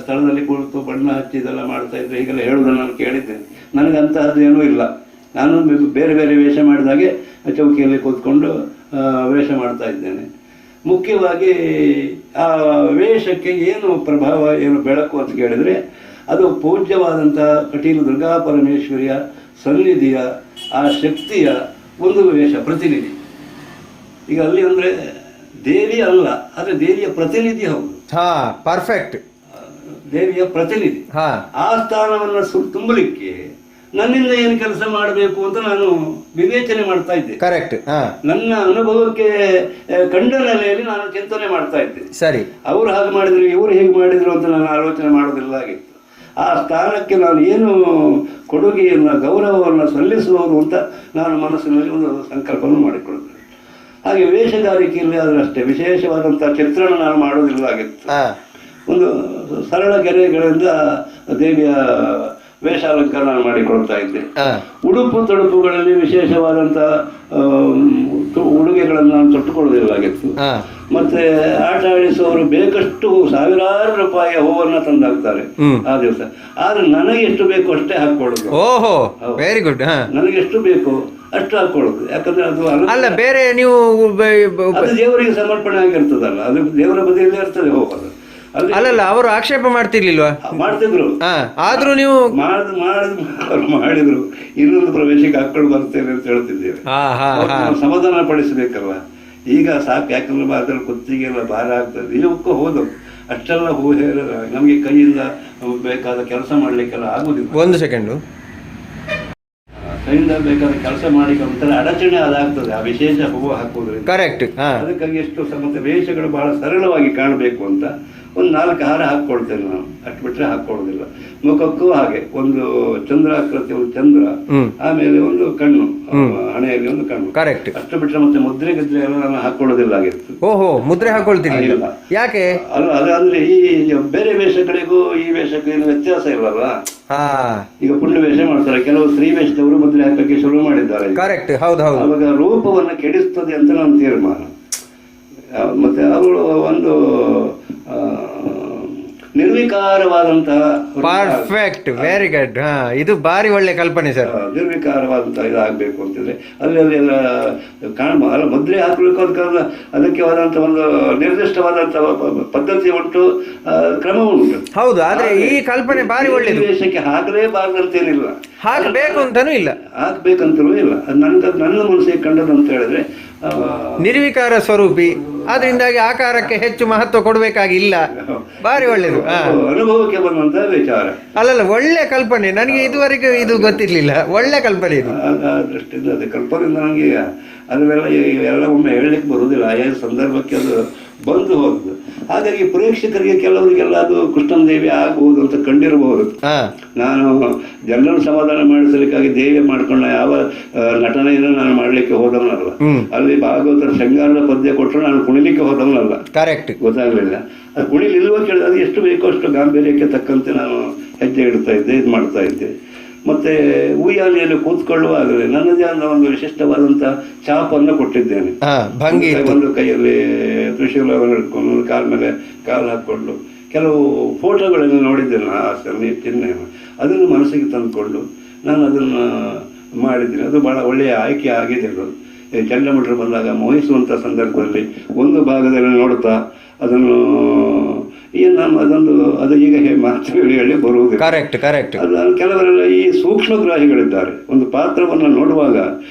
S3: ಸ್ಥಳದಲ್ಲಿ ಕುಳಿತು ಬಣ್ಣ ಹಚ್ಚಿ ಇದೆಲ್ಲ ಮಾಡ್ತಾ ಇದ್ರೆ ಹೀಗೆಲ್ಲ ಹೇಳುವುದನ್ನು ನಾನು ಕೇಳಿದ್ದೇನೆ. ನನಗೆ ಅಂತಹದ್ದು ಏನೂ ಇಲ್ಲ. ನಾನು ಬೇರೆ ಬೇರೆ ವೇಷ ಮಾಡಿದಾಗೆ ಚೌಕಿಯಲ್ಲಿ ಕೂತ್ಕೊಂಡು ವೇಷ ಮಾಡ್ತಾ ಇದ್ದೇನೆ. ಮುಖ್ಯವಾಗಿ ಆ ವೇಷಕ್ಕೆ ಏನು ಪ್ರಭಾವ, ಏನು ಬೆಳಕು ಅಂತ ಕೇಳಿದರೆ ಅದು ಪೂಜ್ಯವಾದಂಥ ಕಟೀಲು ದುರ್ಗಾ ಪರಮೇಶ್ವರಿಯ ಸನ್ನಿಧಿಯ ಆ ಶಕ್ತಿಯ ಒಂದು ವೇಷ, ಪ್ರತಿನಿಧಿ. ಈಗ ಅಲ್ಲಿ ಅಂದರೆ ದೇವಿ ಅಲ್ಲ, ಆದರೆ ದೇವಿಯ ಪ್ರತಿನಿಧಿ. ಹೌದು,
S2: ಪರ್ಫೆಕ್ಟ್.
S3: ದೇವಿಯ ಪ್ರತಿನಿಧಿ. ಆ ಸ್ಥಾನವನ್ನು ತುಂಬಲಿಕ್ಕೆ ನನ್ನಿಂದ ಏನು ಕೆಲಸ ಮಾಡಬೇಕು ಅಂತ ನಾನು ವಿವೇಚನೆ ಮಾಡ್ತಾ ಇದ್ದೆ.
S2: ಕರೆಕ್ಟ್.
S3: ನನ್ನ ಅನುಭವಕ್ಕೆ ಕಂಡ ನೆಲೆಯಲ್ಲಿ ನಾನು ಚಿಂತನೆ ಮಾಡ್ತಾ ಇದ್ದೆ.
S2: ಸರಿ.
S3: ಅವರು ಹಾಗೆ ಮಾಡಿದ್ರು, ಇವರು ಹೇಗೆ ಮಾಡಿದ್ರು ಅಂತ ನಾನು ಆಲೋಚನೆ ಮಾಡೋದಿಲ್ಲ ಆಗಿತ್ತು. ಆ ಸ್ಥಾನಕ್ಕೆ ನಾನು ಏನು ಕೊಡುಗೆಯನ್ನು ಗೌರವವನ್ನು ಸಲ್ಲಿಸುವುದು ಅಂತ ನಾನು ಮನಸ್ಸಿನಲ್ಲಿ ಒಂದು ಸಂಕಲ್ಪವನ್ನು ಮಾಡಿಕೊಳ್ಳುತ್ತೇನೆ. ಹಾಗೆ ವೇಷಗಾರಿಕೆಯಲ್ಲಿ ಆದರೂ ಅಷ್ಟೇ ವಿಶೇಷವಾದಂಥ ಚಿತ್ರಣ ನಾನು ಮಾಡೋದಿಲ್ಲಾಗಿತ್ತು. ಒಂದು ಸರಳ ಗೆರೆಗಳಿಂದ ದೇವಿಯ ವೇಷಾಲಂಕಾರ ನಾನು ಮಾಡಿಕೊಳ್ತಾ ಇದ್ದೆ. ಉಡುಪು ತೊಡುಪುಗಳಲ್ಲಿ ವಿಶೇಷವಾದಂಥ ಉಡುಗೆಗಳನ್ನು ನಾನು ತೊಟ್ಟುಕೊಳ್ಳೋದಿಲ್ಲಾಗಿತ್ತು. ಮತ್ತೆ ಆಟ ಆಡಿಸುವವರು ಬೇಕಷ್ಟು ಸಾವಿರಾರು ರೂಪಾಯಿಯ ಹೂವನ್ನು ತಂದಾಕ್ತಾರೆ ಆ ದಿವಸ. ಆದ್ರೆ ನನಗೆ ಎಷ್ಟು ಬೇಕು ಅಷ್ಟೇ ಹಾಕೊಳ್ಳೋದು.
S2: ಓಹೋ, ವೆರಿ ಗುಡ್. ನನಗೆ
S3: ಎಷ್ಟು ಬೇಕು ಅಷ್ಟು ಹಾಕೊಳ್ಳೋದು. ಯಾಕಂದ್ರೆ ಅದು
S2: ಅಲ್ಲ, ಬೇರೆ ನೀವು
S3: ಅದು ದೇವರಿಗೆ ಸಮರ್ಪಣೆ ಆಗಿರ್ತದಲ್ಲ, ಅದು ದೇವರ ಬದಿಯಲ್ಲೇ ಇರ್ತದೆ ಹೋಗೋದು.
S2: ಅಲ್ಲಲ್ಲ, ಅವರು ಆಕ್ಷೇಪ ಮಾಡ್ತಿರ್ಲಿಲ್ವಾ?
S3: ಮಾಡ್ತಿದ್ರು.
S2: ಆದ್ರೂ ನೀವು
S3: ಮಾಡಿದ್ರು. ಇನ್ನೊಂದು ಪ್ರವೇಶಕ್ಕೆ ಹಾಕೊಂಡು ಬರ್ತೇನೆ ಅಂತ ಹೇಳ್ತಿದ್ದೇವೆ. ಸಮಾಧಾನ ಪಡಿಸಬೇಕಲ್ಲ. ಈಗ ಸಾಕು, ಯಾಕಂದ್ರೆ ಅದ್ರಲ್ಲಿ ಕುತ್ತಿಗೆ ಎಲ್ಲ ಭಾರ ಆಗ್ತದೆ. ಇವಕ್ಕೂ ಹೋದವು ಅಷ್ಟೆಲ್ಲ ಹೂ ನಮಗೆ ಕೈಯಿಂದ ಬೇಕಾದ ಕೆಲಸ ಮಾಡ್ಲಿಕ್ಕೆಲ್ಲ ಆಗುದಿಲ್ಲ.
S2: ಒಂದು ಸೆಕೆಂಡು.
S3: ಕೈಯಿಂದ ಬೇಕಾದ ಕೆಲಸ ಮಾಡ್ಲಿಕ್ಕೆ ಒಂಥರ ಅಡಚಣೆ ಅದಾಗ್ತದೆ ಆ ವಿಶೇಷ ಹೂವು ಹಾಕೋದ್ರಿಂದ.
S2: ಕರೆಕ್ಟ್.
S3: ಅದಕ್ಕಾಗಿ ಎಷ್ಟು ಮತ್ತೆ ವೇಷಗಳು ಬಹಳ ಸರಳವಾಗಿ ಕಾಣಬೇಕು ಅಂತ ಒಂದು 4 ಹಾರ ಹಾಕ್ಕೊಳ್ತೇನೆ ನಾನು. ಅಷ್ಟು ಬಿಟ್ಟರೆ ಹಾಕೊಳ್ಳೋದಿಲ್ಲ. ಮುಖಕ್ಕೂ ಹಾಗೆ ಒಂದು ಚಂದ್ರಾಕೃತಿ, ಒಂದು ಚಂದ್ರ, ಆಮೇಲೆ ಒಂದು ಕಣ್ಣು, ಹಣೆಯಲ್ಲಿ ಒಂದು ಕಣ್ಣು.
S2: ಕರೆಕ್ಟ್.
S3: ಅಷ್ಟು ಬಿಟ್ಟರೆ ಮತ್ತೆ ಮುದ್ರೆ ಗಿದ್ರೆ ಎಲ್ಲ ನಾನು ಹಾಕೊಳ್ಳೋದಿಲ್ಲ ಆಗಿತ್ತು.
S2: ಓಹೋ, ಮುದ್ರೆ ಹಾಕೊಳ್ತೀನಿ. ಯಾಕೆ?
S3: ಅಲ್ಲ, ಅದಂದ್ರೆ ಈ ಬೇರೆ ವೇಷಗಳಿಗೂ ಈ ವೇಷಕ್ಕೂ ಏನು ವ್ಯತ್ಯಾಸ ಇಲ್ಲಲ್ಲ. ಈಗ ಪುಣ್ಯ ವೇಷ ಮಾಡ್ತಾರೆ, ಕೆಲವು ಸ್ತ್ರೀ ವೇಷದವರು ಮುದ್ರೆ ಹಾಕಕ್ಕೆ ಶುರು ಮಾಡಿದ್ದಾರೆ.
S2: ಕರೆಕ್ಟ್, ಹೌದು ಹೌದು.
S3: ಅವಾಗ ರೂಪವನ್ನು ಕೆಡಿಸ್ತದೆ ಅಂತ ನನ್ನ ತೀರ್ಮಾನ. ಮತ್ತೆ ಅವಳು ಒಂದು ನಿರ್ವಿಕಾರವಾದಂತಹ,
S2: ಪರ್ಫೆಕ್ಟ್, ವೆರಿ ಗುಡ್. ಇದು ಬಾರಿ ಒಳ್ಳೆ ಕಲ್ಪನೆ ಸರ್.
S3: ನಿರ್ವಿಕಾರವಾದಂತಹ ಇದಾಗಬೇಕು ಅಂತಿದ್ರೆ ಅಲ್ಲಿ ಎಲ್ಲ ಅಲ್ಲ, ಮುದ್ರೆ ಹಾಕಬೇಕು ಅದಕ್ಕೆ ಆದಂಥ ಒಂದು ನಿರ್ದಿಷ್ಟವಾದಂತಹ ಪದ್ಧತಿ ಉಂಟು, ಕ್ರಮ ಉಂಟು.
S2: ಹೌದು, ಆದ್ರೆ ಈ ಕಲ್ಪನೆ ಬಾರಿ ಒಳ್ಳೆಯದು.
S3: ದೇಶಕ್ಕೆ ಹಾಕಲೇಬಾರ್ದಂತೇನಿಲ್ಲ,
S2: ಹಾಕಬೇಕು ಅಂತಾನೂ ಇಲ್ಲ,
S3: ಹಾಕ್ಬೇಕಂತಲೂ ಇಲ್ಲ. ನನ್ನ ಮನಸ್ಸಿಗೆ ಕಂಡದ್ದು ಅಂತ ಹೇಳಿದ್ರೆ
S2: ನಿರ್ವಿಕಾರ ಸ್ವರೂಪಿ, ಆದ್ರಿಂದಾಗಿ ಆಕಾರಕ್ಕೆ ಹೆಚ್ಚು ಮಹತ್ವ ಕೊಡಬೇಕಾಗಿಲ್ಲ. ಬಾರಿ ಒಳ್ಳೇದು.
S3: ಅನುಭವಕ್ಕೆ ಬಂದಂತ ವಿಚಾರ.
S2: ಅಲ್ಲಲ್ಲ, ಒಳ್ಳೆ ಕಲ್ಪನೆ. ನನಗೆ ಇದುವರೆಗೂ ಇದು ಗೊತ್ತಿರ್ಲಿಲ್ಲ. ಒಳ್ಳೆ ಕಲ್ಪನೆ ಇದು.
S3: ದೃಷ್ಟಿಯಿಂದ ಅದು ಕಲ್ಪನೆಯಿಂದ ನನಗೆ ಅದನ್ನೆಲ್ಲ ಎಲ್ಲ ಒಮ್ಮೆ ಹೇಳಲಿಕ್ಕೆ ಬರುವುದಿಲ್ಲ. ಆಯಾ ಸಂದರ್ಭಕ್ಕೆ ಅದು ಬಂದು ಹೋಗುದು. ಹಾಗಾಗಿ ಪ್ರೇಕ್ಷಕರಿಗೆ ಕೆಲವರಿಗೆಲ್ಲ ಅದು ಕೃಷ್ಣನ ದೇವಿ ಆಗಬಹುದು ಅಂತ ಕಂಡಿರಬಹುದು. ನಾನು ಜನರನ್ನು ಸಮಾಧಾನ ಮಾಡಿಸಲಿಕ್ಕಾಗಿ ದೇವಿ ಮಾಡ್ಕೊಂಡ ಯಾವ ನಟನೆಯನ್ನು ನಾನು ಮಾಡ್ಲಿಕ್ಕೆ ಹೋದವನಲ್ಲ. ಅಲ್ಲಿ ಭಾಗವತರ ಶೃಂಗಾರದ ಪದ್ಯ ಕೊಟ್ಟರು ನಾನು ಕುಣಿಲಿಕ್ಕೆ ಹೋದವನಲ್ಲ.
S2: ಕರೆಕ್ಟ್,
S3: ಗೊತ್ತಾಗ್ಲಿಲ್ಲ. ಅದು ಕುಣಿಲಿಲ್ವ ಕೇಳಿದ್ರೆ ಅದು ಎಷ್ಟು ಬೇಕೋ ಅಷ್ಟು ಗಾಂಭೀರ್ಯಕ್ಕೆ ತಕ್ಕಂತೆ ನಾನು ಹೆಜ್ಜೆ ಇಡ್ತಾ ಇದ್ದೆ, ಇದು ಮಾಡ್ತಾ ಇದ್ದೆ. ಮತ್ತೆ ಉಯ್ಯಾಲೆಯಲ್ಲಿ ಕೂತ್ಕೊಳ್ಳುವಾಗಲೇ ನನ್ನದೇ ಆದ ಒಂದು ವಿಶಿಷ್ಟವಾದಂತಹ ಚಾಪನ್ನು ಕೊಟ್ಟಿದ್ದೇನೆ. ಒಂದು ಕೈಯಲ್ಲಿ ತ್ರಿಶೂಲವನ್ನು ಹಿಡ್ಕೊಂಡು ಕಾಲ ಮೇಲೆ ಕಾಲು ಹಾಕೊಂಡು ಕೆಲವು ಫೋಟೋಗಳನ್ನು ನೋಡಿದ್ದೇನೆ ಆ ಚಿಹ್ನೆಯನ್ನು. ಅದನ್ನು ಮನಸ್ಸಿಗೆ ತಂದುಕೊಂಡು ನಾನು ಅದನ್ನು ಮಾಡಿದ್ದೀನಿ. ಅದು ಬಹಳ ಒಳ್ಳೆಯ ಆಯ್ಕೆ ಆಗಿದೆ. ಅದು ಚಂಡಮುಂಡರು ಬಂದಾಗ ಮೋಹಿಸುವಂಥ ಸಂದರ್ಭದಲ್ಲಿ ಒಂದು ಭಾಗದಲ್ಲಿ ನೋಡುತ್ತಾ ಅದನ್ನು ನಾನು ಅದು ಈಗ ಮಾತುಗಳು ಬರುವುದು.
S2: Correct correct.
S3: ಅದು ಕೆಲವರೆಲ್ಲ ಈ ಸೂಕ್ಷ್ಮಗ್ರಾಹಿಗಳಿದ್ದಾರೆ. ಒಂದು ಪಾತ್ರವನ್ನು ನೋಡುವಾಗ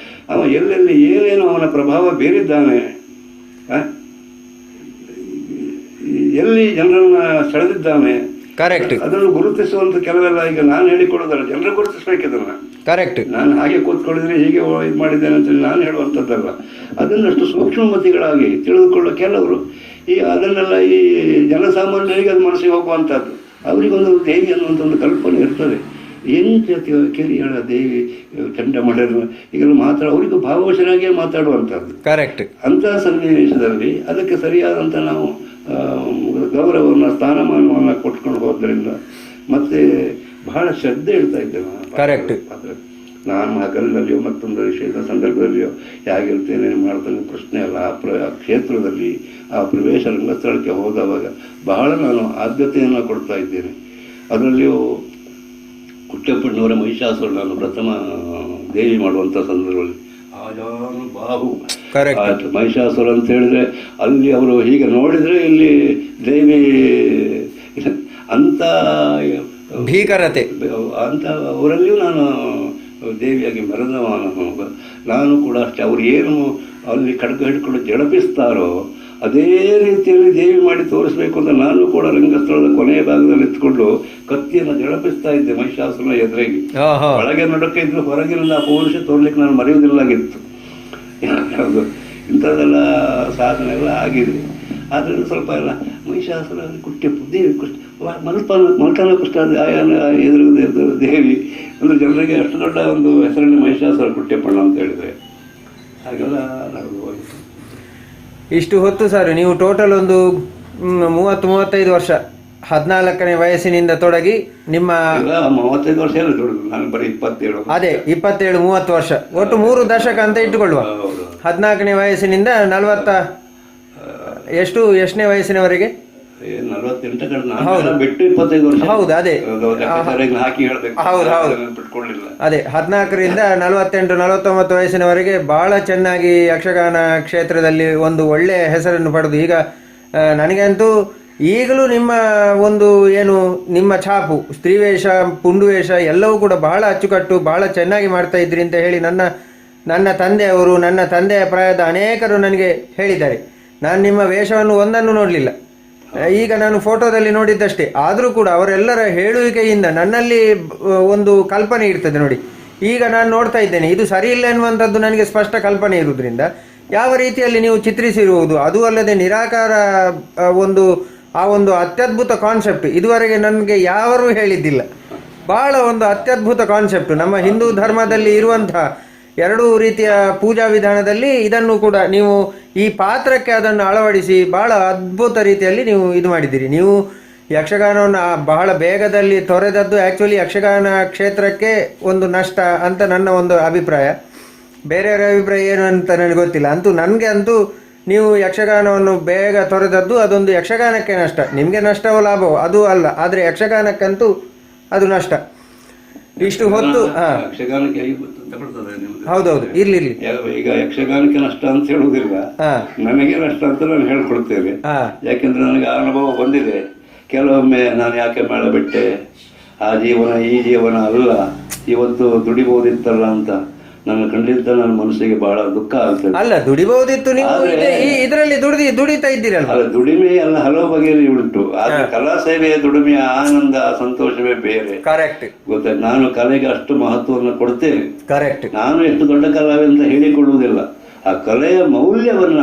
S3: ಅವ ಎಲ್ಲೆಲ್ಲಿ ಏನೇನು ಅವನ ಪ್ರಭಾವ ಬೀರಿದ್ದಾನೆ, ಎಲ್ಲಿ ಜನರನ್ನ ಸೆಳೆದಿದ್ದಾನೆ,
S2: ಕರೆಕ್ಟ್,
S3: ಅದನ್ನು ಗುರುತಿಸುವಂತ ಕೆಲವೆಲ್ಲ ಈಗ ನಾನು ಹೇಳಿಕೊಡೋದಲ್ಲ, ಜನರು ಗುರುತಿಸ್ಬೇಕಿದನ್ನ.
S2: ಕರೆಕ್ಟ್.
S3: ನಾನು ಹಾಗೆ ಕೂತ್ಕೊಂಡಿದ್ರೆ ಹೀಗೆ ಇದು ಮಾಡಿದ್ದೇನೆ ಅಂತ ನಾನು ಹೇಳುವಂಥದ್ದಲ್ಲ. ಅದನ್ನಷ್ಟು ಸೂಕ್ಷ್ಮಮತಿಗಳಾಗಿ ತಿಳಿದುಕೊಳ್ಳೋ ಕೆಲವರು ಅದನ್ನೆಲ್ಲ ಈ ಜನಸಾಮಾನ್ಯರಿಗೆ ಅದು ಮನಸ್ಸಿಗೆ ಹೋಗುವಂಥದ್ದು. ಅವರಿಗೊಂದು ದೇವಿ ಅನ್ನುವಂಥ ಒಂದು ಕಲ್ಪನೆ ಇರ್ತದೆ. ಎಂತ ಕೆರಿಯಳ ದೇವಿ ಚಂಡಮಂಡಲ ಈಗೆಲ್ಲ ಅವರಿಗೂ ಭಾವವಶರಾಗಿಯೇ ಮಾತಾಡುವಂಥದ್ದು.
S2: ಕರೆಕ್ಟ್.
S3: ಅಂತಹ ಸನ್ನಿವೇಶದಲ್ಲಿ ಅದಕ್ಕೆ ಸರಿಯಾದಂಥ ನಾವು ಗೌರವವನ್ನು ಸ್ಥಾನಮಾನವನ್ನು ಕೊಟ್ಕೊಂಡು ಹೋದ್ರಿಂದ ಮತ್ತೆ ಬಹಳ ಶ್ರದ್ಧೆ ಇಡ್ತಾ ಇದ್ದೇವೆ.
S2: ಕರೆಕ್ಟ್.
S3: ನಾನು ಹಗಲಿನಲ್ಲಿಯೋ ಮತ್ತೊಂದು ವಿಷಯದ ಸಂದರ್ಭದಲ್ಲಿಯೋ ಹೇಗಿರ್ತೇನೆ ಮಾಡ್ತಾನೆ ಪ್ರಶ್ನೆ ಅಲ್ಲ. ಆ ಕ್ಷೇತ್ರದಲ್ಲಿ ಆ ಪ್ರವೇಶ ರಂಗಸ್ಥಳಕ್ಕೆ ಹೋದವಾಗ ಬಹಳ ನಾನು ಆದ್ಯತೆಯನ್ನು ಕೊಡ್ತಾ ಇದ್ದೇನೆ. ಅದರಲ್ಲಿಯೂ ಕುಟ್ಟಪ್ಪಣ್ಣವರ ಮಹಿಷಾಸುರ ನಾನು ಪ್ರಥಮ ದೇವಿ ಮಾಡುವಂಥ ಸಂದರ್ಭದಲ್ಲಿ ಬಾಹು ಮಹಿಷಾಸುರ ಅಂತ ಹೇಳಿದ್ರೆ ಅಲ್ಲಿ ಅವರು ಹೀಗೆ ನೋಡಿದ್ರೆ ಇಲ್ಲಿ ದೇವಿ ಅಂತ
S2: ಭೀಕರತೆ
S3: ಅಂತ ಅವರಲ್ಲಿಯೂ ನಾನು ದೇವಿಯಾಗಿ ಮೆರೆದವ. ನಾನು ಕೂಡ ಅಷ್ಟೇ. ಅವ್ರು ಏನು ಅಲ್ಲಿ ಖಡ್ಗ ಹಿಡ್ಕೊಂಡು ಜಳಪಿಸ್ತಾರೋ ಅದೇ ರೀತಿಯಲ್ಲಿ ದೇವಿ ಮಾಡಿ ತೋರಿಸ್ಬೇಕು ಅಂತ ನಾನು ಕೂಡ ರಂಗಸ್ಥಳದ ಕೊನೆಯ ಭಾಗದಲ್ಲಿ ಎತ್ಕೊಂಡು ಕತ್ತಿಯನ್ನು ಜಳಪಿಸ್ತಾ ಇದ್ದೆ ಮಹಿಷಾಸುರನ ಎದುರಿಗೆ. ಒಳಗೆ ನಡಕ್ಕೆ ಇದ್ರು, ಹೊರಗಿನಿಂದ ಆ ಪೌರುಷ ತೋರ್ಲಿಕ್ಕೆ ನಾನು ಮರೆಯುವುದಿಲ್ಲಾಗಿತ್ತು. ಯಾವುದು ಇಂಥದ್ದೆಲ್ಲ ಸಾಧನೆ ಎಲ್ಲ ಆಗಿದೆ. ಆದ್ದರಿಂದ ಸ್ವಲ್ಪ ಎಲ್ಲ ಮಹಿಷಾಸುರ ದೇವಿ ಮಲ್ಕನ ಕೃಷ್ಣ ಎದುರು ದೇವಿ ಅಂದರೆ ಜನರಿಗೆ ಅಷ್ಟು ದೊಡ್ಡ ಒಂದು ಹೆಸರನ್ನು ಮಹಿಷಾಸುರ ಕುಟ್ಯಪ್ಪಣ್ಣ ಅಂತ ಹೇಳಿದರೆ ಹಾಗೆಲ್ಲ ನಾವು
S2: ಇಷ್ಟು ಹೊತ್ತು ಸರ್ ನೀವು ಟೋಟಲ್ ಒಂದು 30-35 ವರ್ಷ 14ನೇ ವಯಸ್ಸಿನಿಂದ ತೊಡಗಿ ನಿಮ್ಮ
S3: 35 ವರ್ಷ ಎಲ್ಲ ತೊಡಗು ನಾನು ಬರೀ 27
S2: ಅದೇ 27-30 ವರ್ಷ ಒಟ್ಟು 3 ದಶಕ ಅಂತ ಇಟ್ಟುಕೊಳ್ಳುವ 14ನೇ ವಯಸ್ಸಿನಿಂದ 40 ಎಷ್ಟನೇ ವಯಸ್ಸಿನವರೆಗೆ
S3: 48 ಬಿಟ್ಟು 25 ವರ್ಷ
S2: ಹೌದು ಅದೇ
S3: ಹಾಕಿ ಹೇಳ್ಬೇಕು
S2: ಹೌದು
S3: ಬಿಟ್ಕೊಳ್ಳಿಲ್ಲ
S2: ಅದೇ 14ರಿಂದ 48-49 ವಯಸ್ಸಿನವರೆಗೆ ಬಹಳ ಚೆನ್ನಾಗಿ ಯಕ್ಷಗಾನ ಕ್ಷೇತ್ರದಲ್ಲಿ ಒಂದು ಒಳ್ಳೆಯ ಹೆಸರನ್ನು ಪಡೆದು ಈಗ ನನಗಂತೂ ಈಗಲೂ ನಿಮ್ಮ ಒಂದು ಏನು ನಿಮ್ಮ ಛಾಪು ಸ್ತ್ರೀವೇಷ ಪುಂಡುವೇಷ ಎಲ್ಲವೂ ಕೂಡ ಬಹಳ ಅಚ್ಚುಕಟ್ಟು ಬಹಳ ಚೆನ್ನಾಗಿ ಮಾಡ್ತಾ ಇದ್ರಿ ಅಂತ ಹೇಳಿ ನನ್ನ ತಂದೆಯವರು ನನ್ನ ತಂದೆಯ ಪ್ರಾಯದ ಅನೇಕರು ನನಗೆ ಹೇಳಿದ್ದಾರೆ. ನಾನು ನಿಮ್ಮ ವೇಷವನ್ನು ಒಂದನ್ನು ನೋಡಲಿಲ್ಲ, ಈಗ ನಾನು ಫೋಟೋದಲ್ಲಿ ನೋಡಿದ್ದಷ್ಟೇ. ಆದರೂ ಕೂಡ ಅವರೆಲ್ಲರ ಹೇಳುವಿಕೆಯಿಂದ ನನ್ನಲ್ಲಿ ಒಂದು ಕಲ್ಪನೆ ಇರ್ತದೆ ನೋಡಿ. ಈಗ ನಾನು ನೋಡ್ತಾ ಇದ್ದೇನೆ, ಇದು ಸರಿ ಇಲ್ಲ ಎನ್ನುವಂಥದ್ದು ನನಗೆ ಸ್ಪಷ್ಟ ಕಲ್ಪನೆ ಇರುವುದರಿಂದ ಯಾವ ರೀತಿಯಲ್ಲಿ ನೀವು ಚಿತ್ರಿಸಿರುವುದು, ಅದು ಅಲ್ಲದೆ ನಿರಾಕಾರ ಆ ಒಂದು ಅತ್ಯದ್ಭುತ ಕಾನ್ಸೆಪ್ಟ್ ಇದುವರೆಗೆ ನನಗೆ ಯಾರೂ ಹೇಳಿದ್ದಿಲ್ಲ. ಬಹಳ ಒಂದು ಅತ್ಯದ್ಭುತ ಕಾನ್ಸೆಪ್ಟ್. ನಮ್ಮ ಹಿಂದೂ ಧರ್ಮದಲ್ಲಿ ಇರುವಂತಹ 2 ರೀತಿಯ ಪೂಜಾ ವಿಧಾನದಲ್ಲಿ ಇದನ್ನು ಕೂಡ ನೀವು ಈ ಪಾತ್ರಕ್ಕೆ ಅದನ್ನು ಅಳವಡಿಸಿ ಬಹಳ ಅದ್ಭುತ ರೀತಿಯಲ್ಲಿ ನೀವು ಇದು ಮಾಡಿದ್ದೀರಿ. ನೀವು ಯಕ್ಷಗಾನವನ್ನು ಬಹಳ ಬೇಗದಲ್ಲಿ ತೊರೆದದ್ದು ಆ್ಯಕ್ಚುಲಿ ಯಕ್ಷಗಾನ ಕ್ಷೇತ್ರಕ್ಕೆ ಒಂದು ನಷ್ಟ ಅಂತ ನನ್ನ ಒಂದು ಅಭಿಪ್ರಾಯ. ಬೇರೆಯವರ ಅಭಿಪ್ರಾಯ ಏನು ಅಂತ ನನಗೆ ಗೊತ್ತಿಲ್ಲ. ನನಗೆ ನೀವು ಯಕ್ಷಗಾನವನ್ನು ಬೇಗ ತೊರೆದದ್ದು ಅದೊಂದು ಯಕ್ಷಗಾನಕ್ಕೆ ನಷ್ಟ. ನಿಮಗೆ ನಷ್ಟವೋ ಲಾಭವೋ ಅದು ಅಲ್ಲ, ಆದರೆ ಯಕ್ಷಗಾನಕ್ಕಂತೂ ಅದು ನಷ್ಟ. ಇಷ್ಟು ಹೊತ್ತು ಹೌದೌದು ಇರ್ಲಿ
S3: ಈಗ ಯಕ್ಷಗಾನಕ್ಕೆ ನಷ್ಟ ಅಂತ ಹೇಳುವುದಿಲ್ಲ, ನನಗೆ ನಷ್ಟ ಅಂತ ನಾನು ಹೇಳ್ಕೊಳ್ತೇವೆ. ಯಾಕೆಂದ್ರೆ ನನಗೆ ಆ ಅನುಭವ ಬಂದಿದೆ. ಕೆಲವೊಮ್ಮೆ ನಾನು ಯಾಕೆ ಮೇಳ ಬಿಟ್ಟೆ, ಆ ಜೀವನ ಈ ಜೀವನ ಅಲ್ಲ, ಇವತ್ತು ದುಡಿಬಹುದಿತ್ತಲ್ಲ ಅಂತ ಖಂಡಿತ ನನ್ನ ಮನಸ್ಸಿಗೆ ಬಹಳ ದುಃಖ ಆಗ್ತದೆ.
S2: ಅಲ್ಲ ದುಡಿಬಹುದಿತ್ತು, ನೀವು ಇದರಲ್ಲಿ ದುಡಿತಾ ಇದ್ದೀರಲ್ಲ.
S3: ಅಲ್ಲ, ದುಡಿಮೆ ಎಲ್ಲ ಹಲವು ಬಗೆಯಲ್ಲಿ ಉಂಟು. ಆದ್ರೆ ಕಲಾ ಸೇವೆಯ ದುಡಿಮೆಯ ಆನಂದ ಸಂತೋಷವೇ ಬೇರೆ.
S2: ಕರೆಕ್ಟ್.
S3: ಗೊತ್ತಾಯ್ತು, ನಾನು ಕಲೆಗೆ ಅಷ್ಟು ಮಹತ್ವವನ್ನು ಕೊಡ್ತೇನೆ.
S2: ಕರೆಕ್ಟ್.
S3: ನಾನು ಎಷ್ಟು ದೊಡ್ಡ ಕಲಾವಿ ಅಂತ ಹೇಳಿಕೊಳ್ಳುವುದಿಲ್ಲ. ಆ ಕಲೆಯ ಮೌಲ್ಯವನ್ನ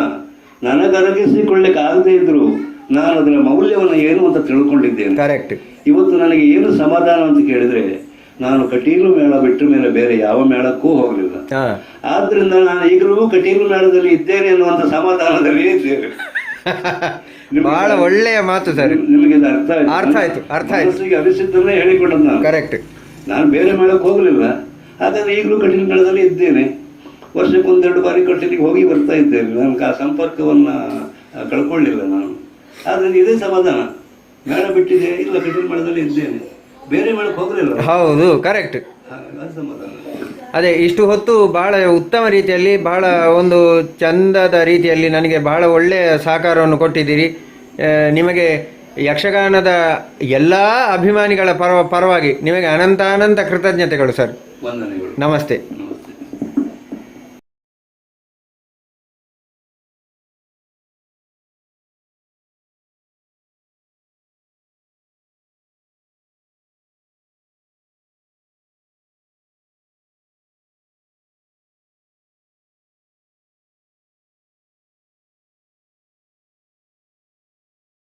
S3: ನನಗರಗಿಸಿಕೊಳ್ಳಿಕ್ಕೆ ಆಗದೇ ಇದ್ರು ನಾನು ಅದರ ಮೌಲ್ಯವನ್ನ ಏನು ಅಂತ ತಿಳ್ಕೊಂಡಿದ್ದೇನೆ.
S2: ಕರೆಕ್ಟ್.
S3: ಇವತ್ತು ನನಗೆ ಏನು ಸಮಾಧಾನ ಅಂತ ಕೇಳಿದ್ರೆ, ನಾನು ಕಟೀಲು ಮೇಳ ಬಿಟ್ಟ ಮೇಲೆ ಬೇರೆ ಯಾವ ಮೇಳಕ್ಕೂ ಹೋಗಲಿಲ್ಲ. ಆದ್ರಿಂದ ನಾನು ಈಗಲೂ ಕಟೀಲು ಮೇಳದಲ್ಲಿ ಇದ್ದೇನೆ ಅನ್ನುವಂಥ ಸಮಾಧಾನದಲ್ಲಿ ಇದ್ದೇನೆ.
S2: ಬಹಳ ಒಳ್ಳೆಯ ಮಾತು ಸರ್.
S3: ನಿಮಗೆ
S2: ಅರ್ಥ ಆಯ್ತು.
S3: ಅನಿಸಿದ್ದನ್ನೇ ಹೇಳಿಕೊಂಡದ್ದು ನಾನು.
S2: ಕರೆಕ್ಟ್.
S3: ನಾನು ಬೇರೆ ಮೇಳಕ್ಕೆ ಹೋಗಲಿಲ್ಲ, ಹಾಗಾದ್ರೆ ಈಗಲೂ ಕಟೀಲು ಮೇಳದಲ್ಲಿ ಇದ್ದೇನೆ. ವರ್ಷಕ್ಕೆ 1-2 ಬಾರಿ ಕಟೀಲಿಗೆ ಹೋಗಿ ಬರ್ತಾ ಇದ್ದೇನೆ. ನನಗೆ ಆ ಸಂಪರ್ಕವನ್ನ ಕಳ್ಕೊಳ್ಳಿಲ್ಲ ನಾನು. ಆದ್ರಿಂದ ಇದೇ ಸಮಾಧಾನ. ಮೇಳ ಬಿಟ್ಟಿದೆ, ಇಲ್ಲ ಕಟೀಲು ಮೇಳದಲ್ಲಿ ಇದ್ದೇನೆ, ಬೇರೆ ಮೇಳಕ್ಕೆ ಹೋಗಲಿಲ್ಲ.
S2: ಹೌದು, ಕರೆಕ್ಟ್. ಅದೇ ಇಷ್ಟು ಹೊತ್ತು ಬಹಳ ಉತ್ತಮ ರೀತಿಯಲ್ಲಿ ಬಹಳ ಒಂದು ಚಂದದ ರೀತಿಯಲ್ಲಿ ನನಗೆ ಬಹಳ ಒಳ್ಳೆಯ ಸಹಕಾರವನ್ನು ಕೊಟ್ಟಿದ್ದೀರಿ. ನಿಮಗೆ ಯಕ್ಷಗಾನದ ಎಲ್ಲ ಅಭಿಮಾನಿಗಳ ಪರವಾಗಿ ನಿಮಗೆ ಅನಂತ ಕೃತಜ್ಞತೆಗಳು ಸರ್.
S3: ವಂದನೆಗಳು.
S2: ನಮಸ್ತೆ.